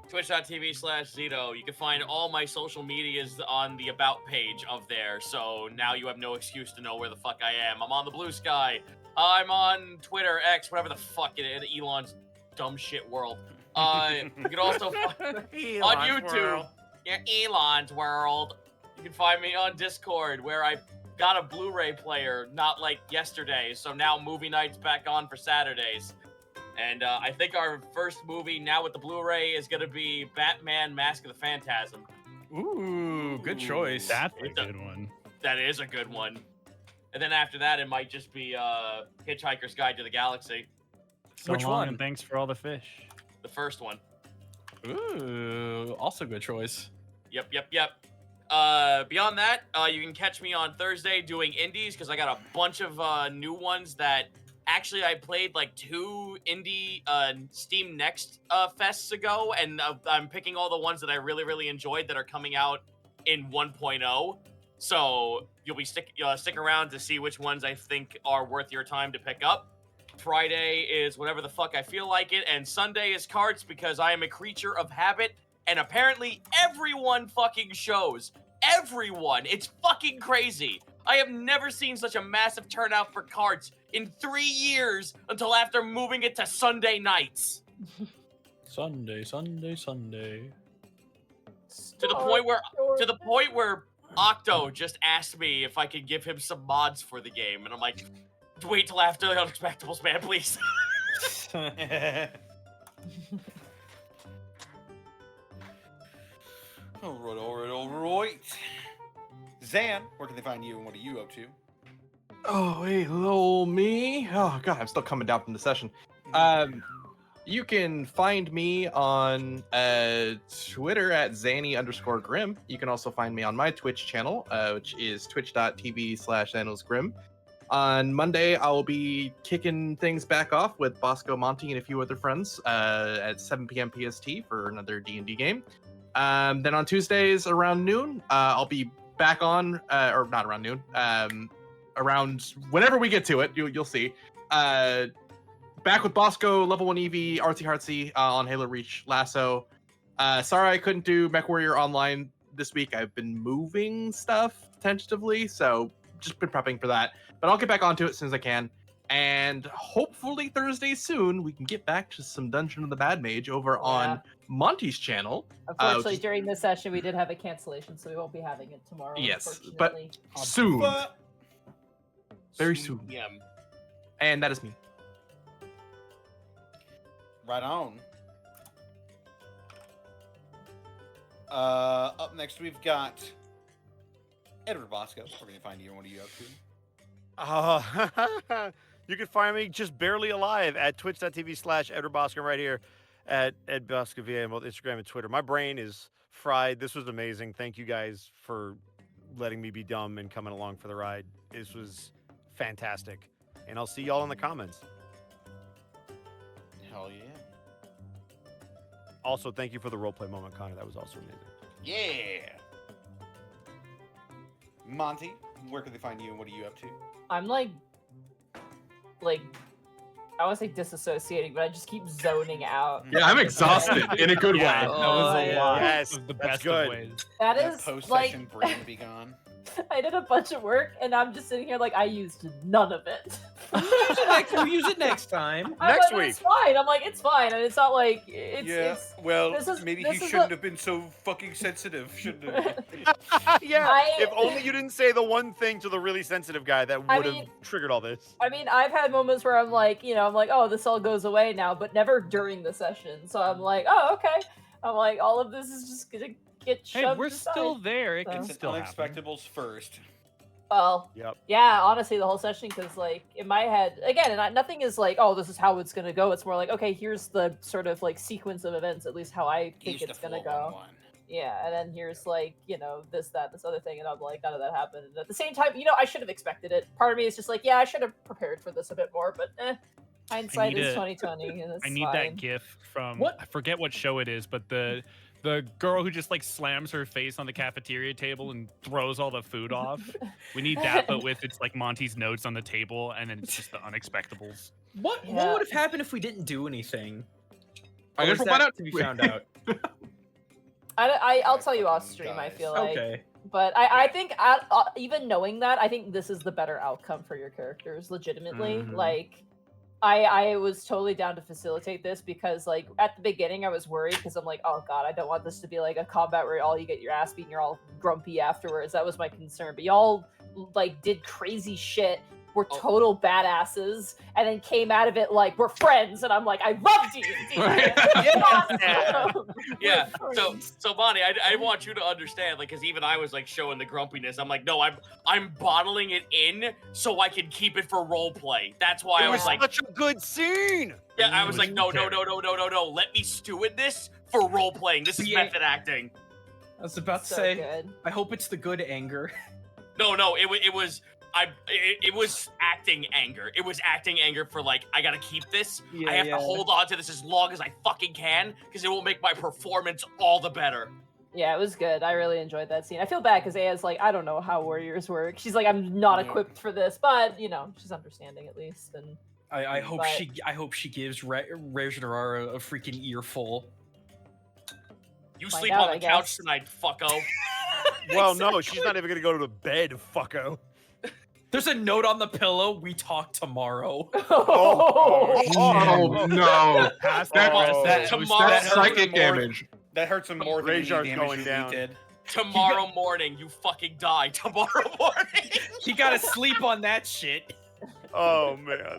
A: Twitch.tv/Zito. You can find all my social medias on the About page of there, so now you have no excuse to know where the fuck I am. I'm on the Blue Sky. I'm on Twitter, X, whatever the fuck it is, Elon's dumb shit world. You can also find on YouTube. Yeah, Elon's World. You can find me on Discord, where I got a Blu-ray player not like yesterday, so now movie night's back on for Saturdays. And I think our first movie now with the Blu-ray is going to be Batman Mask of the Phantasm.
B: Ooh, good choice.
C: That's a
A: It's a-
C: good one.
A: That is a good one. And then after that, it might just be Hitchhiker's Guide to the Galaxy,
C: So
B: Which
C: long,
B: one?
C: And thanks for all the fish.
A: the first one.
B: Ooh, also good choice.
A: Yep. Beyond that, you can catch me on Thursday doing indies because I got a bunch of new ones that actually I played like 2 indie Steam Next fests ago, and I'm picking all the ones that I really enjoyed that are coming out in 1.0. So you'll be stick around to see which ones I think are worth your time to pick up. Friday is whatever the fuck I feel like it, and Sunday is cards because I am a creature of habit, and apparently everyone fucking shows. Everyone! It's fucking crazy! I have never seen such a massive turnout for cards in 3 years until after moving it to Sunday nights.
B: Sunday.
A: To the point where Octo just asked me if I could give him some mods for the game, and I'm like, wait till after the Unexpectables, man, please.
J: All right. Zan, where can they find you and what are you up to?
F: Oh, hey, little me. Oh god, I'm still coming down from the session. You can find me on Twitter at Zanny_Grim. You can also find me on my Twitch channel, which is twitch.tv/ZanosGrim. On Monday, I will be kicking things back off with Bosco, Monty, and a few other friends at 7 p.m. PST for another D&D game. Then on Tuesdays around noon, I'll be back on, or not around noon, around whenever we get to it, you'll see. Back with Bosco, level 1 EV, artsy on Halo Reach Lasso. Sorry I couldn't do MechWarrior Online this week. I've been moving stuff tentatively, so just been prepping for that. But I'll get back onto it as soon as I can. And hopefully Thursday soon, we can get back to some Dungeon of the Bad Mage over on Monty's channel.
D: Unfortunately, during this session, we did have a cancellation, so we won't be having it tomorrow.
F: Yes, but
D: unfortunately.
F: soon. Very soon.
A: Yeah.
F: And that is me.
J: Right on. Up next, we've got Edward Bosco. Where can they find you and what are you up to?
G: You can find me just barely alive at twitch.tv/EdwardBosco, right here at EdBoscoVA on both Instagram and Twitter. My brain is fried. This was amazing. Thank you guys for letting me be dumb and coming along for the ride. This was fantastic. And I'll see y'all in the comments.
J: Hell yeah.
G: Also, thank you for the roleplay moment, Connor. That was also amazing.
J: Yeah. Monty, where can they find you and what are you up to?
D: I'm like, I want to say disassociating, but I just keep zoning out.
F: Yeah, I'm exhausted in a good
C: Yeah,
F: way.
C: that was a lot.
G: Yes,
C: That was the
G: that's
C: best
G: good.
C: of ways.
D: That
J: That
D: is
J: post-session
D: like,
J: brain be gone.
D: I did a bunch of work, and I'm just sitting here like, I used none of it.
B: We'll use it next time.
D: I'm
G: Next
D: like,
G: week.
D: It's fine. I'm like, it's fine, and it's not like it's.
J: well,
D: this is-
J: maybe
D: this
J: he
D: is
J: shouldn't
D: the-
J: have been so fucking sensitive, shouldn't have?
G: Yeah, if only you didn't say the one thing to the really sensitive guy that
D: I
G: would have
D: mean-
G: triggered all this.
D: I mean, I've had moments where I'm like, oh, this all goes away now, but never during the session. So I'm like, oh, okay. I'm like, all of this is just gonna get shoved
C: Hey, we're
D: aside.
C: still there. It
D: So-
C: can
J: It's an
C: still happen.
J: Unexpectables first.
D: Well,
G: Yep.
D: yeah, honestly, the whole session, because like in my head, again, and nothing is like, oh, this is how it's gonna go. It's more like, okay, here's the sort of like sequence of events, at least how I think
J: Used
D: it's
J: to
D: gonna
J: flow on
D: go.
J: one.
D: Yeah, and then here's like, this, that, this other thing, and I'm like, none of that happened. And at the same time, I should have expected it. Part of me is just like, yeah, I should have prepared for this a bit more, but hindsight
C: need
D: is
C: a-
D: 2020, and it's
C: I need
D: fine.
C: that GIF from
B: What?
C: I forget what show it is, but the girl who just like slams her face on the cafeteria table and throws all the food off. We need that, but with it's like Monty's notes on the table, and then it's just the Unexpectables.
B: What
D: Yeah.
B: would have happened if we didn't do anything?
F: I
B: Or
F: guess
B: is
F: we'll
B: that
F: find out.
B: to be found out.
D: I'll tell you off
J: Fucking
D: stream, I
J: guys.
D: feel like.
B: Okay.
D: But I think even knowing that, I think this is the better outcome for your characters, legitimately.
B: Mhm.
D: Like, I was totally down to facilitate this because, like, at the beginning I was worried because I'm like, oh god, I don't want this to be like a combat where all you get your ass beat and you're all grumpy afterwards. That was my concern. But y'all, like, did crazy shit were
A: Oh.
D: total badasses, and then came out of it like we're friends, and I'm like, I love D&D.
A: Yeah. So Bonnie, I want you to understand, like, because even I was like showing the grumpiness. I'm like, no, I'm bottling it in so I can keep it for role play. That's why
G: It
A: I
G: was
A: was like,
G: such a good scene.
A: yeah, I was
C: It
A: like,
C: was
A: no.
C: very-
A: Let me stew in this for role playing. This is
B: Yeah.
A: method acting.
B: I was about to
D: So
B: say,
D: good.
B: I hope it's the good anger.
A: No, it was acting anger. It was acting anger for like, I gotta keep this.
B: Yeah,
A: I have
B: yeah.
A: to hold on to this as long as I fucking can, because it will make my performance all the better.
D: Yeah, it was good. I really enjoyed that scene. I feel bad because Aya's like, I don't know how warriors work. She's like, I'm not
J: Yeah.
D: equipped for this, but you know, she's understanding at least. And
B: I hope
D: But-
B: I hope she gives Regnarara a freaking earful.
A: You
D: Find
A: sleep
D: out,
A: on
D: I
A: the couch
D: guess.
A: tonight, fucko.
G: Well, no, she's not even gonna go to bed, fucko.
B: There's a note on the pillow. We talk tomorrow.
F: Oh no!
C: Past
F: That-
C: that,
A: tomorrow-
F: That's
A: hurt
F: psychic
J: more-
F: damage.
J: That hurts him more than any
G: Rajar's
J: damage
G: going
J: you
G: down.
J: did.
A: Tomorrow morning, you fucking die. Tomorrow morning.
B: You gotta sleep on that shit.
G: Oh man.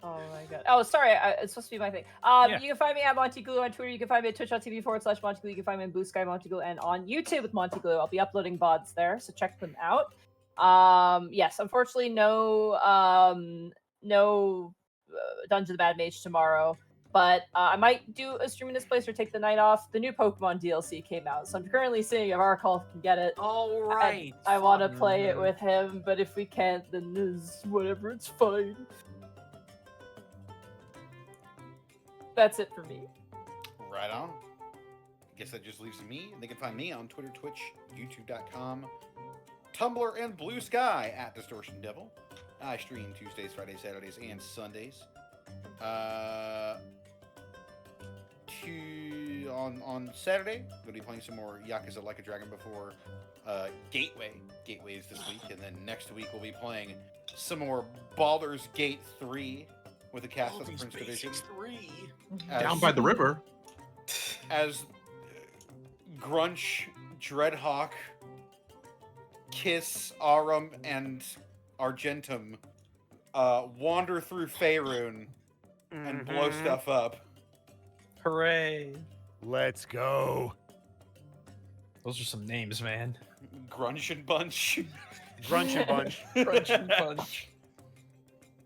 D: oh my god. Oh, sorry. It's supposed to be my thing.
C: Yeah.
D: You can find me at Monty Glue on Twitter. You can find me at twitch.tv/Monty Glue. You can find me on Blue Sky Monty Glue and on YouTube with Monty Glue. I'll be uploading VODs there, so check them out. Yes, unfortunately, no Dungeon of the Bad Mage tomorrow. But I might do a stream in this place or take the night off. The new Pokemon DLC came out, so I'm currently seeing if Arcol can get it.
A: All right.
D: I want to
A: fuck.
D: play it with him, but if we can't, then this whatever, it's fine. That's it for me.
J: Right on. Guess that just leaves me. They can find me on Twitter, Twitch, YouTube.com, Tumblr, and Blue Sky at Distortion Devil. I stream Tuesdays, Fridays, Saturdays, and Sundays. On Saturday, I'm gonna be playing some more Yakuza Like a Dragon before Gateway. Gateway is this week, and then next week we'll be playing some more Baldur's Gate 3 with the cast of the
A: These
J: Prince Division.
A: basics 3.
J: As-
F: Down by the river.
J: as Grunch, Dreadhawk, Kiss, Arum, and Argentum wander through Faerun and blow
G: Mhm.
J: stuff up.
B: Hooray!
G: Let's go.
B: Those are some names, man.
J: Grunch and Bunch.
G: Grunch and Bunch.
B: Crunch and punch.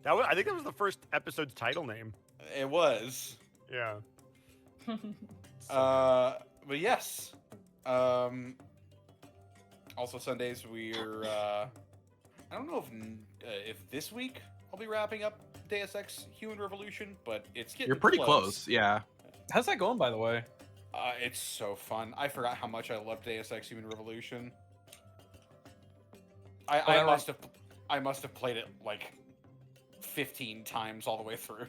G: I think that was the first episode's title name.
J: It was.
G: Yeah.
J: But yes. Also Sundays we're I don't know if this week I'll be wrapping up Deus Ex Human Revolution, but it's getting
F: You're pretty close. Yeah.
B: How's that going, by the way?
J: It's so fun. I forgot how much I love Deus Ex Human Revolution. I
B: Whatever.
J: must have played it like 15 times all the way through.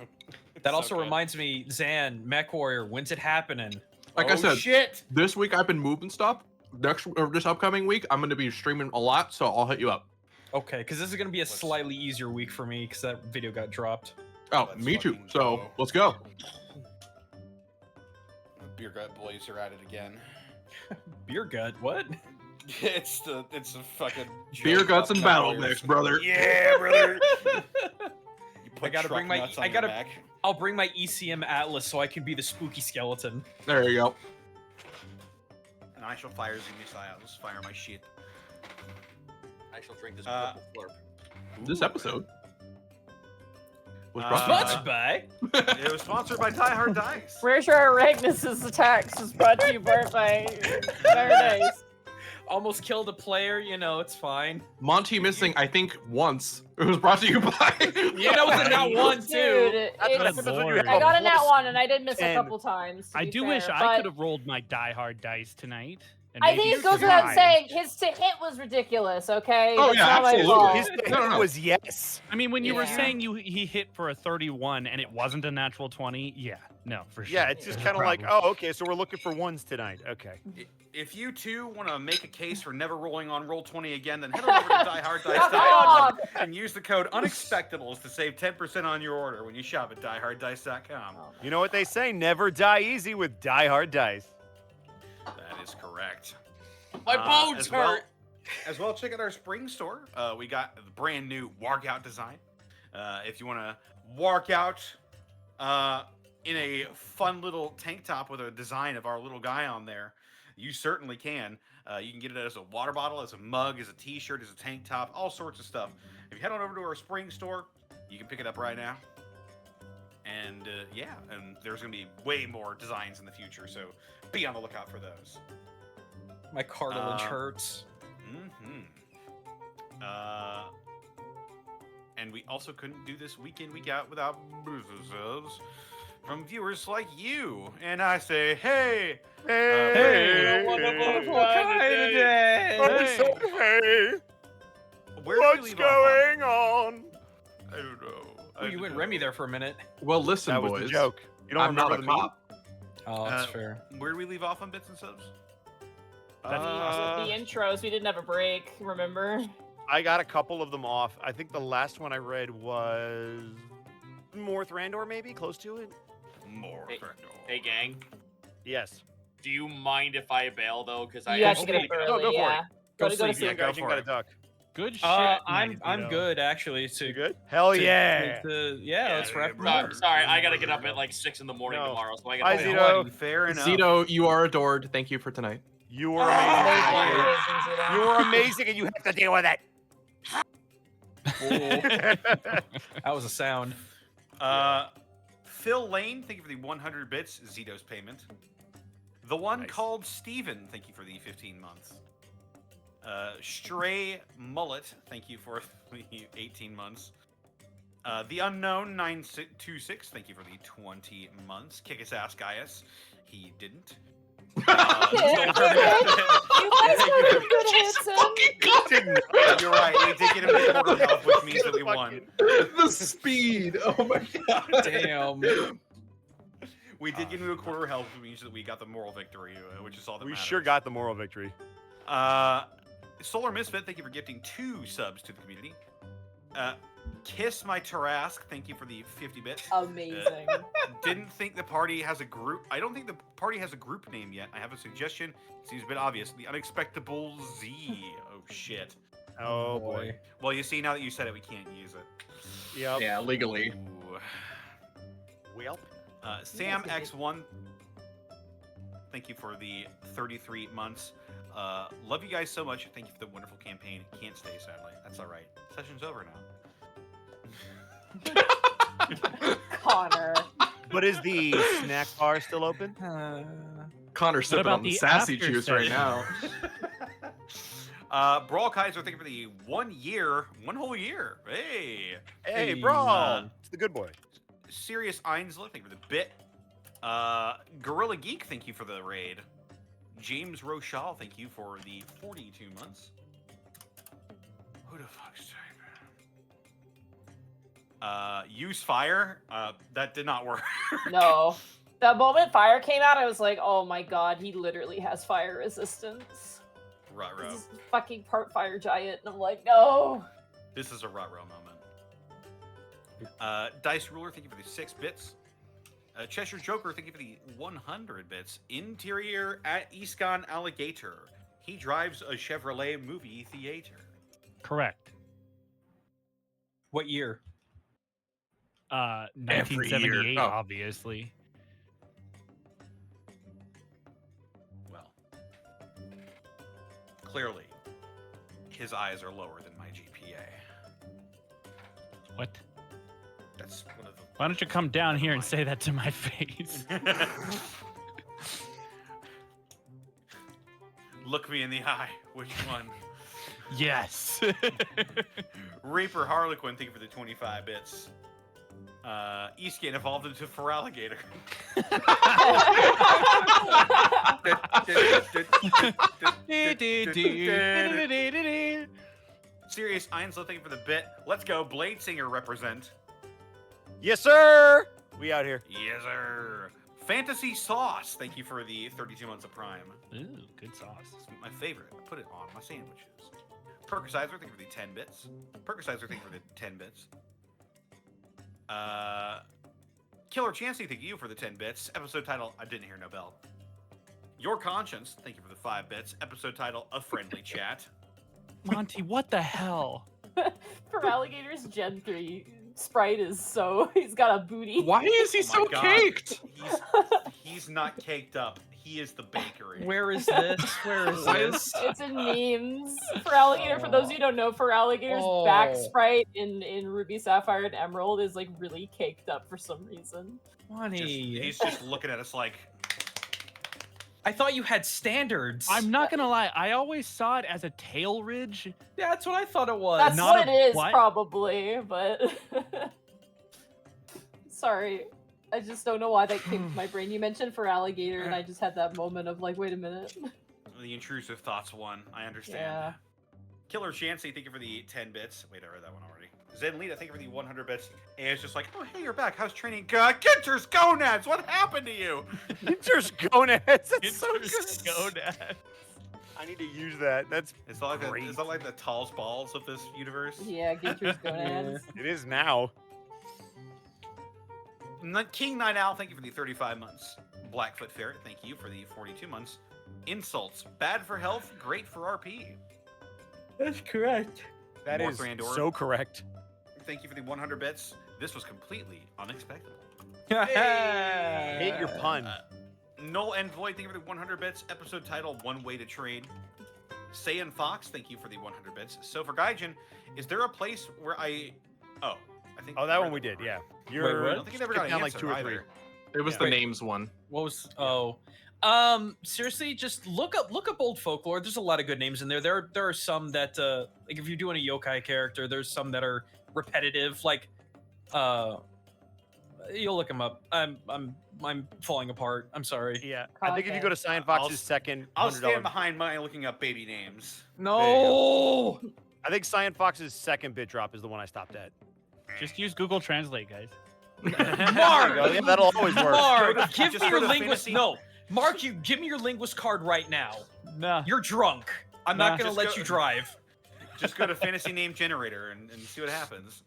J: It's
B: That
J: so
B: also
J: good.
B: reminds me, Zan, Mech Warrior, when's it happening?
F: Like I
J: Oh,
F: said,
J: shit.
F: this week I've been moving stuff. This upcoming week, I'm going to be streaming a lot, so I'll hit you up.
B: Okay, because this is gonna be a
J: Let's-
B: slightly easier week for me because that video got dropped.
F: Oh,
J: Let's
F: me too.
J: fucking
F: So
J: go.
F: let's go.
J: Beer Gut Boys are at it again.
B: Beer gut, what?
J: It's a fucking
F: Beer
J: joke
F: guts
J: about
F: and battle
J: Warriors.
F: mix, brother.
J: Yeah, brother. You put
B: gotta
J: truck
B: bring my-
J: nuts
B: I
J: on
B: gotta-
J: your back.
B: I'll bring my ECM Atlas so I can be the spooky skeleton.
F: There you go.
J: And I shall fire the missiles. Fire my shit.
A: I shall drink this
J: Uh,
A: purple flurp.
F: This episode was
J: Uh,
F: brought to you
B: Sponsored by.
J: It was sponsored by Die Hard Dice.
D: Where's your Ragnus's attacks is brought to you by Paradise.
B: Almost killed a player, you know, it's fine.
F: Monty missing, I think, once. It was brought to you by.
B: Yeah, that was a not one,
D: Dude,
B: too.
G: That's
D: it's,
G: when you have
D: I got a nat
G: plus
D: one and I did miss a
G: 10.
D: couple times. to
C: I
D: be
C: do
D: fair,
C: wish I
D: but
C: could have rolled my die-hard dice tonight. And
D: I
C: maybe
D: think it goes without
C: survived.
D: saying his to hit was ridiculous. Okay,
F: Oh,
D: that's
F: yeah,
D: not my
F: absolutely.
D: fault.
G: His
F: No.
G: was yes.
C: I mean, when you were
D: Yeah.
C: saying he hit for a 31 and it wasn't a natural 20, yeah, no, for sure.
G: Yeah, it's just
C: There's
G: kind
C: a
G: of like,
C: problem.
G: oh, okay, so we're looking for ones tonight. Okay.
J: If you too want to make a case for never rolling on Roll20 again, then head on over to
D: Come
J: dieharddice.com
D: on!
J: and use the code Unexpectables to save 10% on your order when you shop at dieharddice.com.
G: You know what they say? Never die easy with Die Hard Dice.
J: That is correct.
A: My bones
J: as well,
A: hurt.
E: As well, check out our spring store. We got the brand new workout design. If you want to work out in a fun little tank top with a design of our little guy on there, you certainly can. You can get it as a water bottle, as a mug, as a t-shirt, as a tank top, all sorts of stuff. If you head on over to our spring store, you can pick it up right now. And and there's going to be way more designs in the future, so be on the lookout for those.
B: My cartilage hurts.
E: And we also couldn't do this week in, week out without ourselves from viewers like you. And I say, hey,
G: Hey,
B: wonderful
G: today.
E: Where did we
G: What's
E: leave off
G: going on?
E: on? I don't know.
B: Oh, you went Remy there for a minute.
F: Well, listen,
G: That was
F: boys.
G: the joke. You don't
F: I'm not
G: remember
F: a
G: the meme?
F: cop.
B: Oh, that's fair.
E: Where did we leave off on bits and subs?
D: The intros, we didn't have a break, remember?
G: I got a couple of them off. I think the last one I read was Morth Randor, maybe close to it.
E: More.
I: Hey, gang.
G: Yes.
I: Do you mind if I bail though? Because I
D: You have to get up
I: actually-
D: early,
G: go for it.
D: yeah. Go to
E: sleep,
D: sleep.
E: yeah, go
G: Guys, you
E: for
G: got a
E: it.
G: duck.
C: Good shit.
B: I'm
C: Magneto.
B: good actually. To
G: You good? Hell
B: to-
G: yeah.
B: let's wrap
E: bro.
B: up.
I: Sorry, I gotta get up at like 6 in the morning
G: No.
I: tomorrow, so I
G: Bye,
I: gotta.
G: Zito.
E: Fair enough.
F: Zito, you are adored. Thank you for tonight.
G: You were amazing.
D: Amazing,
G: You were amazing, and you have to deal with it.
B: That was a sound.
E: Phil Lane, thank you for the 100 bits. Zito's payment. The one
C: Nice.
E: called Steven, thank you for the 15 months. Stray Mullet, thank you for the 18 months. The Unknown 926, thank you for the 20 months. Kick his ass, Gaius. He didn't.
D: You guys got a good hits in.
E: You're right. We did get him to quarter health, which means that we won.
F: The speed. Oh my god.
B: Damn.
E: We did get him to a quarter health, which means that we got the moral victory, which is all that
G: We
E: matters.
G: sure got the moral victory.
E: Solar Misfit, thank you for gifting 2 subs to the community. Kiss My Tarask, thank you for the 50 bits.
D: Amazing.
E: Didn't think the party has a group. I don't think the party has a group name yet. I have a suggestion. Seems a bit obvious. The Unexpectables Z. Oh shit.
G: Oh boy.
E: Well, you see, now that you said it, we can't use it.
G: Yep.
F: Yeah, legally.
E: Ooh.
G: Well,
E: Sam
D: Yes, it
E: X1, thank you for the 33 months. Love you guys so much. Thank you for the wonderful campaign. Can't stay, sadly. That's all right. Session's over now.
D: Connor.
G: but is the snack bar still open?
F: Connor's sipping
C: about
F: on the
C: the
F: sassy
C: after
F: juice right
C: session?
E: now. Brawl Kaiser, thank you for the 1 whole year. Hey.
G: Hey, bro. It's the good boy.
E: Serious Einsla, thank you for the bit. Gorilla Geek, thank you for the raid. James Rochelle, thank you for the 42 months. Who the fuck's typing? Use fire. That did not work.
D: No. The moment fire came out, I was like, oh my god, he literally has fire resistance.
E: Ruh-roh.
D: This is fucking part fire giant. And I'm like, no.
E: This is a ruh-roh moment. Dice Ruler, thank you for the 6 bits. Cheshire Joker, thank you for the 100 bits. Interior at Eascon Alligator. He drives a Chevrolet movie theater.
C: Correct.
B: What year?
C: 1978,
F: Oh.
C: obviously.
E: Well, clearly, his eyes are lower than my GPA.
C: What?
E: That's one of the.
C: Why don't you come down here and say that to my face?
E: Look me in the eye. Which one?
C: Yes.
E: Reaper Harlequin, thank you for the 25 bits. Eastgate evolved into Feraligator. Serious Einslow, thank you for the bit. Let's go. Blade Singer represent.
G: Yes, sir. We out here.
E: Yes, sir. Fantasy Sauce, thank you for the 32 months of Prime.
C: Ooh, good sauce.
E: It's my favorite. I put it on my sandwiches. Percosizer, thank you for the 10 bits. Percosizer, thank you for the 10 bits. Killer Chancey, thank you for the 10 bits. Episode title, I didn't hear no bell. Your Conscience, thank you for the 5 bits. Episode title, A Friendly Chat.
C: Monty, what the hell?
D: For Alligator's Gen 3, Sprite is so... He's got a booty.
F: Why is he
E: Oh
F: so
E: my God.
F: caked?
E: He's not caked up. He is the bakery.
B: Where is this? Where is this?
D: It's in memes. For Alligator, for those of you who don't know, for Alligator's back
B: Oh.
D: sprite in Ruby, Sapphire, and Emerald is like really caked up for some reason.
B: Monty.
E: He's just looking at us like,
B: I thought you had standards.
C: I'm not gonna lie, I always saw it as a tail ridge.
B: Yeah, that's what I thought it was.
D: That's
C: not
D: what
C: a
D: it is,
C: what?
D: probably, but... Sorry. I just don't know why that came to my brain. You mentioned for Alligator, and I just had that moment of like, wait a minute.
E: the intrusive thoughts won. I understand.
D: Yeah.
E: Killer Chancy, thank you for the 10 bits. Wait, I read that one already. Zen Lita, thank you for the 100 bits. And it's just like, oh, hey, you're back. How's training? Ginter's gonads. What happened to you?
G: Ginter's gonads. That's so
C: Ginter's
G: good.
C: gonads.
G: I need to use that. That's
E: Is that like
G: Great.
E: is that like the tallest balls of this universe?
D: Yeah, Ginter's gonads.
G: it is now.
E: King Night Owl, thank you for the 35 months. Blackfoot Ferret, thank you for the 42 months. Insults, bad for health, great for RP.
B: That's correct.
G: That
E: More
G: is
E: Grandor.
G: so correct.
E: Thank you for the 100 bits. This was completely unexpected.
G: Hate your pun.
E: Null and Void, thank you for the 100 bits. Episode title, One Way to Trade. Saiyan Fox, thank you for the 100 bits. So for Gaijin, is there a place where I think
G: Oh, that one we did. Yeah. You're
E: I don't think you never got an
G: down
E: answer
G: like 2 or 3.
E: either.
F: It was
G: Yeah.
F: the names one.
B: What was? Oh, seriously, just look up old folklore. There's a lot of good names in there. There are some that like if you're doing a yokai character, there's some that are repetitive. Like, you'll look them up. I'm falling apart. I'm sorry.
G: Yeah. I think if you go to Cyan Fox's second
E: I'll
G: $100
E: stand behind mine looking up baby names.
B: No.
G: I think Cyan Fox's second bit drop is the one I stopped at.
C: Just use Google Translate, guys.
B: Mark,
G: Yeah, that'll always work.
B: Mark,
E: Just
B: give
E: go
B: me your
E: to
B: linguist.
E: Fantasy-
B: No, Mark, you give me your linguist card right now.
C: Nah.
B: You're drunk. I'm not gonna
E: Just
B: let
E: go-
B: you drive.
E: Just go to Fantasy Name Generator and see what happens.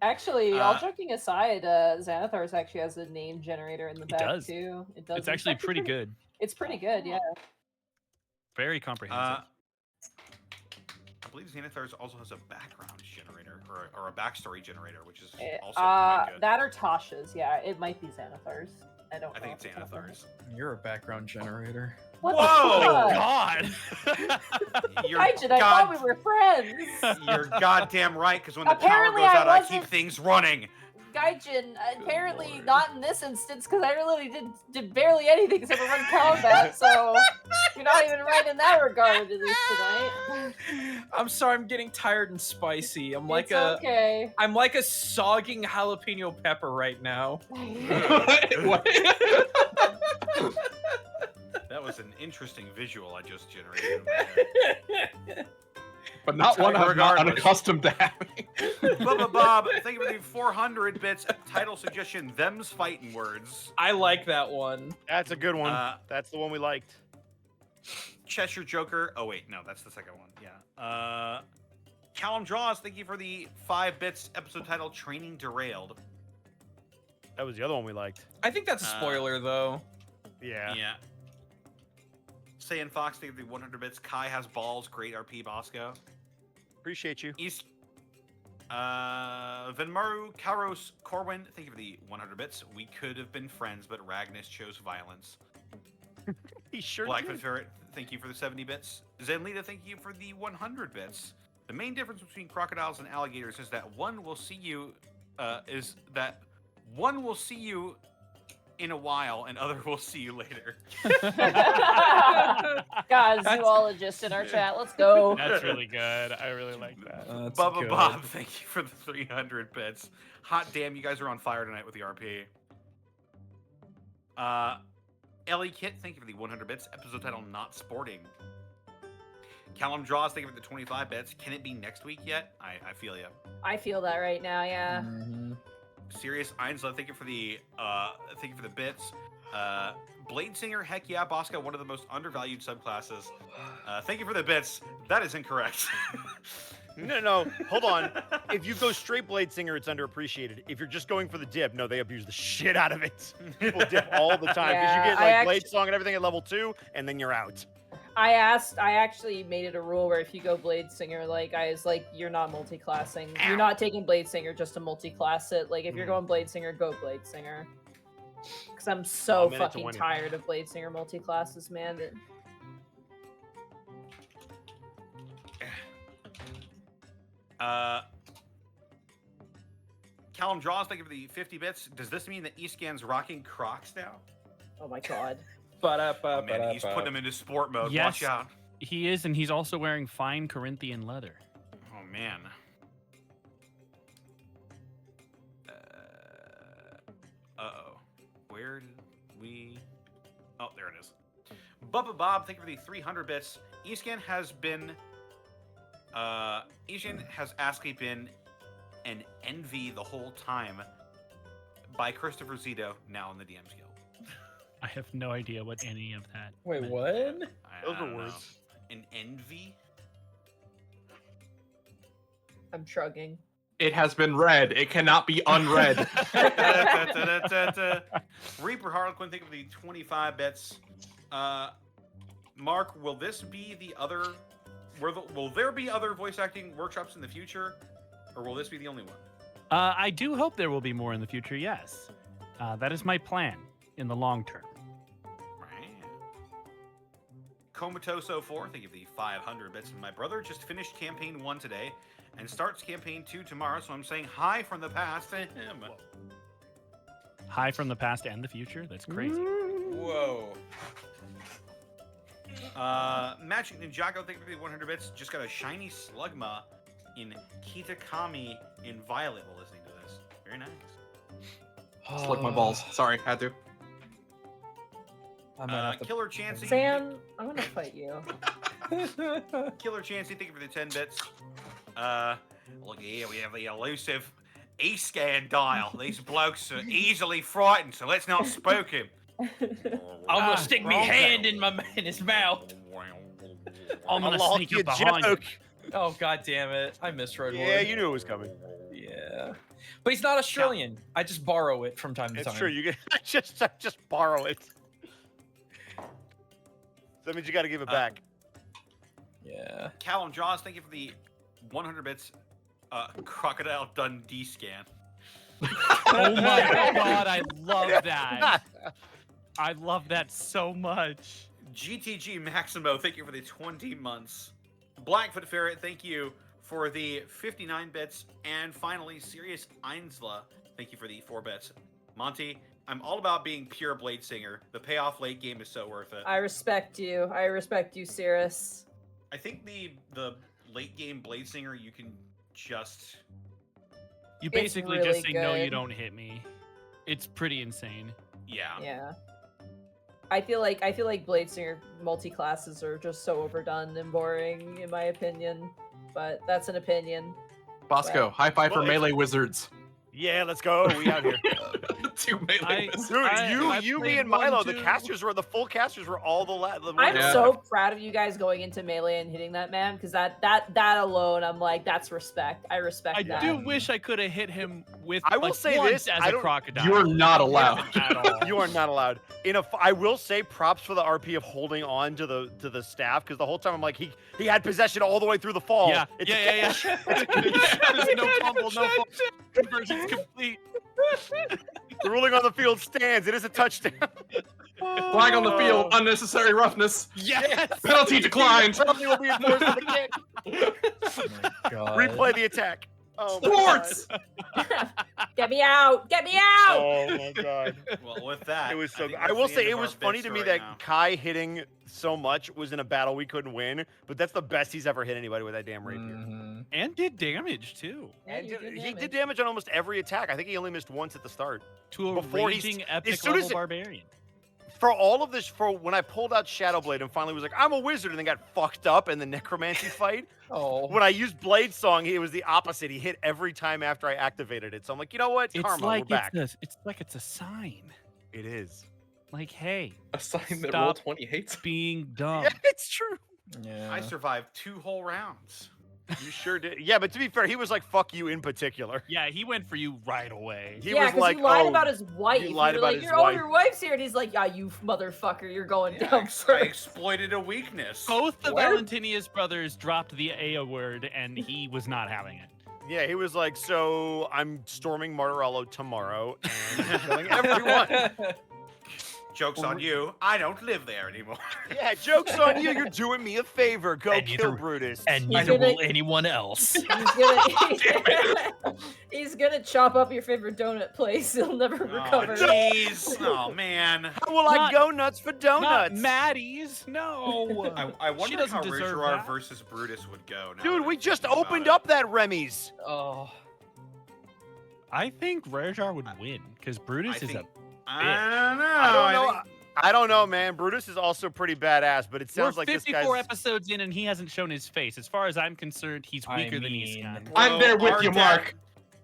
D: Actually, all joking aside, Xanathars actually has a name generator in the back
C: does.
D: too. It does.
C: It's actually pretty good.
D: It's pretty good, yeah.
C: Very comprehensive.
E: I believe Xanathars also has a background generator or a backstory generator, which is also
D: Uh,
E: quite good.
D: that or Tasha's, yeah. It might be Xanathars. I don't know.
E: I think it's
D: off the top of my head.
E: Xanathars.
B: You're a background generator.
D: What
E: Whoa!
D: the fuck?
C: God.
E: You're,
D: Gaijin, I thought we were friends.
E: you're goddamn right, because when the
D: Apparently
E: power goes
D: I
E: out, I
D: wasn't-
E: keep things running.
D: Gaijin, apparently not in this instance, because I really did barely anything except for run combat, so you're not even right in that regard, at least tonight.
B: I'm sorry, I'm getting tired and spicy. I'm like
D: It's okay.
B: I'm like a sogging jalapeno pepper right now.
F: What?
E: That was an interesting visual I just generated. in my head.
F: But not one I'm not
E: Regardless.
F: unaccustomed to having.
E: Bubba Bob, thank you for the 400 bits. Title suggestion, them's fighting words.
B: I like that one.
G: That's a good one.
E: Uh,
G: That's the one we liked.
E: Cheshire Joker. Oh, wait, no, that's the second one. Yeah. Callum Draws, thank you for the 5 bits. Episode title, Training Derailed.
G: That was the other one we liked.
B: I think that's a spoiler though.
G: Yeah.
E: Yeah. Saiyan Fox, thank you for the 100 bits. Kai has balls. Great RP, Bosco.
G: Appreciate you.
E: East. Venmaru Karos Corwin, thank you for the 100 bits. We could have been friends, but Ragnus chose violence.
G: He sure
E: Blackfoot
G: did.
E: Ferret, thank you for the 70 bits. Zenlita, thank you for the 100 bits. The main difference between crocodiles and alligators is that one will see you in a while and other will see you later.
D: God, zoologist in our chat. Let's go.
C: That's really good. I really like that.
B: That's
E: Bubba
B: good.
E: Bob, thank you for the 300 bits. Hot damn, you guys are on fire tonight with the RP. Ellie Kit, thank you for the 100 bits. Episode title, Not Sporting. Callum Draws, thank you for the 25 bits. Can it be next week yet? I feel ya.
D: I feel that right now, yeah.
B: Mhm.
E: Serious Einsla, thank you for the bits. Blade Singer, heck yeah, Bosco, one of the most undervalued subclasses. Thank you for the bits. That is incorrect.
G: No, hold on. If you go straight Blade Singer, it's underappreciated. If you're just going for the dip, no, they abuse the shit out of it. People dip all the time because
D: Yeah,
G: you get
D: I
G: like Blade
D: actu-
G: Song and everything at level 2, and then you're out.
D: I actually made it a rule where if you go Blade Singer, like I was like, you're not multi-classing. You're not taking Blade Singer just to multi-class it. Like if you're going Blade Singer, go Blade Singer. Because I'm so fucking tired of Blade Singer multi-classes, man.
E: Callum Draws, thank you for the 50 bits. Does this mean that Escan's rocking Crocs now?
D: Oh my god.
E: Oh, man, he's putting them into sport mode.
C: Yes.
E: Watch out.
C: He is, and he's also wearing fine Corinthian leather.
E: Oh, man. Uh-oh. Where did we... Oh, there it is. Bubba Bob, thank you for the 300 bits. Escan has been... Escan has actually been an envy the whole time by Christopher Zito, now in the DM's Guild.
C: I have no idea what any of that.
B: Wait,
C: meant.
B: what?
G: Those are
E: don't know.
G: words.
E: An envy?
D: I'm shrugging.
F: It has been read. It cannot be unread.
E: Reaper Harlequin, think of the 25 bits. Mark, will this be the other... Will there be other voice acting workshops in the future? Or will this be the only one?
C: I do hope there will be more in the future, yes. That is my plan in the long term.
E: Comatose 04, thank you for the 500 bits. My brother just finished campaign 1 today and starts campaign 2 tomorrow, so I'm saying hi from the past to him.
C: Hi from the past and the future? That's crazy.
A: Whoa.
E: Magic Ninjago, thank you for the 100 bits. Just got a shiny Slugma in Kitakami in Violet while listening to this. Very nice.
F: Slick my balls. Sorry, had to.
B: I might have to-
E: Killer Chansey.
D: Sam, I'm gonna fight you.
E: Killer Chansey, thank you for the 10 bits. Look here, we have the elusive E-scan dial. These blokes are easily frightened, so let's not spook him.
B: I'm gonna stick me hand in his mouth.
C: I'm gonna
G: Unlock
C: sneak
G: your
C: up behind you.
G: joke.
B: Oh god damn it! I missed Redwood.
G: Yeah, you knew it was coming.
B: Yeah, but he's not Australian. I just borrow it from time to
G: It's
B: time.
G: true. You can just borrow it. So that means you got to give it back.
B: Yeah.
E: Callum Jaws, thank you for the 100 bits. Crocodile Dundee scan.
C: Oh my god, I love that. I love that so much.
E: GTG Maximo, thank you for the 20 months. Blackfoot Ferret, thank you for the 59 bits. And finally, Sirius Einsla, thank you for the 4 bits. Monty, I'm all about being pure Blade Singer. The payoff late game is so worth it.
D: I respect you. I respect you, Cirrus.
E: I think the late game Blade Singer, you can just...
C: You
D: It's
C: basically
D: really
C: just say, no, you
D: good.
C: don't hit me. It's pretty insane.
E: Yeah.
D: Yeah. I feel like Blade Singer multi-classes are just so overdone and boring, in my opinion. But that's an opinion.
F: Bosco, high five for
G: Well,
F: melee wizards.
G: Yeah, let's go. We out here.
F: 2 melee wizards.
G: Dude,
C: I
G: you, me,
C: played
G: and Milo,
C: one,
G: the
C: too.
G: casters were the full casters were all the
D: I'm
F: Yeah.
D: so proud of you guys going into melee and hitting that man, because that alone, I'm like, that's respect. I respect
C: I
D: that.
C: do
G: wish
C: I could have hit him with
G: I will
C: like,
G: say
C: once
G: this,
C: as
G: I
C: a
G: don't-
C: crocodile.
F: You're not allowed.
C: At all.
G: You are not allowed. I will say props for the RP of holding on to the staff, because the whole time I'm like, he had possession all the way through the fall.
C: Yeah,
G: It's
C: yeah. There's no fumble, no fumble. Conversion's complete.
G: The ruling on the field stands. It is a touchdown.
F: Flag on the field, unnecessary roughness.
C: Yes.
F: Penalty declined.
G: Penalty will be enforced for the kick.
B: Oh my god.
G: Replay the attack. Oh my
F: Sports.
D: Get me out! Get me out!
G: Oh my god.
E: Well, with that,
G: It was so.
E: think
G: I
E: that's
G: will
E: the
G: say
E: end
G: it
E: of our
G: was funny
E: bits
G: to
E: for
G: me
E: right
G: that
E: now.
G: Kai hitting so much was in a battle we couldn't win, but that's the best he's ever hit anybody with that damn rapier.
B: Mhm.
C: And did damage too.
D: Yeah,
G: And
D: you
G: did-
D: did
G: he did
D: damage.
G: damage on almost every attack. I think he only missed once at the start.
C: To a
G: Before he's-
C: raging
G: as
C: epic
G: soon
C: level
G: as it-
C: barbarian.
G: For all of this, for when I pulled out Shadowblade and finally was like, I'm a wizard, and then got fucked up in the necromancy fight.
B: Oh.
G: When I used Blade Song, it was the opposite. He hit every time after I activated it. So I'm like, you know what?
C: It's
G: Karma,
C: like
G: we're back.
C: it's like it's a sign.
G: It is.
C: Like, hey,
F: A sign that
C: Stop.
F: Roll20 hates.
C: being dumb.
G: Yeah, it's true.
B: Yeah.
E: I survived 2 whole rounds.
G: You sure did. Yeah, but to be fair, he was like, "Fuck you" in particular.
C: Yeah, he went for you right away.
G: He
D: yeah,
G: was like,
D: he lied
G: "Oh,
D: about his wife.
G: you lied
D: You're
G: about
D: like,
G: his
D: your
G: wife."
D: your wife's here, and he's like, yeah, you motherfucker, you're going
J: Yeah, I,
D: down
J: ex- I
D: first.
J: exploited a weakness.
C: Both the
D: Where-
C: Valentinius brothers dropped the A word, and he was not having it.
G: Yeah, he was like, "So I'm storming Martorello tomorrow and killing everyone."
E: Joke's on you. I don't live there anymore.
G: Yeah, joke's on you. You're doing me a favor. Go
B: And
G: kill
B: neither-
G: Brutus.
B: And
D: He's
B: neither
D: gonna-
B: will anyone else.
D: He's gonna chop up your favorite donut place. He'll never
E: Oh,
D: recover.
E: jeez. Oh, man.
G: How will I
C: Not-
G: go nuts for
C: Not
G: donuts?
C: Maddie's. No.
E: I wonder
C: doesn't
E: how
C: deserve
E: Ridgerard
C: that.
E: versus Brutus would go. now
G: Dude,
E: that
G: we
E: I'm
G: just
E: thinking about
G: opened
E: it.
G: up that Remy's.
B: Oh.
C: I think Rarejar would win because Brutus is
E: think-
C: a.
E: I don't know.
G: I don't know.
E: think-
G: I don't know, man. Brutus is also pretty badass, but it sounds
C: We're
G: like this
C: 54
G: guy's.
C: episodes in, and he hasn't shown his face. As far as I'm concerned, he's
B: I
C: weaker than he's
B: mean-
C: got.
F: I'm there with
E: our
F: you,
E: dad-
F: Mark.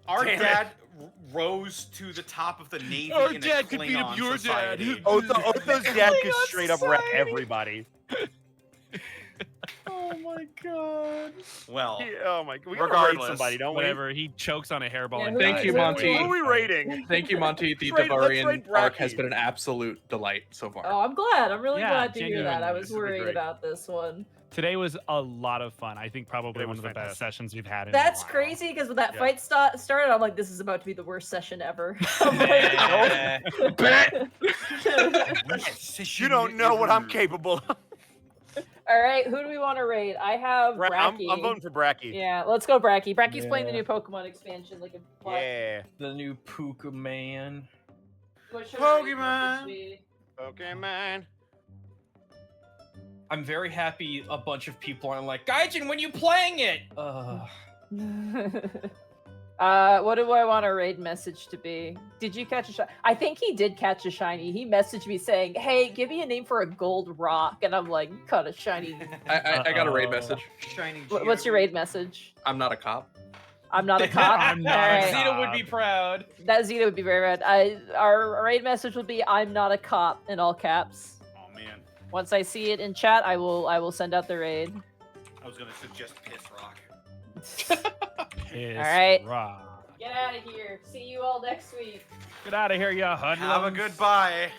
E: Our
G: Damn it.
E: dad rose to the top of the Navy
C: Our
E: in
C: dad
E: a
C: could beat up
E: Klingon
C: your dad.
E: society.
G: Otho's dad could
B: Klingon
G: straight up wreck
B: society.
G: everybody.
B: Oh my god.
E: Well,
G: Oh my! We gotta rate
E: Regardless,
G: somebody, don't
C: Whatever. He chokes on a hairball.
D: Yeah,
C: and
D: who-
F: Thank
C: dies.
F: you,
D: who-
F: Monty.
G: What are we rating?
F: Thank you, Monty. The
G: Let's rate
F: Devarian arc has
G: Bracky.
F: been an absolute delight so far.
D: Oh, I'm glad. I'm really
C: Yeah,
D: glad to hear that. I
C: genuinely,
D: was
G: this will be
D: worried
G: great.
D: about this one.
C: Today was a lot of fun. I think probably
G: Today
C: one
G: was
C: of the best
G: fantastic.
C: sessions we've had in
D: That's
C: a while.
D: crazy because when that
G: Yeah.
D: fight started, I'm like, this is about to be the worst session ever. I'm like,
G: You don't know what I'm capable of.
D: all right, who do we want to raid? I have
G: I'm
D: Bracky.
G: voting for Bracky.
D: Yeah, let's go Bracky. Bracky's playing the
B: Yeah.
D: new Pokemon expansion. Like a
G: Yeah.
B: The new Puka Man.
D: What should our raid
E: Pokemon.
D: message be?
G: Okay, man.
B: I'm very happy a bunch of people aren't like, Gaijin, when you playing it?
D: What do I want a raid message to be? Did you catch a shiny? I think he did catch a shiny. He messaged me saying, "Hey, give me a name for a gold rock," and I'm like, "Caught a shiny."
F: I got a raid
B: Uh-oh.
F: message.
E: Shining
D: What's your raid message?
F: I'm not a cop.
D: I'm not a cop.
C: I'm not
D: All
C: a
D: right.
C: cop.
B: Zeta would be proud.
D: That Zeta would be very red. Our raid message will be, "I'm not a cop" in all caps.
E: Oh man,
D: Once I see it in chat, I will send out the raid.
E: I was gonna suggest Piss Rock.
C: Piss
D: right.
C: rock.
D: Get out of here. See you all next week.
C: Get out of here, you hoodlums.
E: Have a good bye.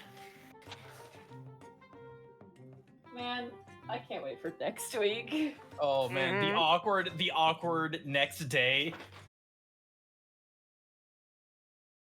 D: Man, I can't wait for next week.
B: Oh man,
G: Mhm.
B: the awkward next day.